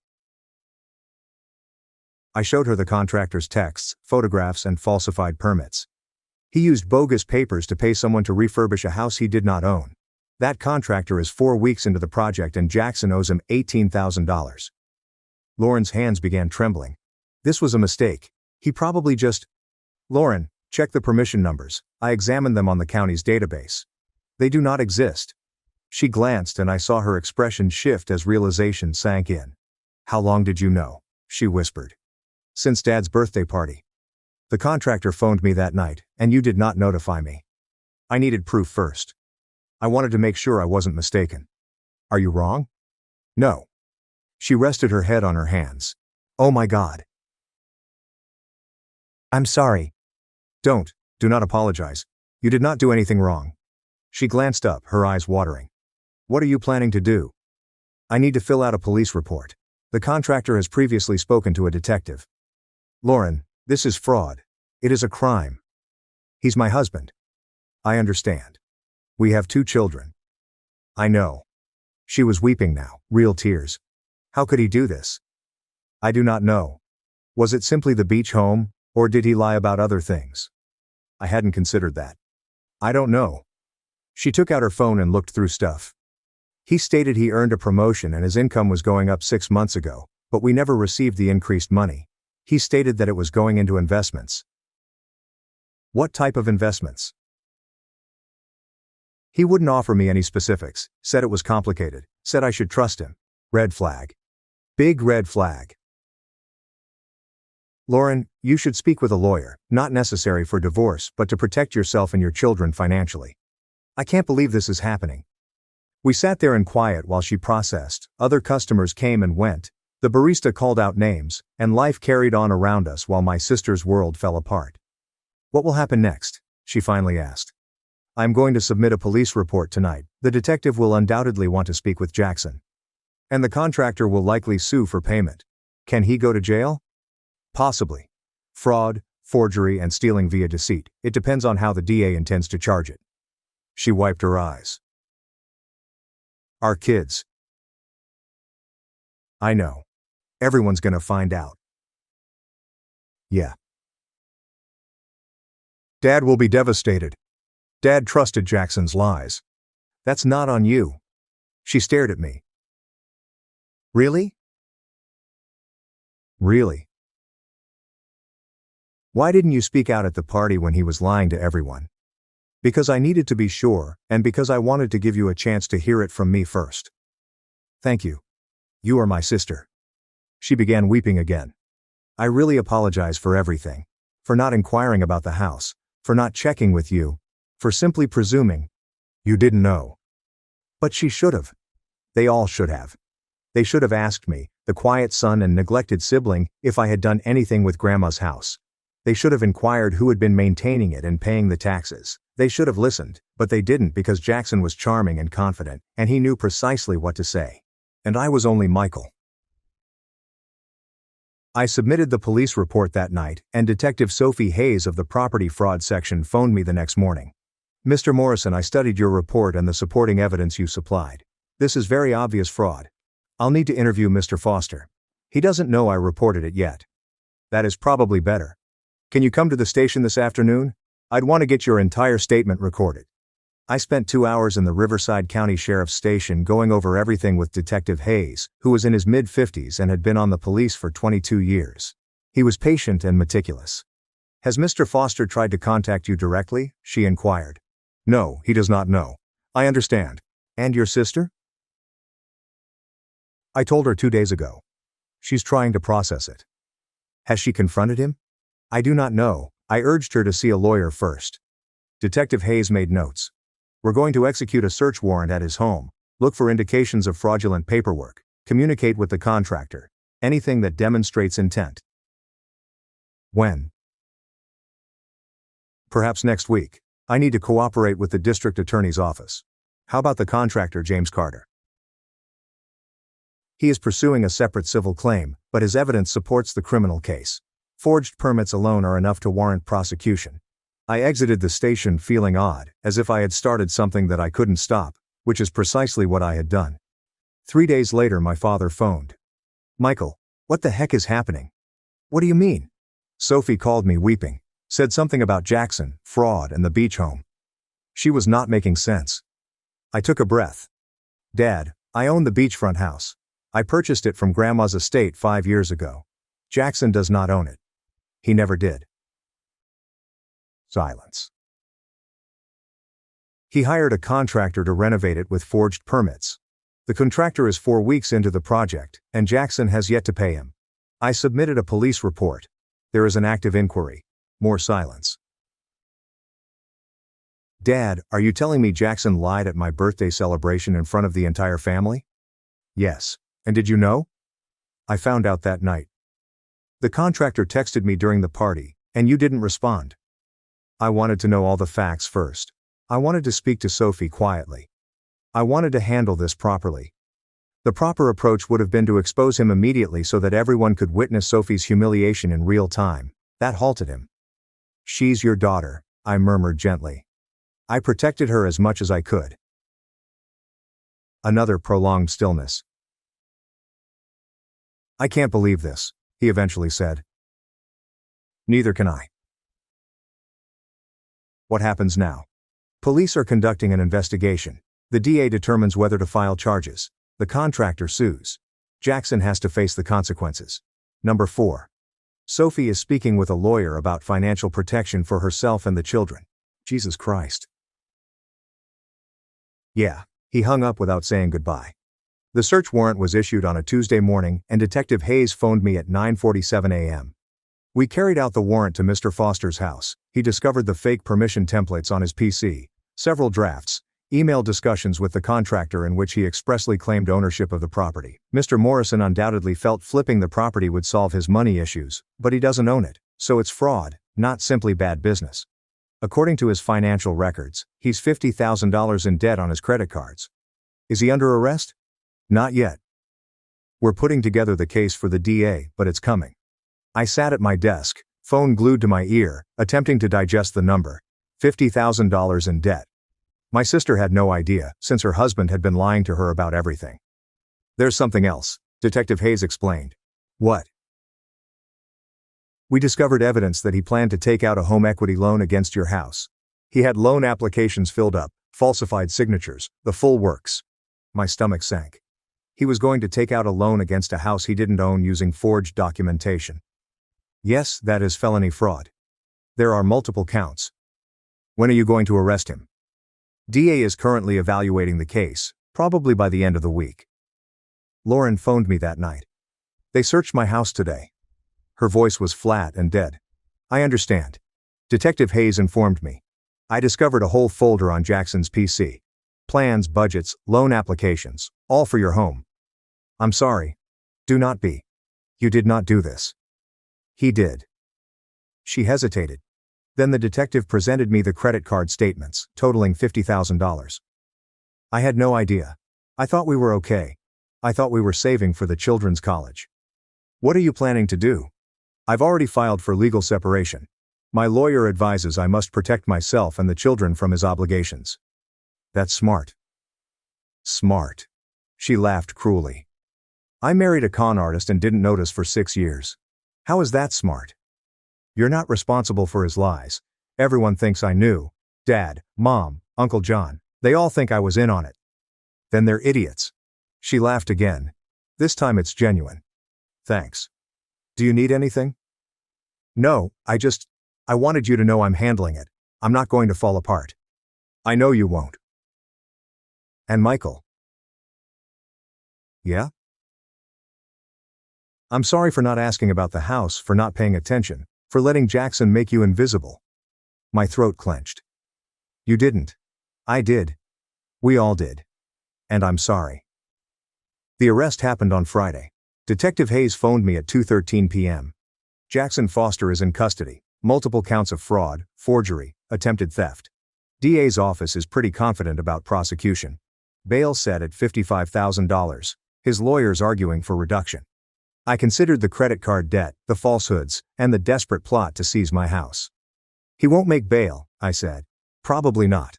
Speaker 1: I showed her the contractor's texts, photographs, and falsified permits. He used bogus papers to pay someone to refurbish a house he did not own. That contractor is 4 weeks into the project and Jackson owes him $18,000. Lauren's hands began trembling. This was a mistake. He probably just. Lauren, check the permission numbers. I examined them on the county's database. They do not exist. She glanced and I saw her expression shift as realization sank in. How long did you know? She whispered. Since Dad's birthday party. The contractor phoned me that night, and you did not notify me. I needed proof first. I wanted to make sure I wasn't mistaken. Are you wrong? No. She rested her head on her hands. Oh my God. I'm sorry. Don't, Do not apologize. You did not do anything wrong. She glanced up, her eyes watering. What are you planning to do? I need to fill out a police report. The contractor has previously spoken to a detective. Lauren, this is fraud. It is a crime. He's my husband. I understand. We have 2 children. I know. She was weeping now, real tears. How could he do this? I do not know. Was it simply the beach home, or did he lie about other things? I hadn't considered that. I don't know. She took out her phone and looked through stuff. He stated he earned a promotion and his income was going up 6 months ago, but we never received the increased money. He stated that it was going into investments. What type of investments? He wouldn't offer me any specifics, said it was complicated, said I should trust him. Red flag. Big red flag. Lauren, you should speak with a lawyer, not necessary for divorce, but to protect yourself and your children financially. I can't believe this is happening. We sat there in quiet while she processed. Other customers came and went. The barista called out names, and life carried on around us while my sister's world fell apart. What will happen next? She finally asked. I'm going to submit a police report tonight. The detective will undoubtedly want to speak with Jackson. And the contractor will likely sue for payment. Can he go to jail? Possibly. Fraud, forgery, and stealing via deceit. It depends on how the DA intends to charge it. She wiped her eyes. Our kids. I know. Everyone's gonna find out. Yeah. Dad will be devastated. Dad trusted Jackson's lies. That's not on you. She stared at me. Really? Really? Why didn't you speak out at the party when he was lying to everyone? Because I needed to be sure, and because I wanted to give you a chance to hear it from me first. Thank you. You are my sister. She began weeping again. I really apologize for everything. For not inquiring about the house. For not checking with you. For simply presuming. You didn't know. But she should have. They all should have. They should have asked me, the quiet son and neglected sibling, if I had done anything with Grandma's house. They should have inquired who had been maintaining it and paying the taxes. They should have listened, but they didn't because Jackson was charming and confident, and he knew precisely what to say. And I was only Michael. I submitted the police report that night, and Detective Sophie Hayes of the Property Fraud Section phoned me the next morning. Mr. Morrison, I studied your report and the supporting evidence you supplied. This is very obvious fraud. I'll need to interview Mr. Foster. He doesn't know I reported it yet. That is probably better. Can you come to the station this afternoon? I'd want to get your entire statement recorded. I spent 2 hours in the Riverside County Sheriff's Station going over everything with Detective Hayes, who was in his mid-50s and had been on the police for 22 years. He was patient and meticulous. Has Mr. Foster tried to contact you directly? She inquired. No, he does not know. I understand. And your sister? I told her 2 days ago. She's trying to process it. Has she confronted him? I do not know. I urged her to see a lawyer first. Detective Hayes made notes. We're going to execute a search warrant at his home. Look for indications of fraudulent paperwork. Communicate with the contractor. Anything that demonstrates intent. When? Perhaps next week. I need to cooperate with the district attorney's office. How about the contractor, James Carter? He is pursuing a separate civil claim, but his evidence supports the criminal case. Forged permits alone are enough to warrant prosecution. I exited the station feeling odd, as if I had started something that I couldn't stop, which is precisely what I had done. 3 days later my father phoned. Michael, what the heck is happening? What do you mean? Sophie called me weeping, said something about Jackson, fraud, and the beach home. She was not making sense. I took a breath. Dad, I own the beachfront house. I purchased it from Grandma's estate 5 years ago. Jackson does not own it. He never did. Silence. He hired a contractor to renovate it with forged permits. The contractor is 4 weeks into the project, and Jackson has yet to pay him. I submitted a police report. There is an active inquiry. More silence. Dad, are you telling me Jackson lied at my birthday celebration in front of the entire family? Yes. And did you know? I found out that night. The contractor texted me during the party, and you didn't respond. I wanted to know all the facts first. I wanted to speak to Sophie quietly. I wanted to handle this properly. The proper approach would have been to expose him immediately so that everyone could witness Sophie's humiliation in real time. That halted him. "She's your daughter," I murmured gently. I protected her as much as I could. Another prolonged stillness. "I can't believe this," he eventually said. "Neither can I." What happens now? Police are conducting an investigation. The DA determines whether to file charges. The contractor sues. Jackson has to face the consequences. Number 4. Sophie is speaking with a lawyer about financial protection for herself and the children. Jesus Christ. Yeah, he hung up without saying goodbye. The search warrant was issued on a Tuesday morning, and Detective Hayes phoned me at 9:47 a.m. We carried out the warrant to Mr. Foster's house. He discovered the fake permission templates on his PC, several drafts, email discussions with the contractor in which he expressly claimed ownership of the property. Mr. Morrison undoubtedly felt flipping the property would solve his money issues, but he doesn't own it, so it's fraud, not simply bad business. According to his financial records, he's $50,000 in debt on his credit cards. Is he under arrest? Not yet. We're putting together the case for the DA, but it's coming. I sat at my desk, phone glued to my ear, attempting to digest the number. $50,000 in debt. My sister had no idea, since her husband had been lying to her about everything. There's something else, Detective Hayes explained. What? We discovered evidence that he planned to take out a home equity loan against your house. He had loan applications filled up, falsified signatures, the full works. My stomach sank. He was going to take out a loan against a house he didn't own using forged documentation. Yes, that is felony fraud. There are multiple counts. When are you going to arrest him? DA is currently evaluating the case, probably by the end of the week. Lauren phoned me that night. They searched my house today. Her voice was flat and dead. I understand. Detective Hayes informed me. I discovered a whole folder on Jackson's PC. Plans, budgets, loan applications, all for your home. I'm sorry. Do not be. You did not do this. He did. She hesitated. Then the detective presented me the credit card statements, totaling $50,000. I had no idea. I thought we were okay. I thought we were saving for the children's college. What are you planning to do? I've already filed for legal separation. My lawyer advises I must protect myself and the children from his obligations. That's smart. Smart. She laughed cruelly. I married a con artist and didn't notice for 6 years. How is that smart? You're not responsible for his lies. Everyone thinks I knew. Dad, Mom, Uncle John, they all think I was in on it. Then they're idiots. She laughed again. This time it's genuine. Thanks. Do you need anything? No, I wanted you to know I'm handling it. I'm not going to fall apart. I know you won't. And Michael? Yeah? I'm sorry for not asking about the house, for not paying attention, for letting Jackson make you invisible. My throat clenched. You didn't. I did. We all did. And I'm sorry. The arrest happened on Friday. Detective Hayes phoned me at 2:13 p.m. Jackson Foster is in custody. Multiple counts of fraud, forgery, attempted theft. DA's office is pretty confident about prosecution. Bail set at $55,000. His lawyers arguing for reduction. I considered the credit card debt, the falsehoods, and the desperate plot to seize my house. He won't make bail, I said. Probably not.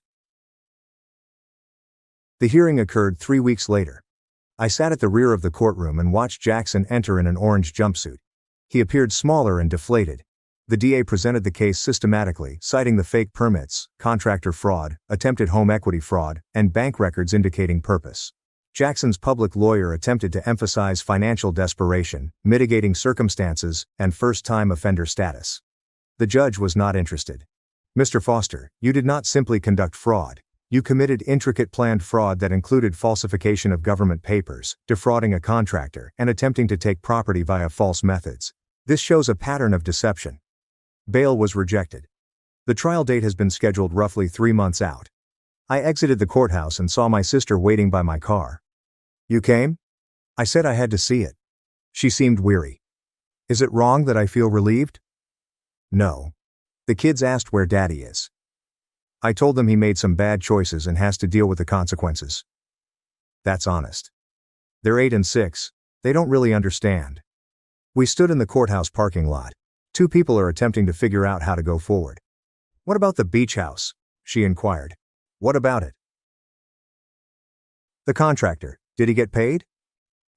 Speaker 1: The hearing occurred 3 weeks later. I sat at the rear of the courtroom and watched Jackson enter in an orange jumpsuit. He appeared smaller and deflated. The DA presented the case systematically, citing the fake permits, contractor fraud, attempted home equity fraud, and bank records indicating purpose. Jackson's public lawyer attempted to emphasize financial desperation, mitigating circumstances, and first-time offender status. The judge was not interested. Mr. Foster, you did not simply conduct fraud. You committed intricate planned fraud that included falsification of government papers, defrauding a contractor, and attempting to take property via false methods. This shows a pattern of deception. Bail was rejected. The trial date has been scheduled roughly 3 months out. I exited the courthouse and saw my sister waiting by my car. You came? I said I had to see it. She seemed weary. Is it wrong that I feel relieved? No. The kids asked where Daddy is. I told them he made some bad choices and has to deal with the consequences. That's honest. They're 8 and 6, they don't really understand. We stood in the courthouse parking lot. 2 people are attempting to figure out how to go forward. What about the beach house? She inquired. What about it? The contractor, did he get paid?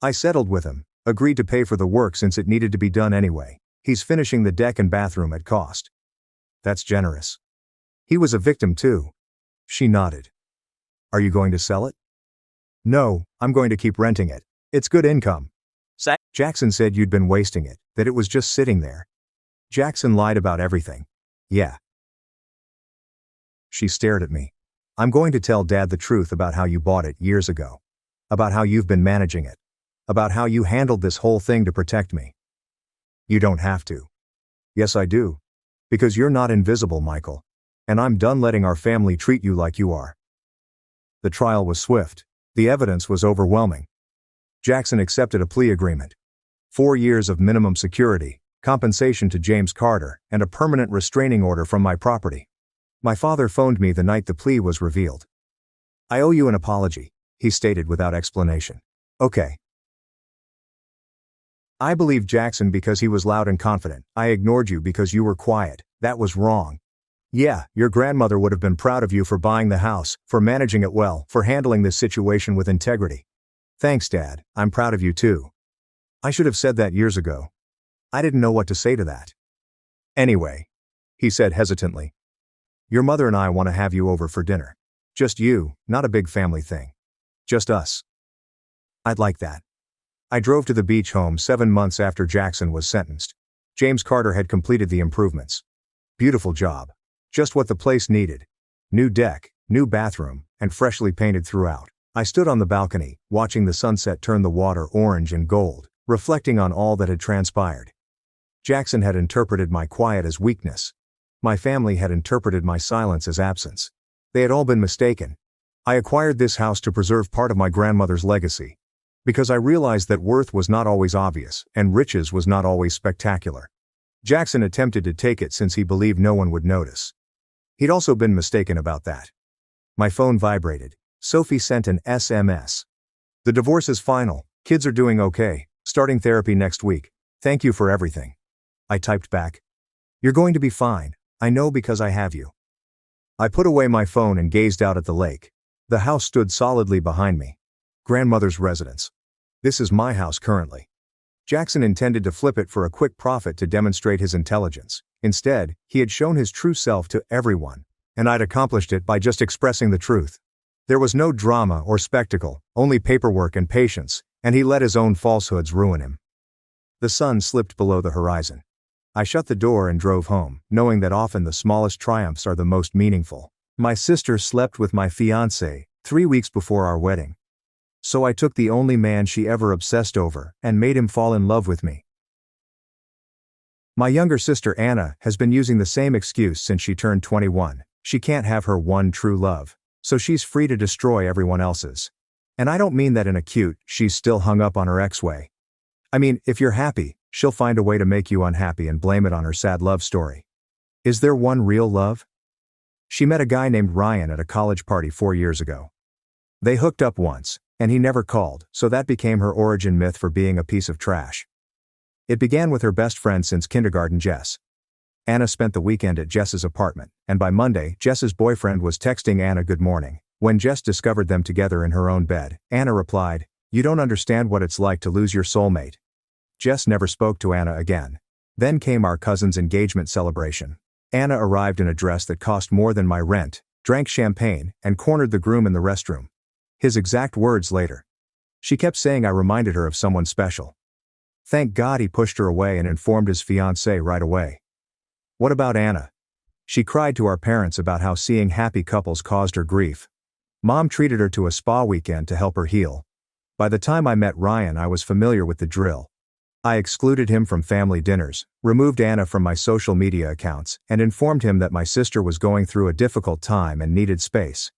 Speaker 1: I settled with him, agreed to pay for the work since it needed to be done anyway. He's finishing the deck and bathroom at cost. That's generous. He was a victim too. She nodded. Are you going to sell it? No, I'm going to keep renting it. It's good income. Jackson said you'd been wasting it, that it was just sitting there. Jackson lied about everything. Yeah. She stared at me. I'm going to tell Dad the truth about how you bought it years ago. About how you've been managing it. About how you handled this whole thing to protect me. You don't have to. Yes, I do. Because you're not invisible, Michael. And I'm done letting our family treat you like you are. The trial was swift. The evidence was overwhelming. Jackson accepted a plea agreement. 4 years of minimum security, compensation to James Carter, and a permanent restraining order from my property. My father phoned me the night the plea was revealed. I owe you an apology, he stated without explanation. Okay. I believed Jackson because he was loud and confident. I ignored you because you were quiet. That was wrong. Yeah, your grandmother would have been proud of you for buying the house, for managing it well, for handling this situation with integrity. Thanks, Dad, I'm proud of you too. I should have said that years ago. I didn't know what to say to that. Anyway, he said hesitantly. Your mother and I want to have you over for dinner. Just you, not a big family thing. Just us. I'd like that. I drove to the beach home 7 months after Jackson was sentenced. James Carter had completed the improvements. Beautiful job. Just what the place needed. New deck, new bathroom, and freshly painted throughout. I stood on the balcony, watching the sunset turn the water orange and gold, reflecting on all that had transpired. Jackson had interpreted my quiet as weakness. My family had interpreted my silence as absence. They had all been mistaken. I acquired this house to preserve part of my grandmother's legacy. Because I realized that worth was not always obvious, and riches was not always spectacular. Jackson attempted to take it since he believed no one would notice. He'd also been mistaken about that. My phone vibrated. Sophie sent an SMS. The divorce is final. Kids are doing okay. Starting therapy next week. Thank you for everything. I typed back. You're going to be fine. I know because I have you. I put away my phone and gazed out at the lake. The house stood solidly behind me. Grandmother's residence. This is my house currently. Jackson intended to flip it for a quick profit to demonstrate his intelligence. Instead, he had shown his true self to everyone, and I'd accomplished it by just expressing the truth. There was no drama or spectacle, only paperwork and patience, and he let his own falsehoods ruin him. The sun slipped below the horizon. I shut the door and drove home, knowing that often the smallest triumphs are the most meaningful. My sister slept with my fiancé 3 weeks before our wedding. So I took the only man she ever obsessed over and made him fall in love with me. My younger sister Anna has been using the same excuse since she turned 21. She can't have her one true love, so she's free to destroy everyone else's. And I don't mean that in a cute, she's still hung up on her ex way. I mean, if you're happy, she'll find a way to make you unhappy and blame it on her sad love story. Is there one real love? She met a guy named Ryan at a college party 4 years ago. They hooked up once, and he never called, so that became her origin myth for being a piece of trash. It began with her best friend since kindergarten, Jess. Anna spent the weekend at Jess's apartment, and by Monday, Jess's boyfriend was texting Anna good morning. When Jess discovered them together in her own bed, Anna replied, "You don't understand what it's like to lose your soulmate." Jess never spoke to Anna again. Then came our cousin's engagement celebration. Anna arrived in a dress that cost more than my rent, drank champagne, and cornered the groom in the restroom. His exact words later. She kept saying I reminded her of someone special. Thank God he pushed her away and informed his fiancée right away. What about Anna? She cried to our parents about how seeing happy couples caused her grief. Mom treated her to a spa weekend to help her heal. By the time I met Ryan, I was familiar with the drill. I excluded him from family dinners, removed Anna from my social media accounts, and informed him that my sister was going through a difficult time and needed space.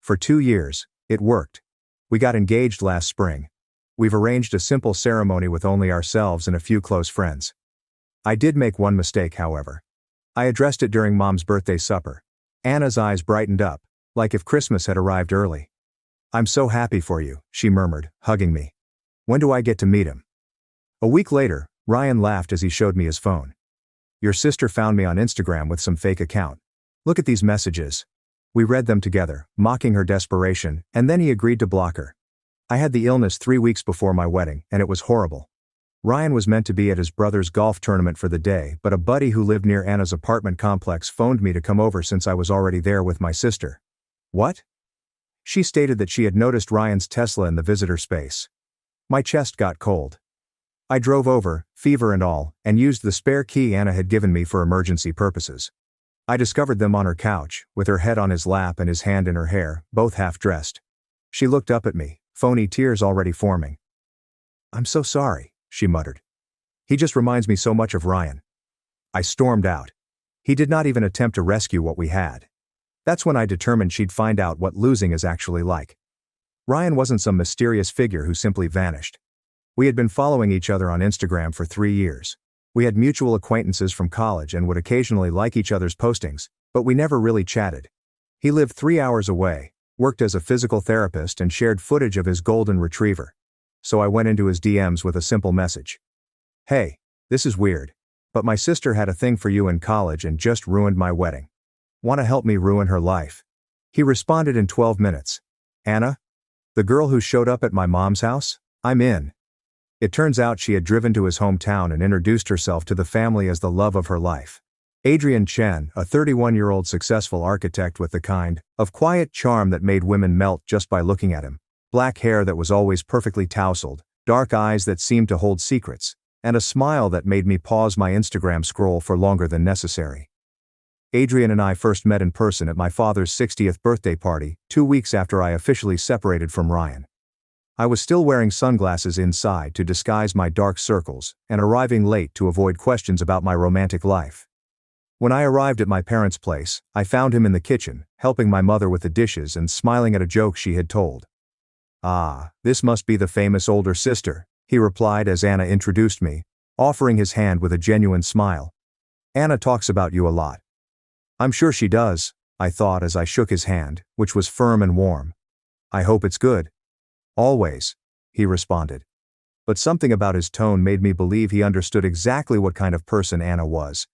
Speaker 1: For 2 years, it worked. We got engaged last spring. We've arranged a simple ceremony with only ourselves and a few close friends. I did make one mistake, however. I addressed it during Mom's birthday supper. Anna's eyes brightened up, like if Christmas had arrived early. "I'm so happy for you," she murmured, hugging me. "When do I get to meet him?" A week later, Ryan laughed as he showed me his phone. "Your sister found me on Instagram with some fake account. Look at these messages." We read them together, mocking her desperation, and then he agreed to block her. I had the illness 3 weeks before my wedding, and it was horrible. Ryan was meant to be at his brother's golf tournament for the day, but a buddy who lived near Anna's apartment complex phoned me to come over since I was already there with my sister. "What?" She stated that she had noticed Ryan's Tesla in the visitor space. My chest got cold. I drove over, fever and all, and used the spare key Anna had given me for emergency purposes. I discovered them on her couch, with her head on his lap and his hand in her hair, both half-dressed. She looked up at me, phony tears already forming. "I'm so sorry," she muttered. "He just reminds me so much of Ryan." I stormed out. He did not even attempt to rescue what we had. That's when I determined she'd find out what losing is actually like. Ryan wasn't some mysterious figure who simply vanished. We had been following each other on Instagram for 3 years. We had mutual acquaintances from college and would occasionally like each other's postings, but we never really chatted. He lived 3 hours away, worked as a physical therapist and shared footage of his golden retriever. So I went into his DMs with a simple message. "Hey, this is weird, but my sister had a thing for you in college and just ruined my wedding. Want to help me ruin her life?" He responded in 12 minutes. "Anna? The girl who showed up at my mom's house? I'm in." It turns out she had driven to his hometown and introduced herself to the family as the love of her life. Adrian Chen, a 31-year-old successful architect with the kind of quiet charm that made women melt just by looking at him. Black hair that was always perfectly tousled, dark eyes that seemed to hold secrets, and a smile that made me pause my Instagram scroll for longer than necessary. Adrian and I first met in person at my father's 60th birthday party, 2 weeks after I officially separated from Ryan. I was still wearing sunglasses inside to disguise my dark circles, and arriving late to avoid questions about my romantic life. When I arrived at my parents' place, I found him in the kitchen, helping my mother with the dishes and smiling at a joke she had told. "Ah, this must be the famous older sister," he replied as Anna introduced me, offering his hand with a genuine smile. "Anna talks about you a lot." "I'm sure she does," I thought as I shook his hand, which was firm and warm. "I hope it's good." "Always," he responded. But something about his tone made me believe he understood exactly what kind of person Anna was.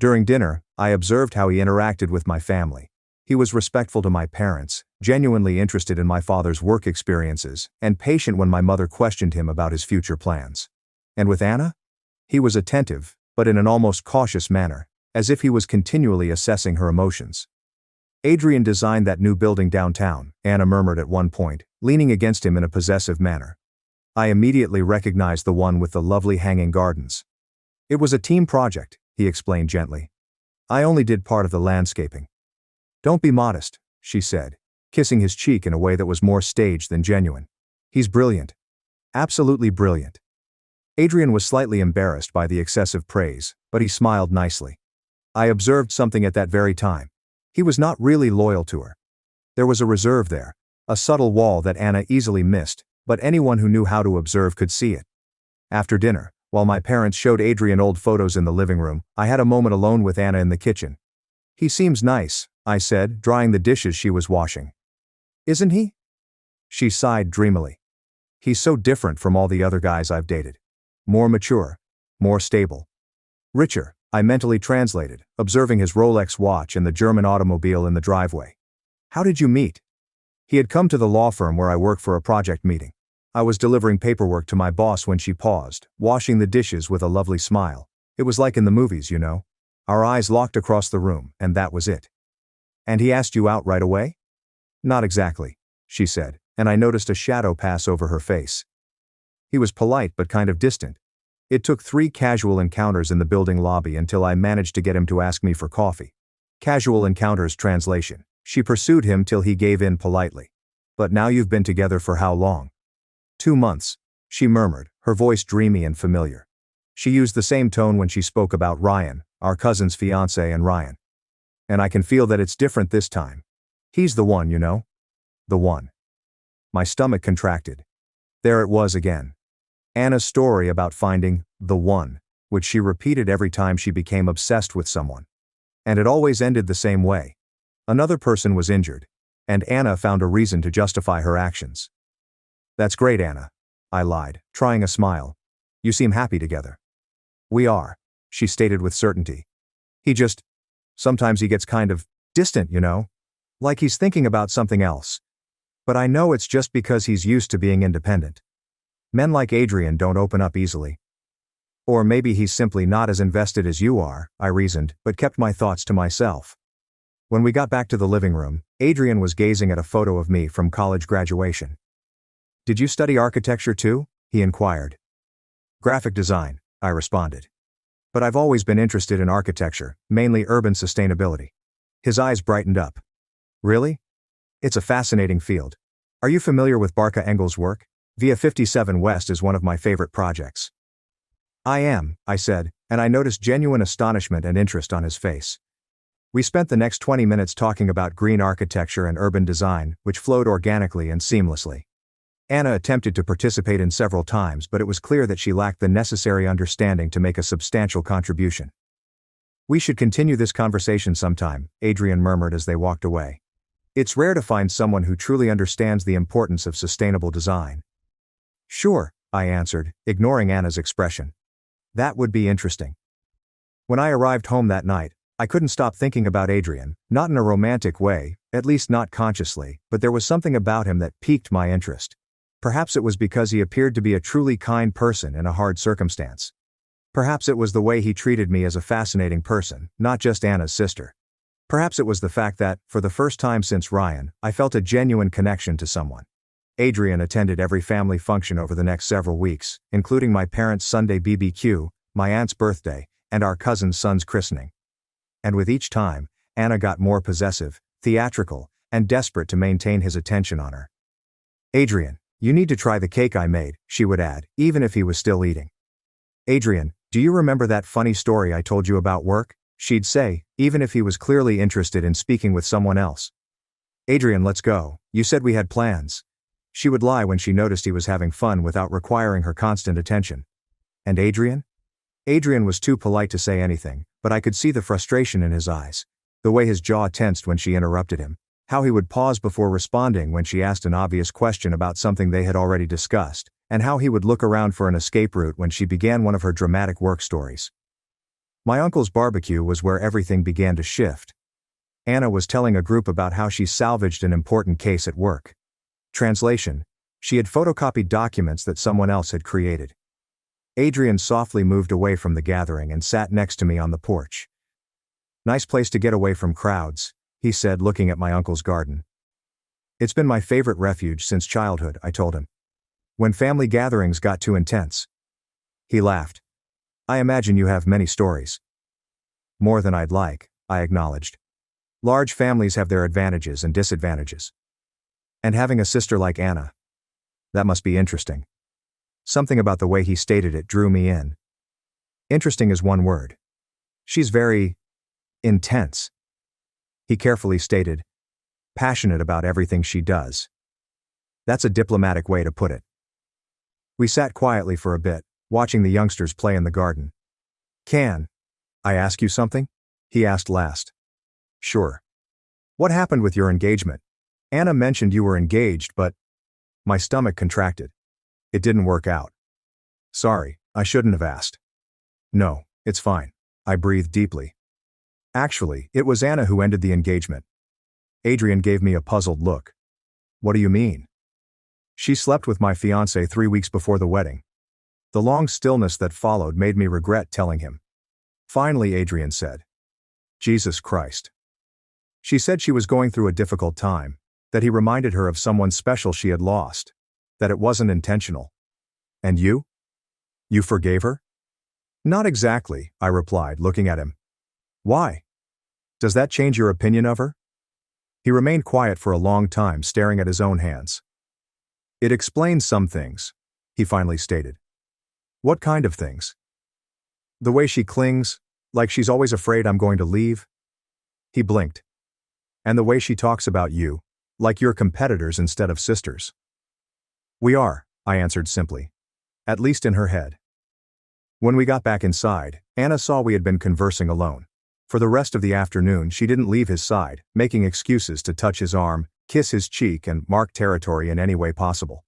Speaker 1: During dinner, I observed how he interacted with my family. He was respectful to my parents, genuinely interested in my father's work experiences, and patient when my mother questioned him about his future plans. And with Anna? He was attentive, but in an almost cautious manner, as if he was continually assessing her emotions. "Adrian designed that new building downtown," Anna murmured at one point, leaning against him in a possessive manner. I immediately recognized the one with the lovely hanging gardens. "It was a team project," he explained gently. "I only did part of the landscaping." "Don't be modest," she said, kissing his cheek in a way that was more staged than genuine. "He's brilliant. Absolutely brilliant." Adrian was slightly embarrassed by the excessive praise, but he smiled nicely. I observed something at that very time. He was not really loyal to her. There was a reserve there, a subtle wall that Anna easily missed, but anyone who knew how to observe could see it. After dinner, while my parents showed Adrian old photos in the living room, I had a moment alone with Anna in the kitchen. "He seems nice," I said, drying the dishes she was washing. "Isn't he?" She sighed dreamily. "He's so different from all the other guys I've dated. More mature. More stable. Richer," I mentally translated, observing his Rolex watch and the German automobile in the driveway. "How did you meet?" He had come to the law firm where I work for a project meeting. I was delivering paperwork to my boss when she paused, washing the dishes with a lovely smile. It was like in the movies, you know. Our eyes locked across the room, and that was it. "And he asked you out right away?" "Not exactly," she said, and I noticed a shadow pass over her face. "He was polite but kind of distant. It took 3 casual encounters in the building lobby until I managed to get him to ask me for coffee." Casual encounters translation. She pursued him till he gave in politely. "But now you've been together for how long?" 2 months, she murmured, her voice dreamy and familiar. She used the same tone when she spoke about Ryan, our cousin's fiancé, and Ryan. "And I can feel that it's different this time. He's the one, you know. The one." My stomach contracted. There it was again. Anna's story about finding the one, which she repeated every time she became obsessed with someone. And it always ended the same way. Another person was injured, and Anna found a reason to justify her actions. That's great, Anna. I lied, trying a smile. You seem happy together. We are, she stated with certainty. Sometimes he gets kind of distant, like he's thinking about something else. But I know it's just because he's used to being independent. Men like Adrian don't open up easily. Or maybe he's simply not as invested as you are, I reasoned, but kept my thoughts to myself. When we got back to the living room, Adrian was gazing at a photo of me from college graduation. Did you study architecture too? He inquired. Graphic design, I responded. But I've always been interested in architecture, mainly urban sustainability. His eyes brightened up. Really? It's a fascinating field. Are you familiar with Barca Engel's work? Via 57 West is one of my favorite projects. I am, I said, and I noticed genuine astonishment and interest on his face. We spent the next 20 minutes talking about green architecture and urban design, which flowed organically and seamlessly. Anna attempted to participate in several times, but it was clear that she lacked the necessary understanding to make a substantial contribution. We should continue this conversation sometime, Adrian murmured as they walked away. It's rare to find someone who truly understands the importance of sustainable design. Sure, I answered, ignoring Anna's expression. That would be interesting. When I arrived home that night, I couldn't stop thinking about Adrian, not in a romantic way, at least not consciously, but there was something about him that piqued my interest. Perhaps it was because he appeared to be a truly kind person in a hard circumstance. Perhaps it was the way he treated me as a fascinating person, not just Anna's sister. Perhaps it was the fact that, for the first time since Ryan, I felt a genuine connection to someone. Adrian attended every family function over the next several weeks, including my parents' Sunday BBQ, my aunt's birthday, and our cousin's son's christening. And with each time, Anna got more possessive, theatrical, and desperate to maintain his attention on her. Adrian, you need to try the cake I made, she would add, even if he was still eating. Adrian, do you remember that funny story I told you about work? She'd say, even if he was clearly interested in speaking with someone else. Adrian, let's go, you said we had plans. She would lie when she noticed he was having fun without requiring her constant attention. And Adrian? Adrian was too polite to say anything, but I could see the frustration in his eyes, the way his jaw tensed when she interrupted him, how he would pause before responding when she asked an obvious question about something they had already discussed, and how he would look around for an escape route when she began one of her dramatic work stories. My uncle's barbecue was where everything began to shift. Anna was telling a group about how she salvaged an important case at work. Translation: she had photocopied documents that someone else had created. Adrian softly moved away from the gathering and sat next to me on the porch. Nice place to get away from crowds, he said, looking at my uncle's garden. It's been my favorite refuge since childhood, I told him. When family gatherings got too intense. He laughed. I imagine you have many stories. More than I'd like, I acknowledged. Large families have their advantages and disadvantages. And having a sister like Anna. That must be interesting. Something about the way he stated it drew me in. Interesting is one word. She's very intense. He carefully stated, passionate about everything she does. That's a diplomatic way to put it. We sat quietly for a bit, watching the youngsters play in the garden. Can I ask you something? He asked last. Sure. What happened with your engagement? Anna mentioned you were engaged, but my stomach contracted. It didn't work out. Sorry, I shouldn't have asked. No, it's fine. I breathed deeply. Actually, it was Anna who ended the engagement. Adrian gave me a puzzled look. What do you mean? She slept with my fiancé 3 weeks before the wedding. The long stillness that followed made me regret telling him. Finally, Adrian said. Jesus Christ. She said she was going through a difficult time, that he reminded her of someone special she had lost, that it wasn't intentional. And you? You forgave her? Not exactly, I replied, looking at him. Why? Does that change your opinion of her? He remained quiet for a long time, staring at his own hands. It explains some things, he finally stated. What kind of things? The way she clings, like she's always afraid I'm going to leave. He blinked. And the way she talks about you, like you're competitors instead of sisters. We are, I answered simply. At least in her head. When we got back inside, Anna saw we had been conversing alone. For the rest of the afternoon, she didn't leave his side, making excuses to touch his arm, kiss his cheek, and mark territory in any way possible.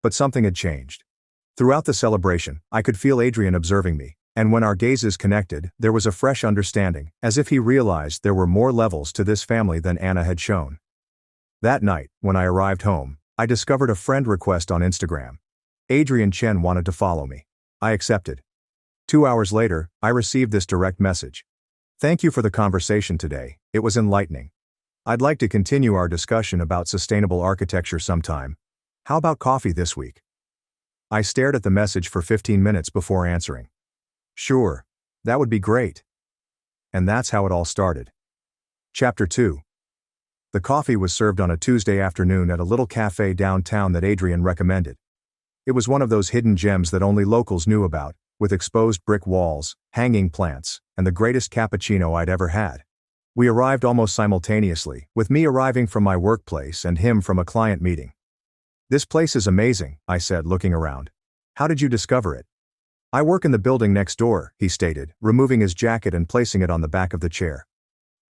Speaker 1: But something had changed. Throughout the celebration, I could feel Adrian observing me, and when our gazes connected, there was a fresh understanding, as if he realized there were more levels to this family than Anna had shown. That night, when I arrived home, I discovered a friend request on Instagram. Adrian Chen wanted to follow me. I accepted. 2 hours later, I received this direct message. "Thank you for the conversation today, it was enlightening. I'd like to continue our discussion about sustainable architecture sometime. How about coffee this week?" I stared at the message for 15 minutes before answering. "Sure. That would be great." And that's how it all started. Chapter 2. The coffee was served on a Tuesday afternoon at a little cafe downtown that Adrian recommended. It was one of those hidden gems that only locals knew about, with exposed brick walls, hanging plants, and the greatest cappuccino I'd ever had. We arrived almost simultaneously, with me arriving from my workplace and him from a client meeting. "This place is amazing," I said, looking around. "How did you discover it?" "I work in the building next door," he stated, removing his jacket and placing it on the back of the chair.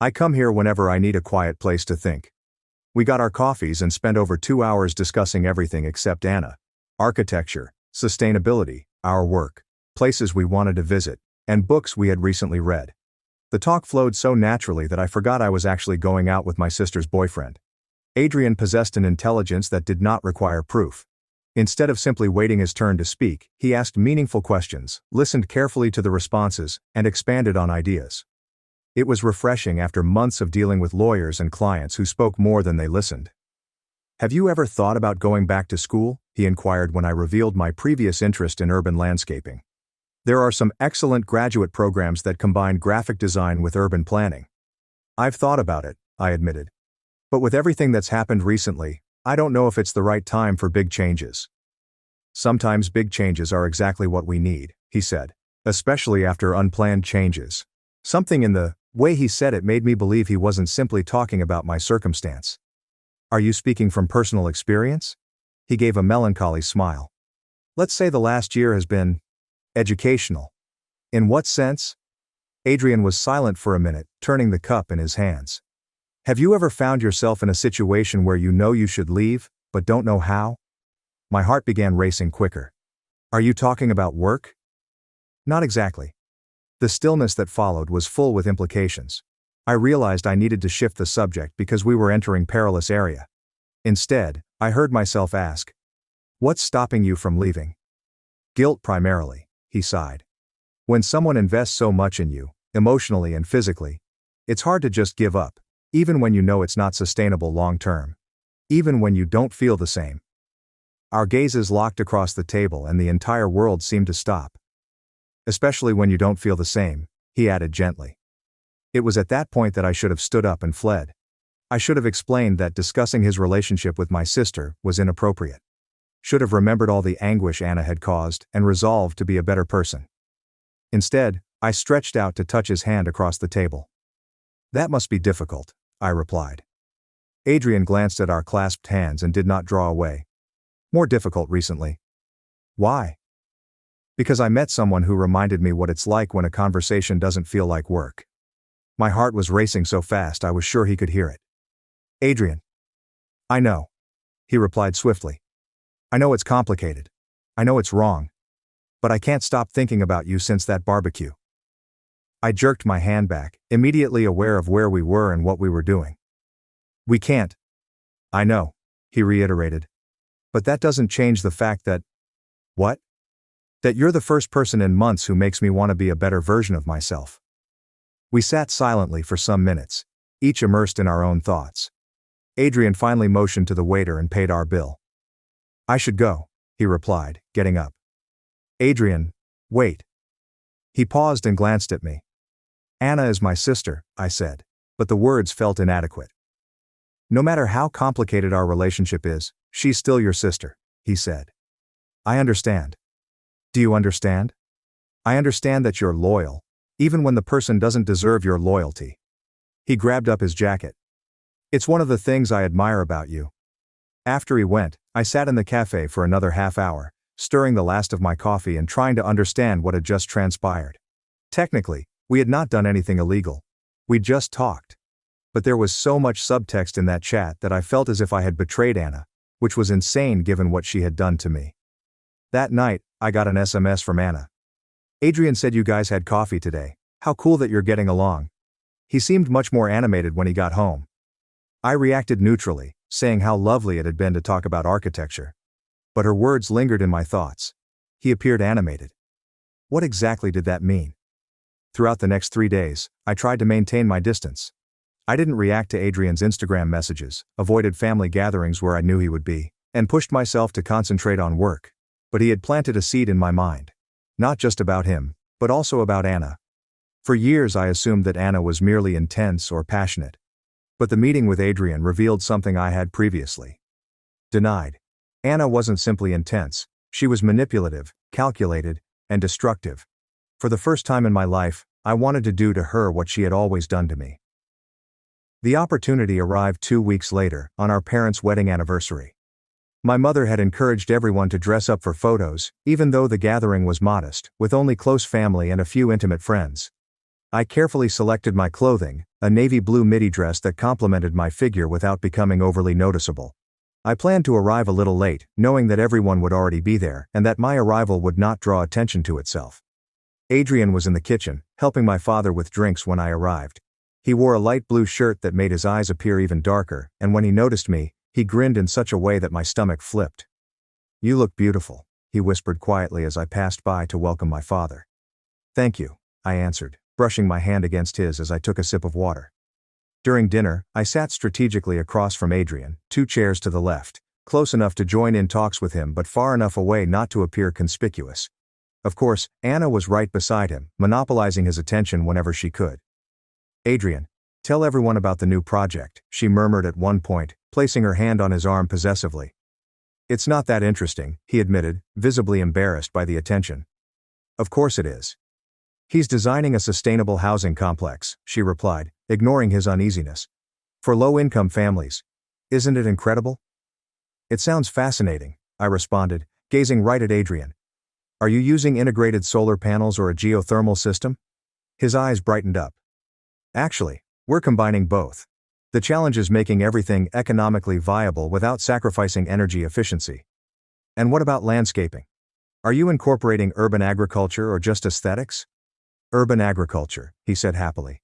Speaker 1: "I come here whenever I need a quiet place to think." We got our coffees and spent over 2 hours discussing everything except Anna. Architecture, sustainability, our work, places we wanted to visit, and books we had recently read. The talk flowed so naturally that I forgot I was actually going out with my sister's boyfriend. Adrian possessed an intelligence that did not require proof. Instead of simply waiting his turn to speak, he asked meaningful questions, listened carefully to the responses, and expanded on ideas. It was refreshing after months of dealing with lawyers and clients who spoke more than they listened. "Have you ever thought about going back to school?" he inquired when I revealed my previous interest in urban landscaping. "There are some excellent graduate programs that combine graphic design with urban planning." "I've thought about it," I admitted. "But with everything that's happened recently, I don't know if it's the right time for big changes." "Sometimes big changes are exactly what we need," he said, "especially after unplanned changes." Something in the way he said it made me believe he wasn't simply talking about my circumstance. "Are you speaking from personal experience?" He gave a melancholy smile. "Let's say the last year has been educational." "In what sense?" Adrian was silent for a minute, turning the cup in his hands. "Have you ever found yourself in a situation where you know you should leave, but don't know how?" My heart began racing quicker. "Are you talking about work?" "Not exactly." The stillness that followed was full with implications. I realized I needed to shift the subject because we were entering perilous area. Instead, I heard myself ask, "What's stopping you from leaving?" "Guilt primarily," he sighed. "When someone invests so much in you, emotionally and physically, it's hard to just give up, even when you know it's not sustainable long term. Even when you don't feel the same." Our gazes locked across the table and the entire world seemed to stop. "Especially when you don't feel the same," he added gently. It was at that point that I should have stood up and fled. I should have explained that discussing his relationship with my sister was inappropriate. Should have remembered all the anguish Anna had caused and resolved to be a better person. Instead, I stretched out to touch his hand across the table. "That must be difficult," I replied. Adrian glanced at our clasped hands and did not draw away. "More difficult recently." "Why?" "Because I met someone who reminded me what it's like when a conversation doesn't feel like work." My heart was racing so fast I was sure he could hear it. "Adrian." "I know," he replied swiftly. "I know it's complicated. I know it's wrong. But I can't stop thinking about you since that barbecue." I jerked my hand back, immediately aware of where we were and what we were doing. "We can't." "I know," he reiterated. "But that doesn't change the fact that—" "What?" "That you're the first person in months who makes me want to be a better version of myself." We sat silently for some minutes, each immersed in our own thoughts. Adrian finally motioned to the waiter and paid our bill. "I should go," he replied, getting up. "Adrian, wait." He paused and glanced at me. "Anna is my sister," I said, but the words felt inadequate. "No matter how complicated our relationship is, she's still your sister," he said. "I understand." "Do you understand?" "I understand that you're loyal, even when the person doesn't deserve your loyalty." He grabbed up his jacket. "It's one of the things I admire about you." After he went, I sat in the cafe for another half hour, stirring the last of my coffee and trying to understand what had just transpired. Technically, we had not done anything illegal. We just talked. But there was so much subtext in that chat that I felt as if I had betrayed Anna, which was insane given what she had done to me. That night, I got an SMS from Anna. Adrian said you guys had coffee today. How cool that you're getting along. He seemed much more animated when he got home. I reacted neutrally, saying how lovely it had been to talk about architecture. But her words lingered in my thoughts. He appeared animated. What exactly did that mean? Throughout the next 3 days, I tried to maintain my distance. I didn't react to Adrian's Instagram messages, avoided family gatherings where I knew he would be, and pushed myself to concentrate on work. But he had planted a seed in my mind. Not just about him, but also about Anna. For years I assumed that Anna was merely intense or passionate. But the meeting with Adrian revealed something I had previously denied. Anna wasn't simply intense, she was manipulative, calculated, and destructive. For the first time in my life, I wanted to do to her what she had always done to me. The opportunity arrived 2 weeks later, on our parents' wedding anniversary. My mother had encouraged everyone to dress up for photos, even though the gathering was modest, with only close family and a few intimate friends. I carefully selected my clothing, a navy blue midi dress that complemented my figure without becoming overly noticeable. I planned to arrive a little late, knowing that everyone would already be there and that my arrival would not draw attention to itself. Adrian was in the kitchen, helping my father with drinks when I arrived. He wore a light blue shirt that made his eyes appear even darker, and when he noticed me, he grinned in such a way that my stomach flipped. "You look beautiful," he whispered quietly as I passed by to welcome my father. "Thank you," I answered, brushing my hand against his as I took a sip of water. During dinner, I sat strategically across from Adrian, 2 chairs to the left, close enough to join in talks with him but far enough away not to appear conspicuous. Of course, Anna was right beside him, monopolizing his attention whenever she could. "Adrian, tell everyone about the new project," she murmured at one point, placing her hand on his arm possessively. "It's not that interesting," he admitted, visibly embarrassed by the attention. "Of course it is. He's designing a sustainable housing complex," she replied, ignoring his uneasiness. "For low-income families. Isn't it incredible?" "It sounds fascinating," I responded, gazing right at Adrian. "Are you using integrated solar panels or a geothermal system?" His eyes brightened up. "Actually, we're combining both. The challenge is making everything economically viable without sacrificing energy efficiency." "And what about landscaping? Are you incorporating urban agriculture or just aesthetics?" "Urban agriculture," he said happily.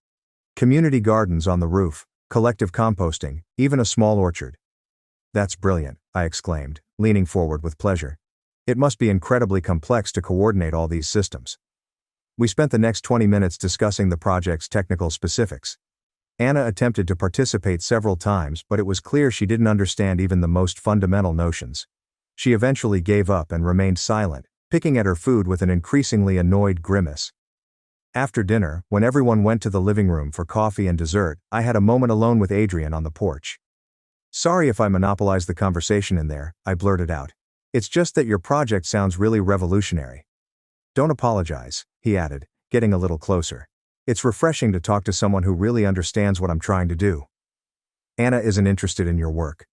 Speaker 1: "Community gardens on the roof, collective composting, even a small orchard." "That's brilliant," I exclaimed, leaning forward with pleasure. "It must be incredibly complex to coordinate all these systems." We spent the next 20 minutes discussing the project's technical specifics. Anna attempted to participate several times, but it was clear she didn't understand even the most fundamental notions. She eventually gave up and remained silent, picking at her food with an increasingly annoyed grimace. After dinner, when everyone went to the living room for coffee and dessert, I had a moment alone with Adrian on the porch. "Sorry if I monopolized the conversation in there," I blurted out. "It's just that your project sounds really revolutionary." "Don't apologize," he added, getting a little closer. "It's refreshing to talk to someone who really understands what I'm trying to do." "Anna isn't interested in your work."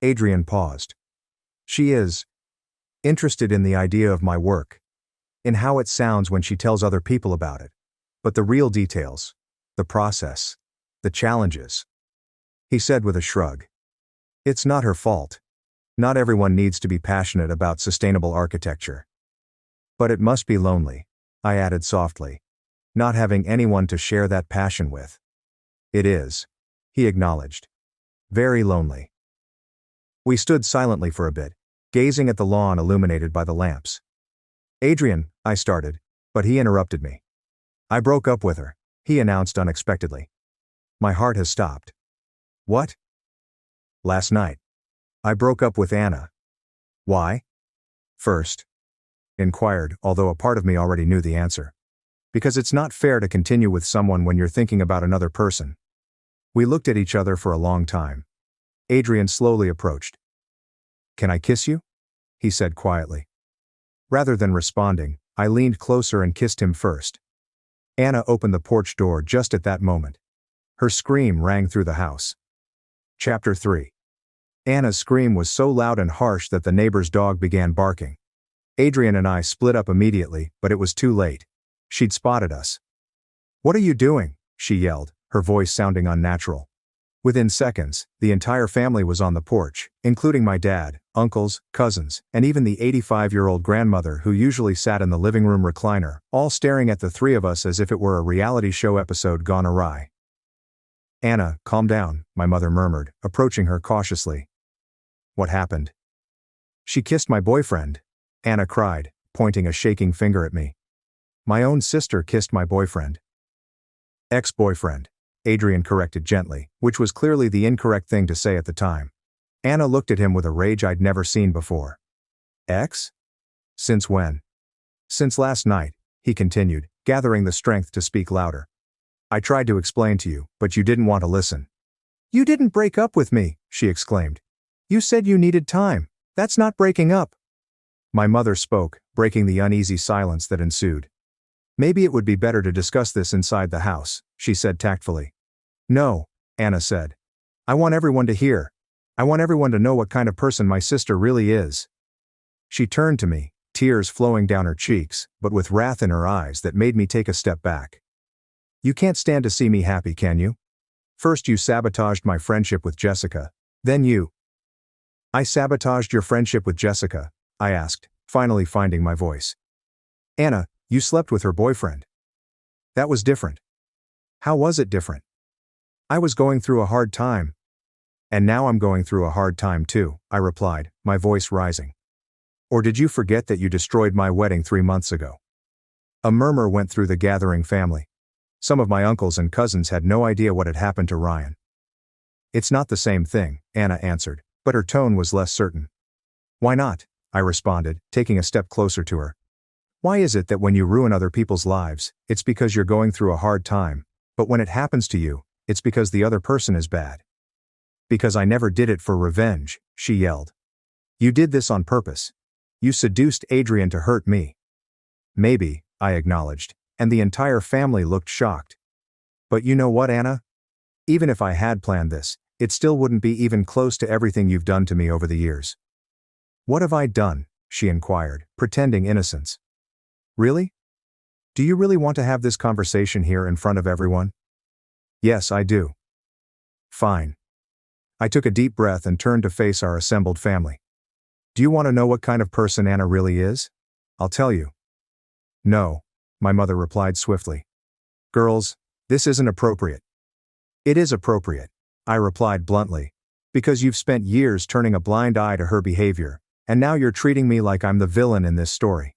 Speaker 1: Adrian paused. "She is interested in the idea of my work, in how it sounds when she tells other people about it. But the real details, the process, the challenges," he said with a shrug. "It's not her fault. Not everyone needs to be passionate about sustainable architecture. But it must be lonely," I added softly, "not having anyone to share that passion with." "It is," he acknowledged. "Very lonely." We stood silently for a bit, gazing at the lawn illuminated by the lamps. "Adrian," I started, but he interrupted me. "I broke up with her," he announced unexpectedly. My heart has stopped. "What?" "Last night. I broke up with Anna." "Why?" "First," inquired, although a part of me already knew the answer. "Because it's not fair to continue with someone when you're thinking about another person." We looked at each other for a long time. Adrian slowly approached. "Can I kiss you?" he said quietly. Rather than responding, I leaned closer and kissed him first. Anna opened the porch door just at that moment. Her scream rang through the house. Chapter 3. Anna's scream was so loud and harsh that the neighbor's dog began barking. Adrian and I split up immediately, but it was too late. She'd spotted us. "What are you doing?" she yelled, her voice sounding unnatural. Within seconds, the entire family was on the porch, including my dad, uncles, cousins, and even the 85-year-old grandmother who usually sat in the living room recliner, all staring at the three of us as if it were a reality show episode gone awry. "Anna, calm down," my mother murmured, approaching her cautiously. "What happened?" "She kissed my boyfriend," Anna cried, pointing a shaking finger at me. "My own sister kissed my boyfriend." "Ex-boyfriend," Adrian corrected gently, which was clearly the incorrect thing to say at the time. Anna looked at him with a rage I'd never seen before. "Ex? Since when?" "Since last night," he continued, gathering the strength to speak louder. "I tried to explain to you, but you didn't want to listen." "You didn't break up with me," she exclaimed. "You said you needed time. That's not breaking up." My mother spoke, breaking the uneasy silence that ensued. "Maybe it would be better to discuss this inside the house," she said tactfully. "No," Anna said. "I want everyone to hear. I want everyone to know what kind of person my sister really is." She turned to me, tears flowing down her cheeks, but with wrath in her eyes that made me take a step back. "You can't stand to see me happy, can you? First you sabotaged my friendship with Jessica, then you—" "I sabotaged your friendship with Jessica?" I asked, finally finding my voice. "Anna, you slept with her boyfriend. That was different." "How was it different?" "I was going through a hard time." "And now I'm going through a hard time too," I replied, my voice rising. "Or did you forget that you destroyed my wedding 3 months ago?" A murmur went through the gathering family. Some of my uncles and cousins had no idea what had happened to Ryan. "It's not the same thing," Anna answered, but her tone was less certain. "Why not?" I responded, taking a step closer to her. "Why is it that when you ruin other people's lives, it's because you're going through a hard time, but when it happens to you, it's because the other person is bad?" "Because I never did it for revenge," she yelled. "You did this on purpose. You seduced Adrian to hurt me." "Maybe," I acknowledged, and the entire family looked shocked. "But you know what, Anna? Even if I had planned this, it still wouldn't be even close to everything you've done to me over the years." "What have I done?" she inquired, pretending innocence. "Really? Do you really want to have this conversation here in front of everyone?" "Yes, I do." "Fine." I took a deep breath and turned to face our assembled family. "Do you want to know what kind of person Anna really is? I'll tell you." "No," my mother replied swiftly. "Girls, this isn't appropriate." "It is appropriate," I replied bluntly, "because you've spent years turning a blind eye to her behavior, and now you're treating me like I'm the villain in this story."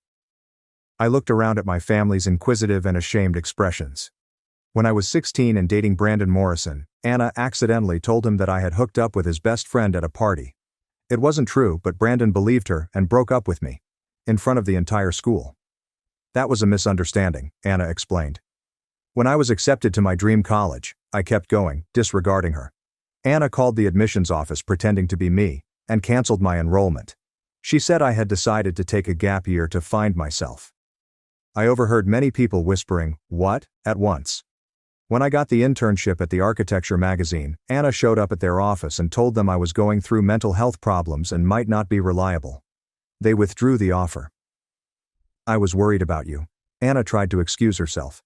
Speaker 1: I looked around at my family's inquisitive and ashamed expressions. When I was 16 and dating Brandon Morrison, Anna accidentally told him that I had hooked up with his best friend at a party. It wasn't true, but Brandon believed her and broke up with me. In front of the entire school. "That was a misunderstanding," Anna explained. "When I was accepted to my dream college, I kept going, disregarding her. Anna called the admissions office pretending to be me, and canceled my enrollment. She said I had decided to take a gap year to find myself." I overheard many people whispering, "What?" at once. When I got the internship at the architecture magazine, Anna showed up at their office and told them I was going through mental health problems and might not be reliable. They withdrew the offer. "I was worried about you," Anna tried to excuse herself.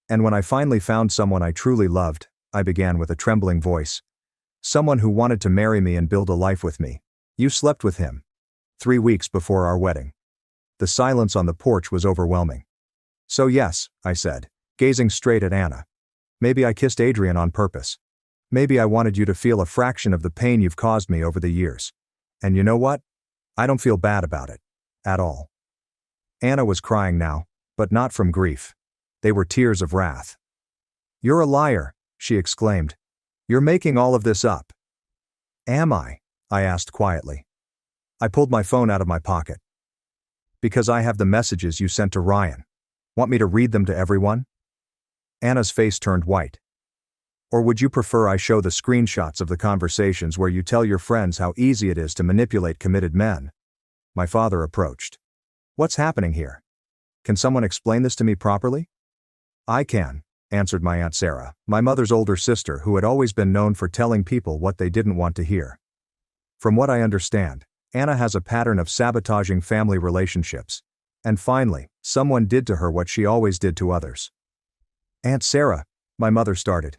Speaker 1: "And when I finally found someone I truly loved," I began with a trembling voice. "Someone who wanted to marry me and build a life with me. You slept with him. 3 weeks before our wedding." The silence on the porch was overwhelming. "So yes," I said, gazing straight at Anna. "Maybe I kissed Adrian on purpose. Maybe I wanted you to feel a fraction of the pain you've caused me over the years. And you know what? I don't feel bad about it. At all." Anna was crying now, but not from grief. They were tears of wrath. "You're a liar," she exclaimed. "You're making all of this up." "Am I?" I asked quietly. I pulled my phone out of my pocket. "Because I have the messages you sent to Ryan. Want me to read them to everyone?" Anna's face turned white. "Or would you prefer I show the screenshots of the conversations where you tell your friends how easy it is to manipulate committed men?" My father approached. "What's happening here? Can someone explain this to me properly?" "I can," answered my Aunt Sarah, my mother's older sister who had always been known for telling people what they didn't want to hear. "From what I understand, Anna has a pattern of sabotaging family relationships. And finally, someone did to her what she always did to others." "Aunt Sarah," my mother started.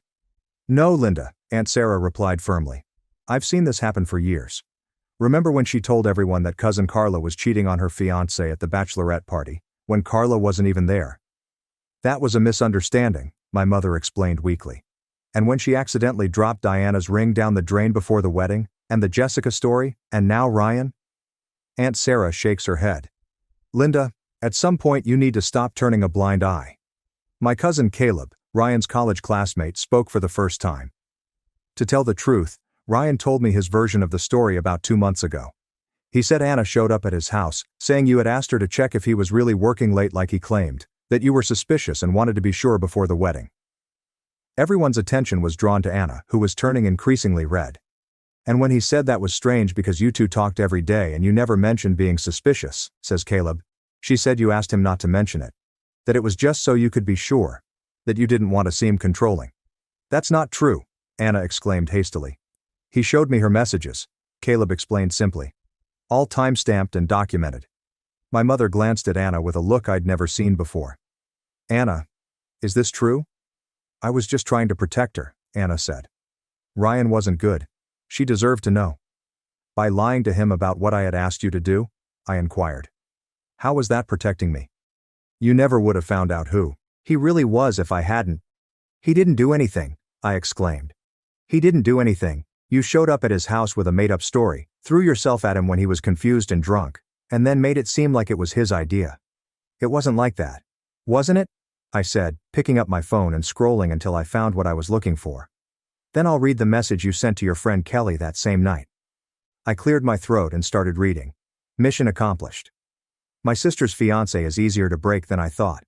Speaker 1: No, Linda, Aunt Sarah replied firmly. I've seen this happen for years. Remember when she told everyone that cousin Carla was cheating on her fiancé at the bachelorette party, when Carla wasn't even there? That was a misunderstanding, my mother explained weakly. And when she accidentally dropped Diana's ring down the drain before the wedding, and the Jessica story, and now Ryan? Aunt Sarah shakes her head. Linda, at some point you need to stop turning a blind eye. My cousin Caleb, Ryan's college classmate, spoke for the first time. To tell the truth, Ryan told me his version of the story about 2 months ago. He said Anna showed up at his house, saying you had asked her to check if he was really working late like he claimed, that you were suspicious and wanted to be sure before the wedding. Everyone's attention was drawn to Anna, who was turning increasingly red. And when he said that was strange because you two talked every day and you never mentioned being suspicious, says Caleb, she said you asked him not to mention it. That it was just so you could be sure. That you didn't want to seem controlling. That's not true, Anna exclaimed hastily. He showed me her messages, Caleb explained simply. All time-stamped and documented. My mother glanced at Anna with a look I'd never seen before. Anna, is this true? I was just trying to protect her, Anna said. Ryan wasn't good. She deserved to know. By lying to him about what I had asked you to do? I inquired. How was that protecting me? You never would have found out who he really was if I hadn't. He didn't do anything, I exclaimed. He didn't do anything. You showed up at his house with a made-up story, threw yourself at him when he was confused and drunk, and then made it seem like it was his idea. It wasn't like that. Wasn't it? I said, picking up my phone and scrolling until I found what I was looking for. Then I'll read the message you sent to your friend Kelly that same night. I cleared my throat and started reading. Mission accomplished. My sister's fiancé is easier to break than I thought.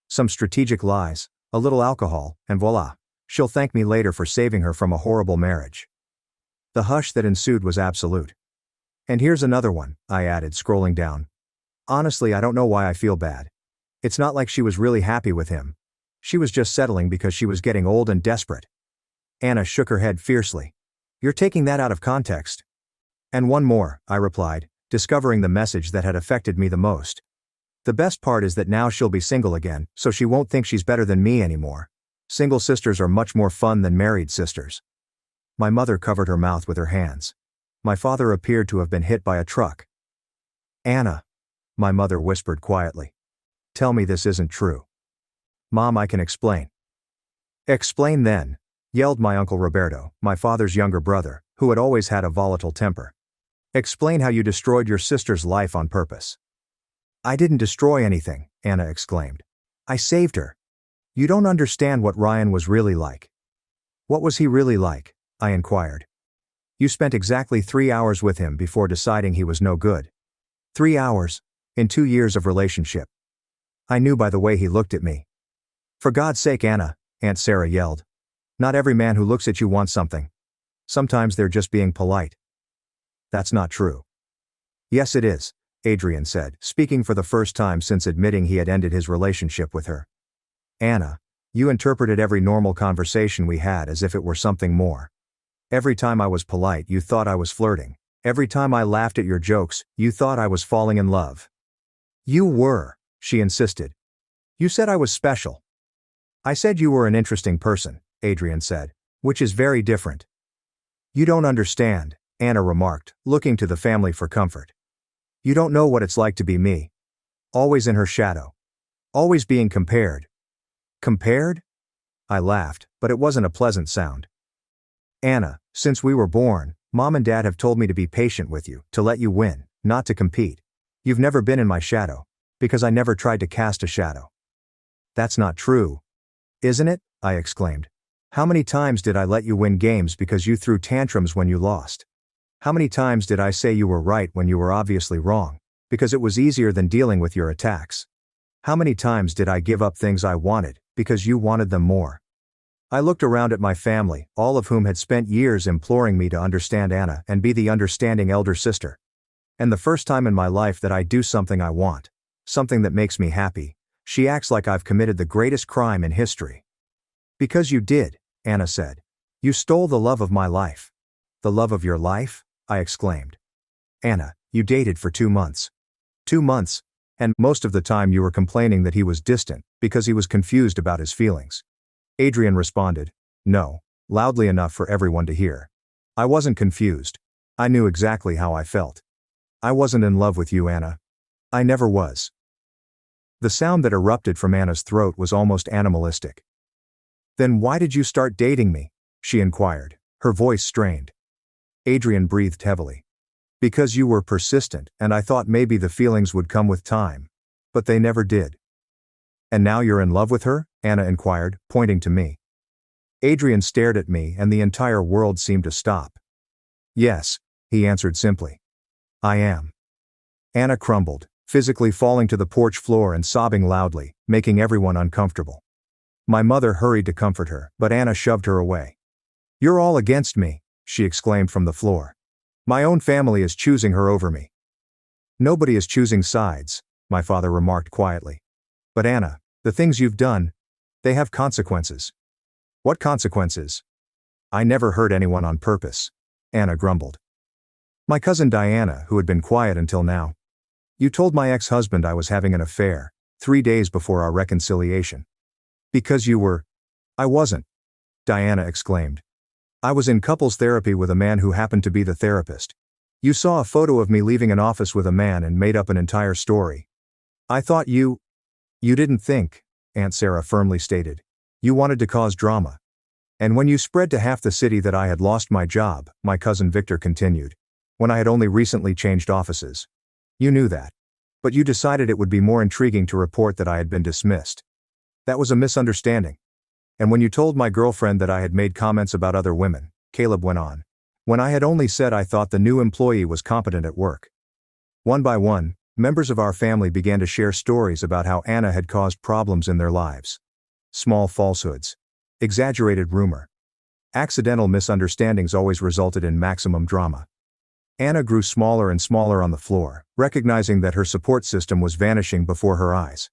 Speaker 1: Some strategic lies, a little alcohol, and voila, she'll thank me later for saving her from a horrible marriage. The hush that ensued was absolute. And here's another one, I added, scrolling down. Honestly, I don't know why I feel bad. It's not like she was really happy with him. She was just settling because she was getting old and desperate. Anna shook her head fiercely. You're taking that out of context. And one more, I replied, discovering the message that had affected me the most. The best part is that now she'll be single again, so she won't think she's better than me anymore. Single sisters are much more fun than married sisters. My mother covered her mouth with her hands. My father appeared to have been hit by a truck. Anna, my mother whispered quietly. Tell me this isn't true. Mom, I can explain. Explain then, yelled my uncle Roberto, my father's younger brother, who had always had a volatile temper. Explain how you destroyed your sister's life on purpose. I didn't destroy anything, Anna exclaimed. I saved her. You don't understand what Ryan was really like. What was he really like? I inquired. You spent exactly 3 hours with him before deciding he was no good. 3 hours, in 2 years of relationship. I knew by the way he looked at me. For God's sake, Anna, Aunt Sarah yelled. Not every man who looks at you wants something. Sometimes they're just being polite. That's not true. Yes, it is, Adrian said, speaking for the first time since admitting he had ended his relationship with her. Anna, you interpreted every normal conversation we had as if it were something more. Every time I was polite, you thought I was flirting. Every time I laughed at your jokes, you thought I was falling in love. You were, she insisted. You said I was special. I said you were an interesting person, Adrian said, which is very different. You don't understand, Anna remarked, looking to the family for comfort. You don't know what it's like to be me. Always in her shadow. Always being compared. Compared? I laughed, but it wasn't a pleasant sound. Anna, since we were born, Mom and Dad have told me to be patient with you, to let you win, not to compete. You've never been in my shadow, because I never tried to cast a shadow. That's not true. Isn't it? I exclaimed. How many times did I let you win games because you threw tantrums when you lost? How many times did I say you were right when you were obviously wrong, because it was easier than dealing with your attacks? How many times did I give up things I wanted, because you wanted them more? I looked around at my family, all of whom had spent years imploring me to understand Anna and be the understanding elder sister. And the first time in my life that I do something I want, something that makes me happy, she acts like I've committed the greatest crime in history. Because you did, Anna said. You stole the love of my life. The love of your life? I exclaimed. Anna, you dated for 2 months. 2 months, and most of the time you were complaining that he was distant, because he was confused about his feelings. Adrian responded, no, loudly enough for everyone to hear. I wasn't confused. I knew exactly how I felt. I wasn't in love with you, Anna. I never was. The sound that erupted from Anna's throat was almost animalistic. Then why did you start dating me? She inquired, her voice strained. Adrian breathed heavily. Because you were persistent, and I thought maybe the feelings would come with time. But they never did. And now you're in love with her? Anna inquired, pointing to me. Adrian stared at me and the entire world seemed to stop. Yes, he answered simply. I am. Anna crumbled, physically falling to the porch floor and sobbing loudly, making everyone uncomfortable. My mother hurried to comfort her, but Anna shoved her away. You're all against me, she exclaimed from the floor. My own family is choosing her over me. Nobody is choosing sides, my father remarked quietly. But Anna, the things you've done, they have consequences. What consequences? I never hurt anyone on purpose, Anna grumbled. My cousin Diana, who had been quiet until now. You told my ex-husband I was having an affair, 3 days before our reconciliation. Because you were. I wasn't, Diana exclaimed. I was in couples therapy with a man who happened to be the therapist. You saw a photo of me leaving an office with a man and made up an entire story. I thought you didn't think, Aunt Sarah firmly stated. You wanted to cause drama. And when you spread to half the city that I had lost my job, my cousin Victor continued. When I had only recently changed offices. You knew that. But you decided it would be more intriguing to report that I had been dismissed. That was a misunderstanding. And when you told my girlfriend that I had made comments about other women, Caleb went on. When I had only said I thought the new employee was competent at work. One by one, members of our family began to share stories about how Anna had caused problems in their lives. Small falsehoods. Exaggerated rumor. Accidental misunderstandings always resulted in maximum drama. Anna grew smaller and smaller on the floor, recognizing that her support system was vanishing before her eyes.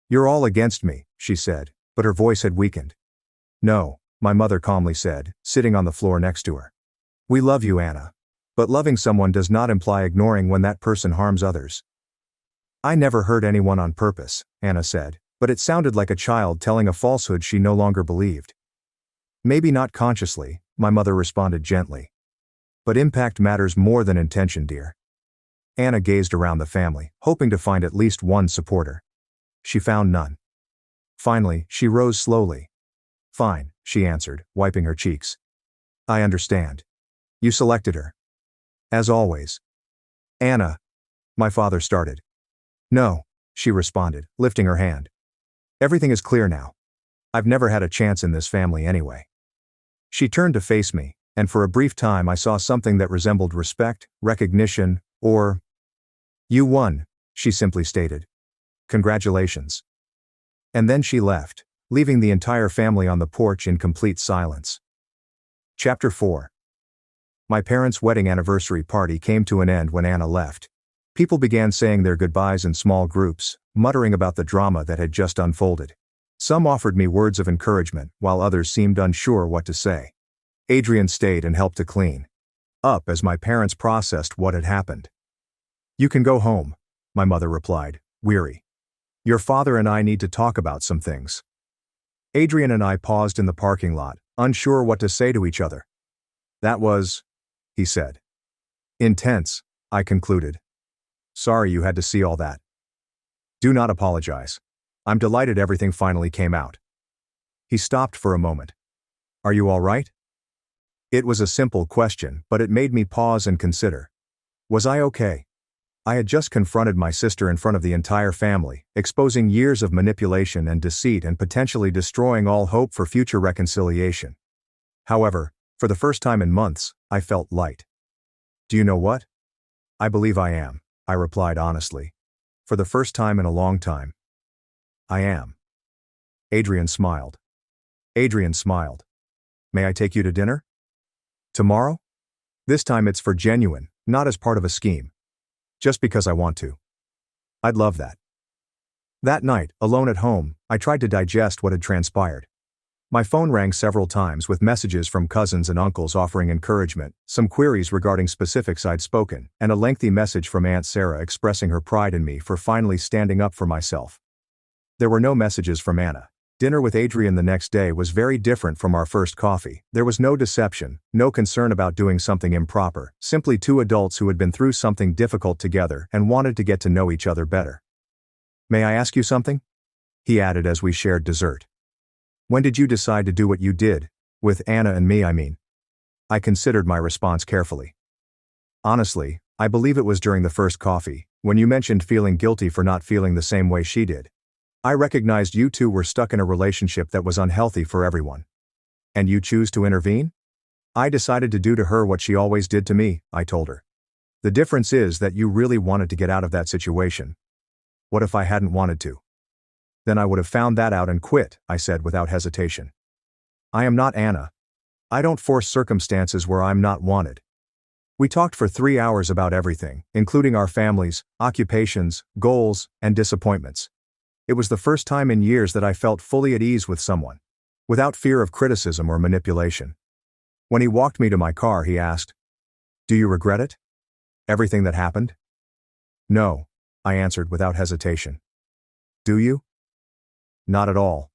Speaker 1: You're all against me, she said, but her voice had weakened. No, my mother calmly said, sitting on the floor next to her. We love you, Anna. But loving someone does not imply ignoring when that person harms others. I never hurt anyone on purpose, Anna said, but it sounded like a child telling a falsehood she no longer believed. Maybe not consciously, my mother responded gently. But impact matters more than intention, dear. Anna gazed around the family, hoping to find at least one supporter. She found none. Finally, she rose slowly. Fine, she answered, wiping her cheeks. I understand. You selected her. As always. Anna. My father started. No, she responded, lifting her hand. Everything is clear now. I've never had a chance in this family anyway. She turned to face me, and for a brief time I saw something that resembled respect, recognition, or... You won, she simply stated. Congratulations. And then she left, leaving the entire family on the porch in complete silence. Chapter 4. My parents' wedding anniversary party came to an end when Anna left. People began saying their goodbyes in small groups, muttering about the drama that had just unfolded. Some offered me words of encouragement, while others seemed unsure what to say. Adrian stayed and helped to clean up as my parents processed what had happened. You can go home, my mother replied, weary. Your father and I need to talk about some things. Adrian and I paused in the parking lot, unsure what to say to each other. That was, he said. Intense, I concluded. Sorry you had to see all that. Do not apologize. I'm delighted everything finally came out. He stopped for a moment. Are you all right? It was a simple question, but it made me pause and consider. Was I okay? I had just confronted my sister in front of the entire family, exposing years of manipulation and deceit and potentially destroying all hope for future reconciliation. However, for the first time in months, I felt light. Do you know what? I believe I am, I replied honestly. For the first time in a long time. I am. Adrian smiled. May I take you to dinner? Tomorrow? This time it's for genuine, not as part of a scheme. Just because I want to. I'd love that. That night, alone at home, I tried to digest what had transpired. My phone rang several times with messages from cousins and uncles offering encouragement, some queries regarding specifics I'd spoken, and a lengthy message from Aunt Sarah expressing her pride in me for finally standing up for myself. There were no messages from Anna. Dinner with Adrian the next day was very different from our first coffee. There was no deception, no concern about doing something improper, simply two adults who had been through something difficult together and wanted to get to know each other better. "May I ask you something?" he added as we shared dessert. "When did you decide to do what you did? With Anna and me, I mean." I considered my response carefully. "Honestly, I believe it was during the first coffee, when you mentioned feeling guilty for not feeling the same way she did. I recognized you two were stuck in a relationship that was unhealthy for everyone. And you choose to intervene? I decided to do to her what she always did to me," I told her. "The difference is that you really wanted to get out of that situation. What if I hadn't wanted to?" "Then I would have found that out and quit," I said without hesitation. "I am not Anna. I don't force circumstances where I'm not wanted." We talked for 3 hours about everything, including our families, occupations, goals, and disappointments. It was the first time in years that I felt fully at ease with someone, without fear of criticism or manipulation. When he walked me to my car, he asked, "Do you regret it? Everything that happened?" "No," I answered without hesitation. "Do you?" "Not at all."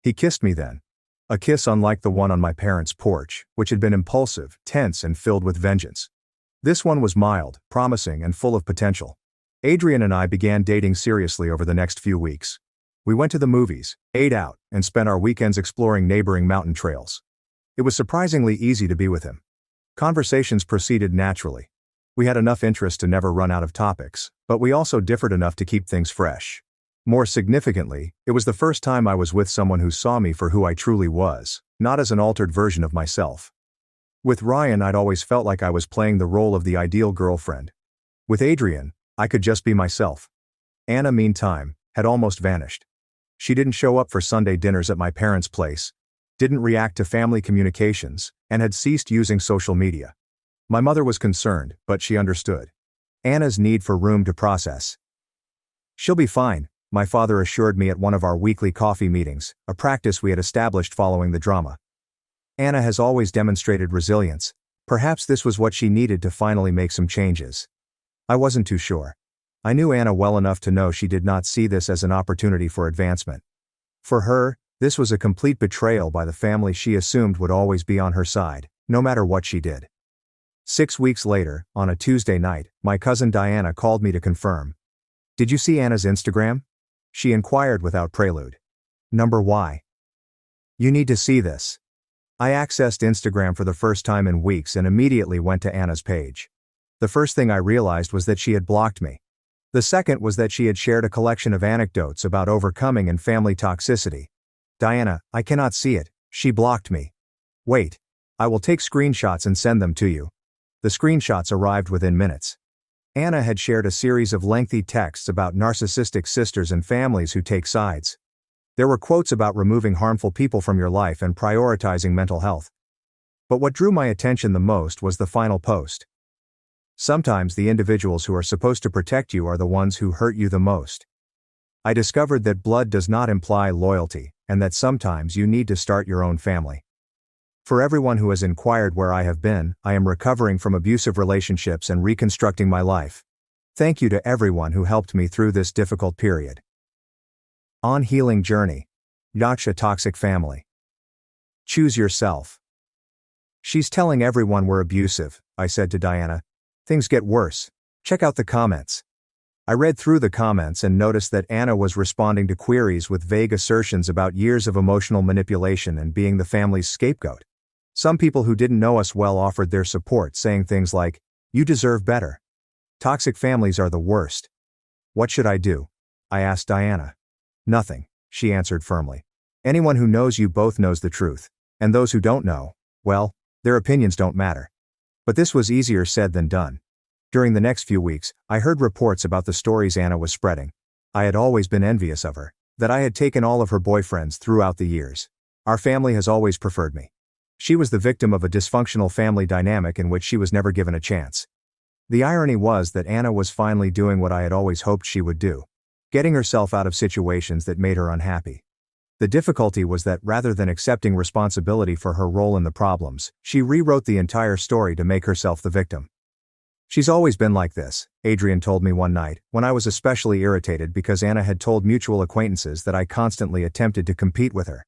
Speaker 1: He kissed me then. A kiss unlike the one on my parents' porch, which had been impulsive, tense, and filled with vengeance. This one was mild, promising, and full of potential. Adrian and I began dating seriously over the next few weeks. We went to the movies, ate out, and spent our weekends exploring neighboring mountain trails. It was surprisingly easy to be with him. Conversations proceeded naturally. We had enough interest to never run out of topics, but we also differed enough to keep things fresh. More significantly, it was the first time I was with someone who saw me for who I truly was, not as an altered version of myself. With Ryan, I'd always felt like I was playing the role of the ideal girlfriend. With Adrian, I could just be myself. Anna, meantime, had almost vanished. She didn't show up for Sunday dinners at my parents' place, didn't react to family communications, and had ceased using social media. My mother was concerned, but she understood Anna's need for room to process. "She'll be fine," my father assured me at one of our weekly coffee meetings, a practice we had established following the drama. "Anna has always demonstrated resilience. Perhaps this was what she needed to finally make some changes." I wasn't too sure. I knew Anna well enough to know she did not see this as an opportunity for advancement. For her, this was a complete betrayal by the family she assumed would always be on her side, no matter what she did. 6 weeks later, on a Tuesday night, my cousin Diana called me to confirm. "Did you see Anna's Instagram?" she inquired without prelude. "Number why?" "You need to see this." I accessed Instagram for the first time in weeks and immediately went to Anna's page. The first thing I realized was that she had blocked me. The second was that she had shared a collection of anecdotes about overcoming and family toxicity. "Diana, I cannot see it. She blocked me." "Wait. I will take screenshots and send them to you." The screenshots arrived within minutes. Anna had shared a series of lengthy texts about narcissistic sisters and families who take sides. There were quotes about removing harmful people from your life and prioritizing mental health. But what drew my attention the most was the final post. "Sometimes the individuals who are supposed to protect you are the ones who hurt you the most." I discovered that blood does not imply loyalty, and that sometimes you need to start your own family. For everyone who has inquired where I have been, I am recovering from abusive relationships and reconstructing my life. Thank you to everyone who helped me through this difficult period. On healing journey. Yacht a toxic family. Choose yourself. "She's telling everyone we're abusive," I said to Diana. "Things get worse. Check out the comments." I read through the comments and noticed that Anna was responding to queries with vague assertions about years of emotional manipulation and being the family's scapegoat. Some people who didn't know us well offered their support, saying things like, "You deserve better. Toxic families are the worst." "What should I do?" I asked Diana. "Nothing," she answered firmly. "Anyone who knows you both knows the truth. And those who don't know, well, their opinions don't matter." But this was easier said than done. During the next few weeks, I heard reports about the stories Anna was spreading. I had always been envious of her, that I had taken all of her boyfriends throughout the years. Our family has always preferred me. She was the victim of a dysfunctional family dynamic in which she was never given a chance. The irony was that Anna was finally doing what I had always hoped she would do, getting herself out of situations that made her unhappy. The difficulty was that rather than accepting responsibility for her role in the problems, she rewrote the entire story to make herself the victim. She's always been like this, Adrian told me one night, when I was especially irritated because Anna had told mutual acquaintances that I constantly attempted to compete with her.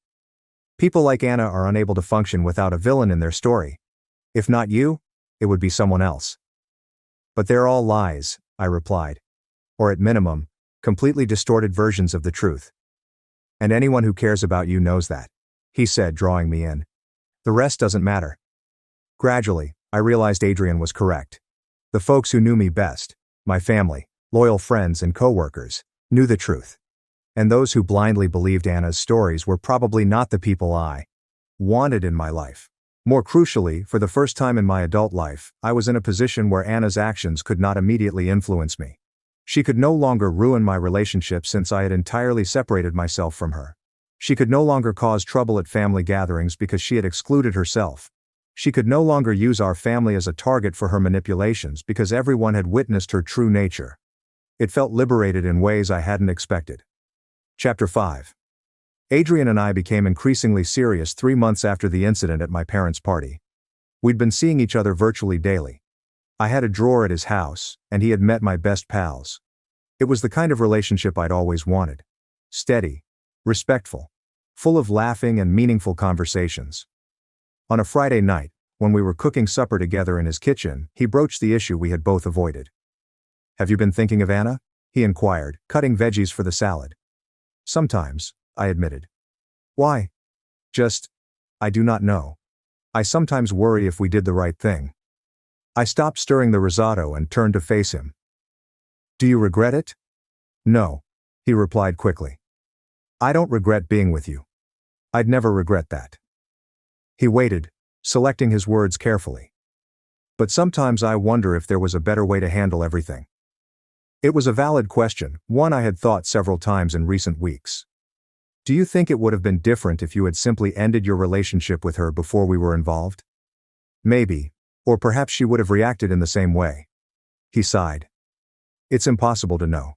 Speaker 1: People like Anna are unable to function without a villain in their story. If not you, it would be someone else. But they're all lies, I replied. Or at minimum, completely distorted versions of the truth. And anyone who cares about you knows that, he said, drawing me in. The rest doesn't matter. Gradually, I realized Adrian was correct. The folks who knew me best, my family, loyal friends and co-workers, knew the truth. And those who blindly believed Anna's stories were probably not the people I wanted in my life. More crucially, for the first time in my adult life, I was in a position where Anna's actions could not immediately influence me. She could no longer ruin my relationship since I had entirely separated myself from her. She could no longer cause trouble at family gatherings because she had excluded herself. She could no longer use our family as a target for her manipulations because everyone had witnessed her true nature. It felt liberated in ways I hadn't expected. Chapter 5. Adrian and I became increasingly serious 3 months after the incident at my parents' party. We'd been seeing each other virtually daily. I had a drawer at his house, and he had met my best pals. It was the kind of relationship I'd always wanted. Steady, respectful, full of laughing and meaningful conversations. On a Friday night, when we were cooking supper together in his kitchen, he broached the issue we had both avoided. "Have you been thinking of Anna?" he inquired, cutting veggies for the salad. "Sometimes," I admitted. "Why?" I do not know. I sometimes worry if we did the right thing." I stopped stirring the risotto and turned to face him. "Do you regret it?" "No," he replied quickly. "I don't regret being with you. I'd never regret that." He waited, selecting his words carefully. "But sometimes I wonder if there was a better way to handle everything." It was a valid question, one I had thought several times in recent weeks. "Do you think it would have been different if you had simply ended your relationship with her before we were involved?" "Maybe, or perhaps she would have reacted in the same way." He sighed. "It's impossible to know."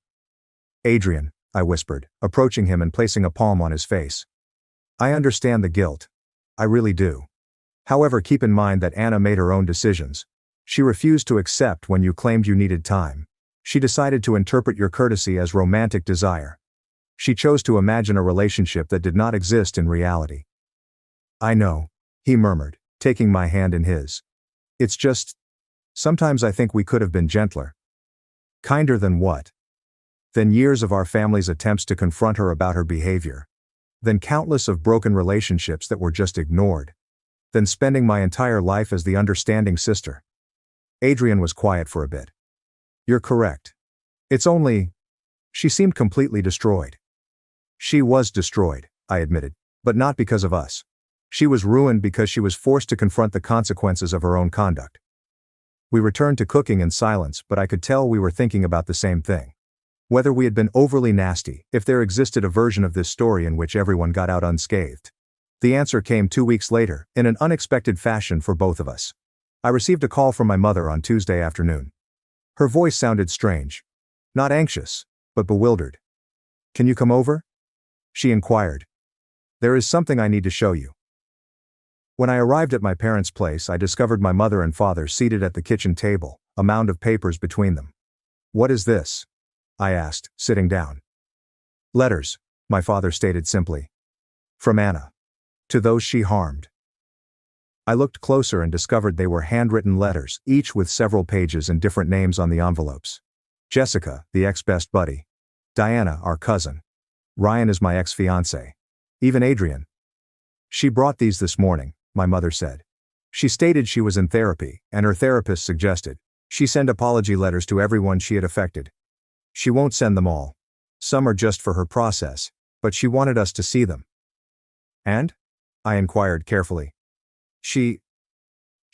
Speaker 1: "Adrian," I whispered, approaching him and placing a palm on his face. "I understand the guilt. I really do. However, keep in mind that Anna made her own decisions. She refused to accept when you claimed you needed time. She decided to interpret your courtesy as romantic desire. She chose to imagine a relationship that did not exist in reality." "I know," he murmured, taking my hand in his. "It's just, sometimes I think we could have been gentler." "Kinder than what?" "Than years of our family's attempts to confront her about her behavior. Than countless of broken relationships that were just ignored. Than spending my entire life as the understanding sister." Adrian was quiet for a bit. "You're correct. It's only..." She seemed completely destroyed. "She was destroyed," I admitted, "but not because of us. She was ruined because she was forced to confront the consequences of her own conduct." We returned to cooking in silence, but I could tell we were thinking about the same thing. Whether we had been overly nasty, if there existed a version of this story in which everyone got out unscathed. The answer came 2 weeks later, in an unexpected fashion for both of us. I received a call from my mother on Tuesday afternoon. Her voice sounded strange. Not anxious, but bewildered. "Can you come over?" she inquired. "There is something I need to show you." When I arrived at my parents' place, I discovered my mother and father seated at the kitchen table, a mound of papers between them. "What is this?" I asked, sitting down. "Letters," my father stated simply. "From Anna. To those she harmed." I looked closer and discovered they were handwritten letters, each with several pages and different names on the envelopes. Jessica, the ex-best buddy. Diana, our cousin. Ryan is my ex-fiancé. Even Adrian. "She brought these this morning," my mother said. She stated she was in therapy, and her therapist suggested she send apology letters to everyone she had affected. She won't send them all. Some are just for her process, but she wanted us to see them. "And?" I inquired carefully. She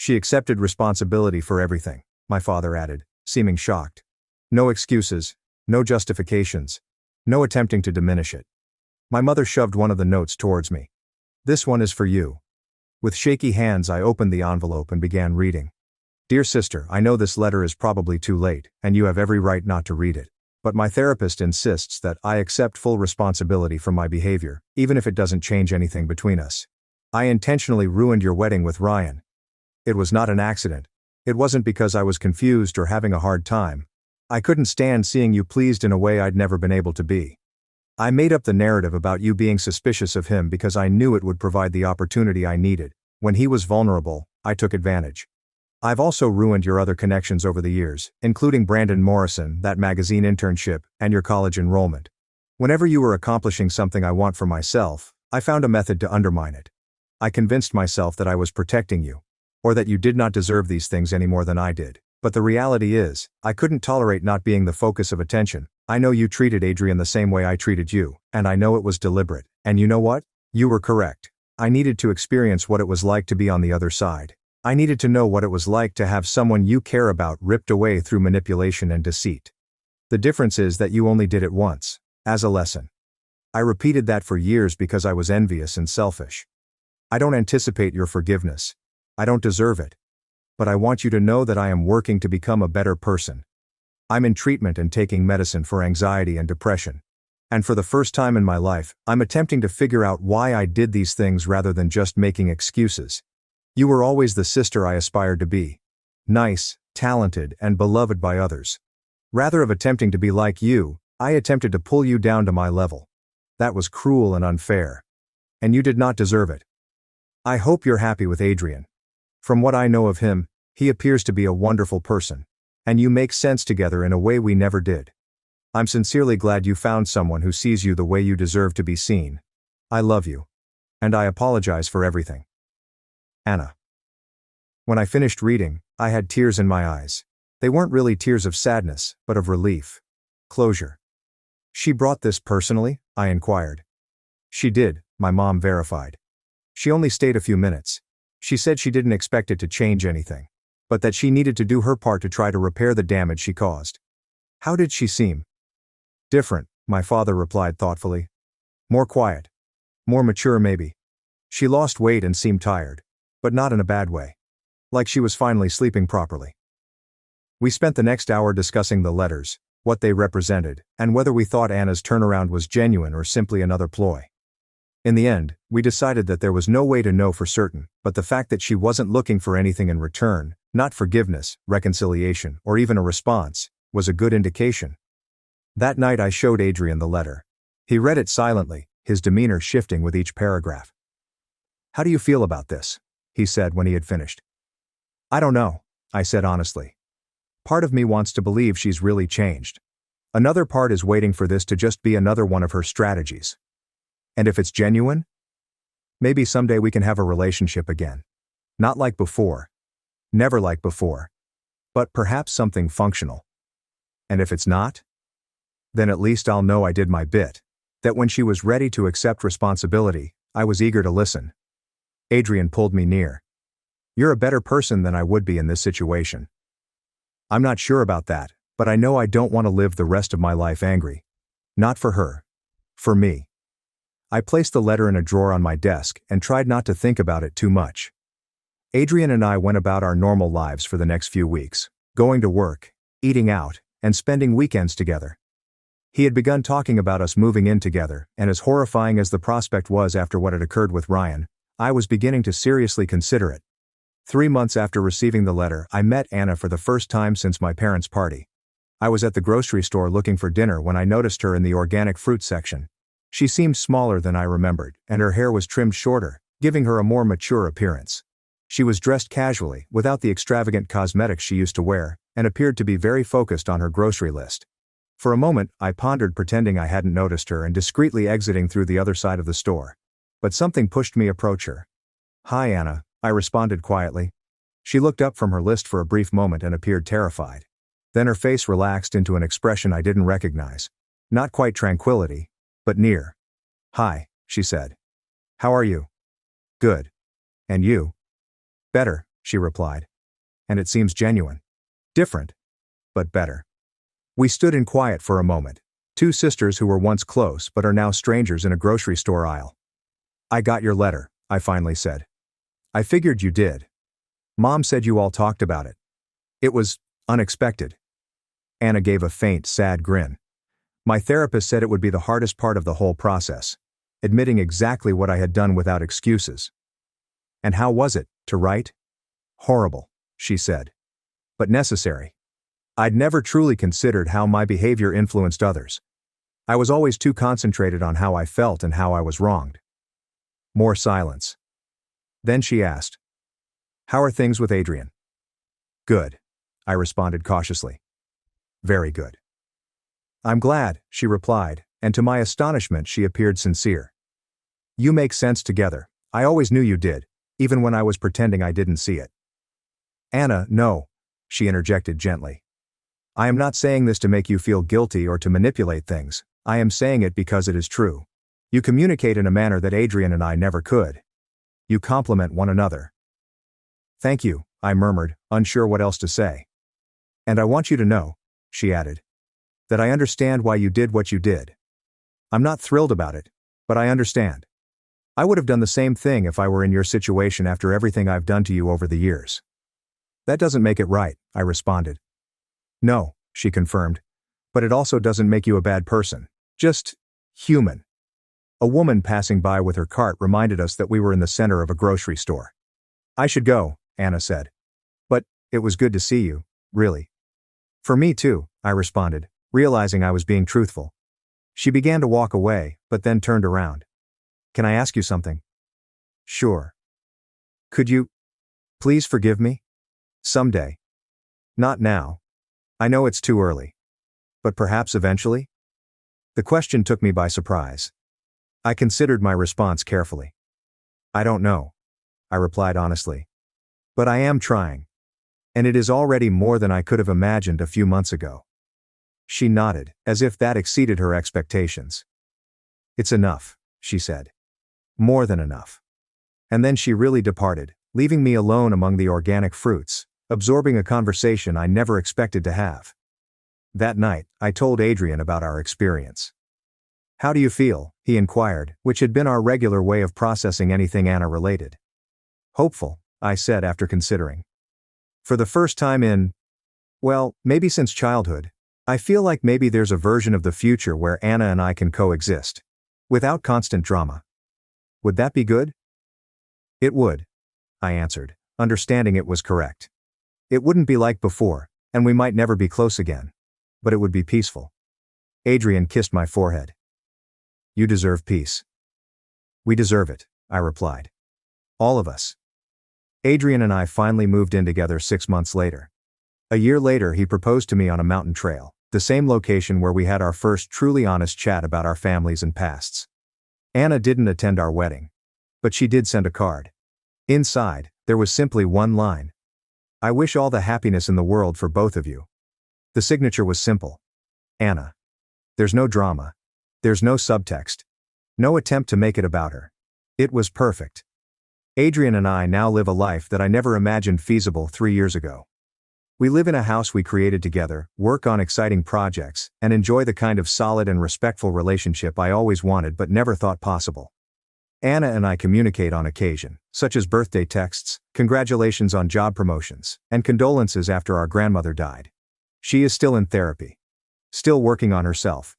Speaker 1: accepted responsibility for everything," my father added, seeming shocked. "No excuses, no justifications, no attempting to diminish it." My mother shoved one of the notes towards me. "This one is for you." With shaky hands I opened the envelope and began reading. "Dear sister, I know this letter is probably too late, and you have every right not to read it. But my therapist insists that I accept full responsibility for my behavior, even if it doesn't change anything between us. I intentionally ruined your wedding with Ryan. It was not an accident. It wasn't because I was confused or having a hard time. I couldn't stand seeing you pleased in a way I'd never been able to be. I made up the narrative about you being suspicious of him because I knew it would provide the opportunity I needed. When he was vulnerable, I took advantage. I've also ruined your other connections over the years, including Brandon Morrison, that magazine internship, and your college enrollment. Whenever you were accomplishing something I want for myself, I found a method to undermine it. I convinced myself that I was protecting you, or that you did not deserve these things any more than I did. But the reality is, I couldn't tolerate not being the focus of attention. I know you treated Adrian the same way I treated you, and I know it was deliberate. And you know what? You were correct. I needed to experience what it was like to be on the other side. I needed to know what it was like to have someone you care about ripped away through manipulation and deceit. The difference is that you only did it once, as a lesson. I repeated that for years because I was envious and selfish. I don't anticipate your forgiveness. I don't deserve it. But I want you to know that I am working to become a better person. I'm in treatment and taking medicine for anxiety and depression. And for the first time in my life, I'm attempting to figure out why I did these things rather than just making excuses. You were always the sister I aspired to be. Nice, talented, and beloved by others. Rather of attempting to be like you, I attempted to pull you down to my level. That was cruel and unfair. And you did not deserve it. I hope you're happy with Adrian. From what I know of him, he appears to be a wonderful person. And you make sense together in a way we never did. I'm sincerely glad you found someone who sees you the way you deserve to be seen. I love you. And I apologize for everything. Anna. When I finished reading, I had tears in my eyes. They weren't really tears of sadness, but of relief. Closure. She brought this personally? I inquired. She did, my mom verified. She only stayed a few minutes. She said she didn't expect it to change anything, but that she needed to do her part to try to repair the damage she caused. How did she seem? Different, my father replied thoughtfully. More quiet. More mature maybe. She lost weight and seemed tired, but not in a bad way. Like she was finally sleeping properly. We spent the next hour discussing the letters, what they represented, and whether we thought Anna's turnaround was genuine or simply another ploy. In the end, we decided that there was no way to know for certain, but the fact that she wasn't looking for anything in return, not forgiveness, reconciliation, or even a response, was a good indication. That night I showed Adrian the letter. He read it silently, his demeanor shifting with each paragraph. How do you feel about this? He said when he had finished. I don't know, I said honestly. Part of me wants to believe she's really changed. Another part is waiting for this to just be another one of her strategies. And if it's genuine? Maybe someday we can have a relationship again. Not like before. Never like before. But perhaps something functional. And if it's not? Then at least I'll know I did my bit. That when she was ready to accept responsibility, I was eager to listen. Adrian pulled me near. You're a better person than I would be in this situation. I'm not sure about that, but I know I don't want to live the rest of my life angry. Not for her. For me. I placed the letter in a drawer on my desk and tried not to think about it too much. Adrian and I went about our normal lives for the next few weeks, going to work, eating out, and spending weekends together. He had begun talking about us moving in together, and as horrifying as the prospect was after what had occurred with Ryan, I was beginning to seriously consider it. 3 months after receiving the letter, I met Anna for the first time since my parents' party. I was at the grocery store looking for dinner when I noticed her in the organic fruit section. She seemed smaller than I remembered, and her hair was trimmed shorter, giving her a more mature appearance. She was dressed casually, without the extravagant cosmetics she used to wear, and appeared to be very focused on her grocery list. For a moment, I pondered pretending I hadn't noticed her and discreetly exiting through the other side of the store. But something pushed me approach her. Hi Anna, I responded quietly. She looked up from her list for a brief moment and appeared terrified. Then her face relaxed into an expression I didn't recognize. Not quite tranquility, but near. Hi, she said. How are you? Good. And you? Better, she replied. And it seems genuine. Different. But better. We stood in quiet for a moment. Two sisters who were once close but are now strangers in a grocery store aisle. I got your letter, I finally said. I figured you did. Mom said you all talked about it. It was unexpected. Anna gave a faint, sad grin. My therapist said it would be the hardest part of the whole process, admitting exactly what I had done without excuses. And how was it, to write? Horrible, she said. but necessary. I'd never truly considered how my behavior influenced others. I was always too concentrated on how I felt and how I was wronged. More silence. Then she asked, "How are things with Adrian?" "Good," I responded cautiously. "Very good." "I'm glad," she replied, and to my astonishment she appeared sincere. "You make sense together. I always knew you did, even when I was pretending I didn't see it." "Anna, no," she interjected gently. "I am not saying this to make you feel guilty or to manipulate things. I am saying it because it is true. You communicate in a manner that Adrian and I never could. You complement one another." "Thank you," I murmured, unsure what else to say. "And I want you to know," she added, "that I understand why you did what you did. I'm not thrilled about it, but I understand. I would have done the same thing if I were in your situation after everything I've done to you over the years." "That doesn't make it right," I responded. "No," she confirmed, "but it also doesn't make you a bad person. Just human." A woman passing by with her cart reminded us that we were in the center of a grocery store. "I should go," Anna said. "But it was good to see you, really." "For me too," I responded, realizing I was being truthful. She began to walk away, but then turned around. "Can I ask you something?" "Sure." "Could you please forgive me? Someday. Not now. I know it's too early. But perhaps eventually?" The question took me by surprise. I considered my response carefully. "I don't know," I replied honestly. "But I am trying. And it is already more than I could have imagined a few months ago." She nodded, as if that exceeded her expectations. "It's enough," she said. "More than enough." And then she really departed, leaving me alone among the organic fruits, absorbing a conversation I never expected to have. That night, I told Adrian about our experience. "How do you feel?" he inquired, which had been our regular way of processing anything Anna related. "Hopeful," I said after considering. "For the first time in, well, maybe since childhood, I feel like maybe there's a version of the future where Anna and I can coexist. Without constant drama. Would that be good?" "It would," I answered, understanding it was correct. "It wouldn't be like before, and we might never be close again. But it would be peaceful." Adrian kissed my forehead. "You deserve peace." "We deserve it," I replied. "All of us." Adrian and I finally moved in together 6 months later. A year later he proposed to me on a mountain trail, the same location where we had our first truly honest chat about our families and pasts. Anna didn't attend our wedding. But she did send a card. Inside, there was simply one line. "I wish all the happiness in the world for both of you." The signature was simple. Anna. There's no drama. There's no subtext. No attempt to make it about her. It was perfect. Adrian and I now live a life that I never imagined feasible 3 years ago. We live in a house we created together, work on exciting projects, and enjoy the kind of solid and respectful relationship I always wanted but never thought possible. Anna and I communicate on occasion, such as birthday texts, congratulations on job promotions, and condolences after our grandmother died. She is still in therapy. Still working on herself.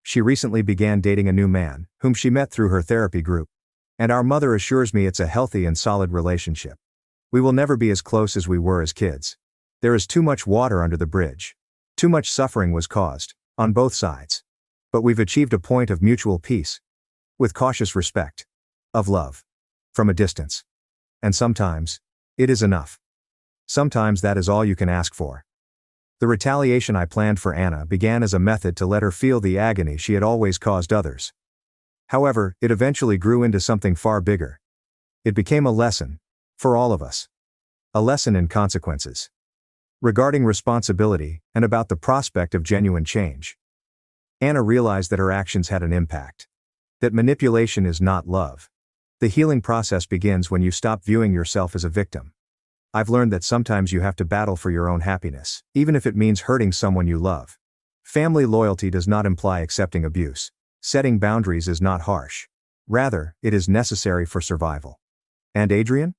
Speaker 1: She recently began dating a new man, whom she met through her therapy group. And our mother assures me it's a healthy and solid relationship. We will never be as close as we were as kids. There is too much water under the bridge. Too much suffering was caused, on both sides. But we've achieved a point of mutual peace. With cautious respect. Of love. From a distance. And sometimes, it is enough. Sometimes that is all you can ask for. The retaliation I planned for Anna began as a method to let her feel the agony she had always caused others. However, it eventually grew into something far bigger. It became a lesson. For all of us. A lesson in consequences. Regarding responsibility, and about the prospect of genuine change. Anna realized that her actions had an impact. That manipulation is not love. The healing process begins when you stop viewing yourself as a victim. I've learned that sometimes you have to battle for your own happiness, even if it means hurting someone you love. Family loyalty does not imply accepting abuse. Setting boundaries is not harsh. Rather, it is necessary for survival. And Adrian?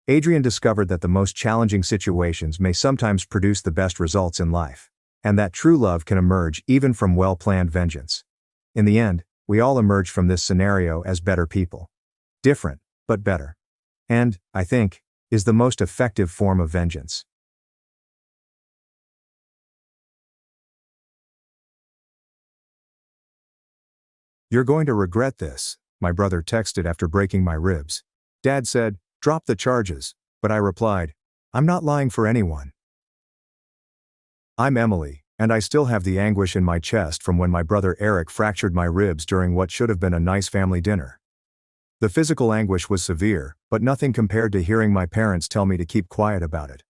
Speaker 1: Adrian discovered that the most challenging situations may sometimes produce the best results in life. And that true love can emerge even from well-planned vengeance. In the end, we all emerge from this scenario as better people. Different, but better. And, I think, is the most effective form of vengeance. "You're going to regret this," my brother texted after breaking my ribs. Dad said, "Drop the charges," but I replied, "I'm not lying for anyone." I'm Emily, and I still have the anguish in my chest from when my brother Eric fractured my ribs during what should have been a nice family dinner. The physical anguish was severe, but nothing compared to hearing my parents tell me to keep quiet about it.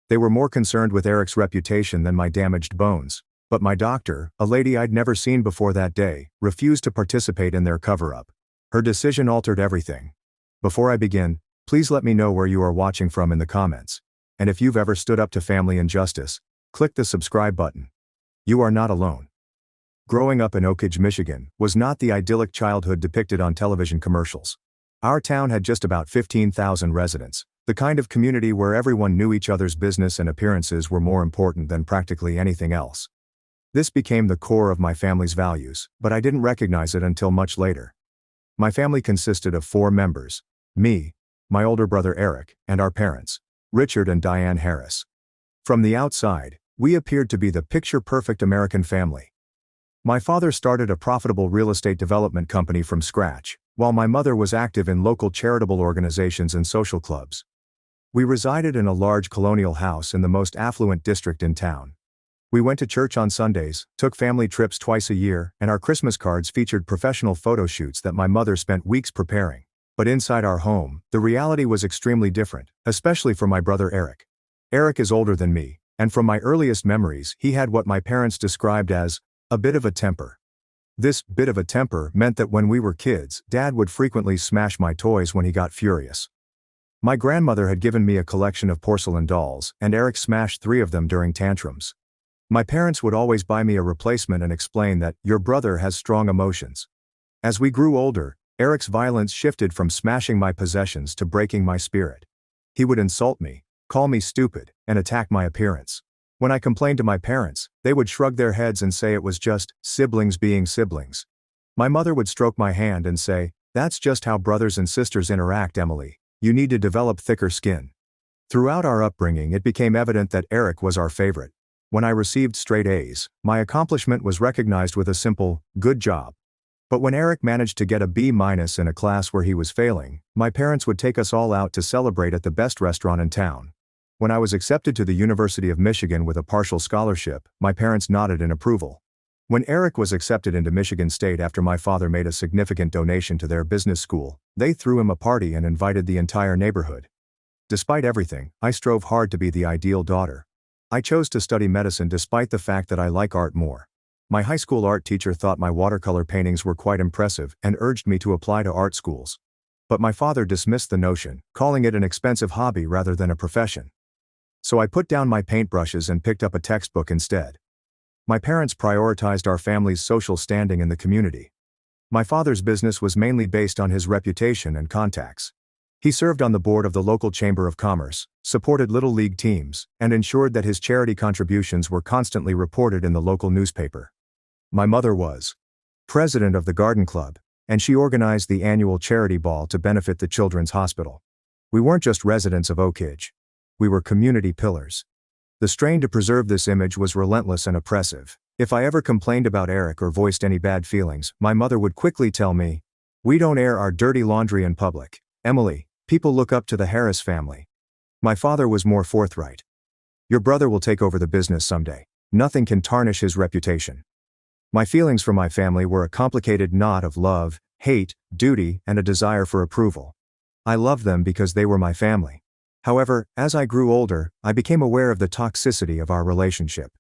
Speaker 1: They were more concerned with Eric's reputation than my damaged bones, but my doctor, a lady I'd never seen before that day, refused to participate in their cover-up. Her decision altered everything. Before I begin, please let me know where you are watching from in the comments. And if you've ever stood up to family injustice, click the subscribe button. You are not alone. Growing up in Oak Ridge, Michigan, was not the idyllic childhood depicted on television commercials. Our town had just about 15,000 residents, the kind of community where everyone knew each other's business and appearances were more important than practically anything else. This became the core of my family's values, but I didn't recognize it until much later. My family consisted of 4 members: me, my older brother Eric, and our parents, Richard and Diane Harris. From the outside, we appeared to be the picture-perfect American family. My father started a profitable real estate development company from scratch, while my mother was active in local charitable organizations and social clubs. We resided in a large colonial house in the most affluent district in town. We went to church on Sundays, took family trips twice a year, and our Christmas cards featured professional photo shoots that my mother spent weeks preparing. But inside our home, the reality was extremely different, especially for my brother Eric. Eric is older than me, and from my earliest memories, he had what my parents described as a bit of a temper. This bit of a temper meant that when we were kids, Dad would frequently smash my toys when he got furious. My grandmother had given me a collection of porcelain dolls, and Eric smashed 3 of them during tantrums. My parents would always buy me a replacement and explain that your brother has strong emotions. As we grew older, Eric's violence shifted from smashing my possessions to breaking my spirit. He would insult me, call me stupid, and attack my appearance. When I complained to my parents, they would shrug their heads and say it was just siblings being siblings. My mother would stroke my hand and say, "That's just how brothers and sisters interact, Emily. You need to develop thicker skin." Throughout our upbringing, it became evident that Eric was our favorite. When I received straight A's, my accomplishment was recognized with a simple, "Good job." But when Eric managed to get a B- in a class where he was failing, my parents would take us all out to celebrate at the best restaurant in town. When I was accepted to the University of Michigan with a partial scholarship, my parents nodded in approval. When Eric was accepted into Michigan State after my father made a significant donation to their business school, they threw him a party and invited the entire neighborhood. Despite everything, I strove hard to be the ideal daughter. I chose to study medicine despite the fact that I like art more. My high school art teacher thought my watercolor paintings were quite impressive and urged me to apply to art schools. But my father dismissed the notion, calling it an expensive hobby rather than a profession. So I put down my paintbrushes and picked up a textbook instead. My parents prioritized our family's social standing in the community. My father's business was mainly based on his reputation and contacts. He served on the board of the local Chamber of Commerce, supported Little League teams, and ensured that his charity contributions were constantly reported in the local newspaper. My mother was president of the Garden Club, and she organized the annual charity ball to benefit the Children's Hospital. We weren't just residents of Oak Ridge. We were community pillars. The strain to preserve this image was relentless and oppressive. If I ever complained about Eric or voiced any bad feelings, my mother would quickly tell me, "We don't air our dirty laundry in public, Emily. People look up to the Harris family." My father was more forthright. "Your brother will take over the business someday. Nothing can tarnish his reputation." My feelings for my family were a complicated knot of love, hate, duty, and a desire for approval. I loved them because they were my family. However, as I grew older, I became aware of the toxicity of our relationship.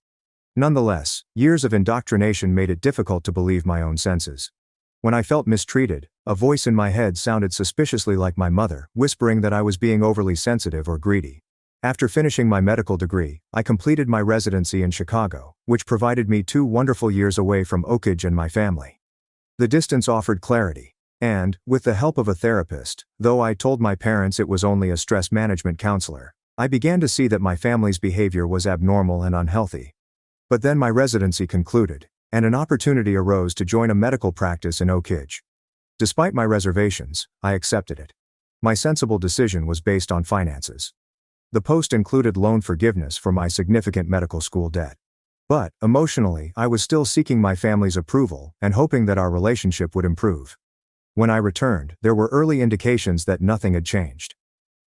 Speaker 1: Nonetheless, years of indoctrination made it difficult to believe my own senses. When I felt mistreated, a voice in my head sounded suspiciously like my mother, whispering that I was being overly sensitive or greedy. After finishing my medical degree, I completed my residency in Chicago, which provided me 2 wonderful years away from Oak Ridge and my family. The distance offered clarity. And, with the help of a therapist, though I told my parents it was only a stress management counselor, I began to see that my family's behavior was abnormal and unhealthy. But then my residency concluded, and an opportunity arose to join a medical practice in Oak Ridge. Despite my reservations, I accepted it. My sensible decision was based on finances. The post included loan forgiveness for my significant medical school debt. But, emotionally, I was still seeking my family's approval and hoping that our relationship would improve. When I returned, there were early indications that nothing had changed.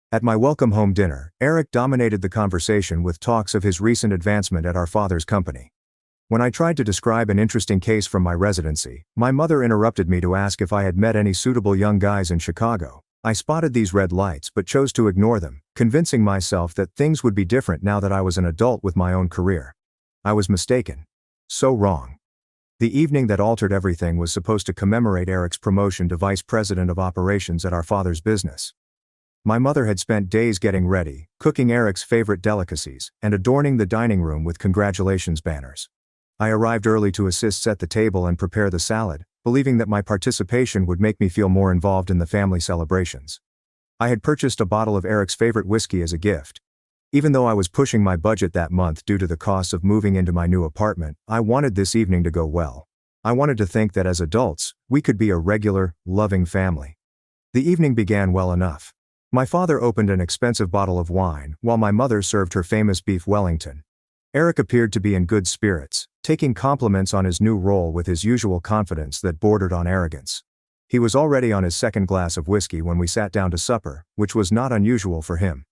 Speaker 1: At my welcome home dinner, Eric dominated the conversation with talks of his recent advancement at our father's company. When I tried to describe an interesting case from my residency, my mother interrupted me to ask if I had met any suitable young guys in Chicago. I spotted these red lights but chose to ignore them, convincing myself that things would be different now that I was an adult with my own career. I was mistaken. So wrong. The evening that altered everything was supposed to commemorate Eric's promotion to vice president of operations at our father's business. My mother had spent days getting ready, cooking Eric's favorite delicacies, and adorning the dining room with congratulations banners. I arrived early to assist set the table and prepare the salad, believing that my participation would make me feel more involved in the family celebrations. I had purchased a bottle of Eric's favorite whiskey as a gift. Even though I was pushing my budget that month due to the costs of moving into my new apartment, I wanted this evening to go well. I wanted to think that as adults, we could be a regular, loving family. The evening began well enough. My father opened an expensive bottle of wine, while my mother served her famous beef Wellington. Eric appeared to be in good spirits, taking compliments on his new role with his usual confidence that bordered on arrogance. He was already on his second glass of whiskey when we sat down to supper, which was not unusual for him.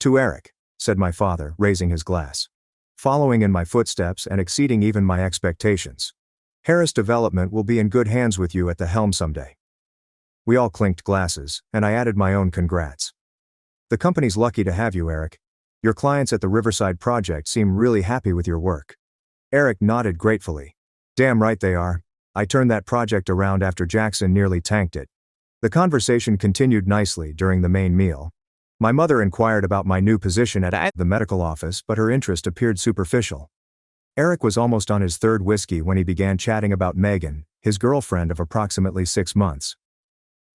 Speaker 1: "To Eric," said my father, raising his glass. "Following in my footsteps and exceeding even my expectations. Harris Development will be in good hands with you at the helm someday." We all clinked glasses, and I added my own congrats. "The company's lucky to have you, Eric. Your clients at the Riverside project seem really happy with your work." Eric nodded gratefully. "Damn right they are. I turned that project around after Jackson nearly tanked it." The conversation continued nicely during the main meal. My mother inquired about my new position at the medical office, but her interest appeared superficial. Eric was almost on his third whiskey when he began chatting about Megan, his girlfriend of approximately 6 months.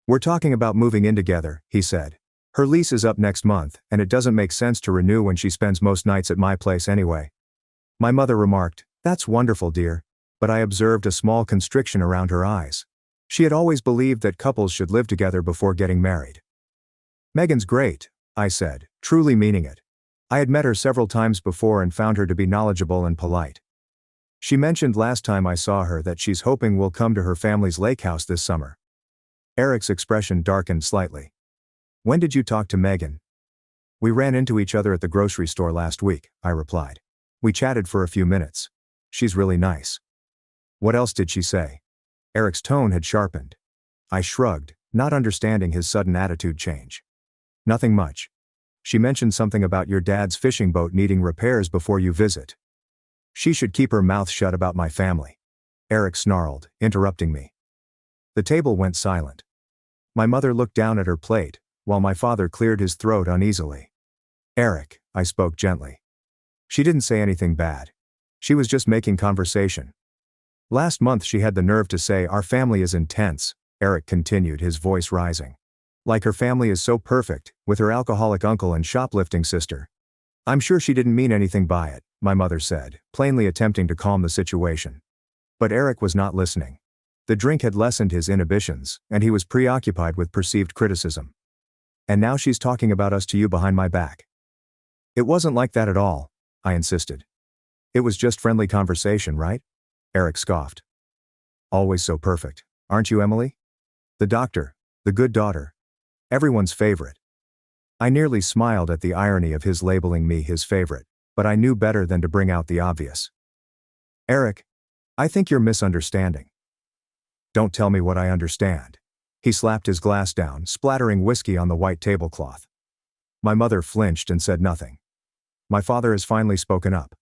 Speaker 1: "We're talking about moving in together," he said. "Her lease is up next month, and it doesn't make sense to renew when she spends most nights at my place anyway." My mother remarked, "That's wonderful, dear," but I observed a small constriction around her eyes. She had always believed that couples should live together before getting married. "Megan's great," I said, truly meaning it. I had met her several times before and found her to be knowledgeable and polite. She mentioned last time I saw her that she's hoping we'll come to her family's lake house this summer. Eric's expression darkened slightly. "When did you talk to Megan?" "We ran into each other at the grocery store last week," I replied. "We chatted for a few minutes. She's really nice." "What else did she say?" Eric's tone had sharpened. I shrugged, not understanding his sudden attitude change. "Nothing much. She mentioned something about your dad's fishing boat needing repairs before you visit." "She should keep her mouth shut about my family," Eric snarled, interrupting me. The table went silent. My mother looked down at her plate, while my father cleared his throat uneasily. "Eric," I spoke gently. "She didn't say anything bad. She was just making conversation. Last month she had the nerve to say our family is intense," Eric continued, his voice rising. "Like her family is so perfect, with her alcoholic uncle and shoplifting sister." "I'm sure she didn't mean anything by it," my mother said, plainly attempting to calm the situation. But Eric was not listening. The drink had lessened his inhibitions, and he was preoccupied with perceived criticism. "And now she's talking about us to you behind my back." "It wasn't like that at all," I insisted. "It was just friendly conversation, right?" Eric scoffed. "Always so perfect, aren't you, Emily? The doctor, the good daughter. Everyone's favorite." I nearly smiled at the irony of his labeling me his favorite, but I knew better than to bring out the obvious. "Eric, I think you're misunderstanding." "Don't tell me what I understand." He slapped his glass down, splattering whiskey on the white tablecloth. My mother flinched and said nothing. My father has finally spoken up.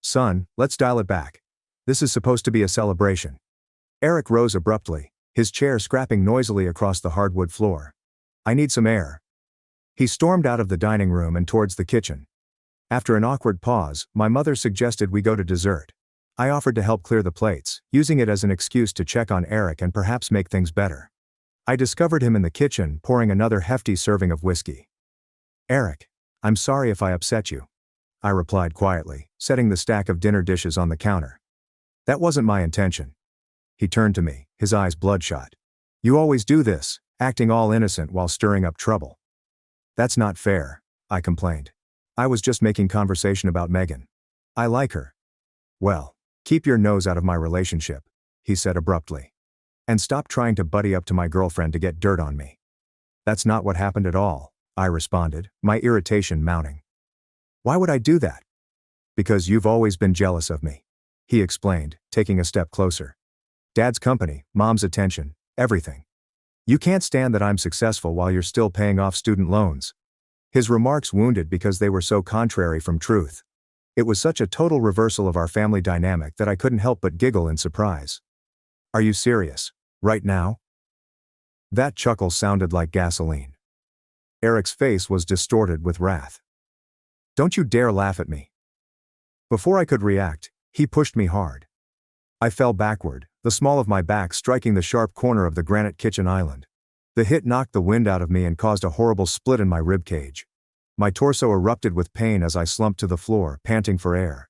Speaker 1: "Son, let's dial it back. This is supposed to be a celebration." Eric rose abruptly, his chair scraping noisily across the hardwood floor. "I need some air." He stormed out of the dining room and towards the kitchen. After an awkward pause, my mother suggested we go to dessert. I offered to help clear the plates, using it as an excuse to check on Eric and perhaps make things better. I discovered him in the kitchen pouring another hefty serving of whiskey. "Eric, I'm sorry if I upset you," I replied quietly, setting the stack of dinner dishes on the counter. "That wasn't my intention." He turned to me, his eyes bloodshot. "You always do this, acting all innocent while stirring up trouble." "That's not fair," I complained. "I was just making conversation about Megan. I like her."
Speaker 2: Well, keep your nose out of my relationship, he said abruptly. And stop trying to buddy up to my girlfriend to get dirt on me. That's not what happened at all, I responded, my irritation mounting. Why would I do that? Because you've always been jealous of me, he explained, taking a step closer. Dad's company, mom's attention, everything. You can't stand that I'm successful while you're still paying off student loans. His remarks wounded because they were so contrary from truth. It was such a total reversal of our family dynamic that I couldn't help but giggle in surprise. Are you serious? Right now? That chuckle sounded like gasoline. Eric's face was distorted with wrath. Don't you dare laugh at me. Before I could react, he pushed me hard. I fell backward, the small of my back striking the sharp corner of the granite kitchen island. The hit knocked the wind out of me and caused a horrible split in my rib cage. My torso erupted with pain as I slumped to the floor, panting for air.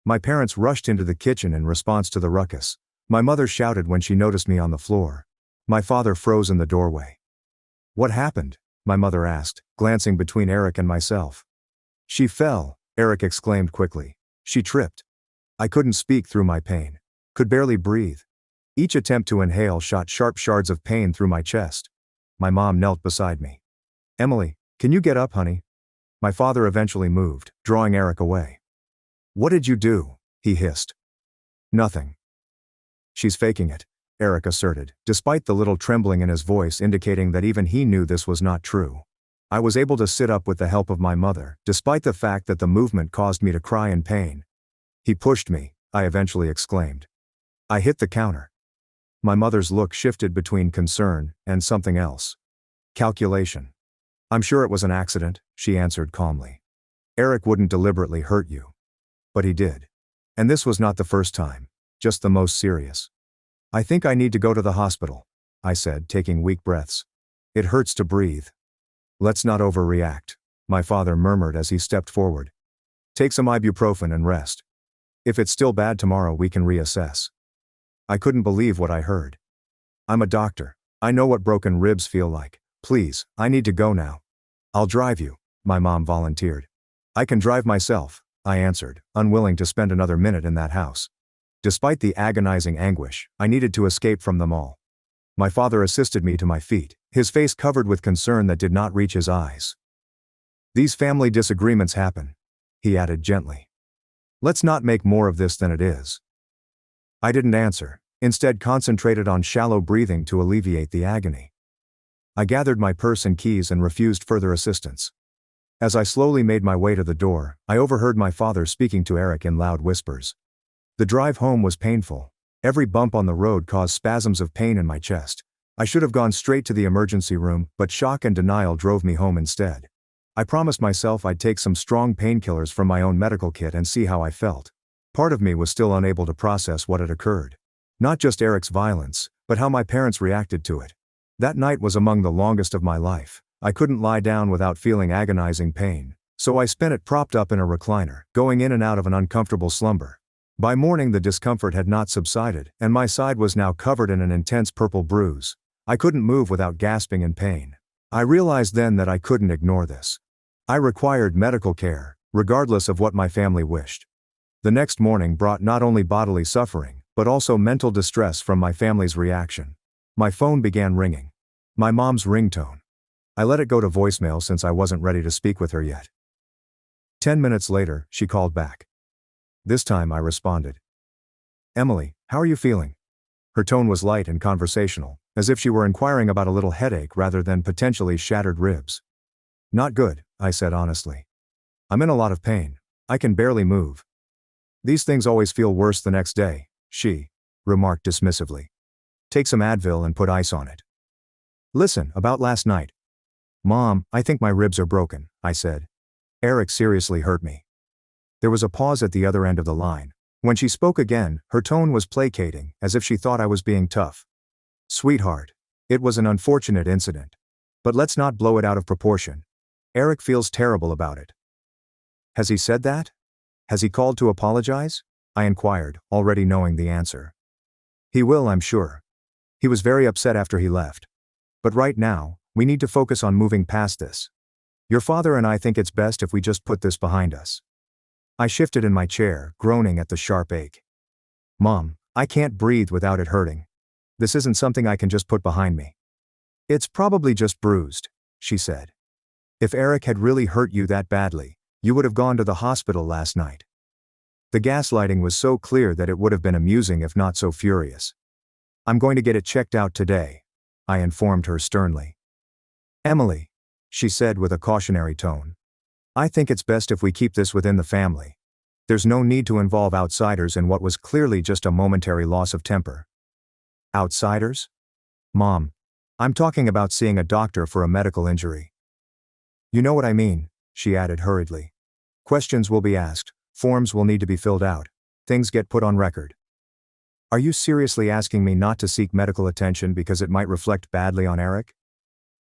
Speaker 2: My parents rushed into the kitchen in response to the ruckus. My mother shouted when she noticed me on the floor. My father froze in the doorway. What happened? My mother asked, glancing between Eric and myself. She fell, Eric exclaimed quickly. She tripped. I couldn't speak through my pain. Could barely breathe. Each attempt to inhale shot sharp shards of pain through my chest. My mom knelt beside me. Emily, can you get up, honey? My father eventually moved, drawing Eric away. What did you do? He hissed. Nothing. She's faking it, Eric asserted, despite the little trembling in his voice indicating that even he knew this was not true. I was able to sit up with the help of my mother, despite the fact that the movement caused me to cry in pain. He pushed me, I eventually exclaimed. I hit the counter. My mother's look shifted between concern and something else. Calculation. I'm sure it was an accident, she answered calmly. Eric wouldn't deliberately hurt you. But he did. And this was not the first time, just the most serious. I think I need to go to the hospital, I said, taking weak breaths. It hurts to breathe. Let's not overreact, my father murmured as he stepped forward. Take some ibuprofen and rest. If it's still bad tomorrow, we can reassess. I couldn't believe what I heard. I'm a doctor. I know what broken ribs feel like. Please, I need to go now. I'll drive you, my mom volunteered. I can drive myself, I answered, unwilling to spend another minute in that house. Despite the agonizing anguish, I needed to escape from them all. My father assisted me to my feet, his face covered with concern that did not reach his eyes. These family disagreements happen, he added gently. Let's not make more of this than it is. I didn't answer, instead concentrated on shallow breathing to alleviate the agony. I gathered my purse and keys and refused further assistance. As I slowly made my way to the door, I overheard my father speaking to Eric in loud whispers. The drive home was painful. Every bump on the road caused spasms of pain in my chest. I should have gone straight to the emergency room, but shock and denial drove me home instead. I promised myself I'd take some strong painkillers from my own medical kit and see how I felt. Part of me was still unable to process what had occurred. Not just Eric's violence, but how my parents reacted to it. That night was among the longest of my life. I couldn't lie down without feeling agonizing pain, so I spent it propped up in a recliner, going in and out of an uncomfortable slumber. By morning the discomfort had not subsided, and my side was now covered in an intense purple bruise. I couldn't move without gasping in pain. I realized then that I couldn't ignore this. I required medical care, regardless of what my family wished. The next morning brought not only bodily suffering, but also mental distress from my family's reaction. My phone began ringing. My mom's ringtone. I let it go to voicemail since I wasn't ready to speak with her yet. 10 minutes later, she called back. This time I responded. Emily, how are you feeling? Her tone was light and conversational, as if she were inquiring about a little headache rather than potentially shattered ribs. Not good, I said honestly. I'm in a lot of pain. I can barely move. These things always feel worse the next day, she remarked dismissively. Take some Advil and put ice on it. Listen, about last night. Mom, I think my ribs are broken, I said. Eric seriously hurt me. There was a pause at the other end of the line. When she spoke again, her tone was placating, as if she thought I was being tough. Sweetheart, it was an unfortunate incident. But let's not blow it out of proportion. Eric feels terrible about it. Has he said that? Has he called to apologize? I inquired, already knowing the answer. He will, I'm sure. He was very upset after he left. But right now, we need to focus on moving past this. Your father and I think it's best if we just put this behind us. I shifted in my chair, groaning at the sharp ache. Mom, I can't breathe without it hurting. This isn't something I can just put behind me. It's probably just bruised, she said. If Eric had really hurt you that badly, you would have gone to the hospital last night. The gaslighting was so clear that it would have been amusing if not so furious. I'm going to get it checked out today, I informed her sternly. Emily, she said with a cautionary tone. I think it's best if we keep this within the family. There's no need to involve outsiders in what was clearly just a momentary loss of temper. Outsiders? Mom, I'm talking about seeing a doctor for a medical injury. You know what I mean, she added hurriedly. Questions will be asked, forms will need to be filled out, things get put on record. Are you seriously asking me not to seek medical attention because it might reflect badly on Eric?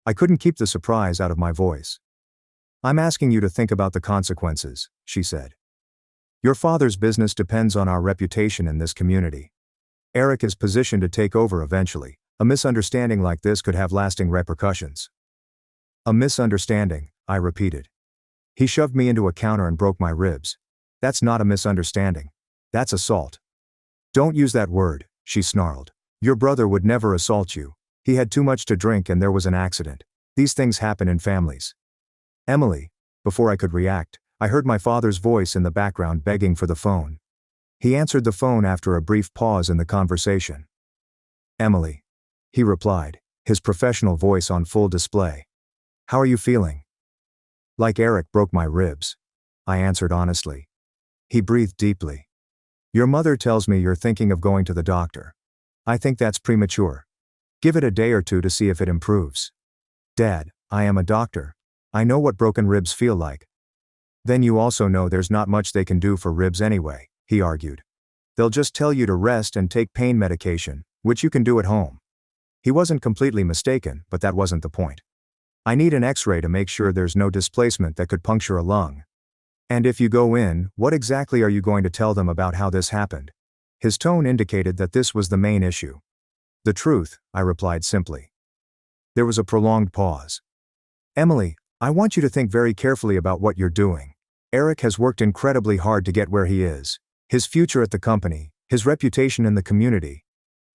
Speaker 2: I couldn't keep the surprise out of my voice. I'm asking you to think about the consequences, she said. Your father's business depends on our reputation in this community. Eric is positioned to take over eventually. A misunderstanding like this could have lasting repercussions. A misunderstanding, I repeated. He shoved me into a counter and broke my ribs. That's not a misunderstanding. That's assault. Don't use that word, she snarled. Your brother would never assault you. He had too much to drink and there was an accident. These things happen in families. Emily, before I could react, I heard my father's voice in the background begging for the phone. He answered the phone after a brief pause in the conversation. Emily, he replied, his professional voice on full display. How are you feeling? Like Eric broke my ribs, I answered honestly. He breathed deeply. Your mother tells me you're thinking of going to the doctor. I think that's premature. Give it a day or two to see if it improves. Dad, I am a doctor. I know what broken ribs feel like. Then you also know there's not much they can do for ribs anyway, he argued. They'll just tell you to rest and take pain medication, which you can do at home. He wasn't completely mistaken, but that wasn't the point. I need an X-ray to make sure there's no displacement that could puncture a lung. And if you go in, what exactly are you going to tell them about how this happened? His tone indicated that this was the main issue. The truth, I replied simply. There was a prolonged pause. Emily, I want you to think very carefully about what you're doing. Eric has worked incredibly hard to get where he is. His future at the company, his reputation in the community.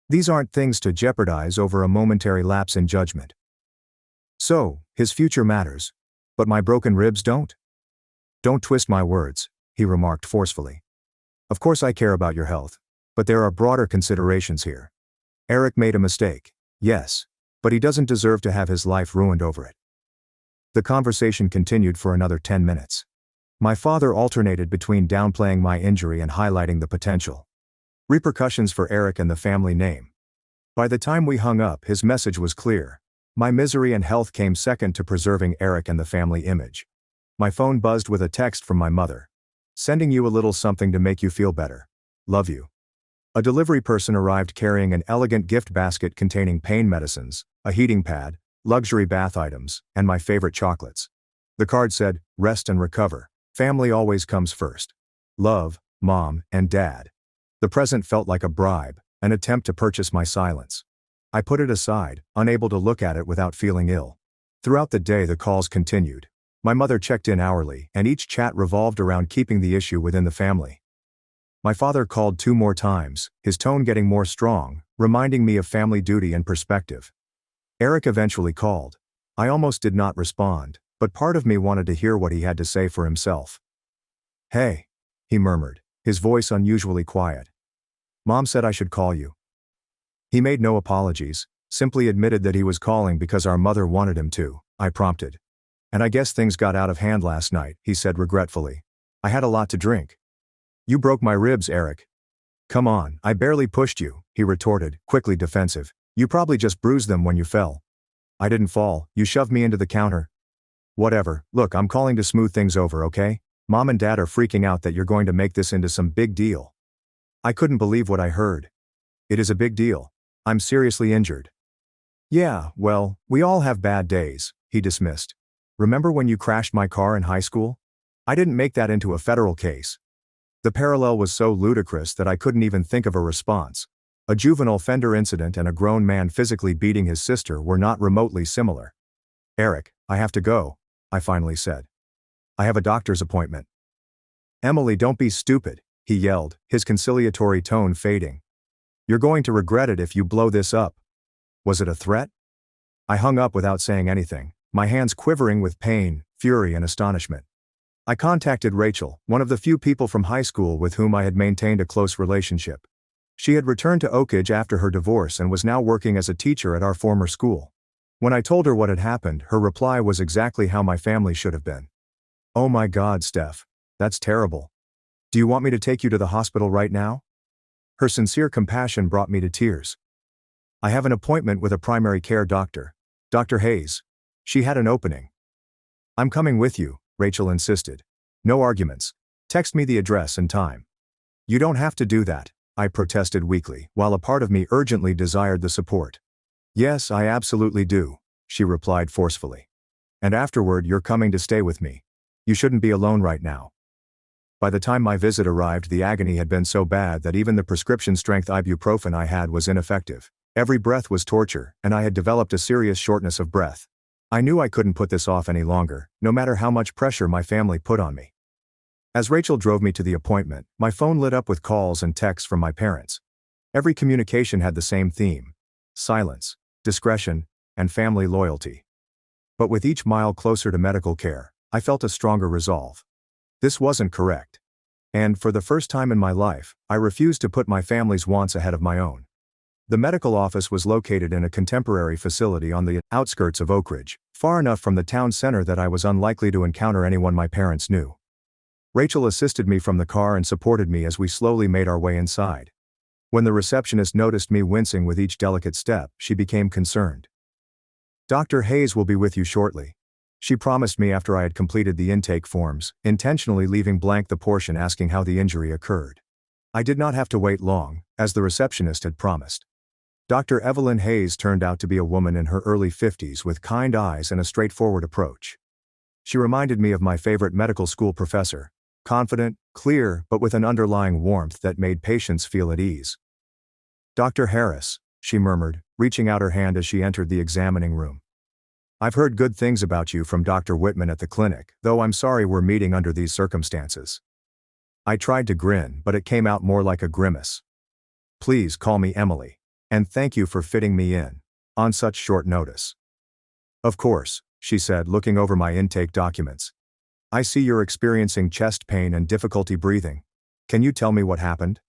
Speaker 2: These aren't things to jeopardize over a momentary lapse in judgment. So, his future matters. But my broken ribs don't? Don't twist my words, he remarked forcefully. Of course I care about your health. But there are broader considerations here. Eric made a mistake, yes. But he doesn't deserve to have his life ruined over it. The conversation continued for another 10 minutes. My father alternated between downplaying my injury and highlighting the potential repercussions for Eric and the family name. By the time we hung up, his message was clear. My misery and health came second to preserving Eric and the family image. My phone buzzed with a text from my mother. Sending you a little something to make you feel better. Love you. A delivery person arrived carrying an elegant gift basket containing pain medicines, a heating pad, luxury bath items, and my favorite chocolates. The card said, rest and recover. Family always comes first. Love, Mom, and Dad. The present felt like a bribe, an attempt to purchase my silence. I put it aside, unable to look at it without feeling ill. Throughout the day the calls continued. My mother checked in hourly, and each chat revolved around keeping the issue within the family. My father called 2 more times, his tone getting more strong, reminding me of family duty and perspective. Eric eventually called. I almost did not respond, but part of me wanted to hear what he had to say for himself. Hey, he murmured, his voice unusually quiet. Mom said I should call you. He made no apologies, simply admitted that he was calling because our mother wanted him to, I prompted. And I guess things got out of hand last night, he said regretfully. I had a lot to drink. You broke my ribs, Eric. Come on, I barely pushed you, he retorted, quickly defensive. You probably just bruised them when you fell. I didn't fall, you shoved me into the counter. Whatever, look, I'm calling to smooth things over, okay? Mom and Dad are freaking out that you're going to make this into some big deal. I couldn't believe what I heard. It is a big deal. I'm seriously injured. Yeah, well, we all have bad days, he dismissed. Remember when you crashed my car in high school? I didn't make that into a federal case. The parallel was so ludicrous that I couldn't even think of a response. A juvenile fender incident and a grown man physically beating his sister were not remotely similar. Eric, I have to go, I finally said. I have a doctor's appointment. Emily, don't be stupid, he yelled, his conciliatory tone fading. You're going to regret it if you blow this up. Was it a threat? I hung up without saying anything, my hands quivering with pain, fury, and astonishment. I contacted Rachel, one of the few people from high school with whom I had maintained a close relationship. She had returned to Oakridge after her divorce and was now working as a teacher at our former school. When I told her what had happened, her reply was exactly how my family should have been. Oh my God, Steph. That's terrible. Do you want me to take you to the hospital right now? Her sincere compassion brought me to tears. I have an appointment with a primary care doctor. Dr. Hayes. She had an opening. I'm coming with you, Rachel insisted. No arguments. Text me the address and time. You don't have to do that, I protested weakly, while a part of me urgently desired the support. Yes, I absolutely do, she replied forcefully. And afterward, you're coming to stay with me. You shouldn't be alone right now. By the time my visit arrived, the agony had been so bad that even the prescription-strength ibuprofen I had was ineffective. Every breath was torture, and I had developed a serious shortness of breath. I knew I couldn't put this off any longer, no matter how much pressure my family put on me. As Rachel drove me to the appointment, my phone lit up with calls and texts from my parents. Every communication had the same theme: silence, discretion, and family loyalty. But with each mile closer to medical care, I felt a stronger resolve. This wasn't correct. And, for the first time in my life, I refused to put my family's wants ahead of my own. The medical office was located in a contemporary facility on the outskirts of Oakridge, far enough from the town center that I was unlikely to encounter anyone my parents knew. Rachel assisted me from the car and supported me as we slowly made our way inside. When the receptionist noticed me wincing with each delicate step, she became concerned. Dr. Hayes will be with you shortly, she promised me after I had completed the intake forms, intentionally leaving blank the portion asking how the injury occurred. I did not have to wait long, as the receptionist had promised. Dr. Evelyn Hayes turned out to be a woman in her early 50s with kind eyes and a straightforward approach. She reminded me of my favorite medical school professor, confident, clear, but with an underlying warmth that made patients feel at ease. Dr. Harris, she murmured, reaching out her hand as she entered the examining room. I've heard good things about you from Dr. Whitman at the clinic, though I'm sorry we're meeting under these circumstances. I tried to grin, but it came out more like a grimace. Please call me Emily. And thank you for fitting me in, on such short notice. Of course, she said, looking over my intake documents. I see you're experiencing chest pain and difficulty breathing. Can you tell me what happened?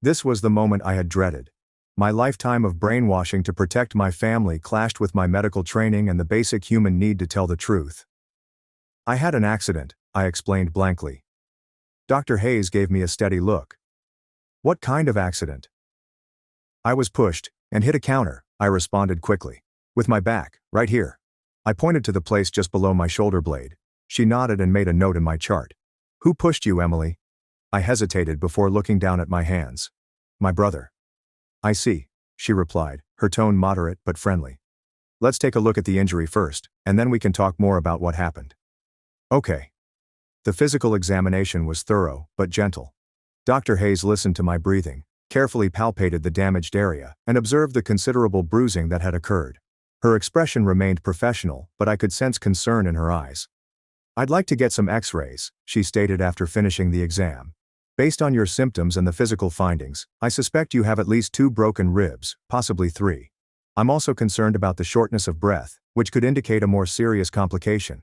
Speaker 2: This was the moment I had dreaded. My lifetime of brainwashing to protect my family clashed with my medical training and the basic human need to tell the truth. I had an accident, I explained blankly. Dr. Hayes gave me a steady look. What kind of accident? I was pushed and hit a counter, I responded quickly. With my back, right here. I pointed to the place just below my shoulder blade. She nodded and made a note in my chart. Who pushed you, Emily? I hesitated before looking down at my hands. My brother. I see, she replied, her tone moderate but friendly. Let's take a look at the injury first, and then we can talk more about what happened. Okay. The physical examination was thorough, but gentle. Dr. Hayes listened to my breathing, carefully palpated the damaged area, and observed the considerable bruising that had occurred. Her expression remained professional, but I could sense concern in her eyes. I'd like to get some x-rays, she stated after finishing the exam. Based on your symptoms and the physical findings, I suspect you have at least 2 broken ribs, possibly 3. I'm also concerned about the shortness of breath, which could indicate a more serious complication.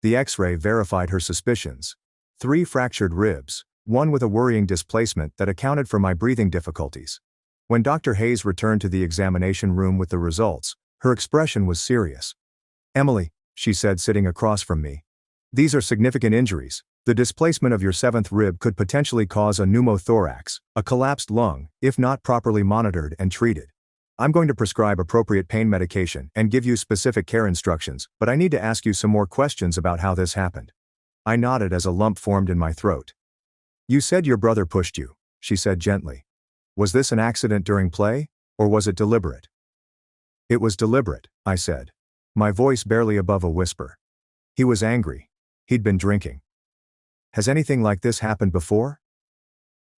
Speaker 2: The x-ray verified her suspicions. 3 fractured ribs, one with a worrying displacement that accounted for my breathing difficulties. When Dr. Hayes returned to the examination room with the results, her expression was serious. Emily, she said, sitting across from me. These are significant injuries. The displacement of your 7th rib could potentially cause a pneumothorax, a collapsed lung, if not properly monitored and treated. I'm going to prescribe appropriate pain medication and give you specific care instructions, but I need to ask you some more questions about how this happened. I nodded as a lump formed in my throat. You said your brother pushed you, she said gently. Was this an accident during play, or was it deliberate? It was deliberate, I said, my voice barely above a whisper. He was angry. He'd been drinking. Has anything like this happened before?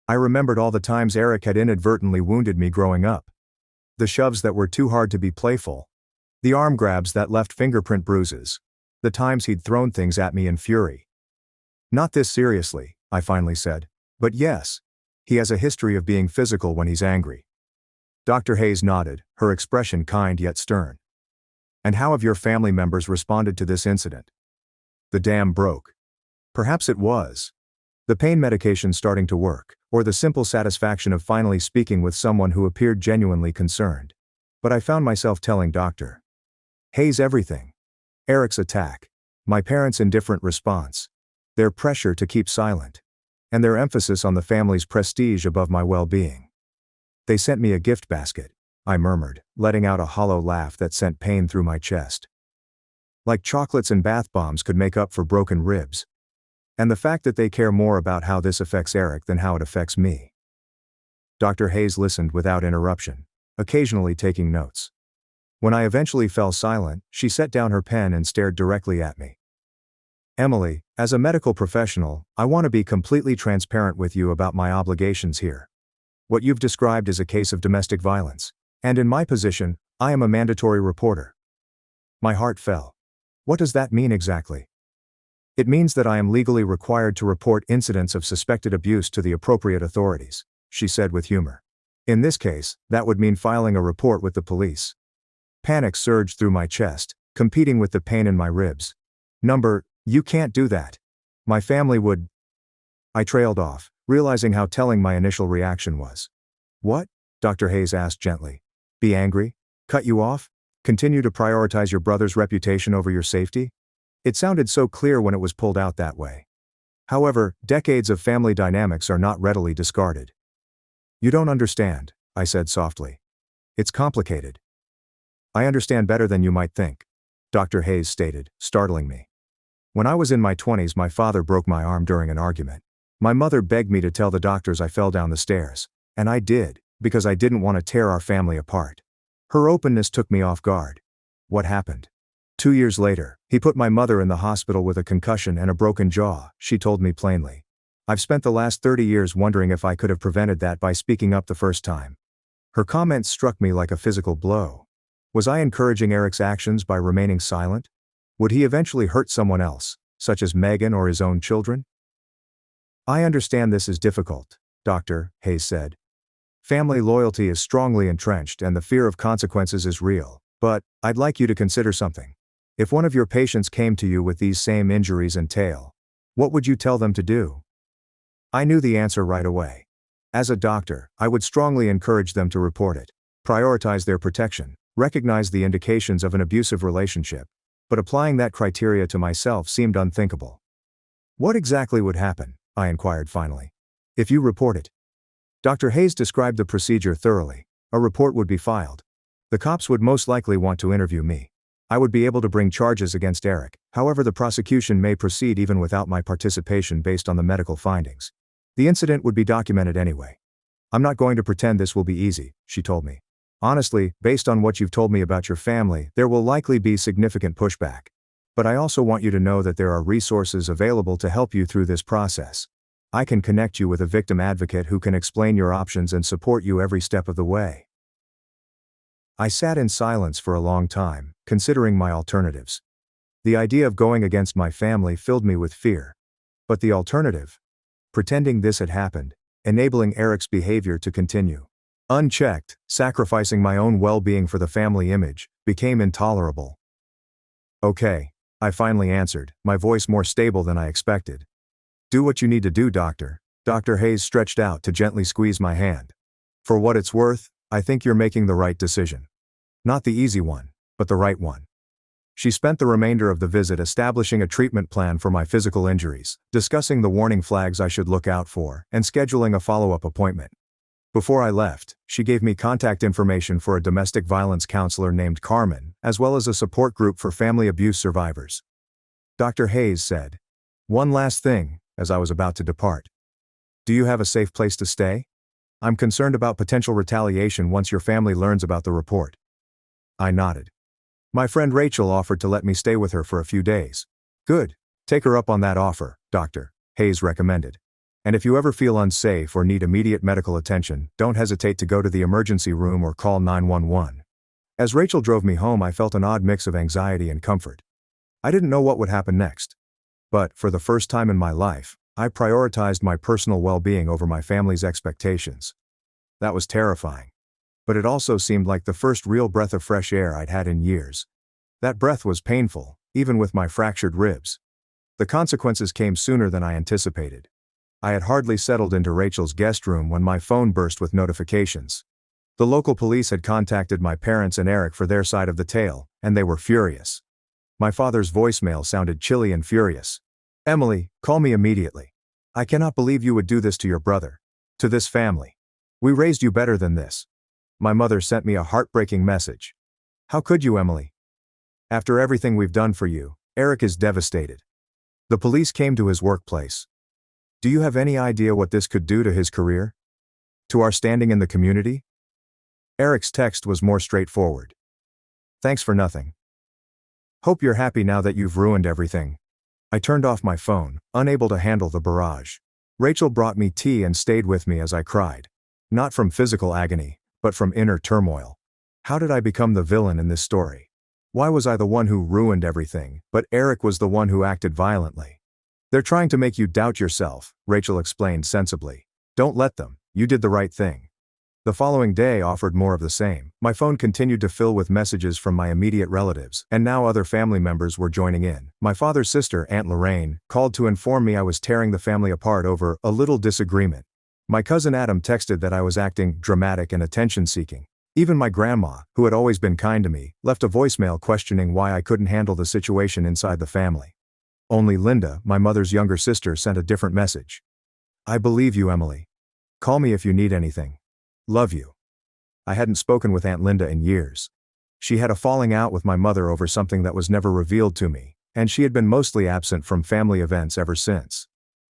Speaker 2: I remembered all the times Eric had inadvertently wounded me growing up. The shoves that were too hard to be playful. The arm grabs that left fingerprint bruises. The times he'd thrown things at me in fury. Not this seriously, I finally said. But yes. He has a history of being physical when he's angry. Dr. Hayes nodded, her expression kind yet stern. And how have your family members responded to this incident? The dam broke. Perhaps it was the pain medication starting to work, or the simple satisfaction of finally speaking with someone who appeared genuinely concerned. But I found myself telling Dr. Hayes everything. Eric's attack, my parents' indifferent response, their pressure to keep silent, and their emphasis on the family's prestige above my well-being. They sent me a gift basket, I murmured, letting out a hollow laugh that sent pain through my chest. Like chocolates and bath bombs could make up for broken ribs. And the fact that they care more about how this affects Eric than how it affects me. Dr. Hayes listened without interruption, occasionally taking notes. When I eventually fell silent, she set down her pen and stared directly at me. Emily, as a medical professional, I want to be completely transparent with you about my obligations here. What you've described is a case of domestic violence, and in my position, I am a mandatory reporter. My heart fell. What does that mean exactly? It means that I am legally required to report incidents of suspected abuse to the appropriate authorities, she said with humor. In this case, that would mean filing a report with the police. Panic surged through my chest, competing with the pain in my ribs. You can't do that. My family would. I trailed off, realizing how telling my initial reaction was. What? Dr. Hayes asked gently. Be angry? Cut you off? Continue to prioritize your brother's reputation over your safety? It sounded so clear when it was pulled out that way. However, decades of family dynamics are not readily discarded. You don't understand, I said softly. It's complicated. I understand better than you might think, Dr. Hayes stated, startling me. When I was in my 20s, my father broke my arm during an argument. My mother begged me to tell the doctors I fell down the stairs, and I did, because I didn't want to tear our family apart. Her openness took me off guard. What happened? 2 years later, he put my mother in the hospital with a concussion and a broken jaw, she told me plainly. I've spent the last 30 years wondering if I could have prevented that by speaking up the first time. Her comments struck me like a physical blow. Was I encouraging Eric's actions by remaining silent? Would he eventually hurt someone else, such as Megan or his own children? I understand this is difficult, Dr. Hayes said. Family loyalty is strongly entrenched and the fear of consequences is real, but I'd like you to consider something. If one of your patients came to you with these same injuries and tale, what would you tell them to do? I knew the answer right away. As a doctor, I would strongly encourage them to report it, prioritize their protection, recognize the indications of an abusive relationship, but applying that criteria to myself seemed unthinkable. What exactly would happen? I inquired finally. If you report it. Dr. Hayes described the procedure thoroughly. A report would be filed. The cops would most likely want to interview me. I would be able to bring charges against Eric, however the prosecution may proceed even without my participation based on the medical findings. The incident would be documented anyway. I'm not going to pretend this will be easy, she told me. Honestly, based on what you've told me about your family, there will likely be significant pushback. But I also want you to know that there are resources available to help you through this process. I can connect you with a victim advocate who can explain your options and support you every step of the way. I sat in silence for a long time, considering my alternatives. The idea of going against my family filled me with fear. But the alternative? Pretending this had happened, enabling Eric's behavior to continue, unchecked, sacrificing my own well-being for the family image, became intolerable. Okay, I finally answered, my voice more stable than I expected. Do what you need to do, doctor. Dr. Hayes stretched out to gently squeeze my hand. For what it's worth, I think you're making the right decision. Not the easy one, but the right one. She spent the remainder of the visit establishing a treatment plan for my physical injuries, discussing the warning flags I should look out for, and scheduling a follow-up appointment. Before I left, she gave me contact information for a domestic violence counselor named Carmen, as well as a support group for family abuse survivors. Dr. Hayes said, "One last thing," as I was about to depart. "Do you have a safe place to stay? I'm concerned about potential retaliation once your family learns about the report." I nodded. My friend Rachel offered to let me stay with her for a few days. Good. Take her up on that offer, Dr. Hayes recommended. And if you ever feel unsafe or need immediate medical attention, don't hesitate to go to the emergency room or call 911. As Rachel drove me home, I felt an odd mix of anxiety and comfort. I didn't know what would happen next.
Speaker 1: But, for the first time in my life, I prioritized my personal well-being over my family's expectations. That was terrifying. But it also seemed like the first real breath of fresh air I'd had in years. That breath was painful, even with my fractured ribs. The consequences came sooner than I anticipated. I had hardly settled into Rachel's guest room when my phone burst with notifications. The local police had contacted my parents and Eric for their side of the tale, and they were furious. My father's voicemail sounded chilly and furious. "Emily, call me immediately. I cannot believe you would do this to your brother. To this family. We raised you better than this." My mother sent me a heartbreaking message. "How could you, Emily? After everything we've done for you, Eric is devastated. The police came to his workplace. Do you have any idea what this could do to his career? To our standing in the community?" Eric's text was more straightforward. "Thanks for nothing. Hope you're happy now that you've ruined everything." I turned off my phone, unable to handle the barrage. Rachel brought me tea and stayed with me as I cried. Not from physical agony, but from inner turmoil. How did I become the villain in this story? Why was I the one who ruined everything, but Eric was the one who acted violently? "They're trying to make you doubt yourself," Rachel explained sensibly. "Don't let them, you did the right thing." The following day offered more of the same. My phone continued to fill with messages from my immediate relatives, and now other family members were joining in. My father's sister, Aunt Lorraine, called to inform me I was tearing the family apart over a little disagreement. My cousin Adam texted that I was acting dramatic and attention-seeking. Even my grandma, who had always been kind to me, left a voicemail questioning why I couldn't handle the situation inside the family. Only Linda, my mother's younger sister, sent a different message. "I believe you, Emily. Call me if you need anything. Love you." I hadn't spoken with Aunt Linda in years. She had a falling out with my mother over something that was never revealed to me, and she had been mostly absent from family events ever since.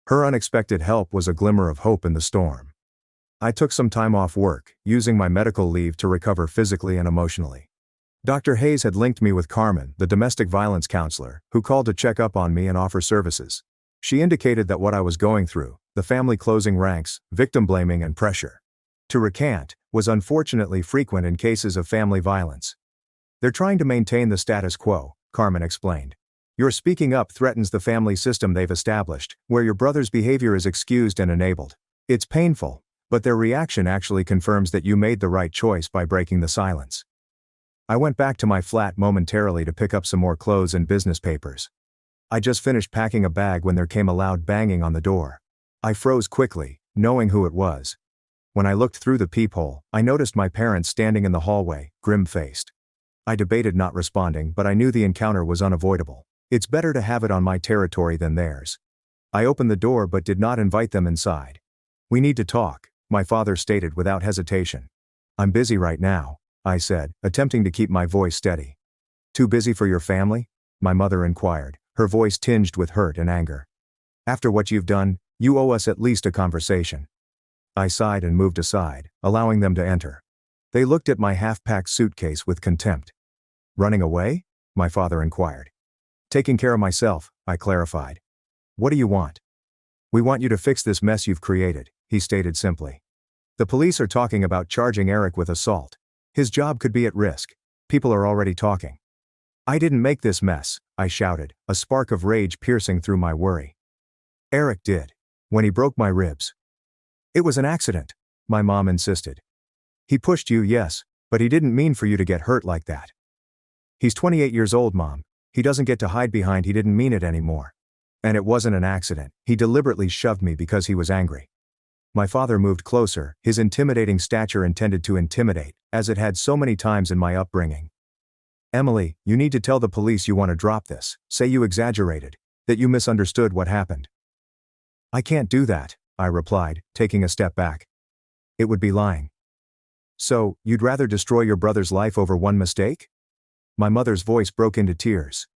Speaker 1: Her unexpected help was a glimmer of hope in the storm. I took some time off work, using my medical leave to recover physically and emotionally. Dr. Hayes had linked me with Carmen, the domestic violence counselor, who called to check up on me and offer services. She indicated that what I was going through, the family closing ranks, victim blaming and pressure to recant, was unfortunately frequent in cases of family violence. "They're trying to maintain the status quo," Carmen explained. "Your speaking up threatens the family system they've established, where your brother's behavior is excused and enabled. It's painful, but their reaction actually confirms that you made the right choice by breaking the silence." I went back to my flat momentarily to pick up some more clothes and business papers. I just finished packing a bag when there came a loud banging on the door. I froze quickly, knowing who it was. When I looked through the peephole, I noticed my parents standing in the hallway, grim-faced. I debated not responding, but I knew the encounter was unavoidable. It's better to have it on my territory than theirs. I opened the door but did not invite them inside. "We need to talk," my father stated without hesitation. "I'm busy right now," I said, attempting to keep my voice steady. "Too busy for your family?" my mother inquired, her voice tinged with hurt and anger. "After what you've done, you owe us at least a conversation." I sighed and moved aside, allowing them to enter. They looked at my half-packed suitcase with contempt. "Running away?" my father inquired. "Taking care of myself," I clarified. "What do you want?" "We want you to fix this mess you've created," he stated simply. "The police are talking about charging Eric with assault. His job could be at risk. People are already talking." "I didn't make this mess," I shouted, a spark of rage piercing through my worry. "Eric did. When he broke my ribs." "It was an accident," my mom insisted. "He pushed you, yes, but he didn't mean for you to get hurt like that." "He's 28 years old, Mom. He doesn't get to hide behind 'he didn't mean it' anymore. And it wasn't an accident. He deliberately shoved me because he was angry." My father moved closer, his intimidating stature intended to intimidate, as it had so many times in my upbringing. "Emily, you need to tell the police you want to drop this, say you exaggerated, that you misunderstood what happened." "I can't do that," I replied, taking a step back. "It would be lying." "So, you'd rather destroy your brother's life over one mistake?" My mother's voice broke into tears.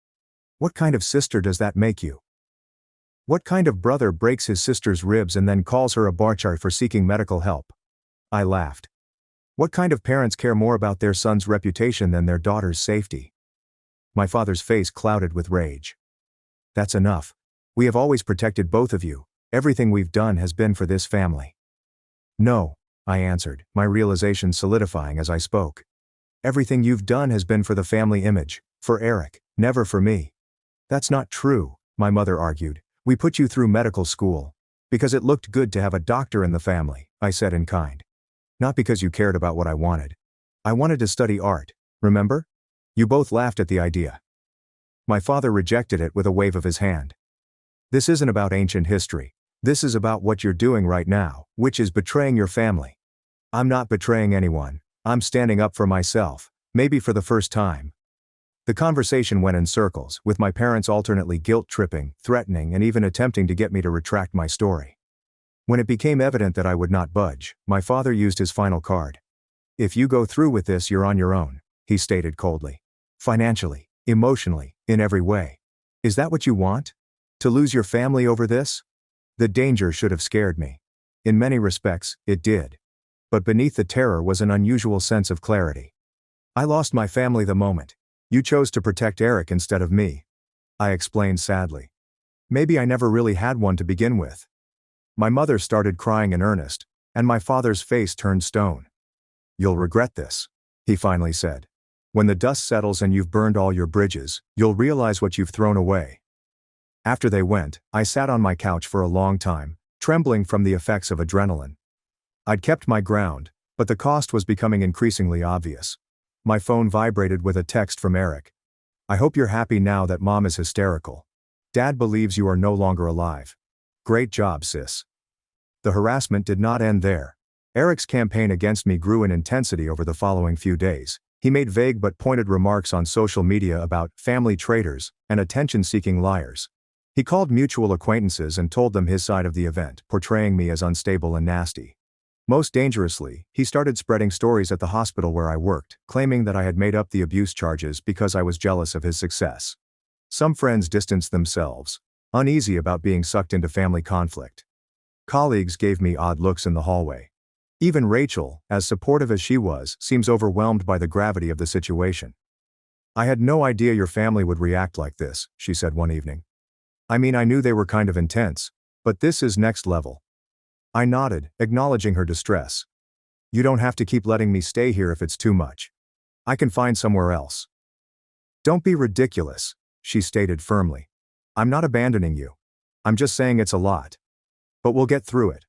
Speaker 1: "What kind of sister does that make you? What kind of brother breaks his sister's ribs and then calls her a barchar for seeking medical help?" I laughed. "What kind of parents care more about their son's reputation than their daughter's safety?" My father's face clouded with rage. "That's enough. We have always protected both of you. Everything we've done has been for this family." "No," I answered, my realization solidifying as I spoke. "Everything you've done has been for the family image, for Eric, never for me." "That's not true,"
Speaker 2: my mother argued. We put you through medical school. Because it looked good to have a doctor in the family, I said in kind. Not because you cared about what I wanted. I wanted to study art, remember? You both laughed at the idea. My father rejected it with a wave of his hand. This isn't about ancient history. This is about what you're doing right now, which is betraying your family. I'm not betraying anyone. I'm standing up for myself, maybe for the first time. The conversation went in circles, with my parents alternately guilt-tripping, threatening, and even attempting to get me to retract my story. When it became evident that I would not budge, my father used his final card. If you go through with this, you're on your own, he stated coldly. Financially, emotionally, in every way. Is that what you want? To lose your family over this? The danger should have scared me. In many respects, it did. But beneath the terror was an unusual sense of clarity. I lost my family the moment. You chose to protect Eric instead of me. I explained sadly. Maybe I never really had one to begin with. My mother started crying in earnest, and my father's face turned stone. You'll regret this, he finally said. When the dust settles and you've burned all your bridges, you'll realize what you've thrown away. After they went, I sat on my couch for a long time, trembling from the effects of adrenaline. I'd kept my ground, but the cost was becoming increasingly obvious. My phone vibrated with a text from Eric. I hope you're happy now that Mom is hysterical. Dad believes you are no longer alive. Great job, sis. The harassment did not end there. Eric's campaign against me grew in intensity over the following few days. He made vague but pointed remarks on social media about family traitors and attention-seeking liars. He called mutual acquaintances and told them his side of the event, portraying me as unstable and nasty. Most dangerously, he started spreading stories at the hospital where I worked, claiming that I had made up the abuse charges because I was jealous of his success. Some friends distanced themselves, uneasy about being sucked into family conflict. Colleagues gave me odd looks in the hallway. Even Rachel, as supportive as she was, seems overwhelmed by the gravity of the situation. I had no idea your family would react like this, she said one evening. I mean, I knew they were kind of intense, but this is next level. I nodded, acknowledging her distress. You don't have to keep letting me stay here if it's too much. I can find somewhere else. Don't be ridiculous, she stated firmly. I'm not abandoning you. I'm just saying it's a lot. But we'll get through it.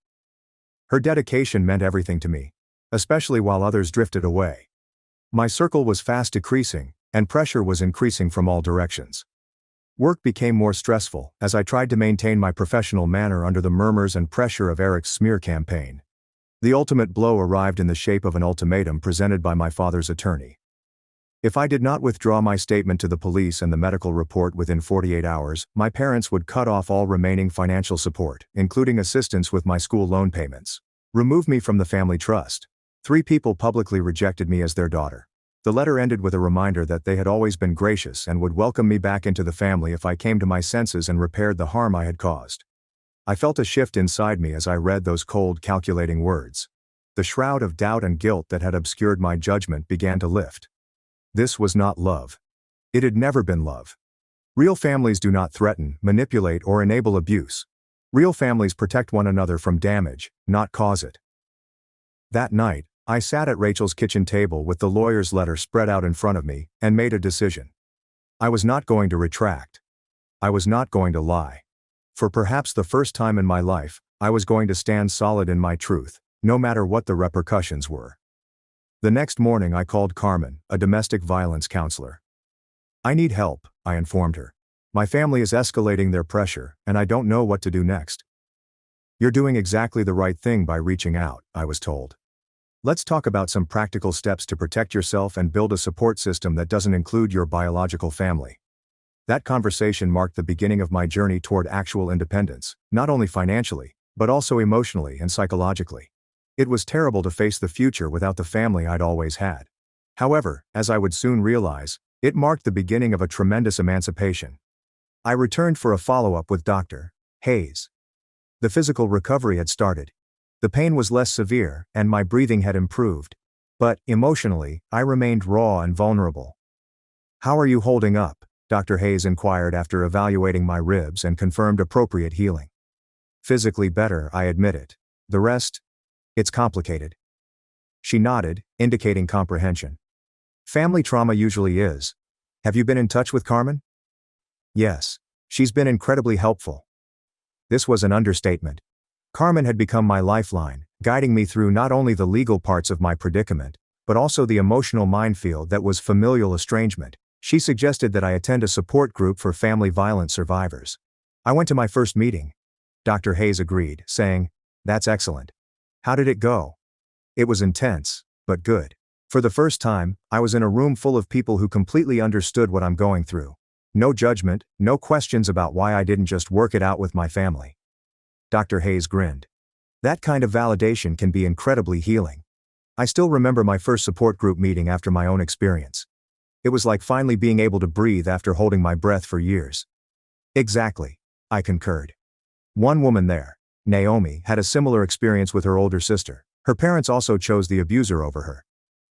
Speaker 2: Her dedication meant everything to me, especially while others drifted away. My circle was fast decreasing, and pressure was increasing from all directions. Work became more stressful as I tried to maintain my professional manner under the murmurs and pressure of Eric's smear campaign. The ultimate blow arrived in the shape of an ultimatum presented by my father's attorney. If I did not withdraw my statement to the police and the medical report within 48 hours, my parents would cut off all remaining financial support, including assistance with my school loan payments. Remove me from the family trust. 3 people publicly rejected me as their daughter. The letter ended with a reminder that they had always been gracious and would welcome me back into the family if I came to my senses and repaired the harm I had caused. I felt a shift inside me as I read those cold, calculating words. The shroud of doubt and guilt that had obscured my judgment began to lift. This was not love. It had never been love. Real families do not threaten, manipulate, or enable abuse. Real families protect one another from damage, not cause it. That night, I sat at Rachel's kitchen table with the lawyer's letter spread out in front of me, and made a decision. I was not going to retract. I was not going to lie. For perhaps the first time in my life, I was going to stand solid in my truth, no matter what the repercussions were. The next morning I called Carmen, a domestic violence counselor. I need help, I informed her. My family is escalating their pressure, and I don't know what to do next. You're doing exactly the right thing by reaching out, I was told. Let's talk about some practical steps to protect yourself and build a support system that doesn't include your biological family. That conversation marked the beginning of my journey toward actual independence, not only financially, but also emotionally and psychologically. It was terrible to face the future without the family I'd always had. However, as I would soon realize, it marked the beginning of a tremendous emancipation. I returned for a follow-up with Dr. Hayes. The physical recovery had started. The pain was less severe, and my breathing had improved. But, emotionally, I remained raw and vulnerable. How are you holding up? Dr. Hayes inquired after evaluating my ribs and confirmed appropriate healing. Physically better, I admitted. The rest? It's complicated. She nodded, indicating comprehension. Family trauma usually is. Have you been in touch with Carmen? Yes.
Speaker 1: She's been incredibly helpful. This was an understatement. Carmen had become my lifeline, guiding me through not only the legal parts of my predicament, but also the emotional minefield that was familial estrangement. She suggested that I attend a support group for family violence survivors. I went to my first meeting. Dr. Hayes agreed, saying, "That's excellent. How did it go?" It was intense, but good. For the first time, I was in a room full of people who completely understood what I'm going through. No judgment, no questions about why I didn't just work it out with my family. Dr. Hayes grinned. That kind of validation can be incredibly healing. I still remember my first support group meeting after my own experience. It was like finally being able to breathe after holding my breath for years. Exactly, I concurred. One woman there, Naomi, had a similar experience with her older sister. Her parents also chose the abuser over her.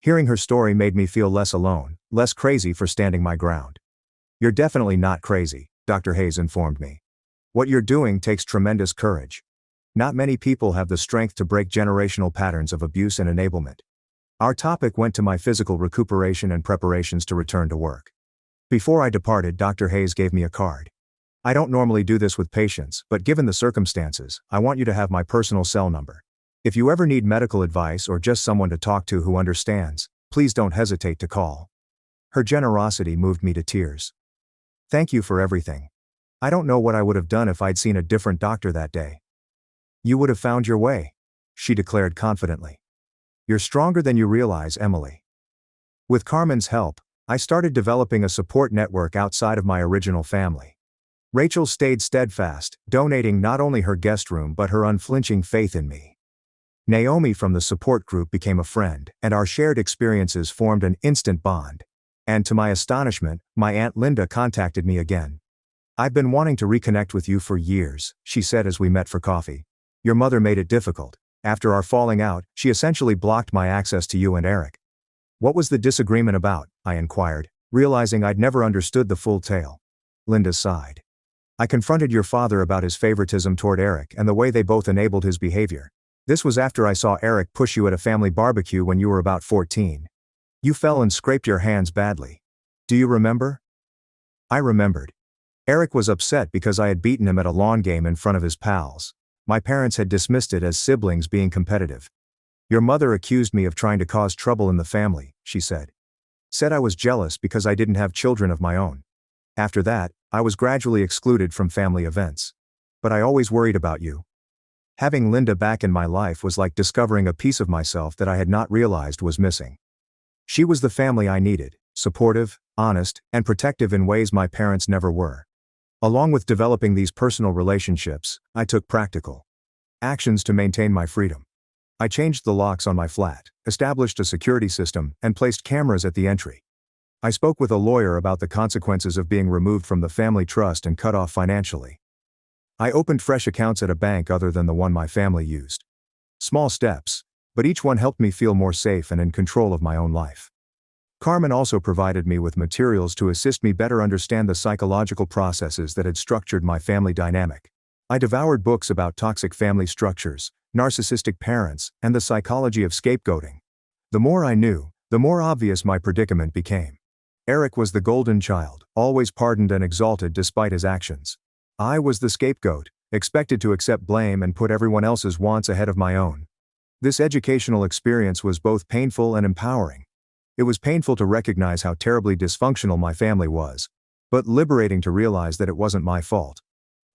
Speaker 1: Hearing her story made me feel less alone, less crazy for standing my ground. "You're definitely not crazy," Dr. Hayes informed me. "What you're doing takes tremendous courage. Not many people have the strength to break generational patterns of abuse and enablement." Our topic went to my physical recuperation and preparations to return to work. Before I departed, Dr. Hayes gave me a card. "I don't normally do this with patients, but given the circumstances, I want you to have my personal cell number. If you ever need medical advice or just someone to talk to who understands, please don't hesitate to call." Her generosity moved me to tears. "Thank you for everything. I don't know what I would have done if I'd seen a different doctor that day." "You would have found your way," she declared confidently. "You're stronger than you realize, Emily." With Carmen's help, I started developing a support network outside of my original family. Rachel stayed steadfast, donating not only her guest room but her unflinching faith in me. Naomi from the support group became a friend, and our shared experiences formed an instant bond. And to my astonishment, my Aunt Linda contacted me again. "I've been wanting to reconnect with you for years," she said as we met for coffee. "Your mother made it difficult. After our falling out, she essentially blocked my access to you and Eric." "What was the disagreement about?" I inquired, realizing I'd never understood the full tale. Linda sighed. "I confronted your father about his favoritism toward Eric and the way they both enabled his behavior. This was after I saw Eric push you at a family barbecue when you were about 14. You fell and scraped your hands badly. Do you remember?" I remembered. Eric was upset because I had beaten him at a lawn game in front of his pals. My parents had dismissed it as siblings being competitive. "Your mother accused me of trying to cause trouble in the family," she said. "Said I was jealous because I didn't have children of my own. After that, I was gradually excluded from family events. But I always worried about you." Having Linda back in my life was like discovering a piece of myself that I had not realized was missing. She was the family I needed, supportive, honest, and protective in ways my parents never were. Along with developing these personal relationships, I took practical actions to maintain my freedom. I changed the locks on my flat, established a security system, and placed cameras at the entry. I spoke with a lawyer about the consequences of being removed from the family trust and cut off financially. I opened fresh accounts at a bank other than the one my family used. Small steps, but each one helped me feel more safe and in control of my own life. Carmen also provided me with materials to assist me better understand the psychological processes that had structured my family dynamic. I devoured books about toxic family structures, narcissistic parents, and the psychology of scapegoating. The more I knew, the more obvious my predicament became. Eric was the golden child, always pardoned and exalted despite his actions. I was the scapegoat, expected to accept blame and put everyone else's wants ahead of my own. This educational experience was both painful and empowering. It was painful to recognize how terribly dysfunctional my family was, but liberating to realize that it wasn't my fault.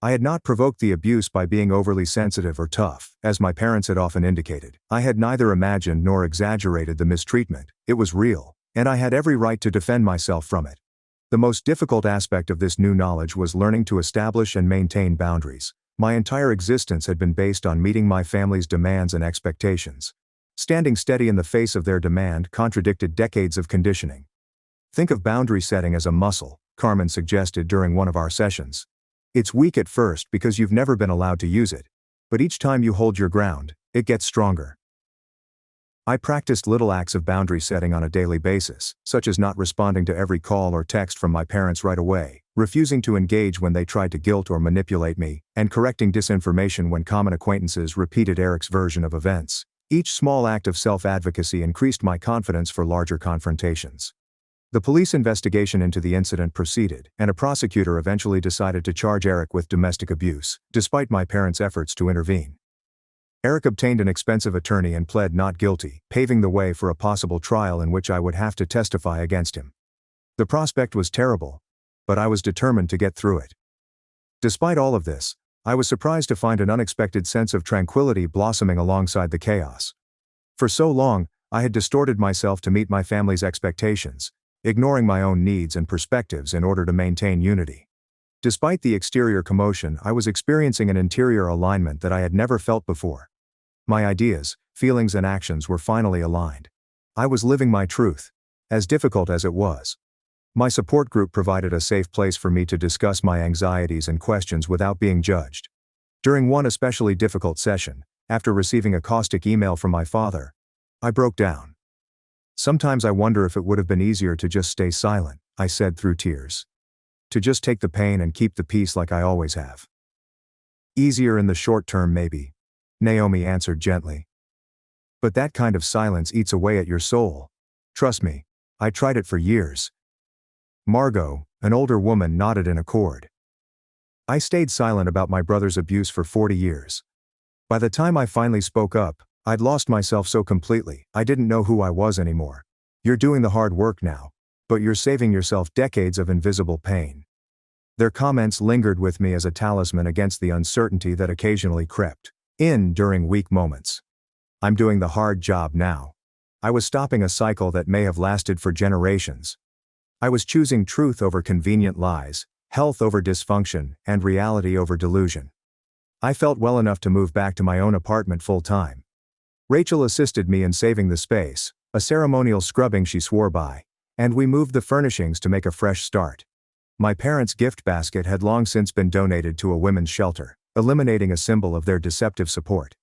Speaker 1: I had not provoked the abuse by being overly sensitive or tough, as my parents had often indicated. I had neither imagined nor exaggerated the mistreatment. It was real, and I had every right to defend myself from it. The most difficult aspect of this new knowledge was learning to establish and maintain boundaries. My entire existence had been based on meeting my family's demands and expectations. Standing steady in the face of their demand contradicted decades of conditioning. "Think of boundary setting as a muscle," Carmen suggested during one of our sessions. "It's weak at first because you've never been allowed to use it. But each time you hold your ground, it gets stronger." I practiced little acts of boundary setting on a daily basis, such as not responding to every call or text from my parents right away, refusing to engage when they tried to guilt or manipulate me, and correcting disinformation when common acquaintances repeated Eric's version of events. Each small act of self-advocacy increased my confidence for larger confrontations. The police investigation into the incident proceeded, and a prosecutor eventually decided to charge Eric with domestic abuse, despite my parents' efforts to intervene. Eric obtained an expensive attorney and pled not guilty, paving the way for a possible trial in which I would have to testify against him. The prospect was terrible, but I was determined to get through it. Despite all of this, I was surprised to find an unexpected sense of tranquility blossoming alongside the chaos. For so long, I had distorted myself to meet my family's expectations, ignoring my own needs and perspectives in order to maintain unity. Despite the exterior commotion, I was experiencing an interior alignment that I had never felt before. My ideas, feelings and actions were finally aligned. I was living my truth, as difficult as it was. My support group provided a safe place for me to discuss my anxieties and questions without being judged. During one especially difficult session, after receiving a caustic email from my father, I broke down. "Sometimes I wonder if it would have been easier to just stay silent," I said through tears. "To just take the pain and keep the peace like I always have." "Easier in the short term maybe," Naomi answered gently. "But that kind of silence eats away at your soul. Trust me, I tried it for years." Margot, an older woman, nodded in accord. "I stayed silent about my brother's abuse for 40 years. By the time I finally spoke up, I'd lost myself so completely, I didn't know who I was anymore. You're doing the hard work now, but you're saving yourself decades of invisible pain." Their comments lingered with me as a talisman against the uncertainty that occasionally crept in during weak moments. I'm doing the hard job now. I was stopping a cycle that may have lasted for generations. I was choosing truth over convenient lies, health over dysfunction, and reality over delusion. I felt well enough to move back to my own apartment full-time. Rachel assisted me in saving the space, a ceremonial scrubbing she swore by, and we moved the furnishings to make a fresh start. My parents' gift basket had long since been donated to a women's shelter, eliminating a symbol of their deceptive support.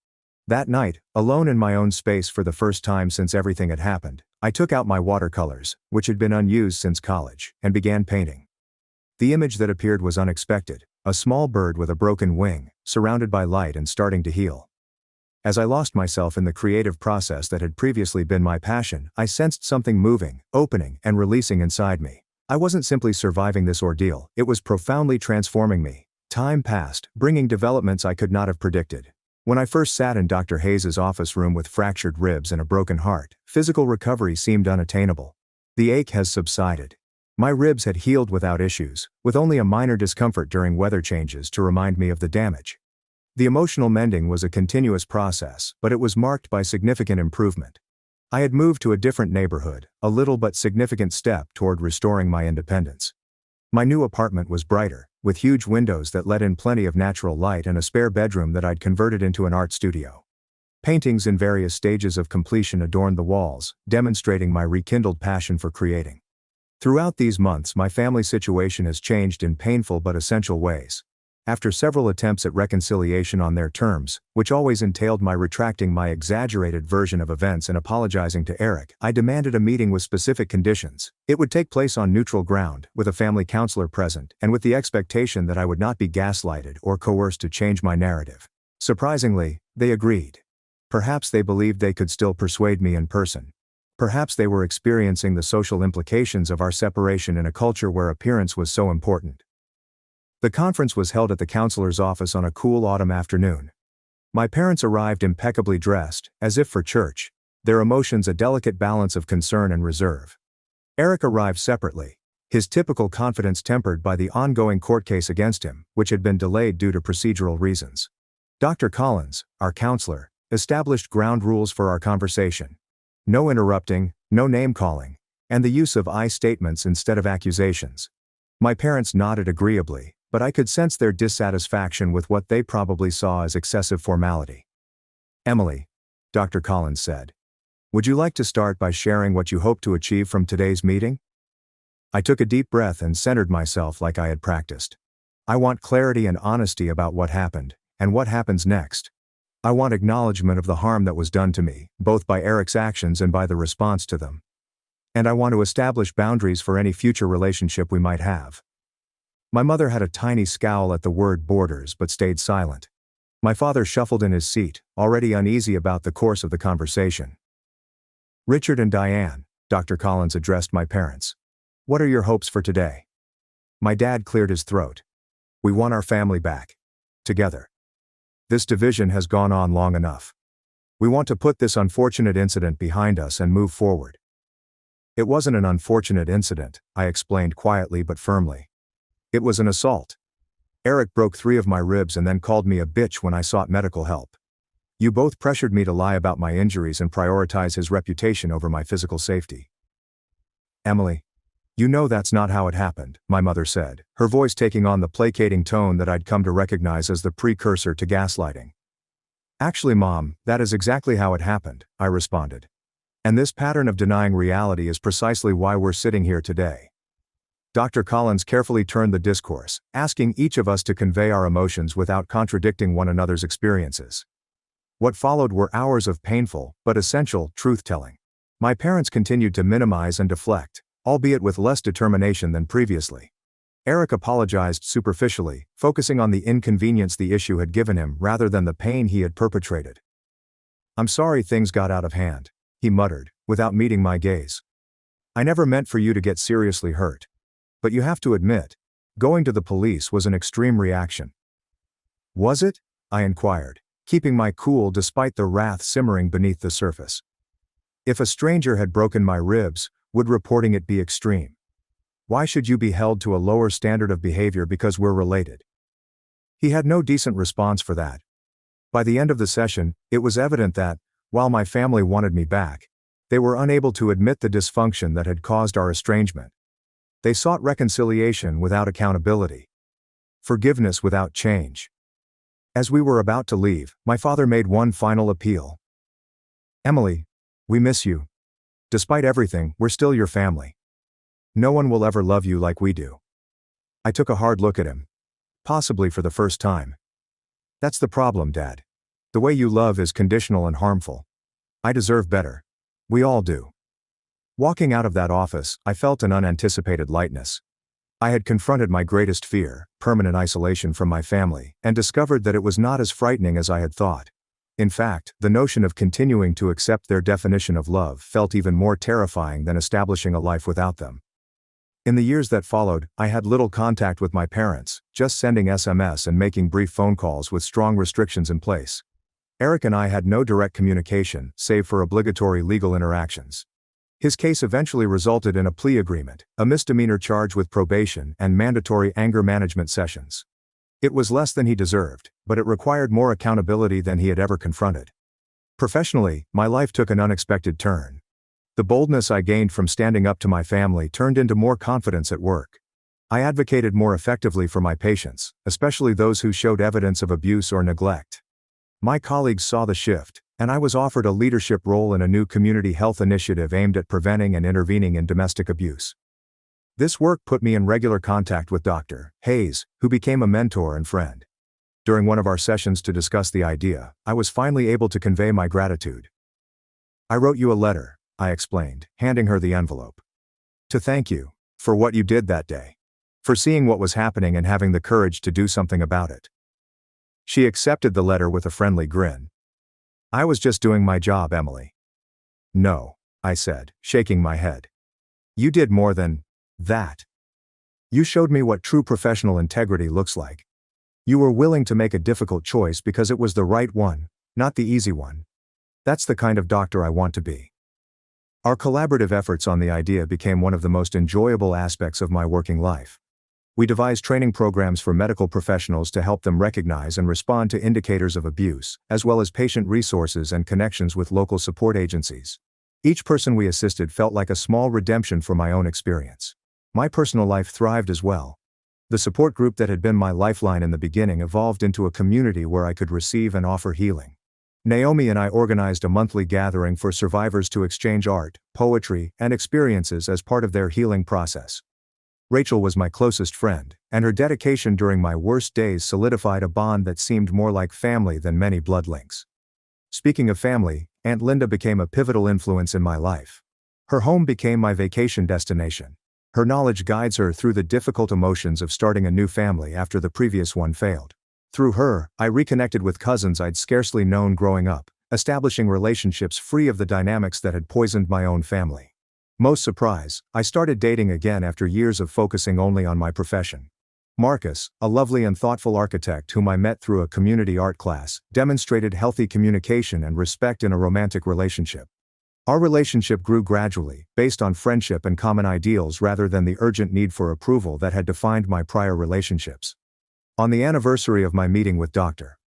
Speaker 1: That night, alone in my own space for the first time since everything had happened, I took out my watercolors, which had been unused since college, and began painting. The image that appeared was unexpected, a small bird with a broken wing, surrounded by light and starting to heal. As I lost myself in the creative process that had previously been my passion, I sensed something moving, opening, and releasing inside me. I wasn't simply surviving this ordeal, it was profoundly transforming me. Time passed, bringing developments I could not have predicted. When I first sat in Dr. Hayes' office room with fractured ribs and a broken heart, physical recovery seemed unattainable. The ache has subsided. My ribs had healed without issues, with only a minor discomfort during weather changes to remind me of the damage. The emotional mending was a continuous process, but it was marked by significant improvement. I had moved to a different neighborhood, a little but significant step toward restoring my independence. My new apartment was brighter, with huge windows that let in plenty of natural light and a spare bedroom that I'd converted into an art studio. Paintings in various stages of completion adorned the walls, demonstrating my rekindled passion for creating. Throughout these months, my family situation has changed in painful but essential ways. After several attempts at reconciliation on their terms, which always entailed my retracting my exaggerated version of events and apologizing to Eric, I demanded a meeting with specific conditions. It would take place on neutral ground, with a family counselor present, and with the expectation that I would not be gaslighted or coerced to change my narrative. Surprisingly, they agreed. Perhaps they believed they could still persuade me in person. Perhaps they were experiencing the social implications of our separation in a culture where appearance was so important. The conference was held at the counselor's office on a cool autumn afternoon. My parents arrived impeccably dressed, as if for church, their emotions a delicate balance of concern and reserve. Eric arrived separately, his typical confidence tempered by the ongoing court case against him, which had been delayed due to procedural reasons. Dr. Collins, our counselor, established ground rules for our conversation. No interrupting, no name-calling, and the use of I statements instead of accusations. My parents nodded agreeably, but I could sense their dissatisfaction with what they probably saw as excessive formality. "Emily," Dr. Collins said, "would you like to start by sharing what you hope to achieve from today's meeting?" I took a deep breath and centered myself like I had practiced. I want clarity and honesty about what happened, and what happens next. I want acknowledgement of the harm that was done to me, both by Eric's actions and by the response to them. And I want to establish boundaries for any future relationship we might have. My mother had a tiny scowl at the word borders but stayed silent. My father shuffled in his seat, already uneasy about the course of the conversation. "Richard and Diane," Dr. Collins addressed my parents.
Speaker 2: What are your hopes for today? My dad cleared his throat. We want our family back. Together. This division has gone on long enough. We want to put this unfortunate incident behind us and move forward. It wasn't an unfortunate incident, I explained quietly but firmly. It was an assault. Eric broke 3 of my ribs and then called me a bitch when I sought medical help. You both pressured me to lie about my injuries and prioritize his reputation over my physical safety. Emily. You know that's not how it happened, my mother said, her voice taking on the placating tone that I'd come to recognize as the precursor to gaslighting. Actually, Mom, that is exactly how it happened, I responded. And this pattern of denying reality is precisely why we're sitting here today. Dr. Collins carefully turned the discourse, asking each of us to convey our emotions without contradicting one another's experiences. What followed were hours of painful, but essential, truth-telling. My parents continued to minimize and deflect, albeit with less determination than previously. Eric apologized superficially, focusing on the inconvenience the issue had given him rather than the pain he had perpetrated. I'm sorry things got out of hand, he muttered, without meeting my gaze. I never meant for you to get seriously hurt. But you have to admit, going to the police was an extreme reaction. Was it? I inquired, keeping my cool despite the wrath simmering beneath the surface. If a stranger had broken my ribs, would reporting it be extreme? Why should you be held to a lower standard of behavior because we're related? He had no decent response for that. By the end of the session, it was evident that, while my family wanted me back, they were unable to admit the dysfunction that had caused our estrangement. They sought reconciliation without accountability. Forgiveness without change. As we were about to leave, my father made one final appeal. Emily, we miss you. Despite everything, we're still your family. No one will ever love you like we do. I took a hard look at him. Possibly for the first time. That's the problem, Dad. The way you love is conditional and harmful. I deserve better. We all do. Walking out of that office, I felt an unanticipated lightness. I had confronted my greatest fear, permanent isolation from my family, and discovered that it was not as frightening as I had thought. In fact, the notion of continuing to accept their definition of love felt even more terrifying than establishing a life without them. In the years that followed, I had little contact with my parents, just sending SMS and making brief phone calls with strong restrictions in place. Eric and I had no direct communication, save for obligatory legal interactions. His case eventually resulted in a plea agreement, a misdemeanor charge with probation, and mandatory anger management sessions. It was less than he deserved, but it required more accountability than he had ever confronted. Professionally, my life took an unexpected turn. The boldness I gained from standing up to my family turned into more confidence at work. I advocated more effectively for my patients, especially those who showed evidence of abuse or neglect. My colleagues saw the shift, and I was offered a leadership role in a new community health initiative aimed at preventing and intervening in domestic abuse. This work put me in regular contact with Dr. Hayes, who became a mentor and friend. During one of our sessions to discuss the idea, I was finally able to convey my gratitude. I wrote you a letter, I explained, handing her the envelope. To thank you for what you did that day. For seeing what was happening and having the courage to do something about it. She accepted the letter with a friendly grin. I was just doing my job, Emily. No, I said, shaking my head. You did more than that. You showed me what true professional integrity looks like. You were willing to make a difficult choice because it was the right one, not the easy one. That's the kind of doctor I want to be. Our collaborative efforts on the idea became one of the most enjoyable aspects of my working life. We devised training programs for medical professionals to help them recognize and respond to indicators of abuse, as well as patient resources and connections with local support agencies. Each person we assisted felt like a small redemption for my own experience. My personal life thrived as well. The support group that had been my lifeline in the beginning evolved into a community where I could receive and offer healing. Naomi and I organized a monthly gathering for survivors to exchange art, poetry, and experiences as part of their healing process. Rachel was my closest friend, and her dedication during my worst days solidified a bond that seemed more like family than many blood links. Speaking of family, Aunt Linda became a pivotal influence in my life. Her home became my vacation destination. Her knowledge guides her through the difficult emotions of starting a new family after the previous one failed. Through her, I reconnected with cousins I'd scarcely known growing up, establishing relationships free of the dynamics that had poisoned my own family.
Speaker 1: Most surprise, I started dating again after years of focusing only on my profession. Marcus, a lovely and thoughtful architect whom I met through a community art class, demonstrated healthy communication and respect in a romantic relationship. Our relationship grew gradually, based on friendship and common ideals rather than the urgent need for approval that had defined my prior relationships. On the anniversary of my meeting with Dr.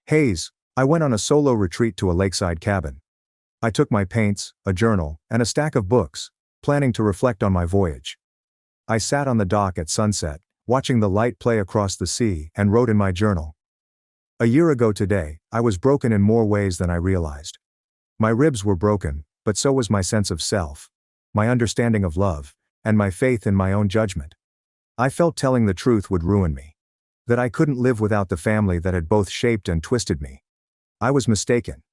Speaker 1: Hayes, I went on a solo retreat to a lakeside cabin. I took my paints, a journal, and a stack of books, planning to reflect on my voyage. I sat on the dock at sunset, watching the light play across the sea, and wrote in my journal. A year ago today, I was broken in more ways than I realized. My ribs were broken, but so was my sense of self, my understanding of love, and my faith in my own judgment. I felt telling the truth would ruin me. That I couldn't live without the family that had both shaped and twisted me. I was mistaken.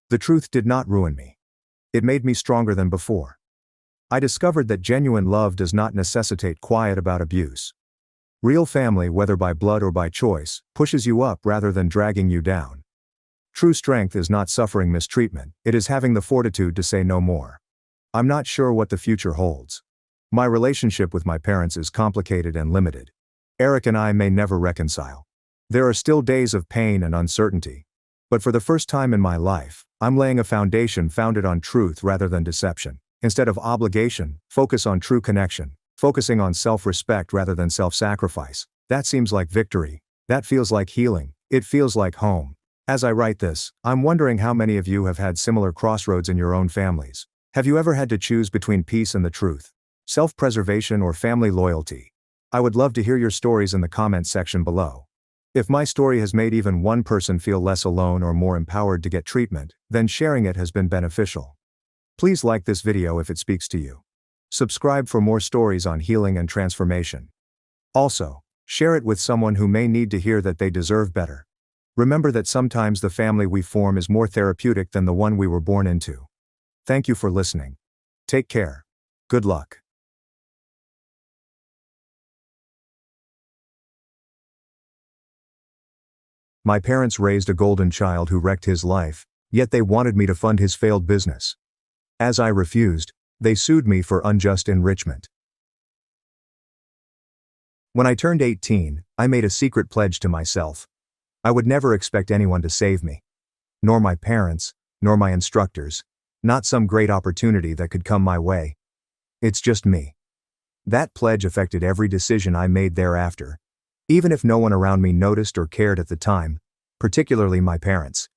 Speaker 1: The truth did not ruin me. It made me stronger than before. I discovered that genuine love does not necessitate quiet about abuse. Real family, whether by blood or by choice, pushes you up rather than dragging you down. True strength is not suffering mistreatment, it is having the fortitude to say no more. I'm not sure what the future holds. My relationship with my parents is complicated and limited. Eric and I may never reconcile. There are still days of pain and uncertainty. But for the first time in my life, I'm laying a foundation founded on truth rather than deception. Instead of obligation, focus on true connection, focusing on self-respect rather than self-sacrifice. That seems like victory. That feels like healing. It feels like home. As I write this, I'm wondering how many of you have had similar crossroads in your own families. Have you ever had to choose between peace and the truth? Self-preservation or family loyalty? I would love to hear your stories in the comments section below. If my story has made even one person feel less alone or more empowered to get treatment, then sharing it has been beneficial. Please like this video if it speaks to you. Subscribe for more stories on healing and transformation. Also, share it with someone who may need to hear that they deserve better. Remember that sometimes the family we form is more therapeutic than the one we were born into. Thank you for listening. Take care. Good luck. My parents raised a golden child who wrecked his life, yet they wanted me to fund his failed business. As I refused, they sued me for unjust enrichment. When I turned 18, I made a secret pledge to myself. I would never expect anyone to save me. Nor my parents, nor my instructors, not some great opportunity that could come my way. It's just me. That pledge affected every decision I made thereafter, even if no one around me noticed or cared at the time, particularly my parents.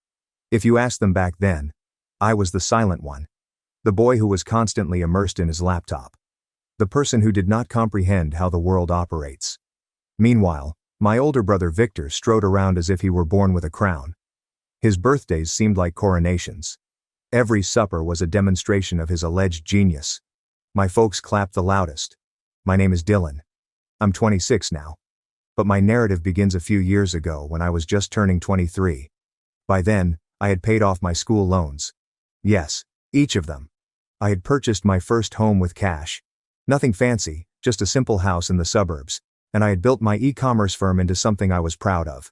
Speaker 1: If you asked them back then, I was the silent one. The boy who was constantly immersed in his laptop. The person who did not comprehend how the world operates. Meanwhile, my older brother Victor strode around as if he were born with a crown. His birthdays seemed like coronations. Every supper was a demonstration of his alleged genius. My folks clapped the loudest. My name is Dylan. I'm 26 now. But my narrative begins a few years ago when I was just turning 23. By then, I had paid off my school loans. Yes, each of them. I had purchased my first home with cash. Nothing fancy, just a simple house in the suburbs, and I had built my e-commerce firm into something I was proud of.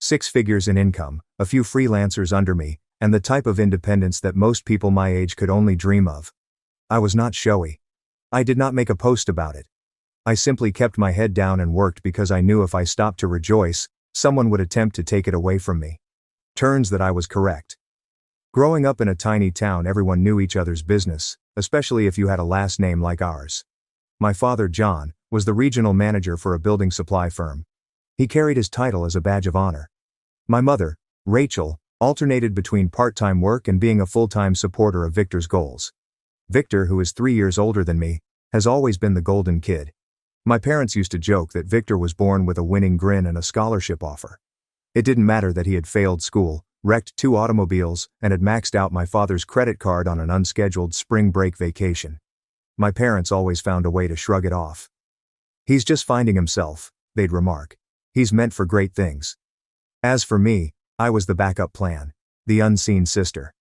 Speaker 1: 6 figures in income, a few freelancers under me, and the type of independence that most people my age could only dream of. I was not showy. I did not make a post about it. I simply kept my head down and worked because I knew if I stopped to rejoice, someone would attempt to take it away from me. Turns that I was correct. Growing up in a tiny town, everyone knew each other's business, especially if you had a last name like ours. My father, John, was the regional manager for a building supply firm. He carried his title as a badge of honor. My mother, Rachel, alternated between part-time work and being a full-time supporter of Victor's goals. Victor, who is 3 years older than me, has always been the golden kid. My parents used to joke that Victor was born with a winning grin and a scholarship offer. It didn't matter that he had failed school, wrecked 2 automobiles, and had maxed out my father's credit card on an unscheduled spring break vacation. My parents always found a way to shrug it off. He's just finding himself, they'd remark. He's meant for great things. As for me, I was the backup plan, the unseen sister.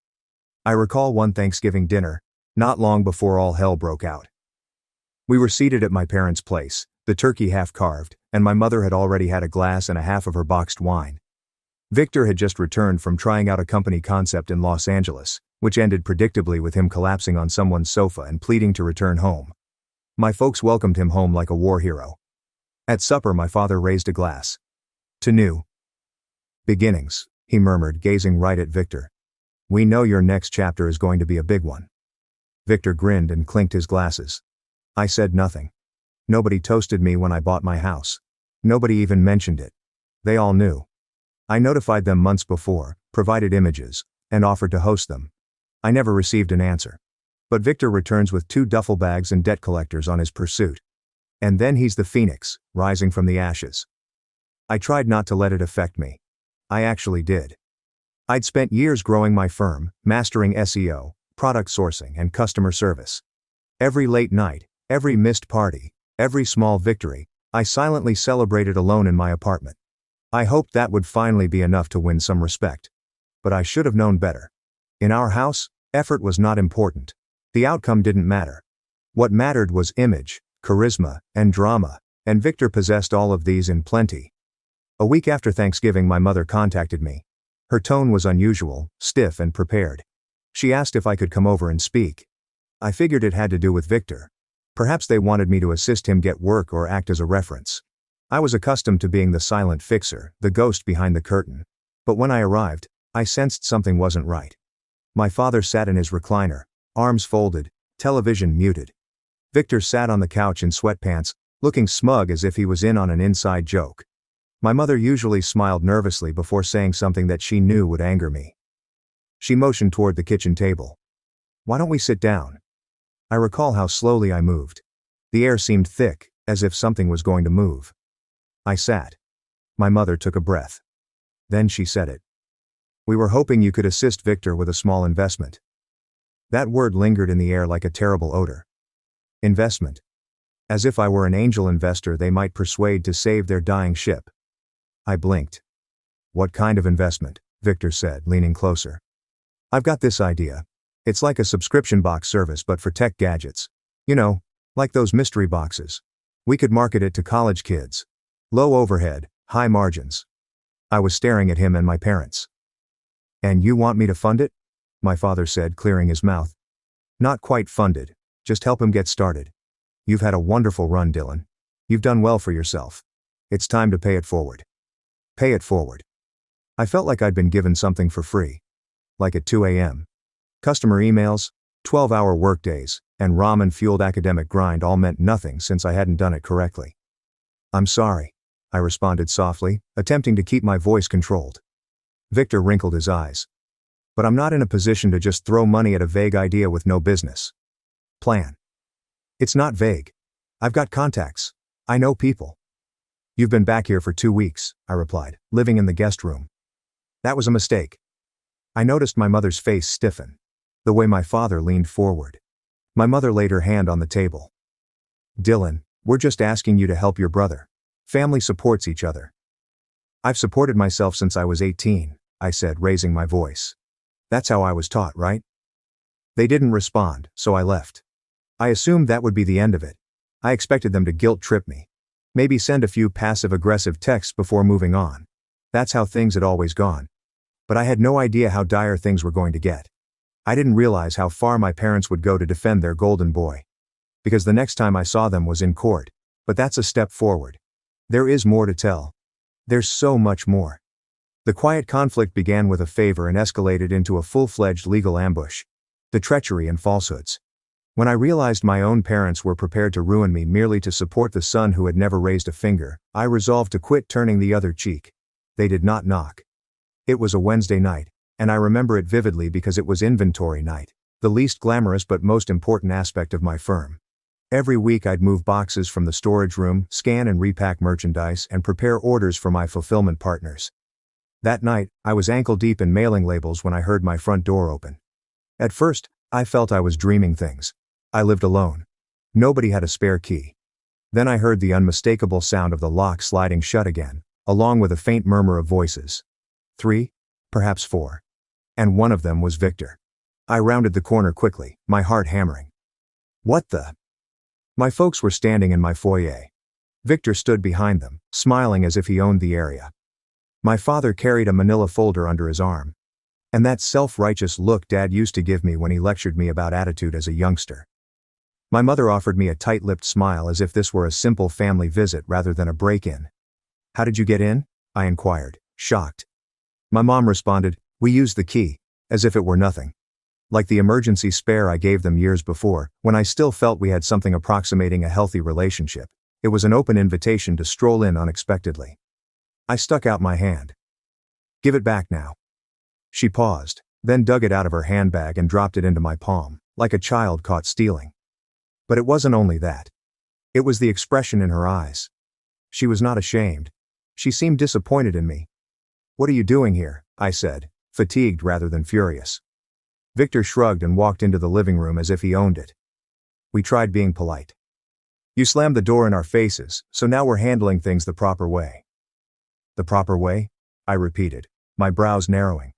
Speaker 1: I recall one Thanksgiving dinner, not long before all hell broke out. We were seated at my parents' place, the turkey half carved, and my mother had already had a glass and a half of her boxed wine. Victor had just returned from trying out a company concept in Los Angeles, which ended predictably with him collapsing on someone's sofa and pleading to return home. My folks welcomed him home like a war hero. At supper, my father raised a glass. To new beginnings, he murmured, gazing right at Victor. We know your next chapter is going to be a big one. Victor grinned and clinked his glasses. I said nothing. Nobody toasted me when I bought my house. Nobody even mentioned it. They all knew. I notified them months before, provided images, and offered to host them. I never received an answer. But Victor returns with 2 duffel bags and debt collectors on his pursuit. And then he's the phoenix, rising from the ashes. I tried not to let it affect me. I actually did. I'd spent years growing my firm, mastering SEO, product sourcing, and customer service. Every late night, every missed party, every small victory, I silently celebrated alone in my apartment. I hoped that would finally be enough to win some respect. But I should have known better. In our house, effort was not important. The outcome didn't matter. What mattered was image, charisma, and drama, and Victor possessed all of these in plenty. A week after Thanksgiving, my mother contacted me. Her tone was unusual, stiff and prepared. She asked if I could come over and speak. I figured it had to do with Victor. Perhaps they wanted me to assist him get work or act as a reference. I was accustomed to being the silent fixer, the ghost behind the curtain. But when I arrived, I sensed something wasn't right. My father sat in his recliner, arms folded, television muted. Victor sat on the couch in sweatpants, looking smug as if he was in on an inside joke. My mother usually smiled nervously before saying something that she knew would anger me. She motioned toward the kitchen table. Why don't we sit down? I recall how slowly I moved. The air seemed thick, as if something was going to move. I sat. My mother took a breath. Then she said it. We were hoping you could assist Victor with a small investment. That word lingered in the air like a terrible odor. Investment. As if I were an angel investor they might persuade to save their dying ship. I blinked. What kind of investment? Victor said, leaning closer. I've got this idea. It's like a subscription box service but for tech gadgets. You know, like those mystery boxes. We could market it to college kids. Low overhead, high margins. I was staring at him and my parents. And you want me to fund it? My father said, clearing his mouth. Not quite funded. Just help him get started. You've had a wonderful run, Dylan. You've done well for yourself. It's time to pay it forward. Pay it forward. I felt like I'd been given something for free. Like at 2 a.m. Customer emails, 12-hour workdays, and ramen-fueled academic grind all meant nothing since I hadn't done it correctly. I'm sorry, I responded softly, attempting to keep my voice controlled. Victor wrinkled his eyes. But I'm not in a position to just throw money at a vague idea with no business plan. It's not vague. I've got contacts. I know people. You've been back here for 2 weeks, I replied, living in the guest room. That was a mistake. I noticed my mother's face stiffen. The way my father leaned forward. My mother laid her hand on the table. Dylan, we're just asking you to help your brother. Family supports each other. I've supported myself since I was 18, I said, raising my voice. That's how I was taught, right? They didn't respond, so I left. I assumed that would be the end of it. I expected them to guilt trip me. Maybe send a few passive-aggressive texts before moving on. That's how things had always gone. But I had no idea how dire things were going to get. I didn't realize how far my parents would go to defend their golden boy. Because the next time I saw them was in court. But that's a step forward. There is more to tell. There's so much more. The quiet conflict began with a favor and escalated into a full-fledged legal ambush. The treachery and falsehoods. When I realized my own parents were prepared to ruin me merely to support the son who had never raised a finger, I resolved to quit turning the other cheek. They did not knock. It was a Wednesday night, and I remember it vividly because it was inventory night, the least glamorous but most important aspect of my firm. Every week I'd move boxes from the storage room, scan and repack merchandise, and prepare orders for my fulfillment partners. That night, I was ankle-deep in mailing labels when I heard my front door open. At first, I felt I was dreaming things. I lived alone. Nobody had a spare key. Then I heard the unmistakable sound of the lock sliding shut again, along with a faint murmur of voices. 3, perhaps 4. And one of them was Victor. I rounded the corner quickly, my heart hammering. What the? My folks were standing in my foyer. Victor stood behind them, smiling as if he owned the area. My father carried a manila folder under his arm. And that self-righteous look Dad used to give me when he lectured me about attitude as a youngster. My mother offered me a tight-lipped smile as if this were a simple family visit rather than a break-in. "How did you get in?" I inquired, shocked. My mom responded, "We used the key," as if it were nothing. Like the emergency spare I gave them years before, when I still felt we had something approximating a healthy relationship. It was an open invitation to stroll in unexpectedly. I stuck out my hand. "Give it back now." She paused, then dug it out of her handbag and dropped it into my palm, like a child caught stealing. But it wasn't only that. It was the expression in her eyes. She was not ashamed. She seemed disappointed in me. "What are you doing here?" I said, fatigued rather than furious. Victor shrugged and walked into the living room as if he owned it. We tried being polite. "You slammed the door in our faces, so now we're handling things the proper way." "The proper way?" I repeated, my brows narrowing.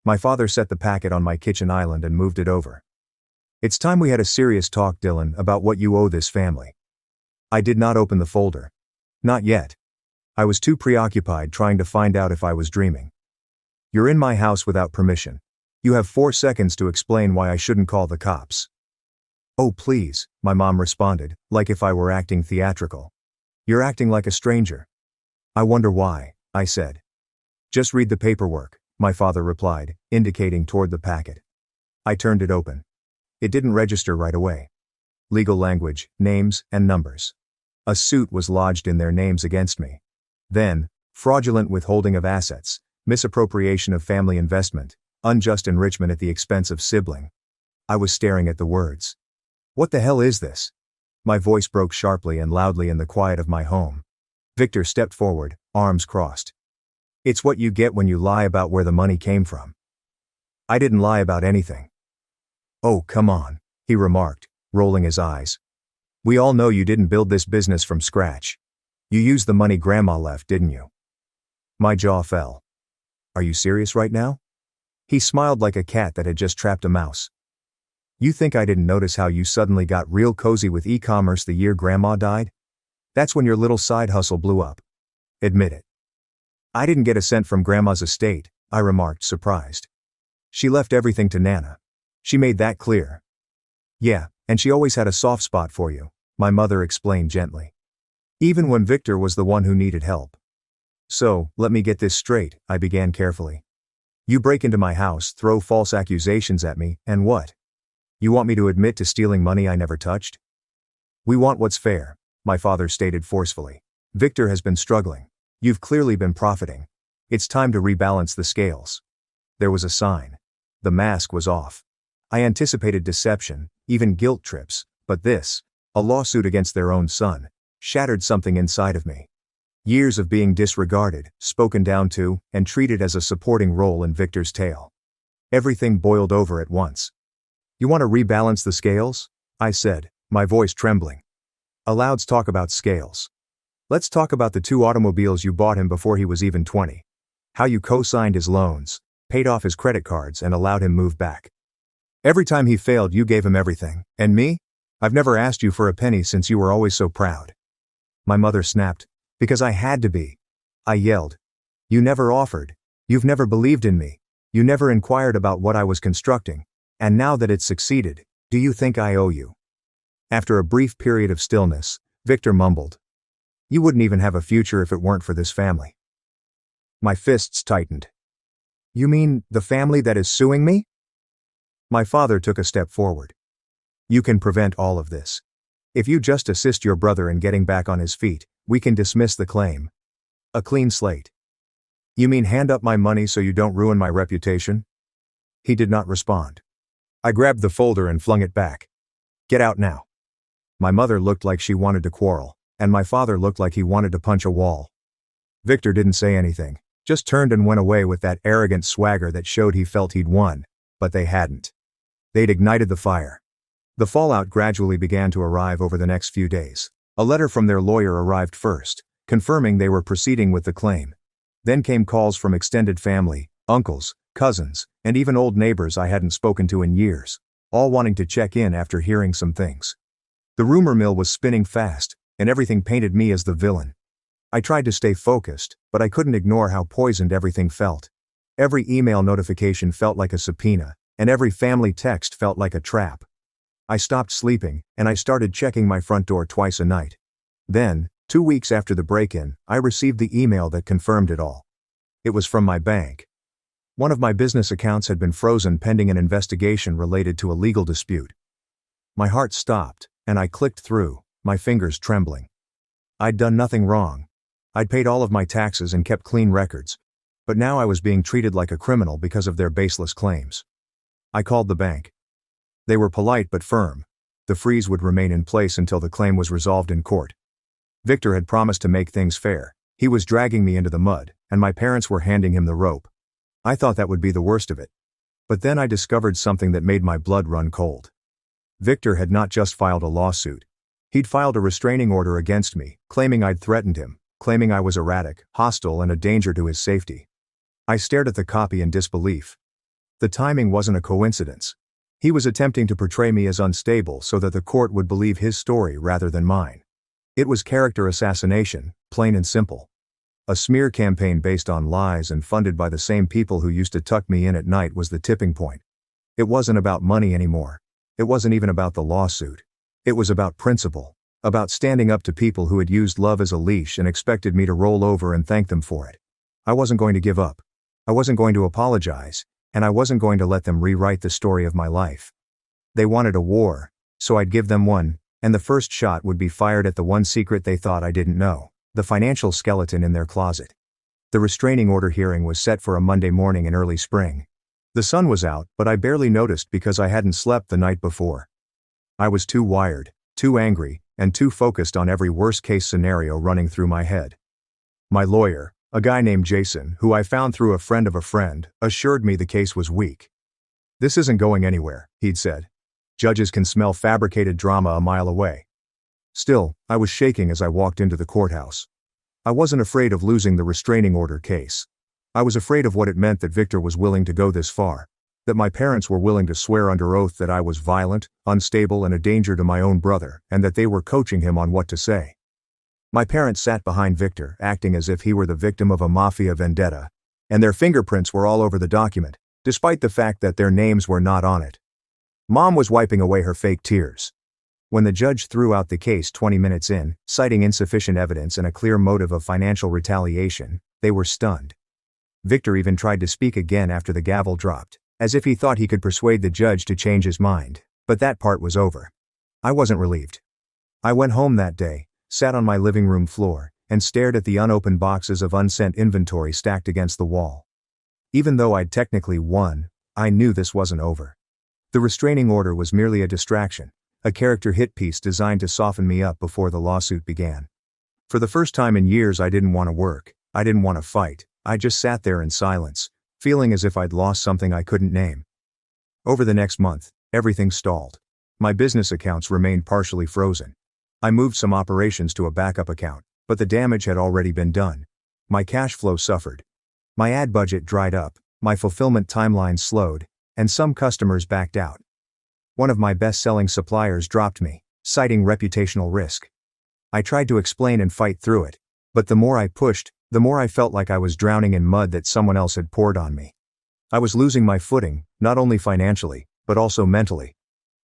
Speaker 1: My father set the packet on my kitchen island and moved it over. "It's time we had a serious talk, Dylan, about what you owe this family." I did not open the folder. Not yet. I was too preoccupied trying to find out if I was dreaming. "You're in my house without permission. You have 4 seconds to explain why I shouldn't call the cops." "Oh please," my mom responded, like if I were acting theatrical. "You're acting like a stranger." "I wonder why," I said. "Just read the paperwork," my father replied, indicating toward the packet. I turned it open. It didn't register right away. Legal language, names, and numbers. A suit was lodged in their names against me. Then, fraudulent withholding of assets, misappropriation of family investment, unjust enrichment at the expense of sibling. I was staring at the words. What the hell is this? My voice broke sharply and loudly in the quiet of my home. Victor stepped forward, arms crossed. "It's what you get when you lie about where the money came from." "I didn't lie about anything." "Oh, come on," he remarked, rolling his eyes. "We all know you didn't build this business from scratch. You used the money Grandma left, didn't you?" My jaw fell. "Are you serious right now?" He smiled like a cat that had just trapped a mouse. "You think I didn't notice how you suddenly got real cozy with e-commerce the year Grandma died? That's when your little side hustle blew up. Admit it." "I didn't get a cent from Grandma's estate," I remarked, surprised. "She left everything to Nana. She made that clear." "Yeah, and she always had a soft spot for you," my mother explained gently. "Even when Victor was the one who needed help." "So, let me get this straight," I began carefully. "You break into my house, throw false accusations at me, and what? You want me to admit to stealing money I never touched?" "We want what's fair," my father stated forcefully. "Victor has been struggling. You've clearly been profiting. It's time to rebalance the scales." There was a sign. The mask was off. I anticipated deception, even guilt trips, but this, a lawsuit against their own son, shattered something inside of me. Years of being disregarded, spoken down to, and treated as a supporting role in Victor's tale. Everything boiled over at once. "You want to rebalance the scales?" I said, my voice trembling. "Alloweds talk about scales. Let's talk about the 2 automobiles you bought him before he was even 20. How you co-signed his loans, paid off his credit cards, and allowed him move back. Every time he failed, you gave him everything. And me? I've never asked you for a penny since you were always so proud." My mother snapped. "Because I had to be." I yelled. "You never offered. You've never believed in me. You never inquired about what I was constructing. And now that it's succeeded, do you think I owe you?" After a brief period of stillness, Victor mumbled. "You wouldn't even have a future if it weren't for this family." My fists tightened. "You mean, the family that is suing me?" My father took a step forward. "You can prevent all of this. If you just assist your brother in getting back on his feet, we can dismiss the claim. A clean slate." "You mean hand up my money so you don't ruin my reputation?" He did not respond. I grabbed the folder and flung it back. "Get out now." My mother looked like she wanted to quarrel, and my father looked like he wanted to punch a wall. Victor didn't say anything, just turned and went away with that arrogant swagger that showed he felt he'd won, but they hadn't. They'd ignited the fire. The fallout gradually began to arrive over the next few days. A letter from their lawyer arrived first, confirming they were proceeding with the claim. Then came calls from extended family, uncles, cousins, and even old neighbors I hadn't spoken to in years, all wanting to check in after hearing some things. The rumor mill was spinning fast, and everything painted me as the villain. I tried to stay focused, but I couldn't ignore how poisoned everything felt. Every email notification felt like a subpoena, and every family text felt like a trap. I stopped sleeping, and I started checking my front door twice a night. Then, 2 weeks after the break-in, I received the email that confirmed it all. It was from my bank. One of my business accounts had been frozen pending an investigation related to a legal dispute. My heart stopped, and I clicked through, my fingers trembling. I'd done nothing wrong. I'd paid all of my taxes and kept clean records. But now I was being treated like a criminal because of their baseless claims. I called the bank. They were polite but firm. The freeze would remain in place until the claim was resolved in court. Victor had promised to make things fair. He was dragging me into the mud, and my parents were handing him the rope. I thought that would be the worst of it. But then I discovered something that made my blood run cold. Victor had not just filed a lawsuit. He'd filed a restraining order against me, claiming I'd threatened him, claiming I was erratic, hostile, and a danger to his safety. I stared at the copy in disbelief. The timing wasn't a coincidence. He was attempting to portray me as unstable so that the court would believe his story rather than mine. It was character assassination, plain and simple. A smear campaign based on lies and funded by the same people who used to tuck me in at night was the tipping point. It wasn't about money anymore. It wasn't even about the lawsuit. It was about principle, about standing up to people who had used love as a leash and expected me to roll over and thank them for it. I wasn't going to give up. I wasn't going to apologize, and I wasn't going to let them rewrite the story of my life. They wanted a war, so I'd give them one, and the first shot would be fired at the one secret they thought I didn't know, the financial skeleton in their closet. The restraining order hearing was set for a Monday morning in early spring. The sun was out, but I barely noticed because I hadn't slept the night before. I was too wired, too angry, and too focused on every worst-case scenario running through my head. My lawyer, a guy named Jason, who I found through a friend of a friend, assured me the case was weak. "This isn't going anywhere," he'd said. "Judges can smell fabricated drama a mile away." Still, I was shaking as I walked into the courthouse. I wasn't afraid of losing the restraining order case. I was afraid of what it meant that Victor was willing to go this far, that my parents were willing to swear under oath that I was violent, unstable, and a danger to my own brother, and that they were coaching him on what to say. My parents sat behind Victor, acting as if he were the victim of a mafia vendetta, and their fingerprints were all over the document, despite the fact that their names were not on it. Mom was wiping away her fake tears. When the judge threw out the case 20 minutes in, citing insufficient evidence and a clear motive of financial retaliation, they were stunned. Victor even tried to speak again after the gavel dropped, as if he thought he could persuade the judge to change his mind, but that part was over. I wasn't relieved. I went home that day, sat on my living room floor, and stared at the unopened boxes of unsent inventory stacked against the wall. Even though I'd technically won, I knew this wasn't over. The restraining order was merely a distraction, a character hit piece designed to soften me up before the lawsuit began. For the first time in years, I didn't want to work, I didn't want to fight, I just sat there in silence, feeling as if I'd lost something I couldn't name. Over the next month, everything stalled. My business accounts remained partially frozen. I moved some operations to a backup account, but the damage had already been done. My cash flow suffered. My ad budget dried up, my fulfillment timeline slowed, and some customers backed out. One of my best-selling suppliers dropped me, citing reputational risk. I tried to explain and fight through it, but the more I pushed, the more I felt like I was drowning in mud that someone else had poured on me. I was losing my footing, not only financially, but also mentally.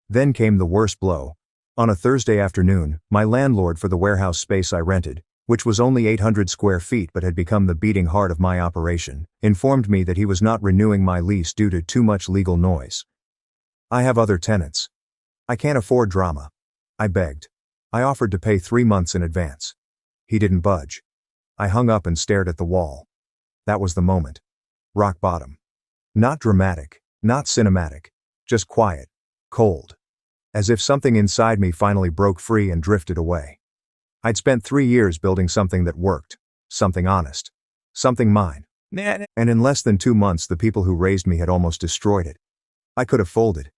Speaker 1: Then came the worst blow. On a Thursday afternoon, my landlord for the warehouse space I rented, which was only 800 square feet but had become the beating heart of my operation, informed me that he was not renewing my lease due to too much legal noise. "I have other tenants. I can't afford drama." I begged. I offered to pay 3 months in advance. He didn't budge. I hung up and stared at the wall. That was the moment. Rock bottom. Not dramatic, not cinematic, just quiet, cold. As if something inside me finally broke free and drifted away. I'd spent 3 years building something that worked, something honest, something mine. And in less than 2 months, the people who raised me had almost destroyed it. I could have folded.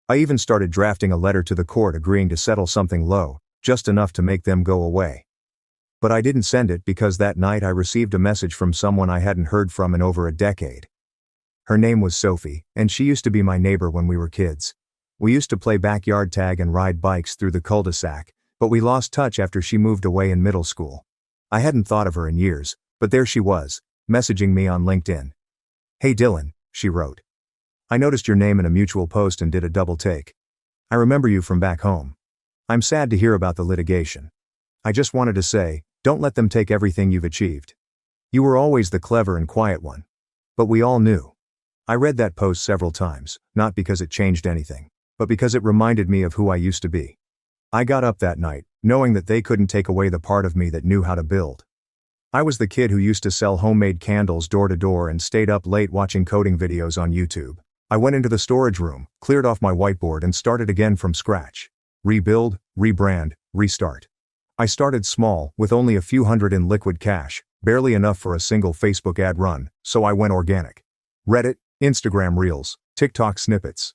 Speaker 1: I even started drafting a letter to the court agreeing to settle something low, just enough to make them go away. But I didn't send it because that night I received a message from someone I hadn't heard from in over a decade. Her name was Sophie, and she used to be my neighbor when we were kids. We used to play backyard tag and ride bikes through the cul-de-sac, but we lost touch after she moved away in middle school. I hadn't thought of her in years, but there she was, messaging me on LinkedIn. "Hey Dylan," she wrote. "I noticed your name in a mutual post and did a double take. I remember you from back home. I'm sad to hear about the litigation. I just wanted to say, don't let them take everything you've achieved. You were always the clever and quiet one. But we all knew." I read that post several times, not because it changed anything, but because it reminded me of who I used to be. I got up that night, knowing that they couldn't take away the part of me that knew how to build. I was the kid who used to sell homemade candles door to door and stayed up late watching coding videos on YouTube. I went into the storage room, cleared off my whiteboard and started again from scratch. Rebuild, rebrand, restart. I started small, with only a few hundred in liquid cash, barely enough for a single Facebook ad run, so I went organic. Reddit, Instagram Reels, TikTok snippets.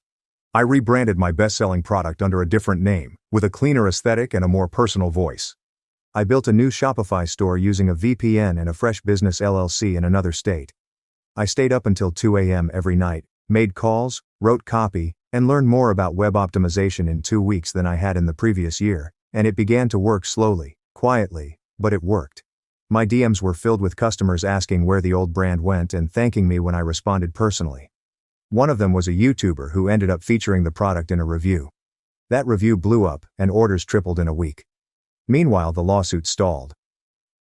Speaker 1: I rebranded my best-selling product under a different name, with a cleaner aesthetic and a more personal voice. I built a new Shopify store using a VPN and a fresh business LLC in another state. I stayed up until 2 a.m. every night, made calls, wrote copy, and learned more about web optimization in 2 weeks than I had in the previous year, and it began to work slowly, quietly, but it worked. My DMs were filled with customers asking where the old brand went and thanking me when I responded personally. One of them was a YouTuber who ended up featuring the product in a review. That review blew up, and orders tripled in a week. Meanwhile, the lawsuit stalled.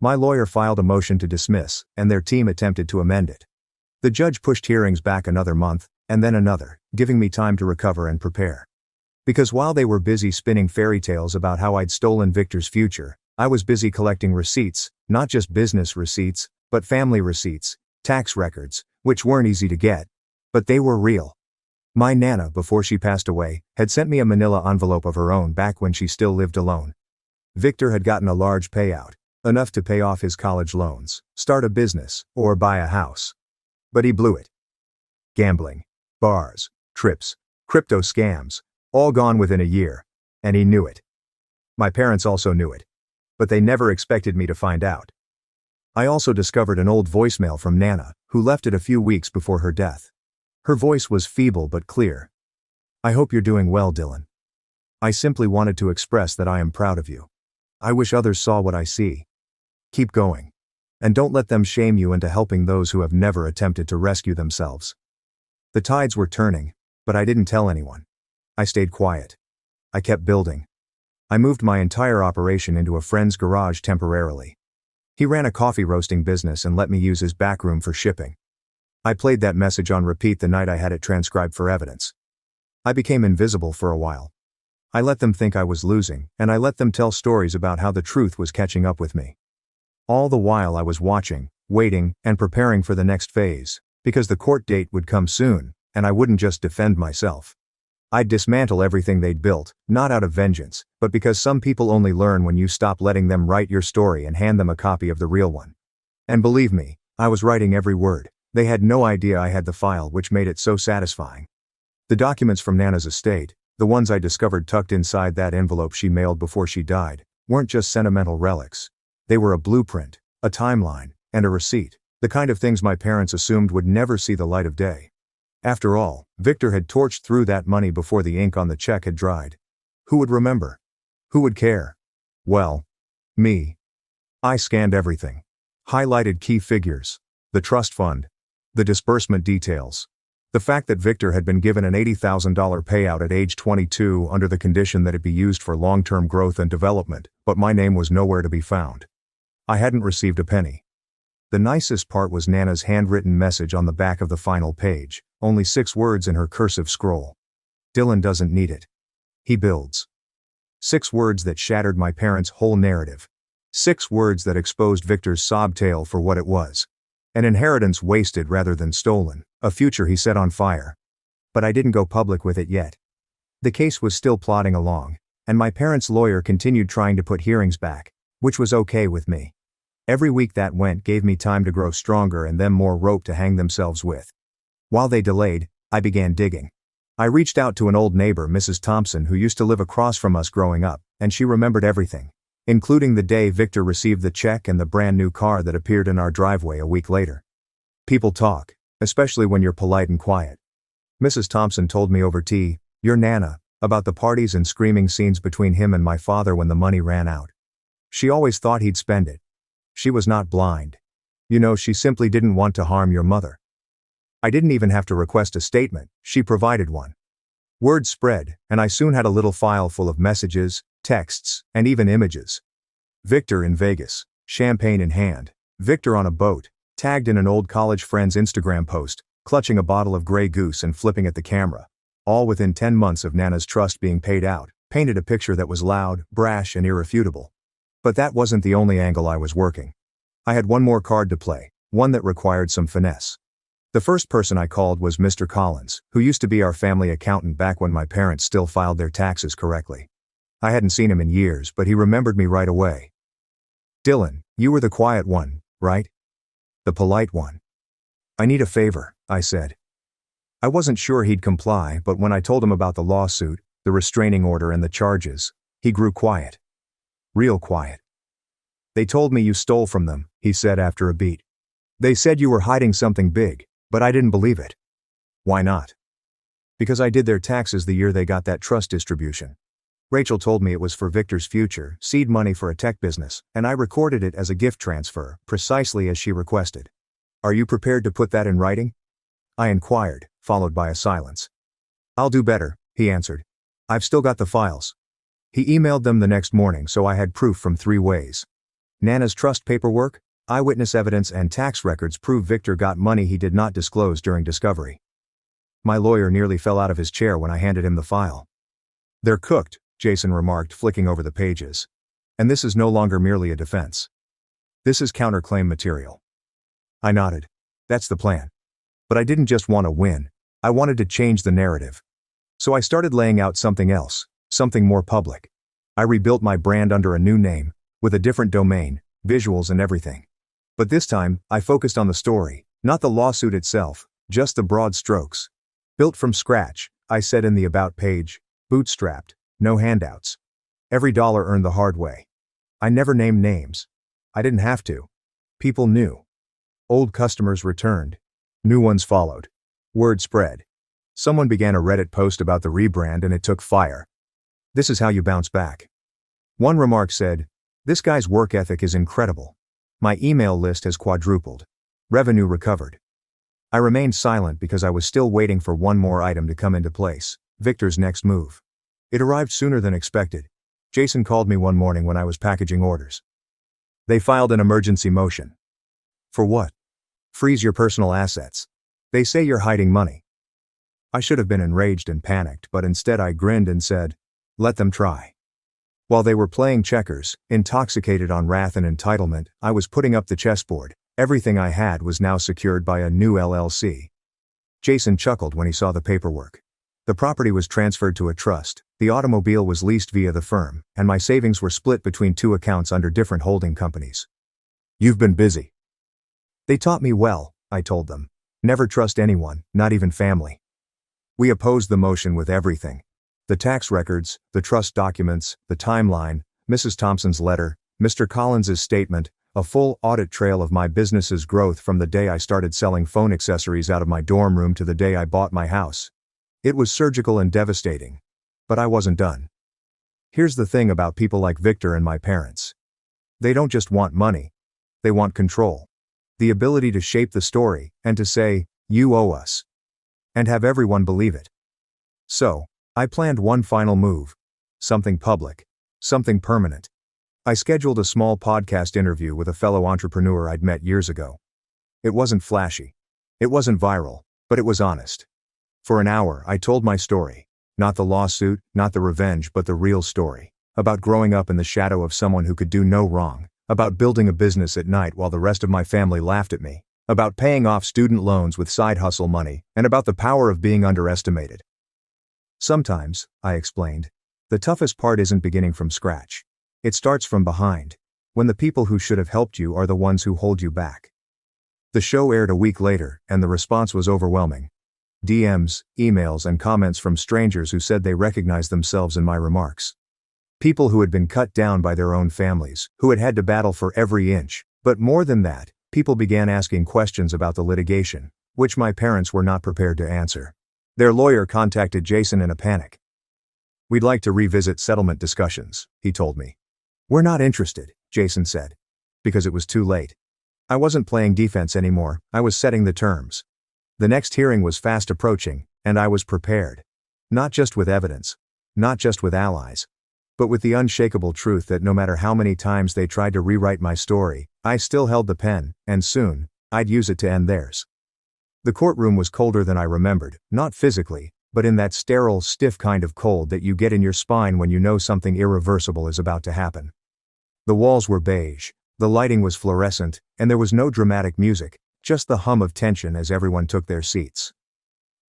Speaker 1: My lawyer filed a motion to dismiss, and their team attempted to amend it. The judge pushed hearings back another month, and then another, giving me time to recover and prepare. Because while they were busy spinning fairy tales about how I'd stolen Victor's future, I was busy collecting receipts, not just business receipts, but family receipts, tax records, which weren't easy to get. But they were real. My Nana, before she passed away, had sent me a manila envelope of her own back when she still lived alone. Victor had gotten a large payout, enough to pay off his college loans, start a business, or buy a house. But he blew it. Gambling, bars, trips, crypto scams, all gone within a year, and he knew it. My parents also knew it. But they never expected me to find out. I also discovered an old voicemail from Nana, who left it a few weeks before her death. Her voice was feeble but clear. "I hope you're doing well, Dylan. I simply wanted to express that I am proud of you. I wish others saw what I see. Keep going. And don't let them shame you into helping those who have never attempted to rescue themselves." The tides were turning, but I didn't tell anyone. I stayed quiet. I kept building. I moved my entire operation into a friend's garage temporarily. He ran a coffee roasting business and let me use his back room for shipping. I played that message on repeat the night I had it transcribed for evidence. I became invisible for a while. I let them think I was losing, and I let them tell stories about how the truth was catching up with me. All the while I was watching, waiting, and preparing for the next phase, because the court date would come soon, and I wouldn't just defend myself. I'd dismantle everything they'd built, not out of vengeance, but because some people only learn when you stop letting them write your story and hand them a copy of the real one. And believe me, I was writing every word. They had no idea I had the file, which made it so satisfying. The documents from Nana's estate, the ones I discovered tucked inside that envelope she mailed before she died, weren't just sentimental relics. They were a blueprint, a timeline, and a receipt, the kind of things my parents assumed would never see the light of day. After all, Victor had torched through that money before the ink on the check had dried. Who would remember? Who would care? Well, me. I scanned everything. Highlighted key figures. The trust fund. The disbursement details. The fact that Victor had been given an $80,000 payout at age 22 under the condition that it be used for long-term growth and development, but my name was nowhere to be found. I hadn't received a penny. The nicest part was Nana's handwritten message on the back of the final page, only 6 words in her cursive scroll. "Dylan doesn't need it. He builds." 6 words that shattered my parents' whole narrative. 6 words that exposed Victor's sob tale for what it was. An inheritance wasted rather than stolen, a future he set on fire. But I didn't go public with it yet. The case was still plodding along, and my parents' lawyer continued trying to put hearings back, which was okay with me. Every week that went gave me time to grow stronger and them more rope to hang themselves with. While they delayed, I began digging. I reached out to an old neighbor, Mrs. Thompson, who used to live across from us growing up, and she remembered everything, including the day Victor received the check and the brand new car that appeared in our driveway a week later. People talk, especially when you're polite and quiet. Mrs. Thompson told me over tea, "Your Nana," about the parties and screaming scenes between him and my father when the money ran out. She always thought he'd spend it. She was not blind. You know, she simply didn't want to harm your mother. I didn't even have to request a statement, she provided one. Word spread, and I soon had a little file full of messages, texts, and even images. Victor in Vegas, champagne in hand. Victor on a boat, tagged in an old college friend's Instagram post, clutching a bottle of Grey Goose and flipping at the camera. All within 10 months of Nana's trust being paid out, painted a picture that was loud, brash, and irrefutable. But that wasn't the only angle I was working. I had one more card to play, one that required some finesse. The first person I called was Mr. Collins, who used to be our family accountant back when my parents still filed their taxes correctly. I hadn't seen him in years, but he remembered me right away. "Dylan, you were the quiet one, right? The polite one." "I need a favor," I said. I wasn't sure he'd comply, but when I told him about the lawsuit, the restraining order and the charges, he grew quiet. Real quiet. "They told me you stole from them," he said after a beat. "They said you were hiding something big, but I didn't believe it." "Why not?" "Because I did their taxes the year they got that trust distribution. Rachel told me it was for Victor's future, seed money for a tech business, and I recorded it as a gift transfer, precisely as she requested. Are you prepared to put that in writing?" I inquired, followed by a silence. "I'll do better," he answered. "I've still got the files." He emailed them the next morning, so I had proof from 3 ways. Nana's trust paperwork, eyewitness evidence, and tax records prove Victor got money he did not disclose during discovery. My lawyer nearly fell out of his chair when I handed him the file. "They're cooked," Jason remarked, flicking over the pages. "And this is no longer merely a defense. This is counterclaim material." I nodded. "That's the plan. But I didn't just want to win. I wanted to change the narrative. So I started laying out something else, something more public. I rebuilt my brand under a new name, with a different domain, visuals and everything. But this time, I focused on the story, not the lawsuit itself, just the broad strokes. Built from scratch, I said in the About page, bootstrapped, no handouts. Every dollar earned the hard way. I never named names. I didn't have to. People knew. Old customers returned. New ones followed. Word spread. Someone began a Reddit post about the rebrand and it took fire. This is how you bounce back. One remark said, "This guy's work ethic is incredible. My email list has quadrupled. Revenue recovered." I remained silent because I was still waiting for one more item to come into place, Victor's next move. It arrived sooner than expected. Jason called me one morning when I was packaging orders. "They filed an emergency motion." "For what?" "Freeze your personal assets. They say you're hiding money." I should have been enraged and panicked, but instead I grinned and said, "Let them try." While they were playing checkers, intoxicated on wrath and entitlement, I was putting up the chessboard. Everything I had was now secured by a new LLC. Jason chuckled when he saw the paperwork. The property was transferred to a trust, the automobile was leased via the firm, and my savings were split between 2 accounts under different holding companies. "You've been busy." "They taught me well," I told them. "Never trust anyone, not even family." We opposed the motion with everything. The tax records, the trust documents, the timeline, Mrs. Thompson's letter, Mr. Collins's statement, a full audit trail of my business's growth from the day I started selling phone accessories out of my dorm room to the day I bought my house. It was surgical and devastating. But I wasn't done. Here's the thing about people like Victor and my parents. They don't just want money. They want control. The ability to shape the story, and to say, "You owe us." And have everyone believe it. So, I planned one final move. Something public. Something permanent. I scheduled a small podcast interview with a fellow entrepreneur I'd met years ago. It wasn't flashy. It wasn't viral, but it was honest. For an hour, I told my story. Not the lawsuit, not the revenge, but the real story. About growing up in the shadow of someone who could do no wrong. About building a business at night while the rest of my family laughed at me. About paying off student loans with side hustle money, and about the power of being underestimated. Sometimes, I explained, the toughest part isn't beginning from scratch. It starts from behind, when the people who should have helped you are the ones who hold you back. The show aired a week later, and the response was overwhelming. DMs, emails, and comments from strangers who said they recognized themselves in my remarks. People who had been cut down by their own families, who had had to battle for every inch, but more than that, people began asking questions about the litigation, which my parents were not prepared to answer. Their lawyer contacted Jason in a panic. "We'd like to revisit settlement discussions," he told me. "We're not interested," Jason said. because it was too late. I wasn't playing defense anymore, I was setting the terms. The next hearing was fast approaching, and I was prepared. Not just with evidence. Not just with allies. But with the unshakable truth that no matter how many times they tried to rewrite my story, I still held the pen, and soon, I'd use it to end theirs. The courtroom was colder than I remembered, not physically, but in that sterile, stiff kind of cold that you get in your spine when you know something irreversible is about to happen. The walls were beige, the lighting was fluorescent, and there was no dramatic music, just the hum of tension as everyone took their seats.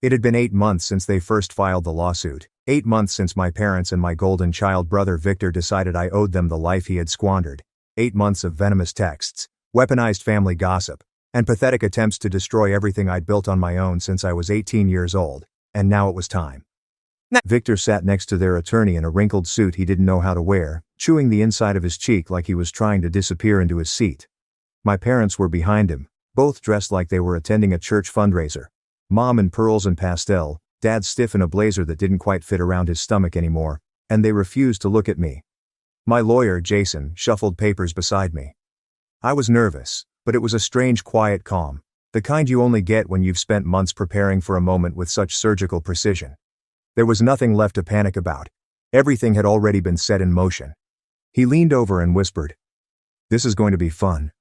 Speaker 1: It had been 8 months since they first filed the lawsuit, 8 months since my parents and my golden child brother Victor decided I owed them the life he had squandered, 8 months of venomous texts, weaponized family gossip, and pathetic attempts to destroy everything I'd built on my own since I was 18 years old, and now it was time. Victor sat next to their attorney in a wrinkled suit he didn't know how to wear, chewing the inside of his cheek like he was trying to disappear into his seat. My parents were behind him, both dressed like they were attending a church fundraiser. Mom in pearls and pastel, Dad stiff in a blazer that didn't quite fit around his stomach anymore, and they refused to look at me. My lawyer, Jason, shuffled papers beside me. I was nervous, but it was a strange quiet calm, the kind you only get when you've spent months preparing for a moment with such surgical precision. There was nothing left to panic about. Everything had already been set in motion. He leaned over and whispered, "This is going to be fun."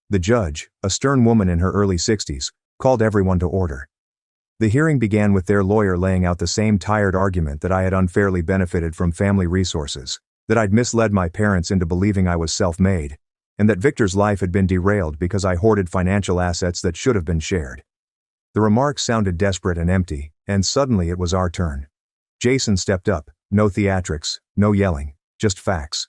Speaker 1: The judge, a stern woman in her early 60s, called everyone to order. The hearing began with their lawyer laying out the same tired argument that I had unfairly benefited from family resources, that I'd misled my parents into believing I was self-made, and that Victor's life had been derailed because I hoarded financial assets that should have been shared. The remarks sounded desperate and empty, and suddenly it was our turn. Jason stepped up, no theatrics, no yelling, just facts.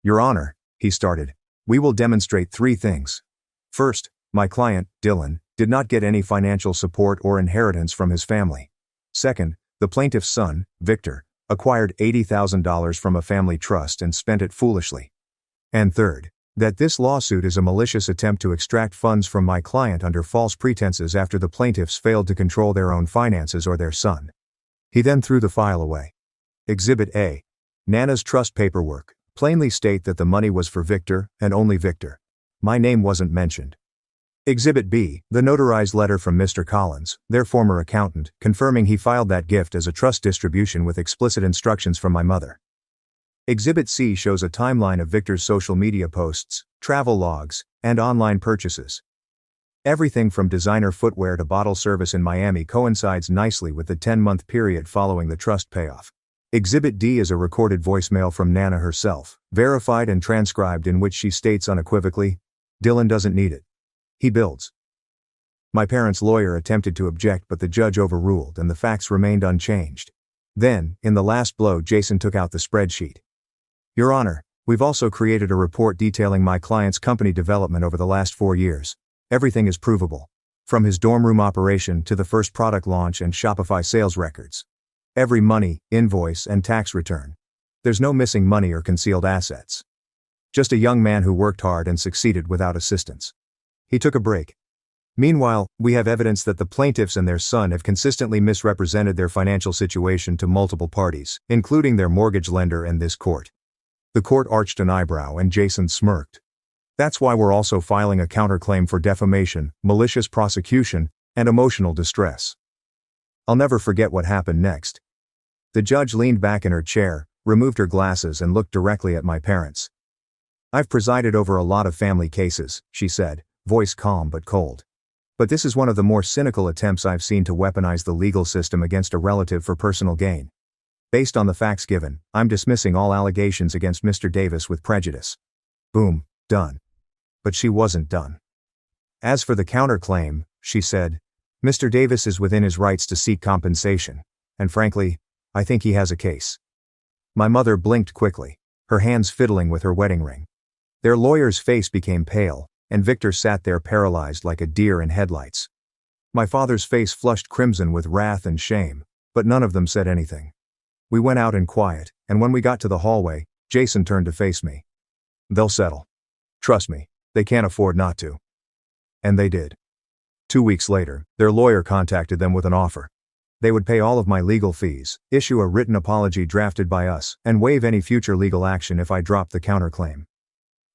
Speaker 1: "Your Honor," he started, "we will demonstrate 3 things. First, my client, Dylan, did not get any financial support or inheritance from his family. Second, the plaintiff's son, Victor, acquired $80,000 from a family trust and spent it foolishly. And third, that this lawsuit is a malicious attempt to extract funds from my client under false pretenses after the plaintiffs failed to control their own finances or their son." He then threw the file away. Exhibit A. Nana's trust paperwork, plainly state that the money was for Victor and only Victor. My name wasn't mentioned. Exhibit B. The notarized letter from Mr. Collins, their former accountant, confirming he filed that gift as a trust distribution with explicit instructions from my mother. Exhibit C shows a timeline of Victor's social media posts, travel logs, and online purchases. Everything from designer footwear to bottle service in Miami coincides nicely with the 10-month period following the trust payoff. Exhibit D is a recorded voicemail from Nana herself, verified and transcribed, in which she states unequivocally, "Dylan doesn't need it. He builds." My parents' lawyer attempted to object, but the judge overruled and the facts remained unchanged. Then, in the last blow, Jason took out the spreadsheet. "Your Honor, we've also created a report detailing my client's company development over the last 4 years. Everything is provable. From his dorm room operation to the first product launch and Shopify sales records. Every money, invoice, and tax return. There's no missing money or concealed assets. Just a young man who worked hard and succeeded without assistance." He took a break. "Meanwhile, we have evidence that the plaintiffs and their son have consistently misrepresented their financial situation to multiple parties, including their mortgage lender and this court." The court arched an eyebrow and Jason smirked. "That's why we're also filing a counterclaim for defamation, malicious prosecution, and emotional distress." I'll never forget what happened next. The judge leaned back in her chair, removed her glasses, and looked directly at my parents. "I've presided over a lot of family cases," she said, voice calm but cold. "But this is one of the more cynical attempts I've seen to weaponize the legal system against a relative for personal gain. Based on the facts given, I'm dismissing all allegations against Mr. Davis with prejudice." Boom, done. But she wasn't done. "As for the counterclaim," she said, "Mr. Davis is within his rights to seek compensation, and frankly, I think he has a case." My mother blinked quickly, her hands fiddling with her wedding ring. Their lawyer's face became pale, and Victor sat there paralyzed like a deer in headlights. My father's face flushed crimson with wrath and shame, but none of them said anything. We went out in quiet, and when we got to the hallway, Jason turned to face me. "They'll settle. Trust me, they can't afford not to." And they did. 2 weeks later, their lawyer contacted them with an offer. They would pay all of my legal fees, issue a written apology drafted by us, and waive any future legal action if I dropped the counterclaim.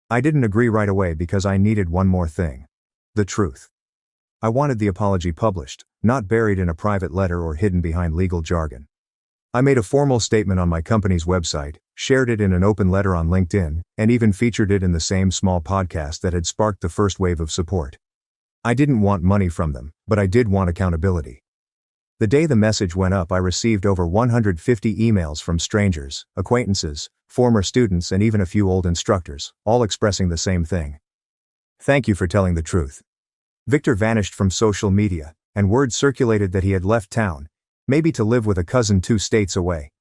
Speaker 1: I didn't agree right away because I needed one more thing. The truth. I wanted the apology published, not buried in a private letter or hidden behind legal jargon. I made a formal statement on my company's website, shared it in an open letter on LinkedIn, and even featured it in the same small podcast that had sparked the first wave of support. I didn't want money from them, but I did want accountability. The day the message went up, I received over 150 emails from strangers, acquaintances, former students, and even a few old instructors, all expressing the same thing. Thank you for telling the truth. Victor vanished from social media, and word circulated that he had left town, maybe to live with a cousin 2 states away.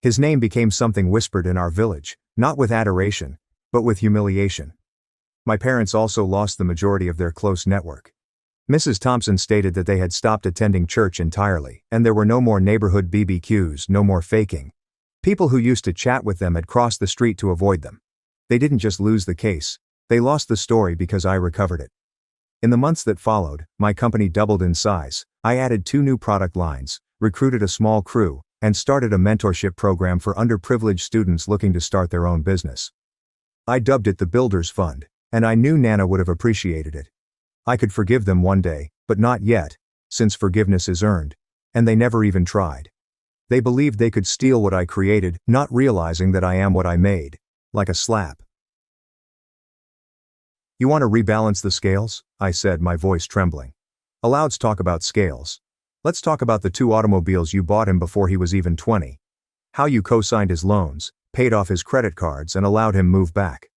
Speaker 1: His name became something whispered in our village, not with adoration, but with humiliation. My parents also lost the majority of their close network. Mrs. Thompson stated that they had stopped attending church entirely, and there were no more neighborhood BBQs, no more faking. People who used to chat with them had crossed the street to avoid them. They didn't just lose the case, they lost the story because I recovered it. In the months that followed, my company doubled in size. I added 2 new product lines, recruited a small crew, and started a mentorship program for underprivileged students looking to start their own business. I dubbed it the Builders Fund, and I knew Nana would have appreciated it. I could forgive them one day, but not yet, since forgiveness is earned, and they never even tried. They believed they could steal what I created, not realizing that I am what I made, like a slap. You want to rebalance the scales? I said, my voice trembling. Allows talk about scales. Let's talk about the 2 automobiles you bought him before he was even 20. How you co-signed his loans, paid off his credit cards, and allowed him move back.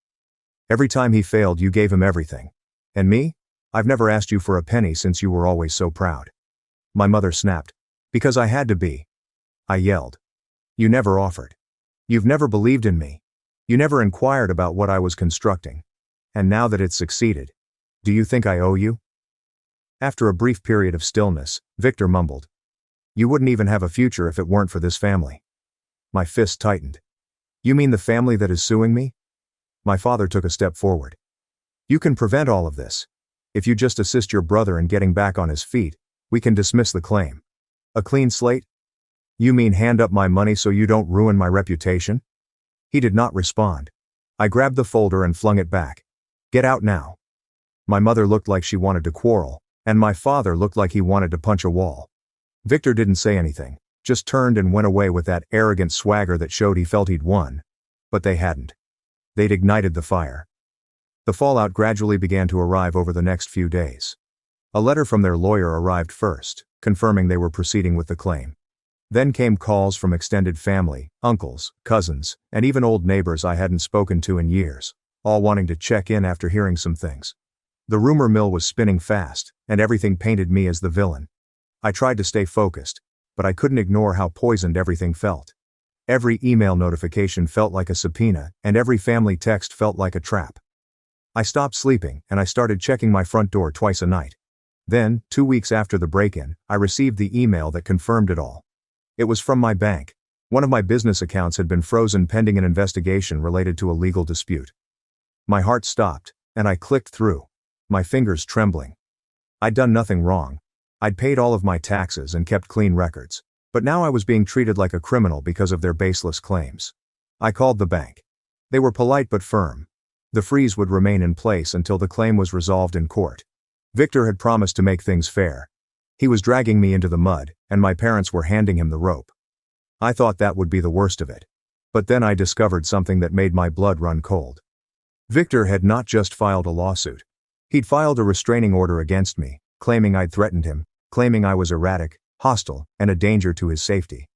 Speaker 1: Every time he failed, you gave him everything. And me? I've never asked you for a penny since you were always so proud. My mother snapped. Because I had to be. I yelled. You never offered. You've never believed in me. You never inquired about what I was constructing. And now that it's succeeded, do you think I owe you? After a brief period of stillness, Victor mumbled. You wouldn't even have a future if it weren't for this family. My fist tightened. You mean the family that is suing me? My father took a step forward. You can prevent all of this. If you just assist your brother in getting back on his feet, we can dismiss the claim. A clean slate? You mean hand up my money so you don't ruin my reputation? He did not respond. I grabbed the folder and flung it back. Get out now. My mother looked like she wanted to quarrel, and my father looked like he wanted to punch a wall. Victor didn't say anything, just turned and went away with that arrogant swagger that showed he felt he'd won. But they hadn't. They'd ignited the fire. The fallout gradually began to arrive over the next few days. A letter from their lawyer arrived first, confirming they were proceeding with the claim. Then came calls from extended family, uncles, cousins, and even old neighbors I hadn't spoken to in years, all wanting to check in after hearing some things. The rumor mill was spinning fast, and everything painted me as the villain. I tried to stay focused, but I couldn't ignore how poisoned everything felt. Every email notification felt like a subpoena, and every family text felt like a trap. I stopped sleeping, and I started checking my front door twice a night. Then, 2 weeks after the break-in, I received the email that confirmed it all. It was from my bank. One of my business accounts had been frozen pending an investigation related to a legal dispute. My heart stopped, and I clicked through, my fingers trembling. I'd done nothing wrong. I'd paid all of my taxes and kept clean records, but now I was being treated like a criminal because of their baseless claims. I called the bank. They were polite but firm. The freeze would remain in place until the claim was resolved in court. Victor had promised to make things fair. He was dragging me into the mud, and my parents were handing him the rope. I thought that would be the worst of it. But then I discovered something that made my blood run cold. Victor had not just filed a lawsuit. He'd filed a restraining order against me, claiming I'd threatened him, claiming I was erratic, hostile, and a danger to his safety.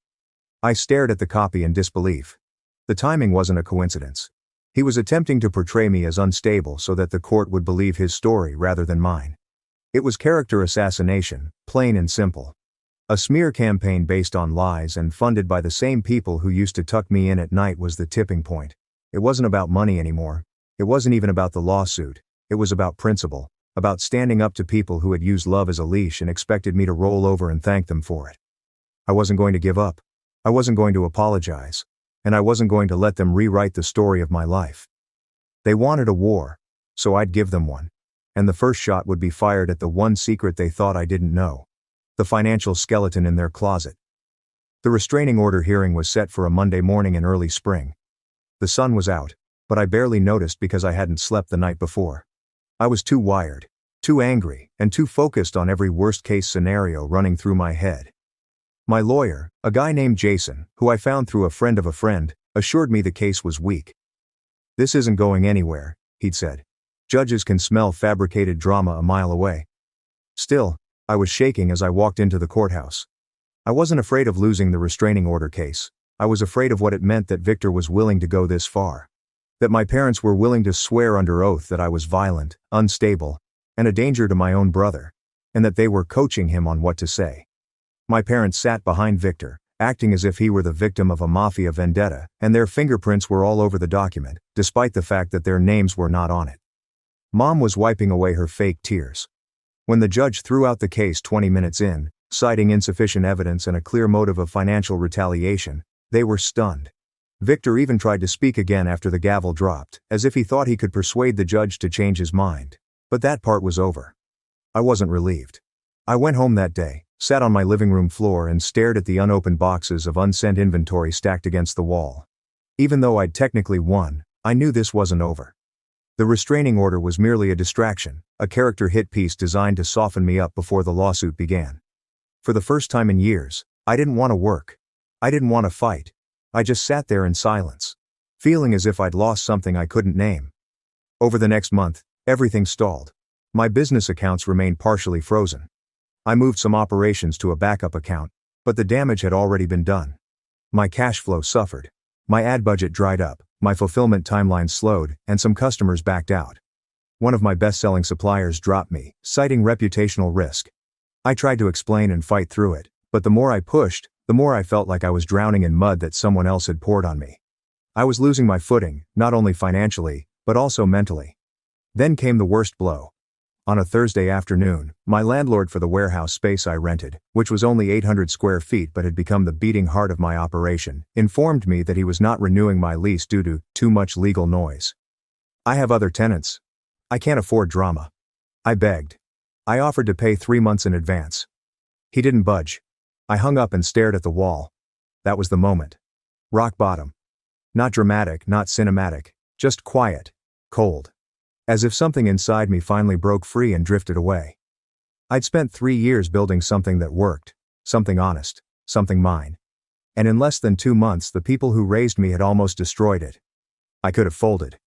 Speaker 1: I stared at the copy in disbelief. The timing wasn't a coincidence. He was attempting to portray me as unstable so that the court would believe his story rather than mine. It was character assassination, plain and simple. A smear campaign based on lies and funded by the same people who used to tuck me in at night was the tipping point. It wasn't about money anymore. It wasn't even about the lawsuit. It was about principle, about standing up to people who had used love as a leash and expected me to roll over and thank them for it. I wasn't going to give up. I wasn't going to apologize. And I wasn't going to let them rewrite the story of my life. They wanted a war, so I'd give them one. And the first shot would be fired at the one secret they thought I didn't know. The financial skeleton in their closet. The restraining order hearing was set for a Monday morning in early spring. The sun was out, but I barely noticed because I hadn't slept the night before. I was too wired, too angry, and too focused on every worst-case scenario running through my head. My lawyer, a guy named Jason, who I found through a friend of a friend, assured me the case was weak. "This isn't going anywhere," he'd said. "Judges can smell fabricated drama a mile away." Still, I was shaking as I walked into the courthouse. I wasn't afraid of losing the restraining order case. I was afraid of what it meant that Victor was willing to go this far. That my parents were willing to swear under oath that I was violent, unstable, and a danger to my own brother, and that they were coaching him on what to say. My parents sat behind Victor, acting as if he were the victim of a mafia vendetta, and their fingerprints were all over the document, despite the fact that their names were not on it. Mom was wiping away her fake tears. When the judge threw out the case 20 minutes in, citing insufficient evidence and a clear motive of financial retaliation, they were stunned. Victor even tried to speak again after the gavel dropped, as if he thought he could persuade the judge to change his mind. But that part was over. I wasn't relieved. I went home that day, sat on my living room floor and stared at the unopened boxes of unsent inventory stacked against the wall. Even though I'd technically won, I knew this wasn't over. The restraining order was merely a distraction, a character hit piece designed to soften me up before the lawsuit began. For the first time in years, I didn't want to work. I didn't want to fight. I just sat there in silence, feeling as if I'd lost something I couldn't name. Over the next month, everything stalled. My business accounts remained partially frozen. I moved some operations to a backup account, but the damage had already been done. My cash flow suffered. My ad budget dried up, my fulfillment timeline slowed, and some customers backed out. One of my best-selling suppliers dropped me, citing reputational risk. I tried to explain and fight through it, but the more I pushed, the more I felt like I was drowning in mud that someone else had poured on me. I was losing my footing, not only financially, but also mentally. Then came the worst blow. On a Thursday afternoon, my landlord for the warehouse space I rented, which was only 800 square feet but had become the beating heart of my operation, informed me that he was not renewing my lease due to too much legal noise. "I have other tenants. I can't afford drama." I begged. I offered to pay 3 months in advance. He didn't budge. I hung up and stared at the wall. That was the moment. Rock bottom. Not dramatic, not cinematic, just quiet, cold. As if something inside me finally broke free and drifted away. I'd spent 3 years building something that worked, something honest, something mine. And in less than 2 months the people who raised me had almost destroyed it. I could have folded.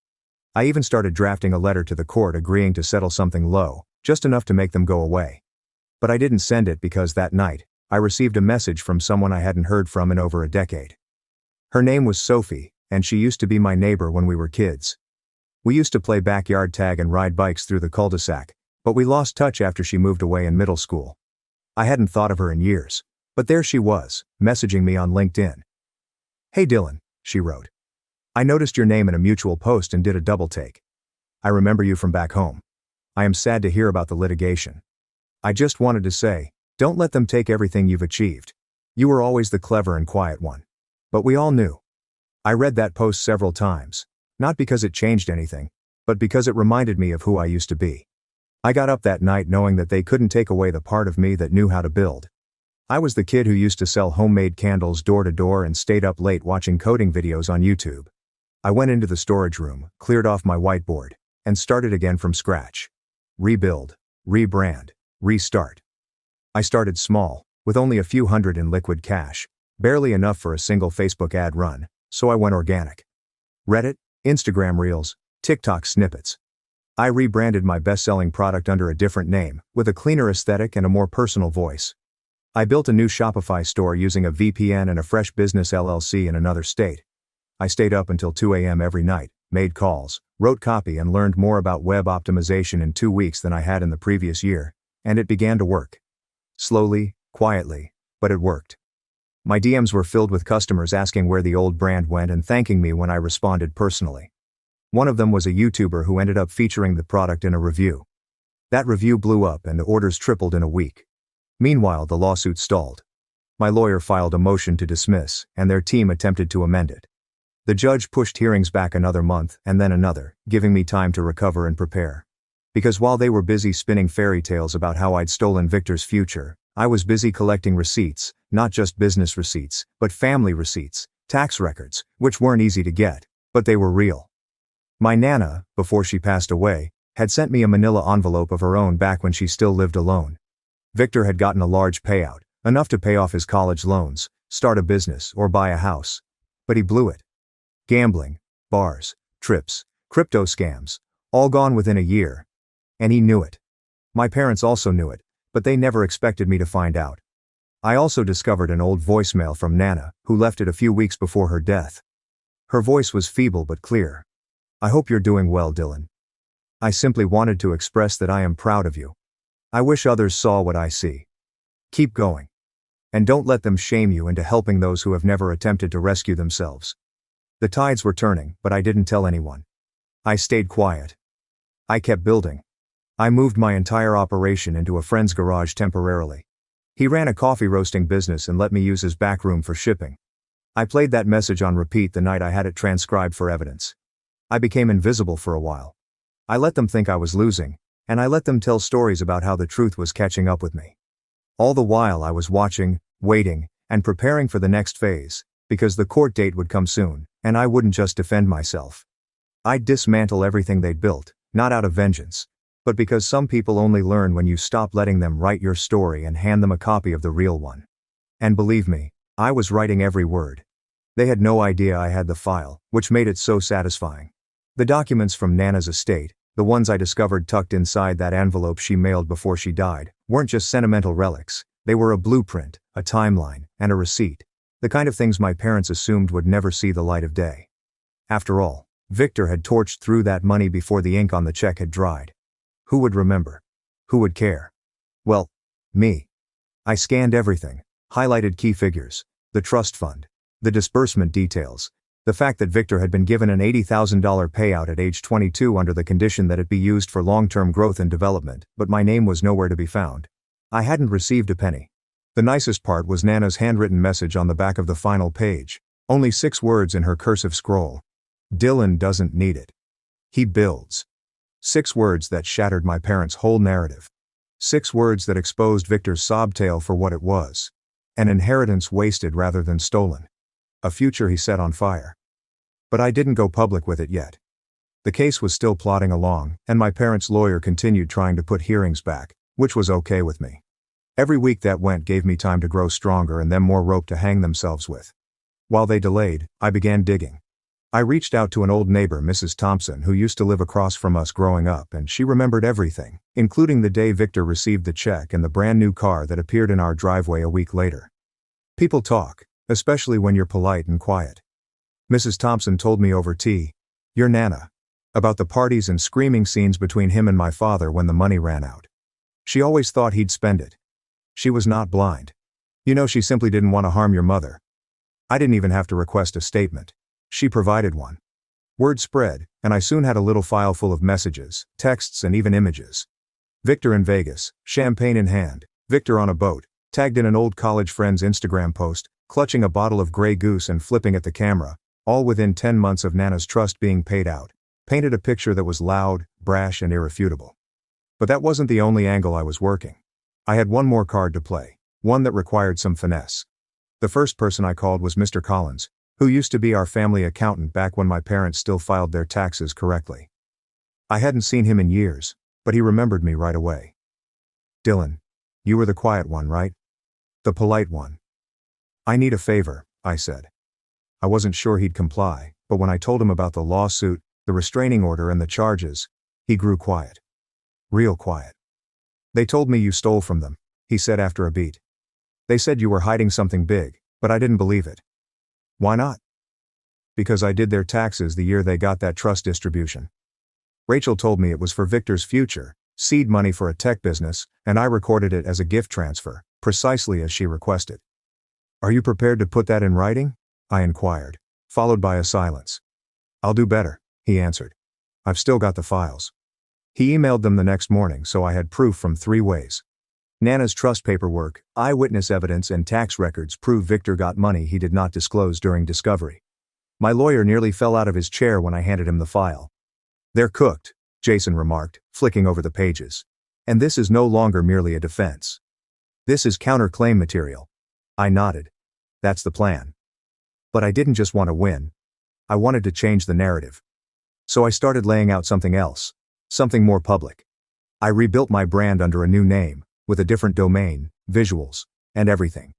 Speaker 1: I even started drafting a letter to the court agreeing to settle something low, just enough to make them go away. But I didn't send it because that night, I received a message from someone I hadn't heard from in over a decade. Her name was Sophie, and she used to be my neighbor when we were kids. We used to play backyard tag and ride bikes through the cul-de-sac, but we lost touch after she moved away in middle school. I hadn't thought of her in years, but there she was, messaging me on LinkedIn. "Hey Dylan," she wrote. "I noticed your name in a mutual post and did a double take. I remember you from back home. I am sad to hear about the litigation. I just wanted to say, don't let them take everything you've achieved. You were always the clever and quiet one. But we all knew." I read that post several times, not because it changed anything, but because it reminded me of who I used to be. I got up that night knowing that they couldn't take away the part of me that knew how to build. I was the kid who used to sell homemade candles door to door and stayed up late watching coding videos on YouTube. I went into the storage room, cleared off my whiteboard, and started again from scratch. Rebuild, rebrand, restart. I started small, with only a few hundred in liquid cash, barely enough for a single Facebook ad run, so I went organic. Reddit, Instagram Reels, TikTok snippets. I rebranded my best-selling product under a different name, with a cleaner aesthetic and a more personal voice. I built a new Shopify store using a VPN and a fresh business LLC in another state. I stayed up until 2 a.m. every night, made calls, wrote copy and learned more about web optimization in 2 weeks than I had in the previous year, and it began to work. Slowly, quietly, but it worked. My DMs were filled with customers asking where the old brand went and thanking me when I responded personally. One of them was a YouTuber who ended up featuring the product in a review. That review blew up and orders tripled in a week. Meanwhile, the lawsuit stalled. My lawyer filed a motion to dismiss, and their team attempted to amend it. The judge pushed hearings back another month and then another, giving me time to recover and prepare. Because while they were busy spinning fairy tales about how I'd stolen Victor's future, I was busy collecting receipts, not just business receipts, but family receipts, tax records, which weren't easy to get, but they were real. My Nana, before she passed away, had sent me a manila envelope of her own back when she still lived alone. Victor had gotten a large payout, enough to pay off his college loans, start a business, or buy a house. But he blew it. Gambling, bars, trips, crypto scams, all gone within a year. And he knew it. My parents also knew it, but they never expected me to find out. I also discovered an old voicemail from Nana, who left it a few weeks before her death. Her voice was feeble but clear. "I hope you're doing well, Dylan. I simply wanted to express that I am proud of you. I wish others saw what I see. Keep going. And don't let them shame you into helping those who have never attempted to rescue themselves." The tides were turning, but I didn't tell anyone. I stayed quiet. I kept building. I moved my entire operation into a friend's garage temporarily. He ran a coffee roasting business and let me use his back room for shipping. I played that message on repeat the night I had it transcribed for evidence. I became invisible for a while. I let them think I was losing, and I let them tell stories about how the truth was catching up with me. All the while I was watching, waiting, and preparing for the next phase, because the court date would come soon, and I wouldn't just defend myself. I'd dismantle everything they'd built, not out of vengeance, but because some people only learn when you stop letting them write your story and hand them a copy of the real one. And believe me, I was writing every word. They had no idea I had the file, which made it so satisfying. The documents from Nana's estate, the ones I discovered tucked inside that envelope she mailed before she died, weren't just sentimental relics. They were a blueprint, a timeline, and a receipt. The kind of things my parents assumed would never see the light of day. After all, Victor had torched through that money before the ink on the check had dried. Who would remember? Who would care? Well, me. I scanned everything, highlighted key figures, the trust fund, the disbursement details, the fact that Victor had been given an $80,000 payout at age 22 under the condition that it be used for long-term growth and development, but my name was nowhere to be found. I hadn't received a penny. The nicest part was Nana's handwritten message on the back of the final page, only 6 words in her cursive scroll. "Dylan doesn't need it. He builds." 6 words that shattered my parents' whole narrative. 6 words that exposed Victor's sob tale for what it was. An inheritance wasted rather than stolen. A future he set on fire. But I didn't go public with it yet. The case was still plodding along, and my parents' lawyer continued trying to put hearings back, which was okay with me. Every week that went gave me time to grow stronger and them more rope to hang themselves with. While they delayed, I began digging. I reached out to an old neighbor, Mrs. Thompson, who used to live across from us growing up, and she remembered everything, including the day Victor received the check and the brand new car that appeared in our driveway a week later. People talk, especially when you're polite and quiet. Mrs. Thompson told me over tea, "Your Nana," about the parties and screaming scenes between him and my father when the money ran out. She always thought he'd spend it. She was not blind. You know, she simply didn't want to harm your mother. I didn't even have to request a statement. She provided one. Word spread, and I soon had a little file full of messages, texts, and even images. Victor in Vegas, champagne in hand, Victor on a boat, tagged in an old college friend's Instagram post, clutching a bottle of Grey Goose and flipping at the camera, all within 10 months of Nana's trust being paid out, painted a picture that was loud, brash, and irrefutable. But that wasn't the only angle I was working. I had one more card to play, one that required some finesse. The first person I called was Mr. Collins, who used to be our family accountant back when my parents still filed their taxes correctly. I hadn't seen him in years, but he remembered me right away. "Dylan, you were the quiet one, right? The polite one." "I need a favor," I said. I wasn't sure he'd comply, but when I told him about the lawsuit, the restraining order, and the charges, he grew quiet. Real quiet. "They told me you stole from them," he said after a beat. "They said you were hiding something big, but I didn't believe it." "Why not?" "Because I did their taxes the year they got that trust distribution. Rachel told me it was for Victor's future, seed money for a tech business, and I recorded it as a gift transfer, precisely as she requested." "Are you prepared to put that in writing?" I inquired, followed by a silence. "I'll do better," he answered. "I've still got the files." He emailed them the next morning, so I had proof from 3 ways. Nana's trust paperwork, eyewitness evidence, and tax records prove Victor got money he did not disclose during discovery. My lawyer nearly fell out of his chair when I handed him the file. "They're cooked," Jason remarked, flicking over the pages. "And this is no longer merely a defense. This is counterclaim material." I nodded. "That's the plan." But I didn't just want to win. I wanted to change the narrative. So I started laying out something else. Something more public. I rebuilt my brand under a new name, with a different domain, visuals, and everything.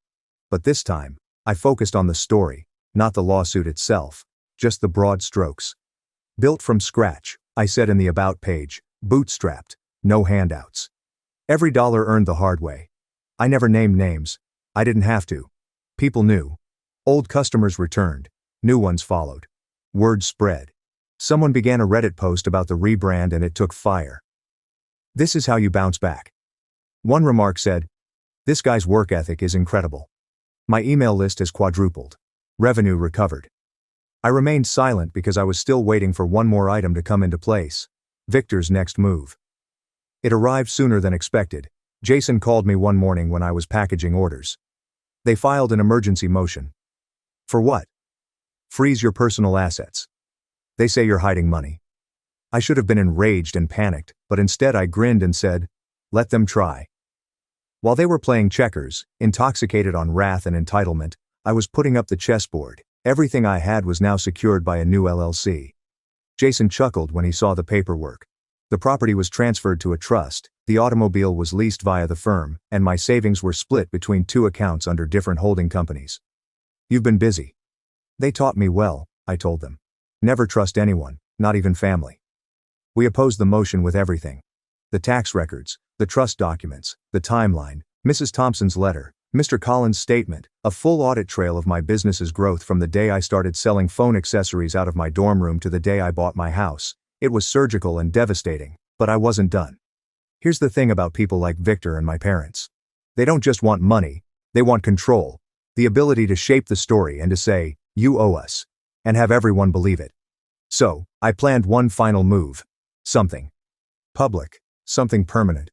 Speaker 1: But this time, I focused on the story, not the lawsuit itself, just the broad strokes. Built from scratch, I said in the About page, bootstrapped, no handouts. Every dollar earned the hard way. I never named names. I didn't have to. People knew. Old customers returned. New ones followed. Word spread. Someone began a Reddit post about the rebrand and it took fire. This is how you bounce back. One remark said, "This guy's work ethic is incredible." My email list has quadrupled. Revenue recovered. I remained silent because I was still waiting for one more item to come into place. Victor's next move. It arrived sooner than expected. Jason called me one morning when I was packaging orders. They filed an emergency motion. For what? Freeze your personal assets. They say you're hiding money. I should have been enraged and panicked, but instead I grinned and said, "Let them try." While they were playing checkers, intoxicated on wrath and entitlement, I was putting up the chessboard. Everything I had was now secured by a new LLC. Jason chuckled when he saw the paperwork. The property was transferred to a trust, the automobile was leased via the firm, and my savings were split between 2 accounts under different holding companies. "You've been busy." They taught me well, I told them. Never trust anyone, not even family. We opposed the motion with everything. The tax records, the trust documents, the timeline, Mrs. Thompson's letter, Mr. Collins' statement, a full audit trail of my business's growth from the day I started selling phone accessories out of my dorm room to the day I bought my house. It was surgical and devastating, but I wasn't done. Here's the thing about people like Victor and my parents. They don't just want money, they want control, the ability to shape the story and to say, "You owe us," and have everyone believe it. So, I planned one final move. Something public, something permanent.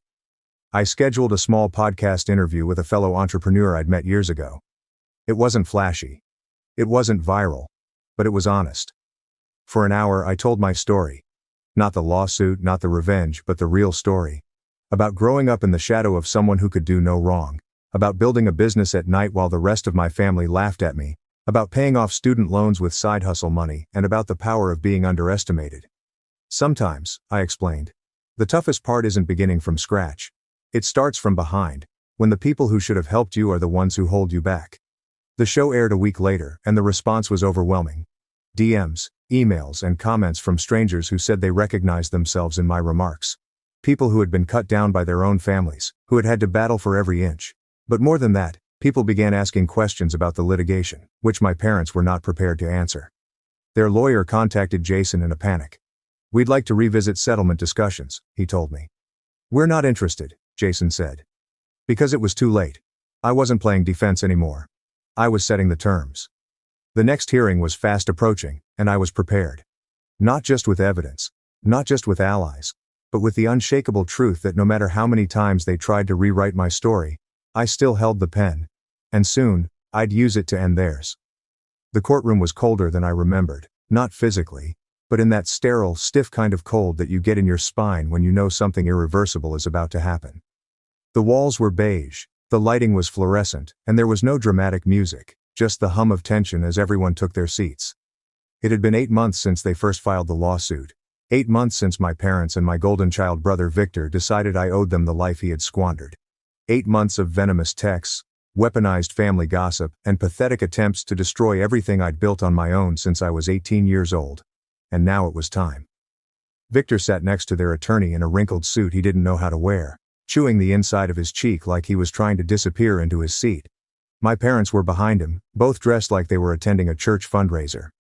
Speaker 1: I scheduled a small podcast interview with a fellow entrepreneur I'd met years ago. It wasn't flashy. It wasn't viral. But it was honest. For an hour I told my story. Not the lawsuit, not the revenge, but the real story. About growing up in the shadow of someone who could do no wrong. About building a business at night while the rest of my family laughed at me. About paying off student loans with side hustle money, and about the power of being underestimated. Sometimes, I explained, the toughest part isn't beginning from scratch. It starts from behind, when the people who should have helped you are the ones who hold you back. The show aired a week later, and the response was overwhelming. DMs, emails, and comments from strangers who said they recognized themselves in my remarks. People who had been cut down by their own families, who had had to battle for every inch. But more than that, people began asking questions about the litigation, which my parents were not prepared to answer. Their lawyer contacted Jason in a panic. "We'd like to revisit settlement discussions," he told me. "We're not interested," Jason said. Because it was too late. I wasn't playing defense anymore. I was setting the terms. The next hearing was fast approaching, and I was prepared. Not just with evidence, not just with allies, but with the unshakable truth that no matter how many times they tried to rewrite my story, I still held the pen. And soon, I'd use it to end theirs. The courtroom was colder than I remembered, not physically, but in that sterile, stiff kind of cold that you get in your spine when you know something irreversible is about to happen. The walls were beige, the lighting was fluorescent, and there was no dramatic music, just the hum of tension as everyone took their seats. It had been 8 months since they first filed the lawsuit. 8 months since my parents and my golden child brother Victor decided I owed them the life he had squandered. 8 months of venomous texts, weaponized family gossip, and pathetic attempts to destroy everything I'd built on my own since I was 18 years old. And now it was time. Victor sat next to their attorney in a wrinkled suit he didn't know how to wear, chewing the inside of his cheek like he was trying to disappear into his seat. My parents were behind him, both dressed like they were attending a church fundraiser.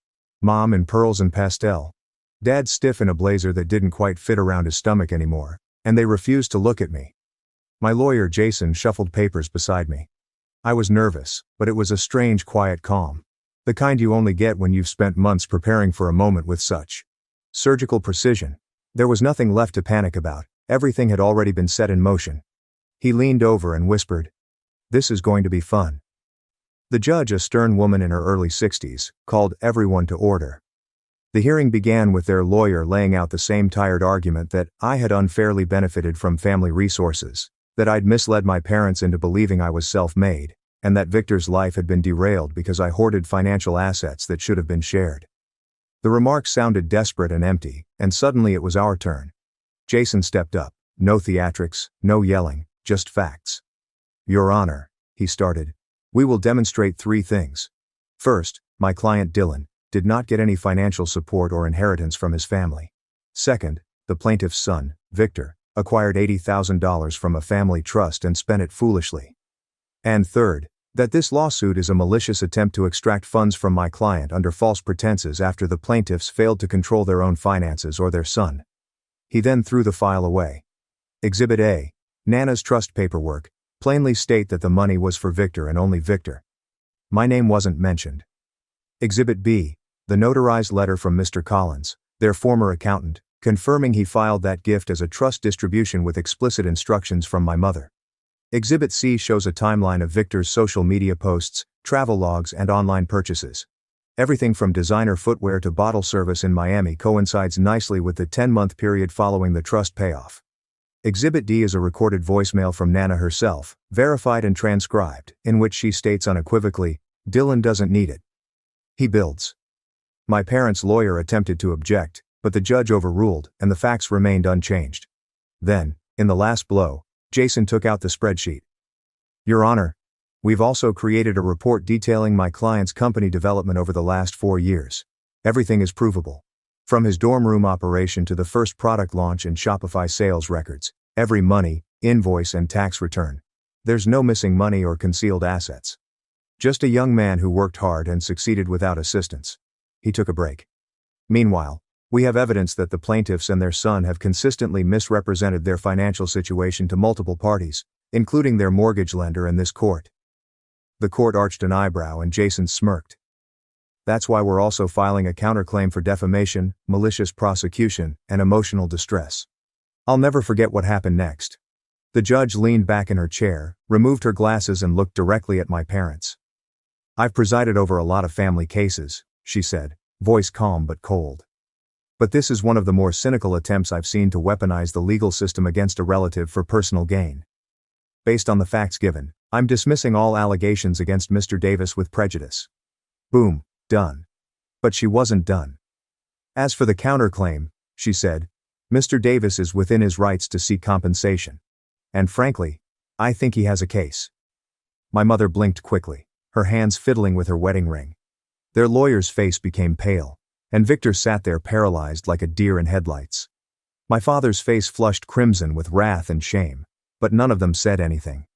Speaker 1: Mom in pearls and pastel. Dad stiff in a blazer that didn't quite fit around his stomach anymore, and they refused to look at me. My lawyer Jason shuffled papers beside me. I was nervous, but it was a strange quiet calm. The kind you only get when you've spent months preparing for a moment with such surgical precision. There was nothing left to panic about, everything had already been set in motion. He leaned over and whispered, "This is going to be fun." The judge, a stern woman in her early 60s, called everyone to order. The hearing began with their lawyer laying out the same tired argument that I had unfairly benefited from family resources, that I'd misled my parents into believing I was self-made, and that Victor's life had been derailed because I hoarded financial assets that should have been shared. The remarks sounded desperate and empty, and suddenly it was our turn. Jason stepped up. No theatrics, no yelling, just facts. Your Honor, he started. We will demonstrate 3 things. First, my client Dylan did not get any financial support or inheritance from his family. Second, the plaintiff's son, Victor, acquired $80,000 from a family trust and spent it foolishly. And third, that this lawsuit is a malicious attempt to extract funds from my client under false pretenses after the plaintiffs failed to control their own finances or their son. He then threw the file away. Exhibit A, Nana's trust paperwork, plainly state that the money was for Victor and only Victor. My name wasn't mentioned. Exhibit B, the notarized letter from Mr. Collins, their former accountant, confirming he filed that gift as a trust distribution with explicit instructions from my mother. Exhibit C shows a timeline of Victor's social media posts, travel logs, and online purchases. Everything from designer footwear to bottle service in Miami coincides nicely with the 10-month period following the trust payoff. Exhibit D is a recorded voicemail from Nana herself, verified and transcribed, in which she states unequivocally, Dylan doesn't need it. He builds. My parents' lawyer attempted to object, but the judge overruled, and the facts remained unchanged. Then, in the last blow, Jason took out the spreadsheet. Your Honor, we've also created a report detailing my client's company development over the last 4 years. Everything is provable. From his dorm room operation to the first product launch and Shopify sales records, every money, invoice, and tax return. There's no missing money or concealed assets. Just a young man who worked hard and succeeded without assistance. He took a break. Meanwhile, we have evidence that the plaintiffs and their son have consistently misrepresented their financial situation to multiple parties, including their mortgage lender and this court. The court arched an eyebrow and Jason smirked. That's why we're also filing a counterclaim for defamation, malicious prosecution, and emotional distress. I'll never forget what happened next. The judge leaned back in her chair, removed her glasses, and looked directly at my parents. I've presided over a lot of family cases, she said, voice calm but cold. But this is one of the more cynical attempts I've seen to weaponize the legal system against a relative for personal gain. Based on the facts given, I'm dismissing all allegations against Mr. Davis with prejudice. Boom. Done. But she wasn't done. As for the counterclaim, she said, Mr. Davis is within his rights to seek compensation. And frankly, I think he has a case. My mother blinked quickly, her hands fiddling with her wedding ring. Their lawyer's face became pale, and Victor sat there paralyzed like a deer in headlights. My father's face flushed crimson with wrath and shame, but none of them said anything.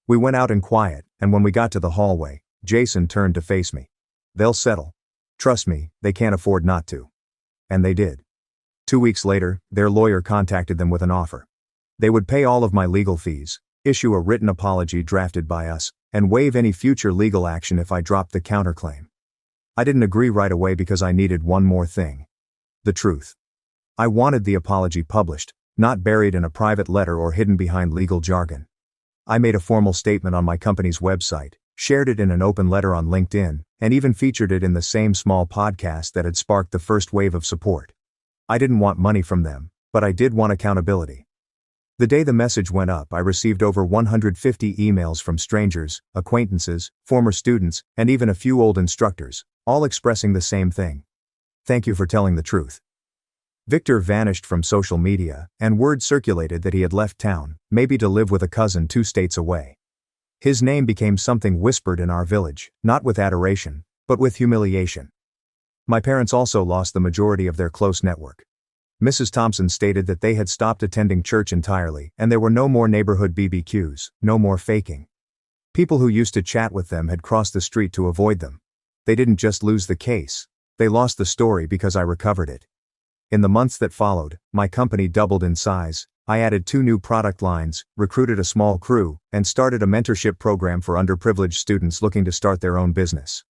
Speaker 1: We went out in quiet, and when we got to the hallway, Jason turned to face me. They'll settle. Trust me, they can't afford not to. And they did. 2 weeks later, their lawyer contacted them with an offer. They would pay all of my legal fees, issue a written apology drafted by us, and waive any future legal action if I dropped the counterclaim. I didn't agree right away because I needed one more thing. The truth. I wanted the apology published, not buried in a private letter or hidden behind legal jargon. I made a formal statement on my company's website, shared it in an open letter on LinkedIn, and even featured it in the same small podcast that had sparked the first wave of support. I didn't want money from them, but I did want accountability. The day the message went up, I received over 150 emails from strangers, acquaintances, former students, and even a few old instructors, all expressing the same thing. Thank you for telling the truth. Victor vanished from social media, and word circulated that he had left town, maybe to live with a cousin 2 states away. His name became something whispered in our village, not with adoration, but with humiliation. My parents also lost the majority of their close network. Mrs. Thompson stated that they had stopped attending church entirely, and there were no more neighborhood BBQs, no more faking. People who used to chat with them had crossed the street to avoid them. They didn't just lose the case, they lost the story because I recovered it. In the months that followed, my company doubled in size. I added 2 new product lines, recruited a small crew, and started a mentorship program for underprivileged students looking to start their own business.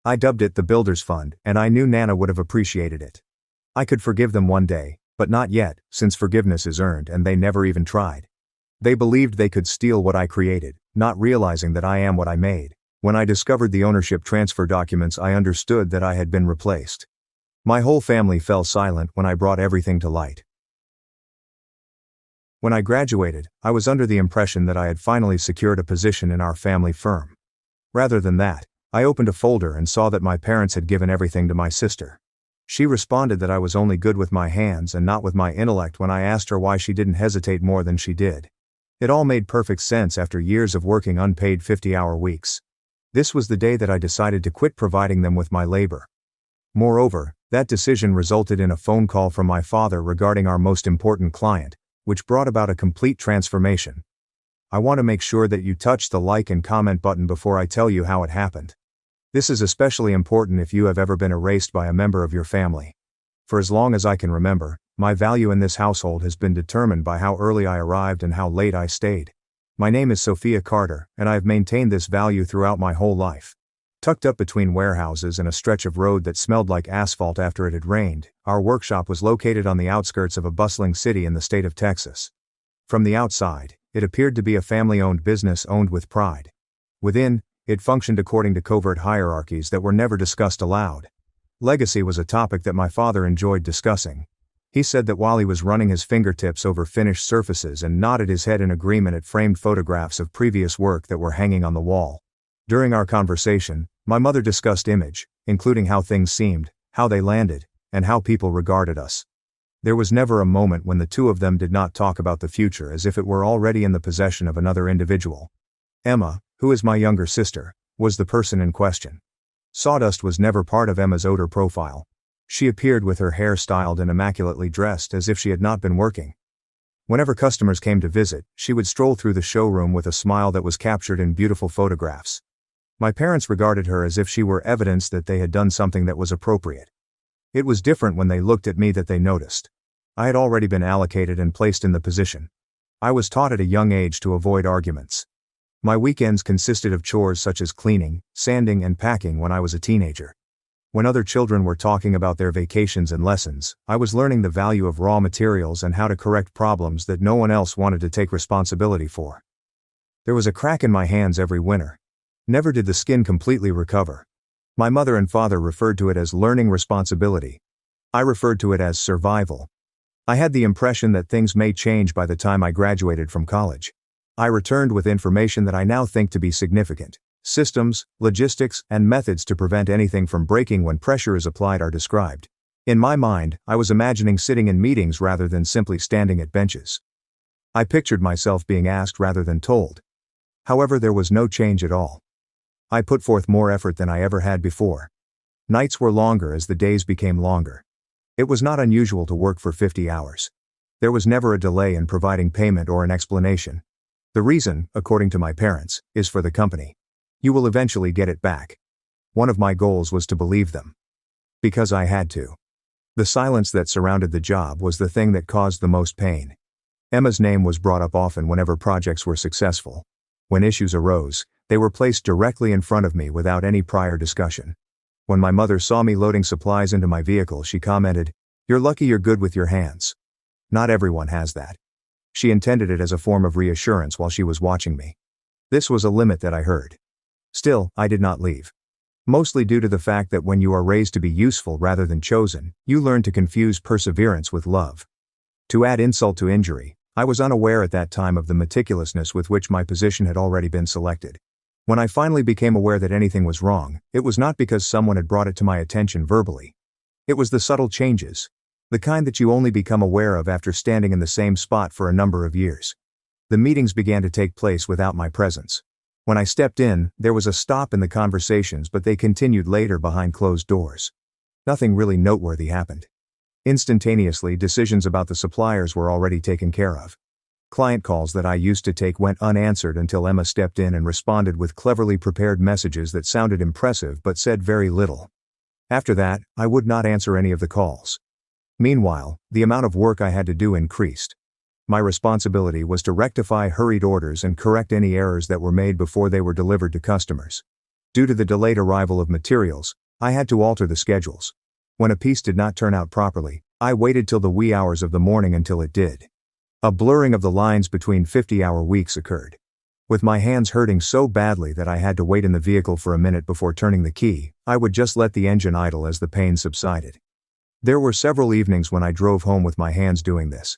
Speaker 1: I dubbed it the Builders Fund, and I knew Nana would have appreciated it. I could forgive them one day, but not yet, since forgiveness is earned and they never even tried. They believed they could steal what I created, not realizing that I am what I made. When I discovered the ownership transfer documents, I understood that I had been replaced. My whole family fell silent when I brought everything to light. When I graduated, I was under the impression that I had finally secured a position in our family firm. Rather than that, I opened a folder and saw that my parents had given everything to my sister. She responded that I was only good with my hands and not with my intellect when I asked her why she didn't hesitate more than she did. It all made perfect sense after years of working unpaid 50-hour weeks. This was the day that I decided to quit providing them with my labor. Moreover, that decision resulted in a phone call from my father regarding our most important client, which brought about a complete transformation. I want to make sure that you touch the like and comment button before I tell you how it happened. This is especially important if you have ever been erased by a member of your family. For as long as I can remember, my value in this household has been determined by how early I arrived and how late I stayed. My name is Sophia Carter, and I have maintained this value throughout my whole life. Tucked up between warehouses and a stretch of road that smelled like asphalt after it had rained, our workshop was located on the outskirts of a bustling city in the state of Texas. From the outside, it appeared to be a family-owned business owned with pride. Within, it functioned according to covert hierarchies that were never discussed aloud. Legacy was a topic that my father enjoyed discussing. He said that while he was running his fingertips over finished surfaces and nodded his head in agreement at framed photographs of previous work that were hanging on the wall. During our conversation, my mother discussed image, including how things seemed, how they landed, and how people regarded us. There was never a moment when the two of them did not talk about the future as if it were already in the possession of another individual. Emma, who is my younger sister, was the person in question. Sawdust was never part of Emma's odor profile. She appeared with her hair styled and immaculately dressed as if she had not been working. Whenever customers came to visit, she would stroll through the showroom with a smile that was captured in beautiful photographs. My parents regarded her as if she were evidence that they had done something that was appropriate. It was different when they looked at me that they noticed. I had already been allocated and placed in the position. I was taught at a young age to avoid arguments. My weekends consisted of chores such as cleaning, sanding, and packing when I was a teenager. When other children were talking about their vacations and lessons, I was learning the value of raw materials and how to correct problems that no one else wanted to take responsibility for. There was a crack in my hands every winter. Never did the skin completely recover. My mother and father referred to it as learning responsibility. I referred to it as survival. I had the impression that things may change by the time I graduated from college. I returned with information that I now think to be significant. Systems, logistics, and methods to prevent anything from breaking when pressure is applied are described. In my mind, I was imagining sitting in meetings rather than simply standing at benches. I pictured myself being asked rather than told. However, there was no change at all. I put forth more effort than I ever had before. Nights were longer as the days became longer. It was not unusual to work for 50 hours. There was never a delay in providing payment or an explanation. The reason, according to my parents, is for the company. You will eventually get it back. One of my goals was to believe them. Because I had to. The silence that surrounded the job was the thing that caused the most pain. Emma's name was brought up often whenever projects were successful. When issues arose, they were placed directly in front of me without any prior discussion. When my mother saw me loading supplies into my vehicle, she commented, "You're lucky you're good with your hands. Not everyone has that." She intended it as a form of reassurance while she was watching me. This was a limit that I heard. Still, I did not leave. Mostly due to the fact that when you are raised to be useful rather than chosen, you learn to confuse perseverance with love. To add insult to injury, I was unaware at that time of the meticulousness with which my position had already been selected. When I finally became aware that anything was wrong, it was not because someone had brought it to my attention verbally. It was the subtle changes. The kind that you only become aware of after standing in the same spot for a number of years. The meetings began to take place without my presence. When I stepped in, there was a stop in the conversations, but they continued later behind closed doors. Nothing really noteworthy happened. Instantaneously, decisions about the suppliers were already taken care of. Client calls that I used to take went unanswered until Emma stepped in and responded with cleverly prepared messages that sounded impressive but said very little. After that, I would not answer any of the calls. Meanwhile, the amount of work I had to do increased. My responsibility was to rectify hurried orders and correct any errors that were made before they were delivered to customers. Due to the delayed arrival of materials, I had to alter the schedules. When a piece did not turn out properly, I waited till the wee hours of the morning until it did. A blurring of the lines between 50-hour weeks occurred. With my hands hurting so badly that I had to wait in the vehicle for a minute before turning the key, I would just let the engine idle as the pain subsided. There were several evenings when I drove home with my hands doing this.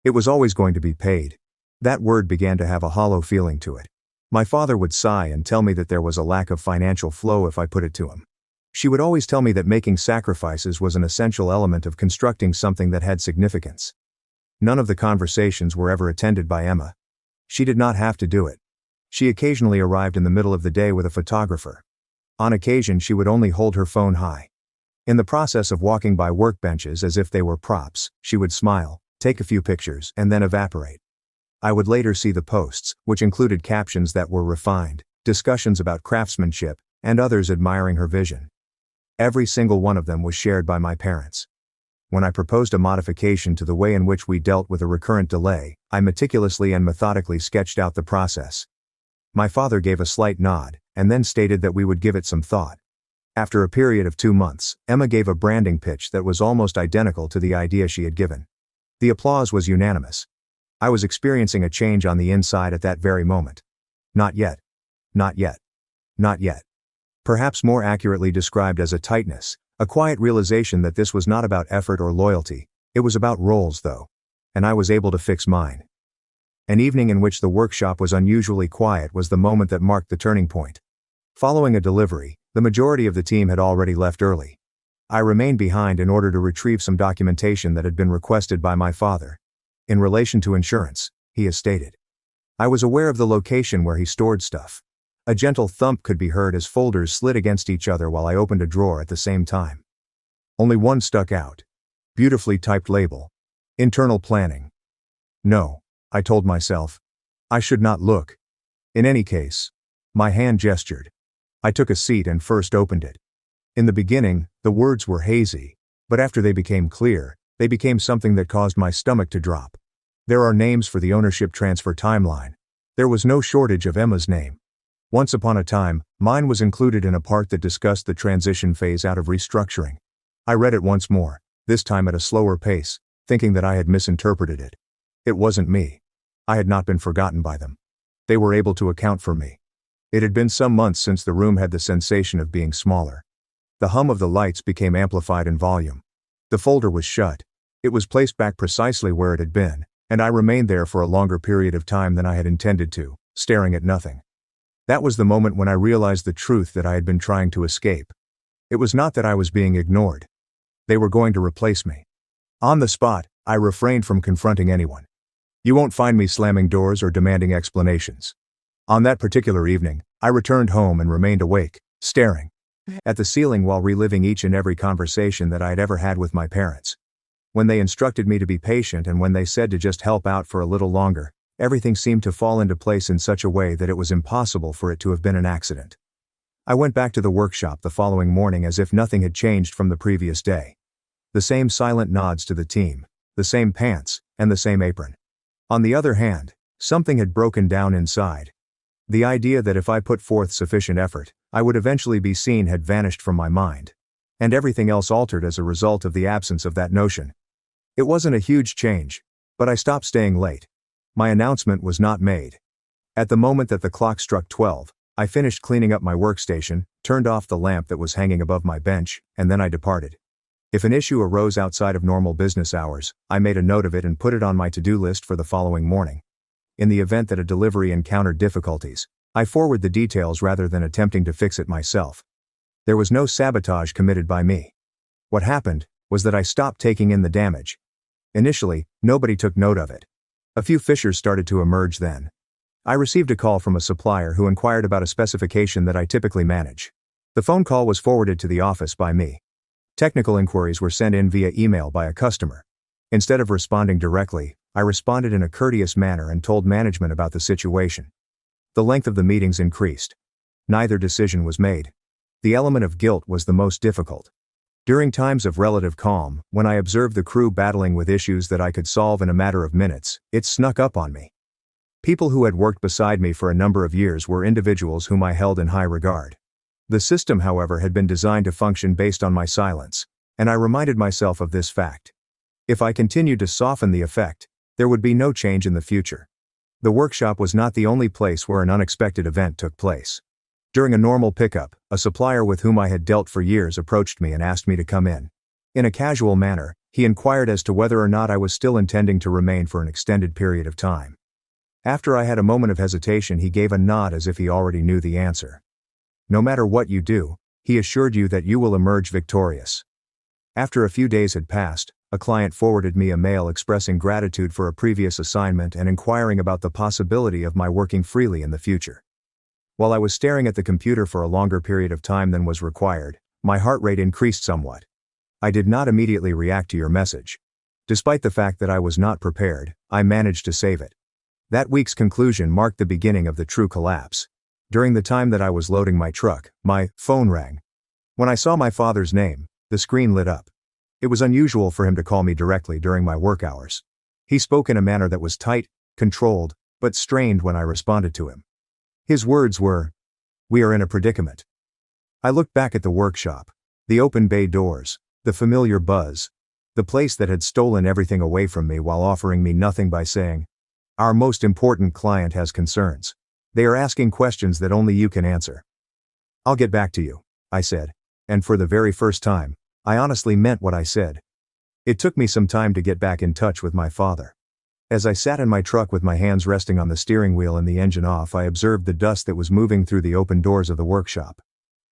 Speaker 1: It was always going to be paid. That word began to have a hollow feeling to it. My father would sigh and tell me that there was a lack of financial flow if I put it to him. She would always tell me that making sacrifices was an essential element of constructing something that had significance. None of the conversations were ever attended by Emma. She did not have to do it. She occasionally arrived in the middle of the day with a photographer. On occasion she would only hold her phone high. In the process of walking by workbenches as if they were props, she would smile, take a few pictures, and then evaporate. I would later see the posts, which included captions that were refined, discussions about craftsmanship, and others admiring her vision. Every single one of them was shared by my parents. When I proposed a modification to the way in which we dealt with a recurrent delay, I meticulously and methodically sketched out the process. My father gave a slight nod, and then stated that we would give it some thought. After a period of 2 months, Emma gave a branding pitch that was almost identical to the idea she had given. The applause was unanimous. I was experiencing a change on the inside at that very moment. Not yet. Not yet. Not yet. Perhaps more accurately described as a tightness, a quiet realization that this was not about effort or loyalty, it was about roles though. And I was able to fix mine. An evening in which the workshop was unusually quiet was the moment that marked the turning point. Following a delivery, the majority of the team had already left early. I remained behind in order to retrieve some documentation that had been requested by my father. In relation to insurance, he has stated. I was aware of the location where he stored stuff. A gentle thump could be heard as folders slid against each other while I opened a drawer at the same time. Only one stuck out. Beautifully typed label. Internal planning. No, I told myself. I should not look. In any case. My hand gestured. I took a seat and first opened it. In the beginning, the words were hazy, but after they became clear, they became something that caused my stomach to drop. There are names for the ownership transfer timeline. There was no shortage of Emma's name. Once upon a time, mine was included in a part that discussed the transition phase out of restructuring. I read it once more, this time at a slower pace, thinking that I had misinterpreted it. It wasn't me. I had not been forgotten by them. They were able to account for me. It had been some months since the room had the sensation of being smaller. The hum of the lights became amplified in volume. The folder was shut. It was placed back precisely where it had been, and I remained there for a longer period of time than I had intended to, staring at nothing. That was the moment when I realized the truth that I had been trying to escape. It was not that I was being ignored. They were going to replace me. On the spot, I refrained from confronting anyone. You won't find me slamming doors or demanding explanations. On that particular evening, I returned home and remained awake, staring at the ceiling while reliving each and every conversation that I had ever had with my parents. When they instructed me to be patient and when they said to just help out for a little longer, everything seemed to fall into place in such a way that it was impossible for it to have been an accident. I went back to the workshop the following morning as if nothing had changed from the previous day. The same silent nods to the team, the same pants, and the same apron. On the other hand, something had broken down inside. The idea that if I put forth sufficient effort, I would eventually be seen had vanished from my mind. And everything else altered as a result of the absence of that notion. It wasn't a huge change, but I stopped staying late. My announcement was not made. At the moment that the clock struck 12, I finished cleaning up my workstation, turned off the lamp that was hanging above my bench, and then I departed. If an issue arose outside of normal business hours, I made a note of it and put it on my to-do list for the following morning. In the event that a delivery encountered difficulties, I forward the details rather than attempting to fix it myself. There was no sabotage committed by me. What happened was that I stopped taking in the damage. Initially, nobody took note of it. A few fissures started to emerge then. I received a call from a supplier who inquired about a specification that I typically manage. The phone call was forwarded to the office by me. Technical inquiries were sent in via email by a customer. Instead of responding directly, I responded in a courteous manner and told management about the situation. The length of the meetings increased. Neither decision was made. The element of guilt was the most difficult. During times of relative calm, when I observed the crew battling with issues that I could solve in a matter of minutes, it snuck up on me. People who had worked beside me for a number of years were individuals whom I held in high regard. The system, however, had been designed to function based on my silence, and I reminded myself of this fact. If I continued to soften the effect, there would be no change in the future. The workshop was not the only place where an unexpected event took place. During a normal pickup, a supplier with whom I had dealt for years approached me and asked me to come in. In a casual manner, he inquired as to whether or not I was still intending to remain for an extended period of time. After I had a moment of hesitation, he gave a nod as if he already knew the answer. No matter what you do, He assured you that you will emerge victorious. After a few days had passed, a client forwarded me a mail expressing gratitude for a previous assignment and inquiring about the possibility of my working freely in the future. While I was staring at the computer for a longer period of time than was required, my heart rate increased somewhat. I did not immediately react to your message. Despite the fact that I was not prepared, I managed to save it. That week's conclusion marked the beginning of the true collapse. During the time that I was loading my truck, my phone rang. When I saw my father's name, the screen lit up. It was unusual for him to call me directly during my work hours. He spoke in a manner that was tight, controlled, but strained when I responded to him. His words were, "We are in a predicament." I looked back at the workshop, the open bay doors, the familiar buzz, the place that had stolen everything away from me while offering me nothing by saying, "Our most important client has concerns. They are asking questions that only you can answer." "I'll get back to you," I said, and for the very first time, I honestly meant what I said. It took me some time to get back in touch with my father. As I sat in my truck with my hands resting on the steering wheel and the engine off, I observed the dust that was moving through the open doors of the workshop.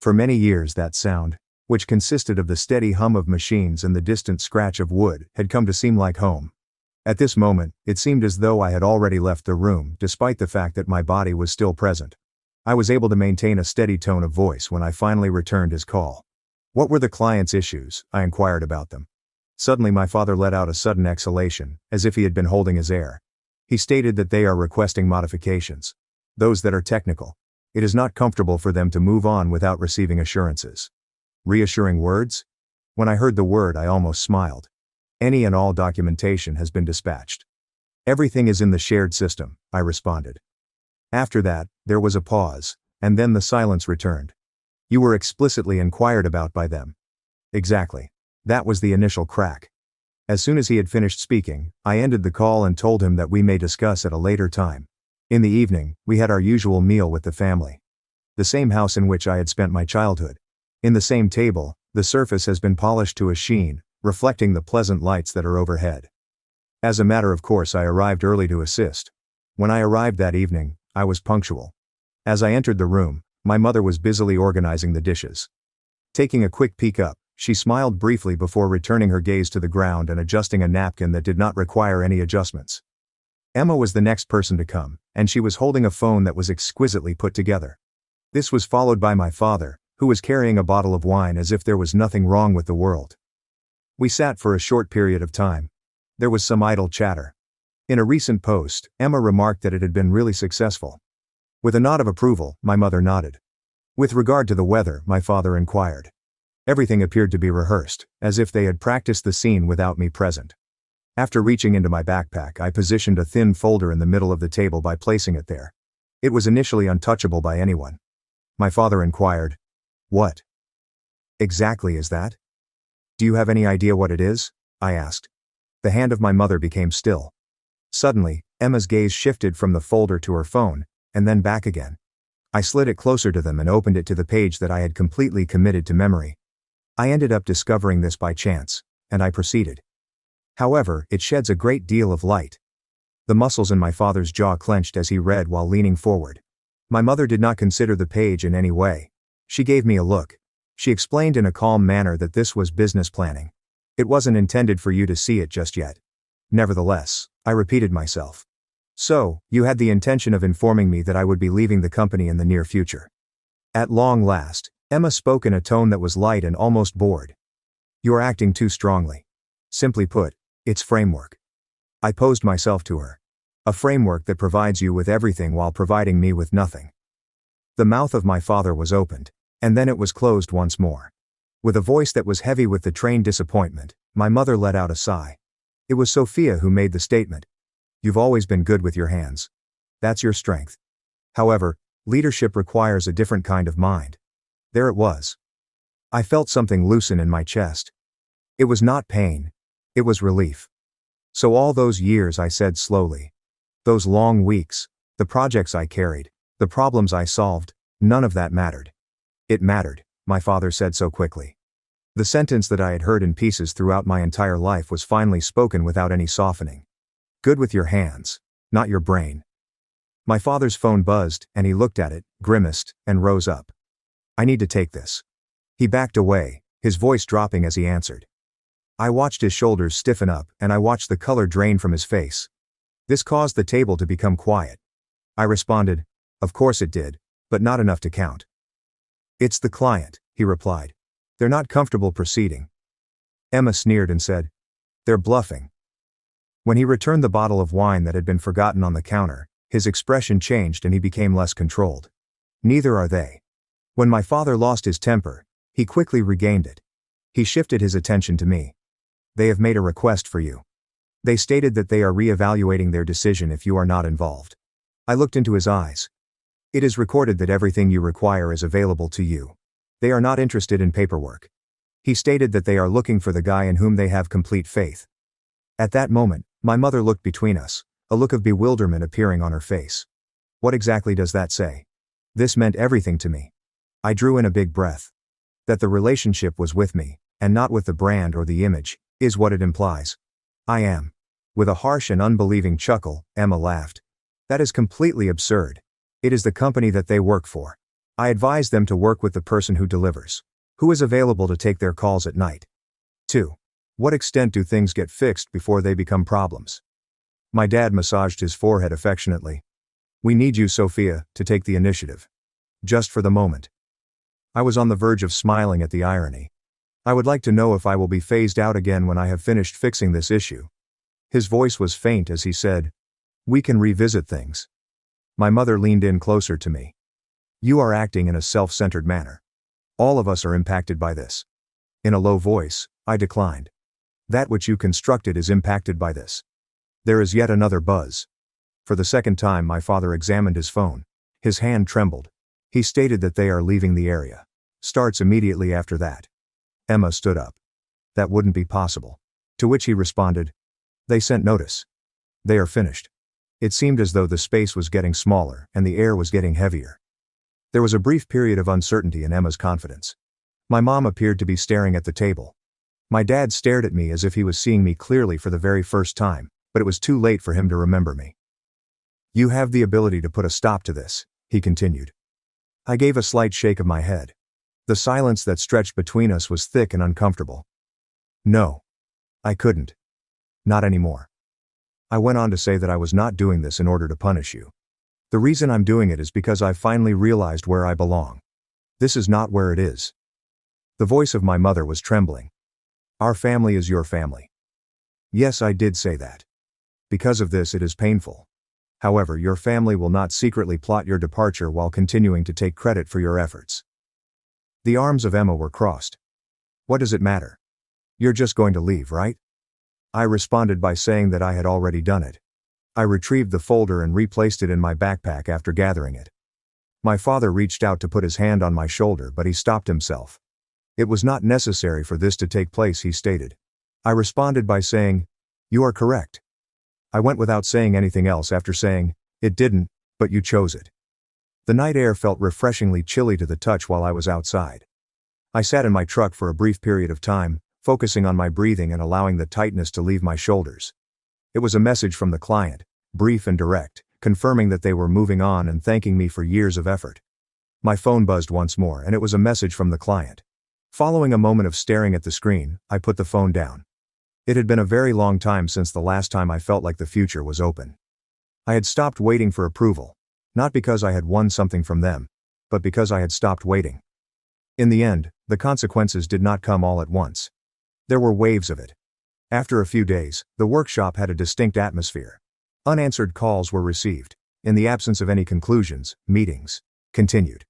Speaker 1: For many years that sound, which consisted of the steady hum of machines and the distant scratch of wood, had come to seem like home. At this moment, it seemed as though I had already left the room, despite the fact that my body was still present. I was able to maintain a steady tone of voice when I finally returned his call. "What were the client's issues?" I inquired about them. Suddenly my father let out a sudden exhalation, as if he had been holding his air. He stated that they are requesting modifications. Those that are technical. It is not comfortable for them to move on without receiving assurances. Reassuring words? When I heard the word, I almost smiled. Any and all documentation has been dispatched. "Everything is in the shared system," I responded. After that, there was a pause, and then the silence returned. "You were explicitly inquired about by them." "Exactly. That was the initial crack." As soon as he had finished speaking, I ended the call and told him that we may discuss at a later time. In the evening, we had our usual meal with the family. The same house in which I had spent my childhood. In the same table, the surface has been polished to a sheen, reflecting the pleasant lights that are overhead. As a matter of course, I arrived early to assist. When I arrived that evening, I was punctual. As I entered the room, my mother was busily organizing the dishes. Taking a quick peek up, she smiled briefly before returning her gaze to the ground and adjusting a napkin that did not require any adjustments. Emma was the next person to come, and she was holding a phone that was exquisitely put together. This was followed by my father, who was carrying a bottle of wine as if there was nothing wrong with the world. We sat for a short period of time. There was some idle chatter. In a recent post, Emma remarked that it had been really successful. With a nod of approval, my mother nodded. With regard to the weather, my father inquired. Everything appeared to be rehearsed, as if they had practiced the scene without me present. After reaching into my backpack, I positioned a thin folder in the middle of the table by placing it there. It was initially untouchable by anyone. My father inquired, "What exactly is that?" "Do you have any idea what it is?" I asked. The hand of my mother became still. Suddenly, Emma's gaze shifted from the folder to her phone, and then back again. I slid it closer to them and opened it to the page that I had completely committed to memory. I ended up discovering this by chance, and I proceeded. However, it sheds a great deal of light. The muscles in my father's jaw clenched as he read while leaning forward. My mother did not consider the page in any way. She gave me a look. She explained in a calm manner that this was business planning. It wasn't intended for you to see it just yet. Nevertheless, I repeated myself. "So, you had the intention of informing me that I would be leaving the company in the near future." At long last, Emma spoke in a tone that was light and almost bored. "You are acting too strongly. Simply put, it's framework." I posed myself to her. "A framework that provides you with everything while providing me with nothing." The mouth of my father was opened, and then it was closed once more. With a voice that was heavy with the trained disappointment, my mother let out a sigh. It was Sophia who made the statement. "You've always been good with your hands. That's your strength. However, leadership requires a different kind of mind." There it was. I felt something loosen in my chest. It was not pain. It was relief. "So all those years," I said slowly. "Those long weeks, the projects I carried, the problems I solved, none of that mattered." "It mattered," my father said so quickly. The sentence that I had heard in pieces throughout my entire life was finally spoken without any softening. "Good with your hands, not your brain." My father's phone buzzed, and he looked at it, grimaced, and rose up. "I need to take this." He backed away, his voice dropping as he answered. I watched his shoulders stiffen up, and I watched the color drain from his face. This caused the table to become quiet. I responded, of course it did, but not enough to count. It's the client, he replied. They're not comfortable proceeding. Emma sneered and said, they're bluffing. When he returned the bottle of wine that had been forgotten on the counter, his expression changed and he became less controlled. Neither are they. When my father lost his temper, he quickly regained it. He shifted his attention to me. They have made a request for you. They stated that they are re-evaluating their decision if you are not involved. I looked into his eyes. It is recorded that everything you require is available to you. They are not interested in paperwork. He stated that they are looking for the guy in whom they have complete faith. At that moment, my mother looked between us, a look of bewilderment appearing on her face. What exactly does that say? This meant everything to me. I drew in a big breath. That the relationship was with me, and not with the brand or the image, is what it implies. I am. With a harsh and unbelieving chuckle, Emma laughed. That is completely absurd. It is the company that they work for. I advise them to work with the person who delivers. Who is available to take their calls at night? 2. What extent do things get fixed before they become problems? My dad massaged his forehead affectionately. We need you, Sophia, to take the initiative. Just for the moment. I was on the verge of smiling at the irony. I would like to know if I will be phased out again when I have finished fixing this issue. His voice was faint as he said, we can revisit things. My mother leaned in closer to me. You are acting in a self-centered manner. All of us are impacted by this. In a low voice, I declined. That which you constructed is impacted by this. There is yet another buzz. For the second time my father examined his phone. His hand trembled. He stated that they are leaving the area. Starts immediately after that. Emma stood up. That wouldn't be possible. To which he responded, they sent notice. They are finished. It seemed as though the space was getting smaller and the air was getting heavier. There was a brief period of uncertainty in Emma's confidence. My mom appeared to be staring at the table. My dad stared at me as if he was seeing me clearly for the very first time, but it was too late for him to remember me. You have the ability to put a stop to this, he continued. I gave a slight shake of my head. The silence that stretched between us was thick and uncomfortable. No. I couldn't. Not anymore. I went on to say that I was not doing this in order to punish you. The reason I'm doing it is because I've finally realized where I belong. This is not where it is. The voice of my mother was trembling. Our family is your family. Yes, I did say that. Because of this, it is painful. However, your family will not secretly plot your departure while continuing to take credit for your efforts. The arms of Emma were crossed. What does it matter? You're just going to leave, right? I responded by saying that I had already done it. I retrieved the folder and replaced it in my backpack after gathering it. My father reached out to put his hand on my shoulder, but he stopped himself. It was not necessary for this to take place, he stated. I responded by saying, you are correct. I went without saying anything else after saying, it didn't, but you chose it. The night air felt refreshingly chilly to the touch while I was outside. I sat in my truck for a brief period of time, focusing on my breathing and allowing the tightness to leave my shoulders. It was a message from the client, brief and direct, confirming that they were moving on and thanking me for years of effort. My phone buzzed once more, and it was a message from the client. Following a moment of staring at the screen, I put the phone down. It had been a very long time since the last time I felt like the future was open. I had stopped waiting for approval, not because I had won something from them, but because I had stopped waiting. In the end, the consequences did not come all at once. There were waves of it. After a few days, the workshop had a distinct atmosphere. Unanswered calls were received. In the absence of any conclusions, meetings continued.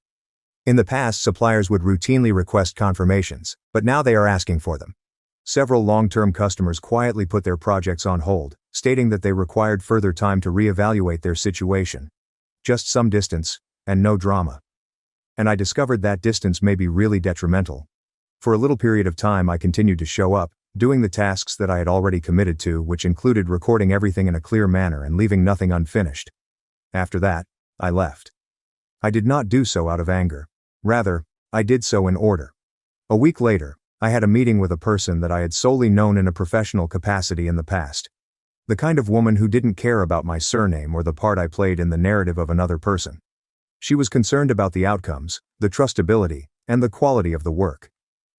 Speaker 1: In the past, suppliers would routinely request confirmations, but now they are asking for them. Several long-term customers quietly put their projects on hold, stating that they required further time to reevaluate their situation. Just some distance, and no drama. And I discovered that distance may be really detrimental. For a little period of time I continued to show up, doing the tasks that I had already committed to, which included recording everything in a clear manner and leaving nothing unfinished. After that, I left. I did not do so out of anger. Rather, I did so in order. A week later, I had a meeting with a person that I had solely known in a professional capacity in the past. The kind of woman who didn't care about my surname or the part I played in the narrative of another person. She was concerned about the outcomes, the trustability, and the quality of the work,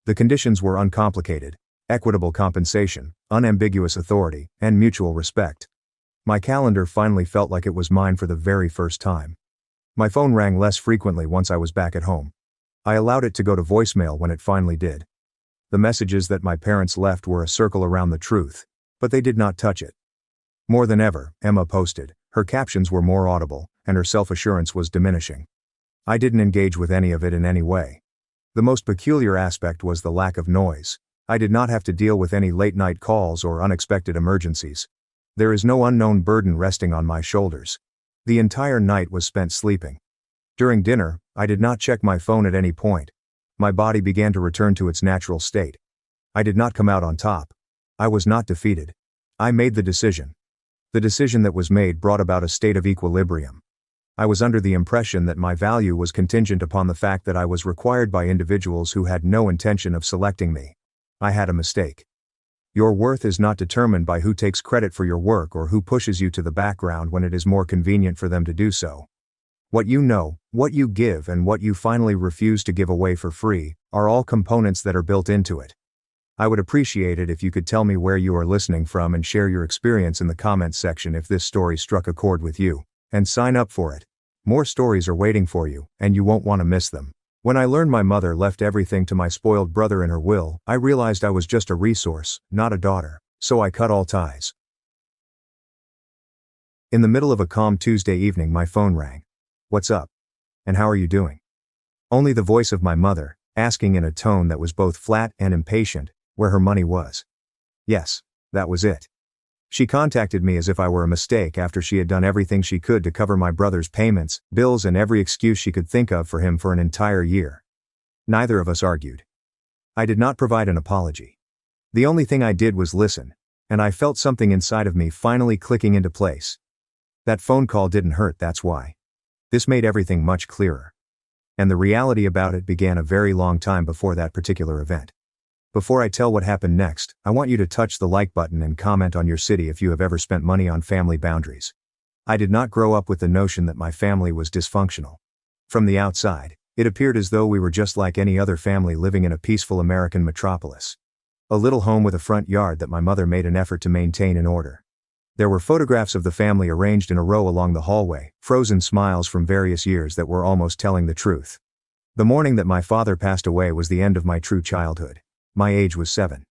Speaker 1: The conditions were uncomplicated: equitable compensation, unambiguous authority, and mutual respect. My calendar finally felt like it was mine for the very first time. My phone rang less frequently once I was back at home. I allowed it to go to voicemail when it finally did. The messages that my parents left were a circle around the truth, but they did not touch it. More than ever, Emma posted. Her captions were more audible, and her self-assurance was diminishing. I didn't engage with any of it in any way. The most peculiar aspect was the lack of noise. I did not have to deal with any late-night calls or unexpected emergencies. There is no unknown burden resting on my shoulders. The entire night was spent sleeping. During dinner, I did not check my phone at any point. My body began to return to its natural state. I did not come out on top. I was not defeated. I made the decision. The decision that was made brought about a state of equilibrium. I was under the impression that my value was contingent upon the fact that I was required by individuals who had no intention of selecting me. I had a mistake. Your worth is not determined by who takes credit for your work or who pushes you to the background when it is more convenient for them to do so. What you know, what you give, and what you finally refuse to give away for free are all components that are built into it. I would appreciate it if you could tell me where you are listening from and share your experience in the comments section if this story struck a chord with you. And sign up for it. More stories are waiting for you, and you won't want to miss them. When I learned my mother left everything to my spoiled brother in her will, I realized I was just a resource, not a daughter, so I cut all ties. In the middle of a calm Tuesday evening, my phone rang. "What's up? And how are you doing?" Only the voice of my mother, asking in a tone that was both flat and impatient, where her money was. Yes, that was it. She contacted me as if I were a mistake after she had done everything she could to cover my brother's payments, bills, and every excuse she could think of for him for an entire year. Neither of us argued. I did not provide an apology. The only thing I did was listen, and I felt something inside of me finally clicking into place. That phone call didn't hurt, that's why. This made everything much clearer. And the reality about it began a very long time before that particular event. Before I tell what happened next, I want you to touch the like button and comment on your city if you have ever spent money on family boundaries. I did not grow up with the notion that my family was dysfunctional. From the outside, it appeared as though we were just like any other family living in a peaceful American metropolis. A little home with a front yard that my mother made an effort to maintain in order. There were photographs of the family arranged in a row along the hallway, frozen smiles from various years that were almost telling the truth. The morning that my father passed away was the end of my true childhood. My age was 7.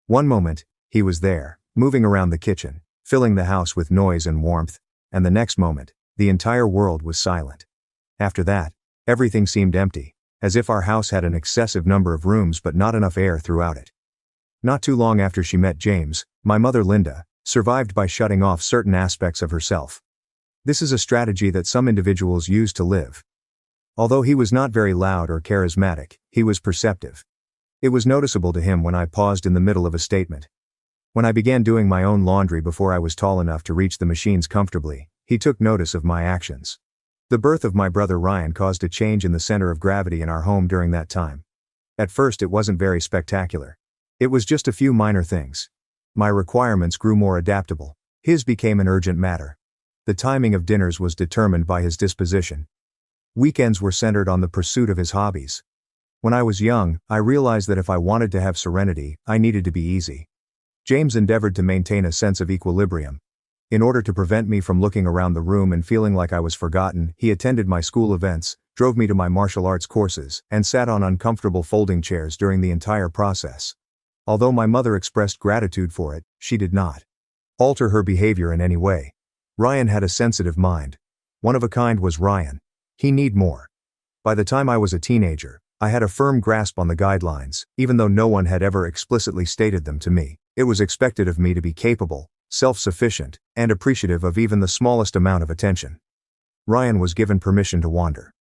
Speaker 1: One moment, he was there, moving around the kitchen, filling the house with noise and warmth, and the next moment, the entire world was silent. After that, everything seemed empty, as if our house had an excessive number of rooms but not enough air throughout it. Not too long after she met James, my mother Linda survived by shutting off certain aspects of herself. This is a strategy that some individuals use to live. Although he was not very loud or charismatic, he was perceptive. It was noticeable to him when I paused in the middle of a statement. When I began doing my own laundry before I was tall enough to reach the machines comfortably, he took notice of my actions. The birth of my brother Ryan caused a change in the center of gravity in our home during that time. At first it wasn't very spectacular. It was just a few minor things. My requirements grew more adaptable. His became an urgent matter. The timing of dinners was determined by his disposition. Weekends were centered on the pursuit of his hobbies. When I was young, I realized that if I wanted to have serenity, I needed to be easy. James endeavored to maintain a sense of equilibrium. In order to prevent me from looking around the room and feeling like I was forgotten, he attended my school events, drove me to my martial arts courses, and sat on uncomfortable folding chairs during the entire process. Although my mother expressed gratitude for it, she did not alter her behavior in any way. Ryan had a sensitive mind. One of a kind was Ryan. He needed more. By the time I was a teenager, I had a firm grasp on the guidelines, even though no one had ever explicitly stated them to me. It was expected of me to be capable, self-sufficient, and appreciative of even the smallest amount of attention. Ryan was given permission to wander.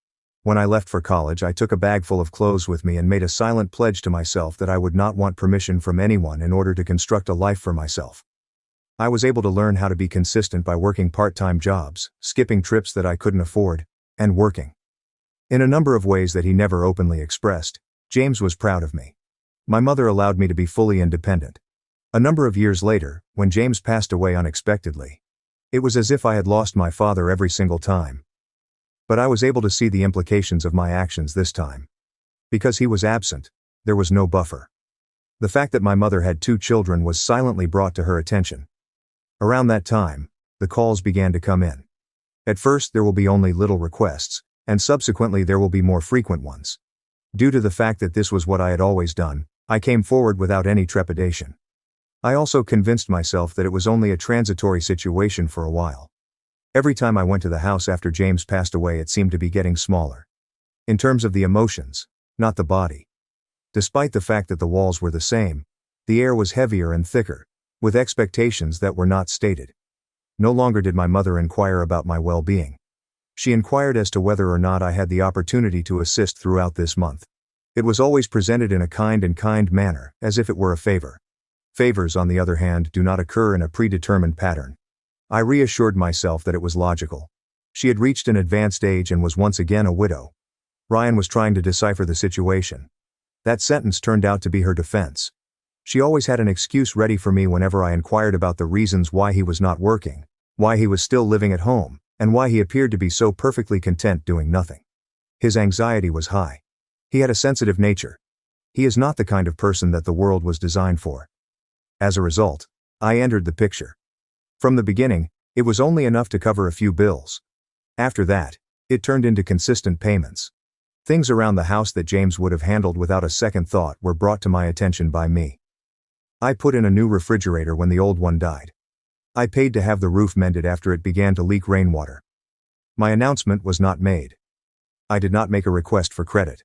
Speaker 1: When I left for college, I took a bag full of clothes with me and made a silent pledge to myself that I would not want permission from anyone in order to construct a life for myself. I was able to learn how to be consistent by working part-time jobs, skipping trips that I couldn't afford, and working. In a number of ways that he never openly expressed, James was proud of me. My mother allowed me to be fully independent. A number of years later, when James passed away unexpectedly, it was as if I had lost my father every single time. But I was able to see the implications of my actions this time. Because he was absent, there was no buffer. The fact that my mother had 2 children was silently brought to her attention. Around that time, the calls began to come in. At first there will be only little requests, and subsequently there will be more frequent ones. Due to the fact that this was what I had always done, I came forward without any trepidation. I also convinced myself that it was only a transitory situation for a while. Every time I went to the house after James passed away, it seemed to be getting smaller. In terms of the emotions, not the body. Despite the fact that the walls were the same, the air was heavier and thicker, with expectations that were not stated. No longer did my mother inquire about my well-being. She inquired as to whether or not I had the opportunity to assist throughout this month. It was always presented in a kind manner, as if it were a favor. Favors, on the other hand, do not occur in a predetermined pattern. I reassured myself that it was logical. She had reached an advanced age and was once again a widow. Ryan was trying to decipher the situation. That sentence turned out to be her defense. She always had an excuse ready for me whenever I inquired about the reasons why he was not working, why he was still living at home, and why he appeared to be so perfectly content doing nothing. His anxiety was high. He had a sensitive nature. He is not the kind of person that the world was designed for. As a result, I entered the picture. From the beginning, it was only enough to cover a few bills. After that, it turned into consistent payments. Things around the house that James would have handled without a second thought were brought to my attention by me. I put in a new refrigerator when the old one died. I paid to have the roof mended after it began to leak rainwater. My announcement was not made. I did not make a request for credit.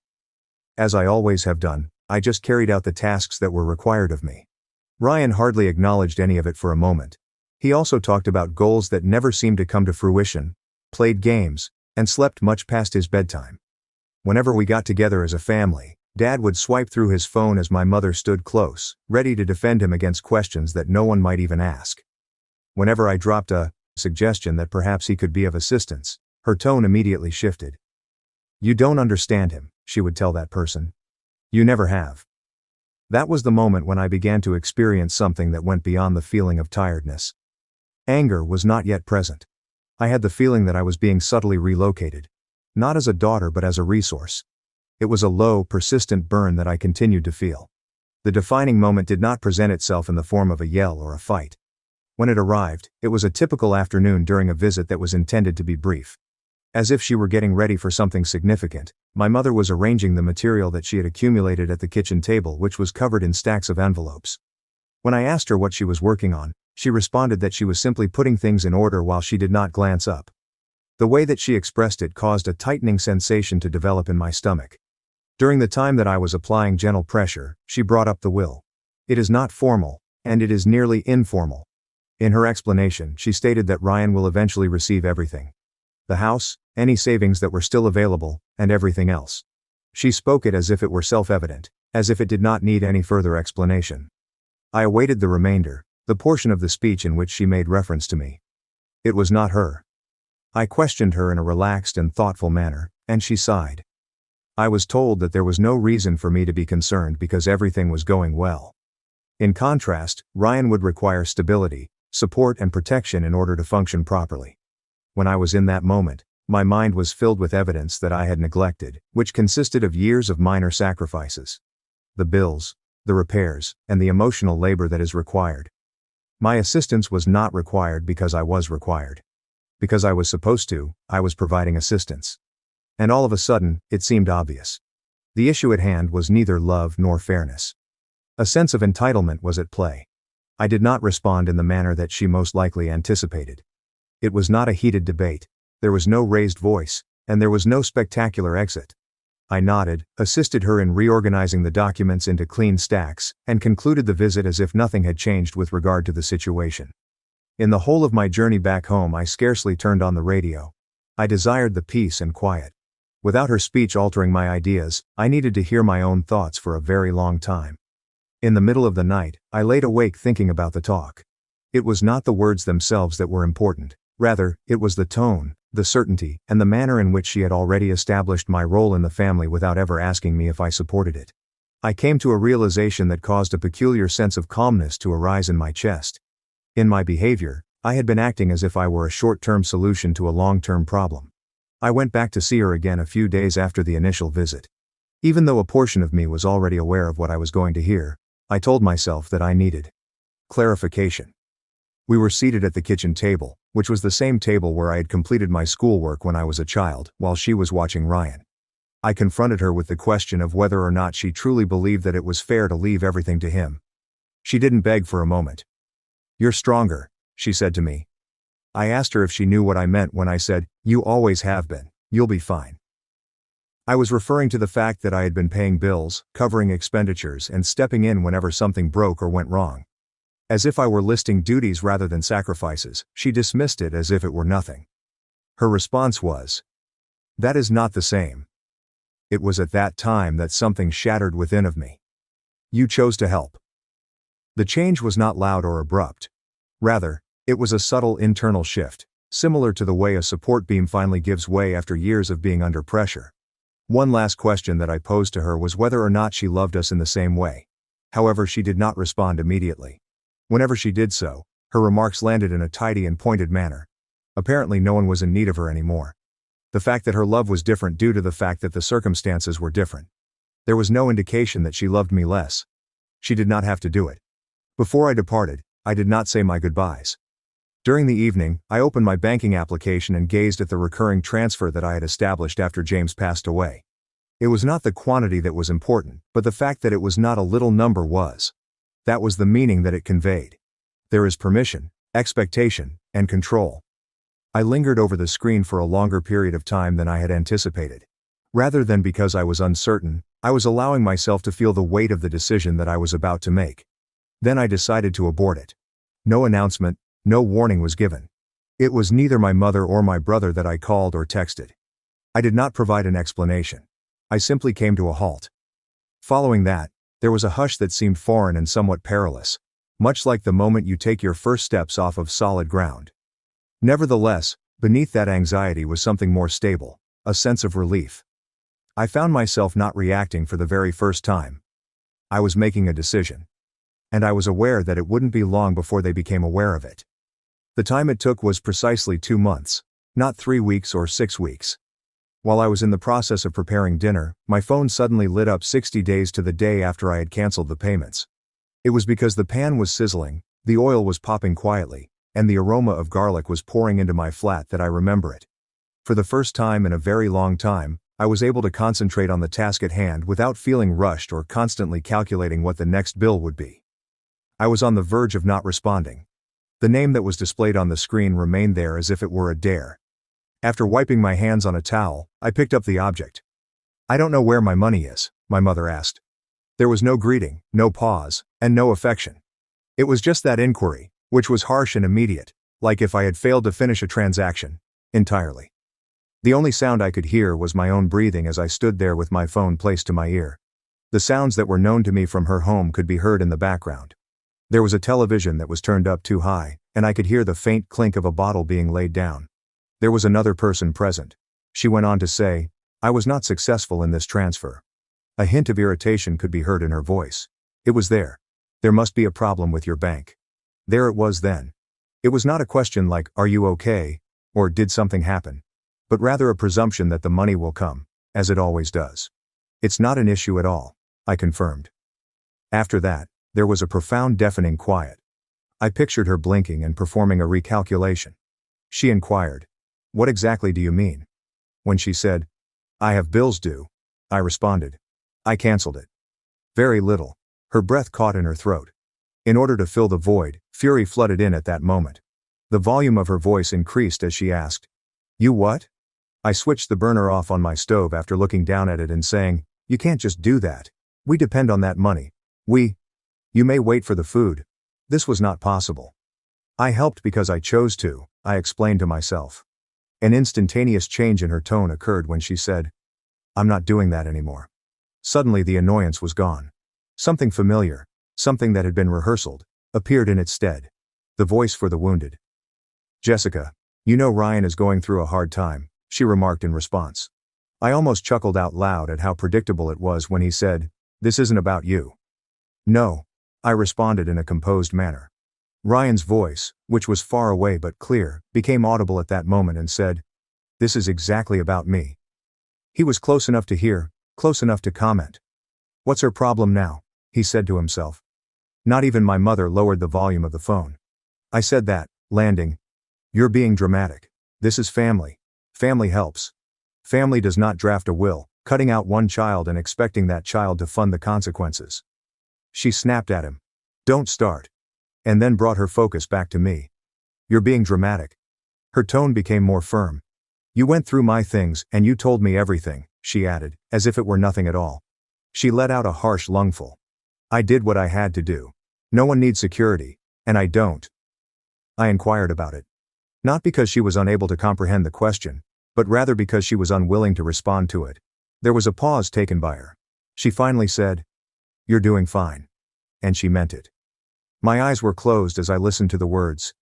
Speaker 1: As I always have done, I just carried out the tasks that were required of me. Ryan hardly acknowledged any of it for a moment. He also talked about goals that never seemed to come to fruition, played games, and slept much past his bedtime. Whenever we got together as a family, Dad would swipe through his phone as my mother stood close, ready to defend him against questions that no one might even ask. Whenever I dropped a suggestion that perhaps he could be of assistance, her tone immediately shifted. "You don't understand him," she would tell that person. "You never have." That was the moment when I began to experience something that went beyond the feeling of tiredness. Anger was not yet present. I had the feeling that I was being subtly relocated. Not as a daughter but as a resource. It was a low, persistent burn that I continued to feel. The defining moment did not present itself in the form of a yell or a fight. When it arrived, it was a typical afternoon during a visit that was intended to be brief. As if she were getting ready for something significant, my mother was arranging the material that she had accumulated at the kitchen table, which was covered in stacks of envelopes. When I asked her what she was working on, she responded that she was simply putting things in order while she did not glance up. The way that she expressed it caused a tightening sensation to develop in my stomach. During the time that I was applying gentle pressure, she brought up the will. It is not formal, and it is nearly informal. In her explanation, she stated that Ryan will eventually receive everything. The house, any savings that were still available, and everything else. She spoke it as if it were self-evident, as if it did not need any further explanation. I awaited the remainder, the portion of the speech in which she made reference to me. It was not her. I questioned her in a relaxed and thoughtful manner, and she sighed. I was told that there was no reason for me to be concerned because everything was going well. In contrast, Ryan would require stability, support and protection in order to function properly. When I was in that moment, my mind was filled with evidence that I had neglected, which consisted of years of minor sacrifices. The bills, the repairs, and the emotional labor that is required. My assistance was not required because I was required. Because I was supposed to, I was providing assistance. And all of a sudden, it seemed obvious. The issue at hand was neither love nor fairness. A sense of entitlement was at play. I did not respond in the manner that she most likely anticipated. It was not a heated debate, there was no raised voice, and there was no spectacular exit. I nodded, assisted her in reorganizing the documents into clean stacks, and concluded the visit as if nothing had changed with regard to the situation. In the whole of my journey back home, I scarcely turned on the radio. I desired the peace and quiet. Without her speech altering my ideas, I needed to hear my own thoughts for a very long time. In the middle of the night, I laid awake thinking about the talk. It was not the words themselves that were important. Rather, it was the tone, the certainty, and the manner in which she had already established my role in the family without ever asking me if I supported it. I came to a realization that caused a peculiar sense of calmness to arise in my chest. In my behavior, I had been acting as if I were a short-term solution to a long-term problem. I went back to see her again a few days after the initial visit. Even though a portion of me was already aware of what I was going to hear, I told myself that I needed clarification. We were seated at the kitchen table, which was the same table where I had completed my schoolwork when I was a child, while she was watching Ryan. I confronted her with the question of whether or not she truly believed that it was fair to leave everything to him. She didn't beg for a moment. "You're stronger," she said to me. I asked her if she knew what I meant when I said, "You always have been, you'll be fine." I was referring to the fact that I had been paying bills, covering expenditures, and stepping in whenever something broke or went wrong. As if I were listing duties rather than sacrifices, she dismissed it as if it were nothing. Her response was, "That is not the same." It was at that time that something shattered within of me. You chose to help. The change was not loud or abrupt. Rather, it was a subtle internal shift, similar to the way a support beam finally gives way after years of being under pressure. One last question that I posed to her was whether or not she loved us in the same way. However, she did not respond immediately. Whenever she did so, her remarks landed in a tidy and pointed manner. Apparently no one was in need of her anymore. The fact that her love was different due to the fact that the circumstances were different. There was no indication that she loved me less. She did not have to do it. Before I departed, I did not say my goodbyes. During the evening, I opened my banking application and gazed at the recurring transfer that I had established after James passed away. It was not the quantity that was important, but the fact that it was not a little number was. That was the meaning that it conveyed. There is permission, expectation, and control. I lingered over the screen for a longer period of time than I had anticipated. Rather than because I was uncertain, I was allowing myself to feel the weight of the decision that I was about to make. Then I decided to abort it. No announcement, no warning was given. It was neither my mother or my brother that I called or texted. I did not provide an explanation. I simply came to a halt. Following that, there was a hush that seemed foreign and somewhat perilous, much like the moment you take your first steps off of solid ground. Nevertheless, beneath that anxiety was something more stable, a sense of relief. I found myself not reacting for the very first time. I was making a decision. And I was aware that it wouldn't be long before they became aware of it. The time it took was precisely 2 months, not 3 weeks or 6 weeks. While I was in the process of preparing dinner, my phone suddenly lit up 60 days to the day after I had canceled the payments. It was because the pan was sizzling, the oil was popping quietly, and the aroma of garlic was pouring into my flat that I remember it. For the first time in a very long time, I was able to concentrate on the task at hand without feeling rushed or constantly calculating what the next bill would be. I was on the verge of not responding. The name that was displayed on the screen remained there as if it were a dare. After wiping my hands on a towel, I picked up the object. "I don't know where my money is," my mother asked. There was no greeting, no pause, and no affection. It was just that inquiry, which was harsh and immediate, like if I had failed to finish a transaction, entirely. The only sound I could hear was my own breathing as I stood there with my phone placed to my ear. The sounds that were known to me from her home could be heard in the background. There was a television that was turned up too high, and I could hear the faint clink of a bottle being laid down. There was another person present. She went on to say, "I was not successful in this transfer." A hint of irritation could be heard in her voice. It was there. There must be a problem with your bank. There it was then. It was not a question like, "Are you okay?" or "Did something happen?" but rather a presumption that the money will come, as it always does. "It's not an issue at all," I confirmed. After that, there was a profound deafening quiet. I pictured her blinking and performing a recalculation. She inquired, "What exactly do you mean?" When she said, "I have bills due," I responded, "I canceled it." Very little. Her breath caught in her throat. In order to fill the void, fury flooded in at that moment. The volume of her voice increased as she asked, "You what?" I switched the burner off on my stove after looking down at it and saying, "You can't just do that. We depend on that money. You may wait for the food." This was not possible. I helped because I chose to, I explained to myself. An instantaneous change in her tone occurred when she said, "I'm not doing that anymore." Suddenly the annoyance was gone. Something familiar, something that had been rehearsed, appeared in its stead. The voice for the wounded. "Jessica, you know Ryan is going through a hard time," she remarked in response. I almost chuckled out loud at how predictable it was when he said, "This isn't about you." "No," I responded in a composed manner. Ryan's voice, which was far away but clear, became audible at that moment and said, "This is exactly about me." He was close enough to hear, Close enough to comment. What's her problem now? He said to himself. Not even my mother lowered the volume of the phone. I said that, landing. You're being dramatic. This is family. Family helps. Family does not draft a will, cutting out one child and expecting that child to fund the consequences. She snapped at him. Don't start. And then brought her focus back to me. You're being dramatic. Her tone became more firm. You went through my things and you told me everything, she added, as if it were nothing at all. She let out a harsh lungful. I did what I had to do. No one needs security, and I don't. I inquired about it. Not because she was unable to comprehend the question, but rather because she was unwilling to respond to it. There was a pause taken by her. She finally said, You're doing fine. And she meant it. My eyes were closed as I listened to the words.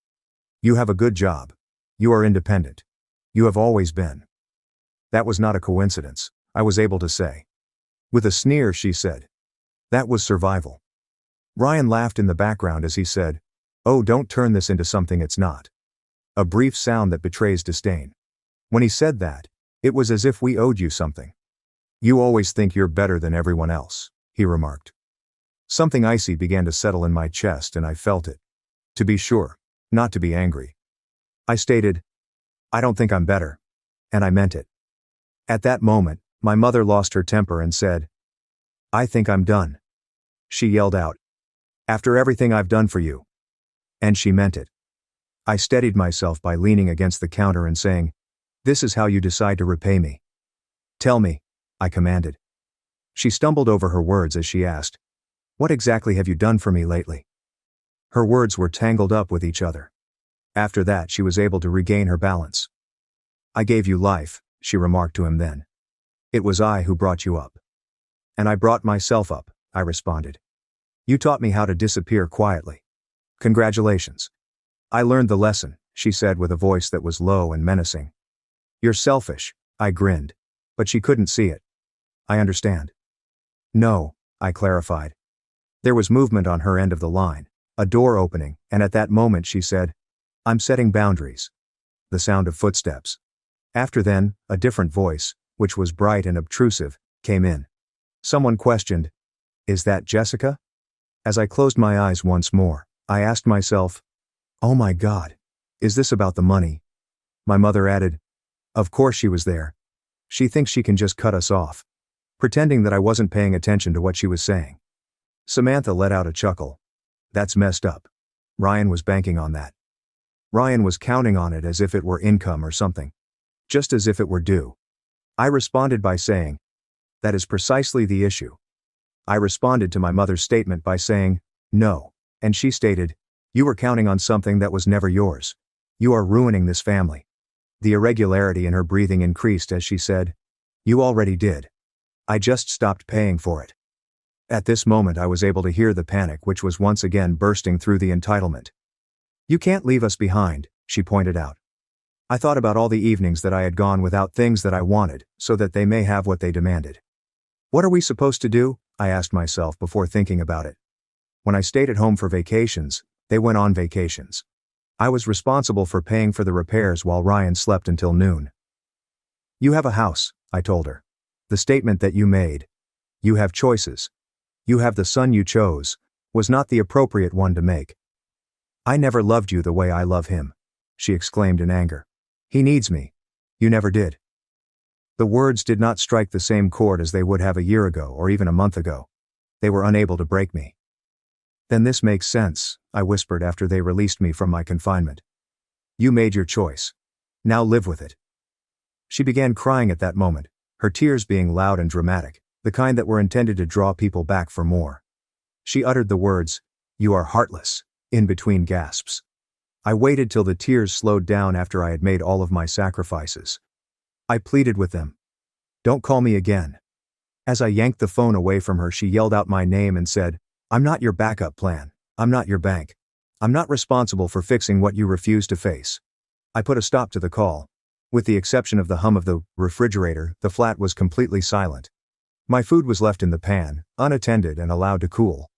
Speaker 1: You have a good job. You are independent. You have always been. That was not a coincidence, I was able to say. With a sneer, she said. That was survival. Ryan laughed in the background as he said, Oh, don't turn this into something it's not. A brief sound that betrays disdain. When he said that, it was as if we owed you something. You always think you're better than everyone else, he remarked. Something icy began to settle in my chest and I felt it. To be sure, not to be angry. I stated, I don't think I'm better. And I meant it. At that moment, my mother lost her temper and said, I think I'm done. She yelled out. After everything I've done for you. And she meant it. I steadied myself by leaning against the counter and saying, This is how you decide to repay me. Tell me, I commanded. She stumbled over her words as she asked, What exactly have you done for me lately? Her words were tangled up with each other. After that, she was able to regain her balance. I gave you life, she remarked to him then. It was I who brought you up. And I brought myself up, I responded. You taught me how to disappear quietly. Congratulations. I learned the lesson, she said with a voice that was low and menacing. You're selfish, I grinned. But she couldn't see it. I understand. No, I clarified. There was movement on her end of the line, a door opening, and at that moment she said, I'm setting boundaries. The sound of footsteps. After then, a different voice, which was bright and obtrusive, came in. Someone questioned, Is that Jessica? As I closed my eyes once more, I asked myself, Oh my God, is this about the money? My mother added, Of course she was there. She thinks she can just cut us off. Pretending that I wasn't paying attention to what she was saying. Samantha let out a chuckle. That's messed up. Ryan was banking on that. Ryan was counting on it as if it were income or something. Just as if it were due. I responded by saying, That is precisely the issue. I responded to my mother's statement by saying, No, and she stated, You were counting on something that was never yours. You are ruining this family. The irregularity in her breathing increased as she said, You already did. I just stopped paying for it. At this moment I was able to hear the panic which was once again bursting through the entitlement. You can't leave us behind, she pointed out. I thought about all the evenings that I had gone without things that I wanted, so that they may have what they demanded. What are we supposed to do? I asked myself before thinking about it. When I stayed at home for vacations, they went on vacations. I was responsible for paying for the repairs while Ryan slept until noon. You have a house, I told her. The statement that you made, you have choices. You have the son you chose, was not the appropriate one to make. I never loved you the way I love him, she exclaimed in anger. He needs me. You never did. The words did not strike the same chord as they would have a year ago or even a month ago. They were unable to break me. Then this makes sense, I whispered after they released me from my confinement. You made your choice. Now live with it. She began crying at that moment, her tears being loud and dramatic, the kind that were intended to draw people back for more. She uttered the words, You are heartless, in between gasps. I waited till the tears slowed down after I had made all of my sacrifices. I pleaded with them. Don't call me again. As I yanked the phone away from her, she yelled out my name and said, I'm not your backup plan. I'm not your bank. I'm not responsible for fixing what you refuse to face. I put a stop to the call. With the exception of the hum of the refrigerator, the flat was completely silent. My food was left in the pan, unattended and allowed to cool.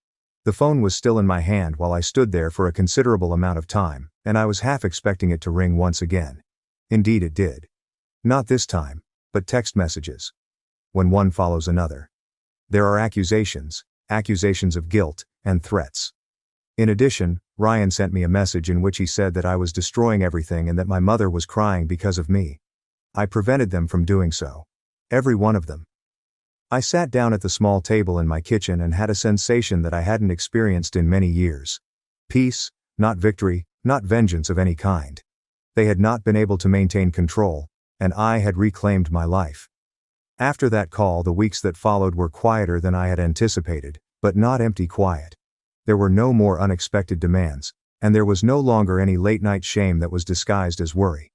Speaker 1: The phone was still in my hand while I stood there for a considerable amount of time, and I was half expecting it to ring once again. Indeed it did. Not this time, but text messages. when one follows another. There are accusations of guilt, and threats. In addition, Ryan sent me a message in which he said that I was destroying everything and that my mother was crying because of me. I prevented them from doing so. Every one of them. I sat down at the small table in my kitchen and had a sensation that I hadn't experienced in many years. Peace, not victory, not vengeance of any kind. They had not been able to maintain control, and I had reclaimed my life. After that call, the weeks that followed were quieter than I had anticipated, but not empty quiet. There were no more unexpected demands, and there was no longer any late-night shame that was disguised as worry.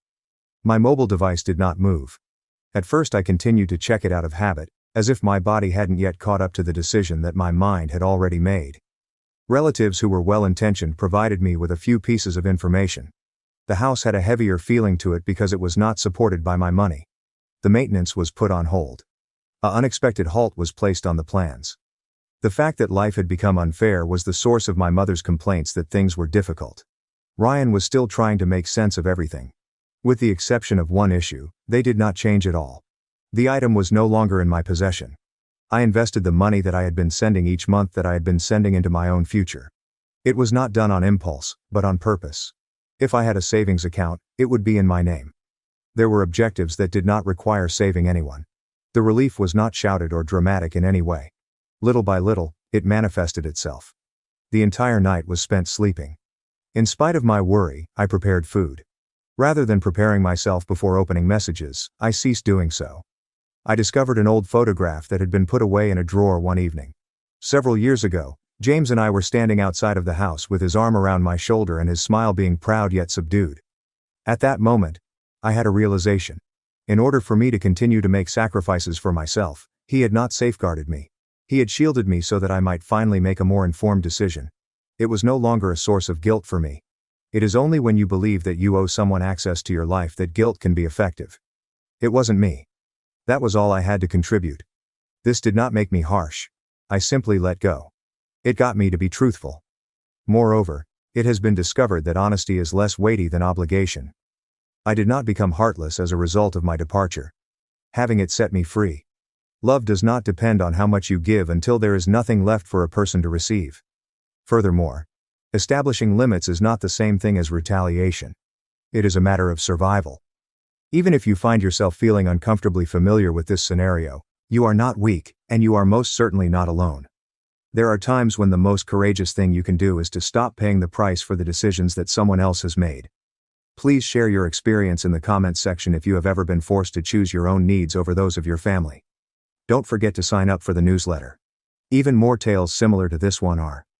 Speaker 1: My mobile device did not move. At first I continued to check it out of habit, as if my body hadn't yet caught up to the decision that my mind had already made. Relatives who were well-intentioned provided me with a few pieces of information. The house had a heavier feeling to it because it was not supported by my money. The maintenance was put on hold. An unexpected halt was placed on the plans. The fact that life had become unfair was the source of my mother's complaints that things were difficult. Ryan was still trying to make sense of everything. With the exception of one issue, they did not change at all. The item was no longer in my possession. I invested the money that I had been sending each month that I had been sending into my own future. It was not done on impulse, but on purpose. If I had a savings account, it would be in my name. There were objectives that did not require saving anyone. The relief was not shouted or dramatic in any way. Little by little, it manifested itself. The entire night was spent sleeping. In spite of my worry, I prepared food. Rather than preparing myself before opening messages, I ceased doing so. I discovered an old photograph that had been put away in a drawer one evening. Several years ago, James and I were standing outside of the house with his arm around my shoulder and his smile being proud yet subdued. At that moment, I had a realization. In order for me to continue to make sacrifices for myself, he had not safeguarded me. He had shielded me so that I might finally make a more informed decision. It was no longer a source of guilt for me. It is only when you believe that you owe someone access to your life that guilt can be effective. It wasn't me. That was all I had to contribute. This did not make me harsh. I simply let go. It got me to be truthful. Moreover, it has been discovered that honesty is less weighty than obligation. I did not become heartless as a result of my departure. Having it set me free. Love does not depend on how much you give until there is nothing left for a person to receive. Furthermore, establishing limits is not the same thing as retaliation. It is a matter of survival. Even if you find yourself feeling uncomfortably familiar with this scenario, you are not weak, and you are most certainly not alone. There are times when the most courageous thing you can do is to stop paying the price for the decisions that someone else has made. Please share your experience in the comments section if you have ever been forced to choose your own needs over those of your family. Don't forget to sign up for the newsletter. Even more tales similar to this one are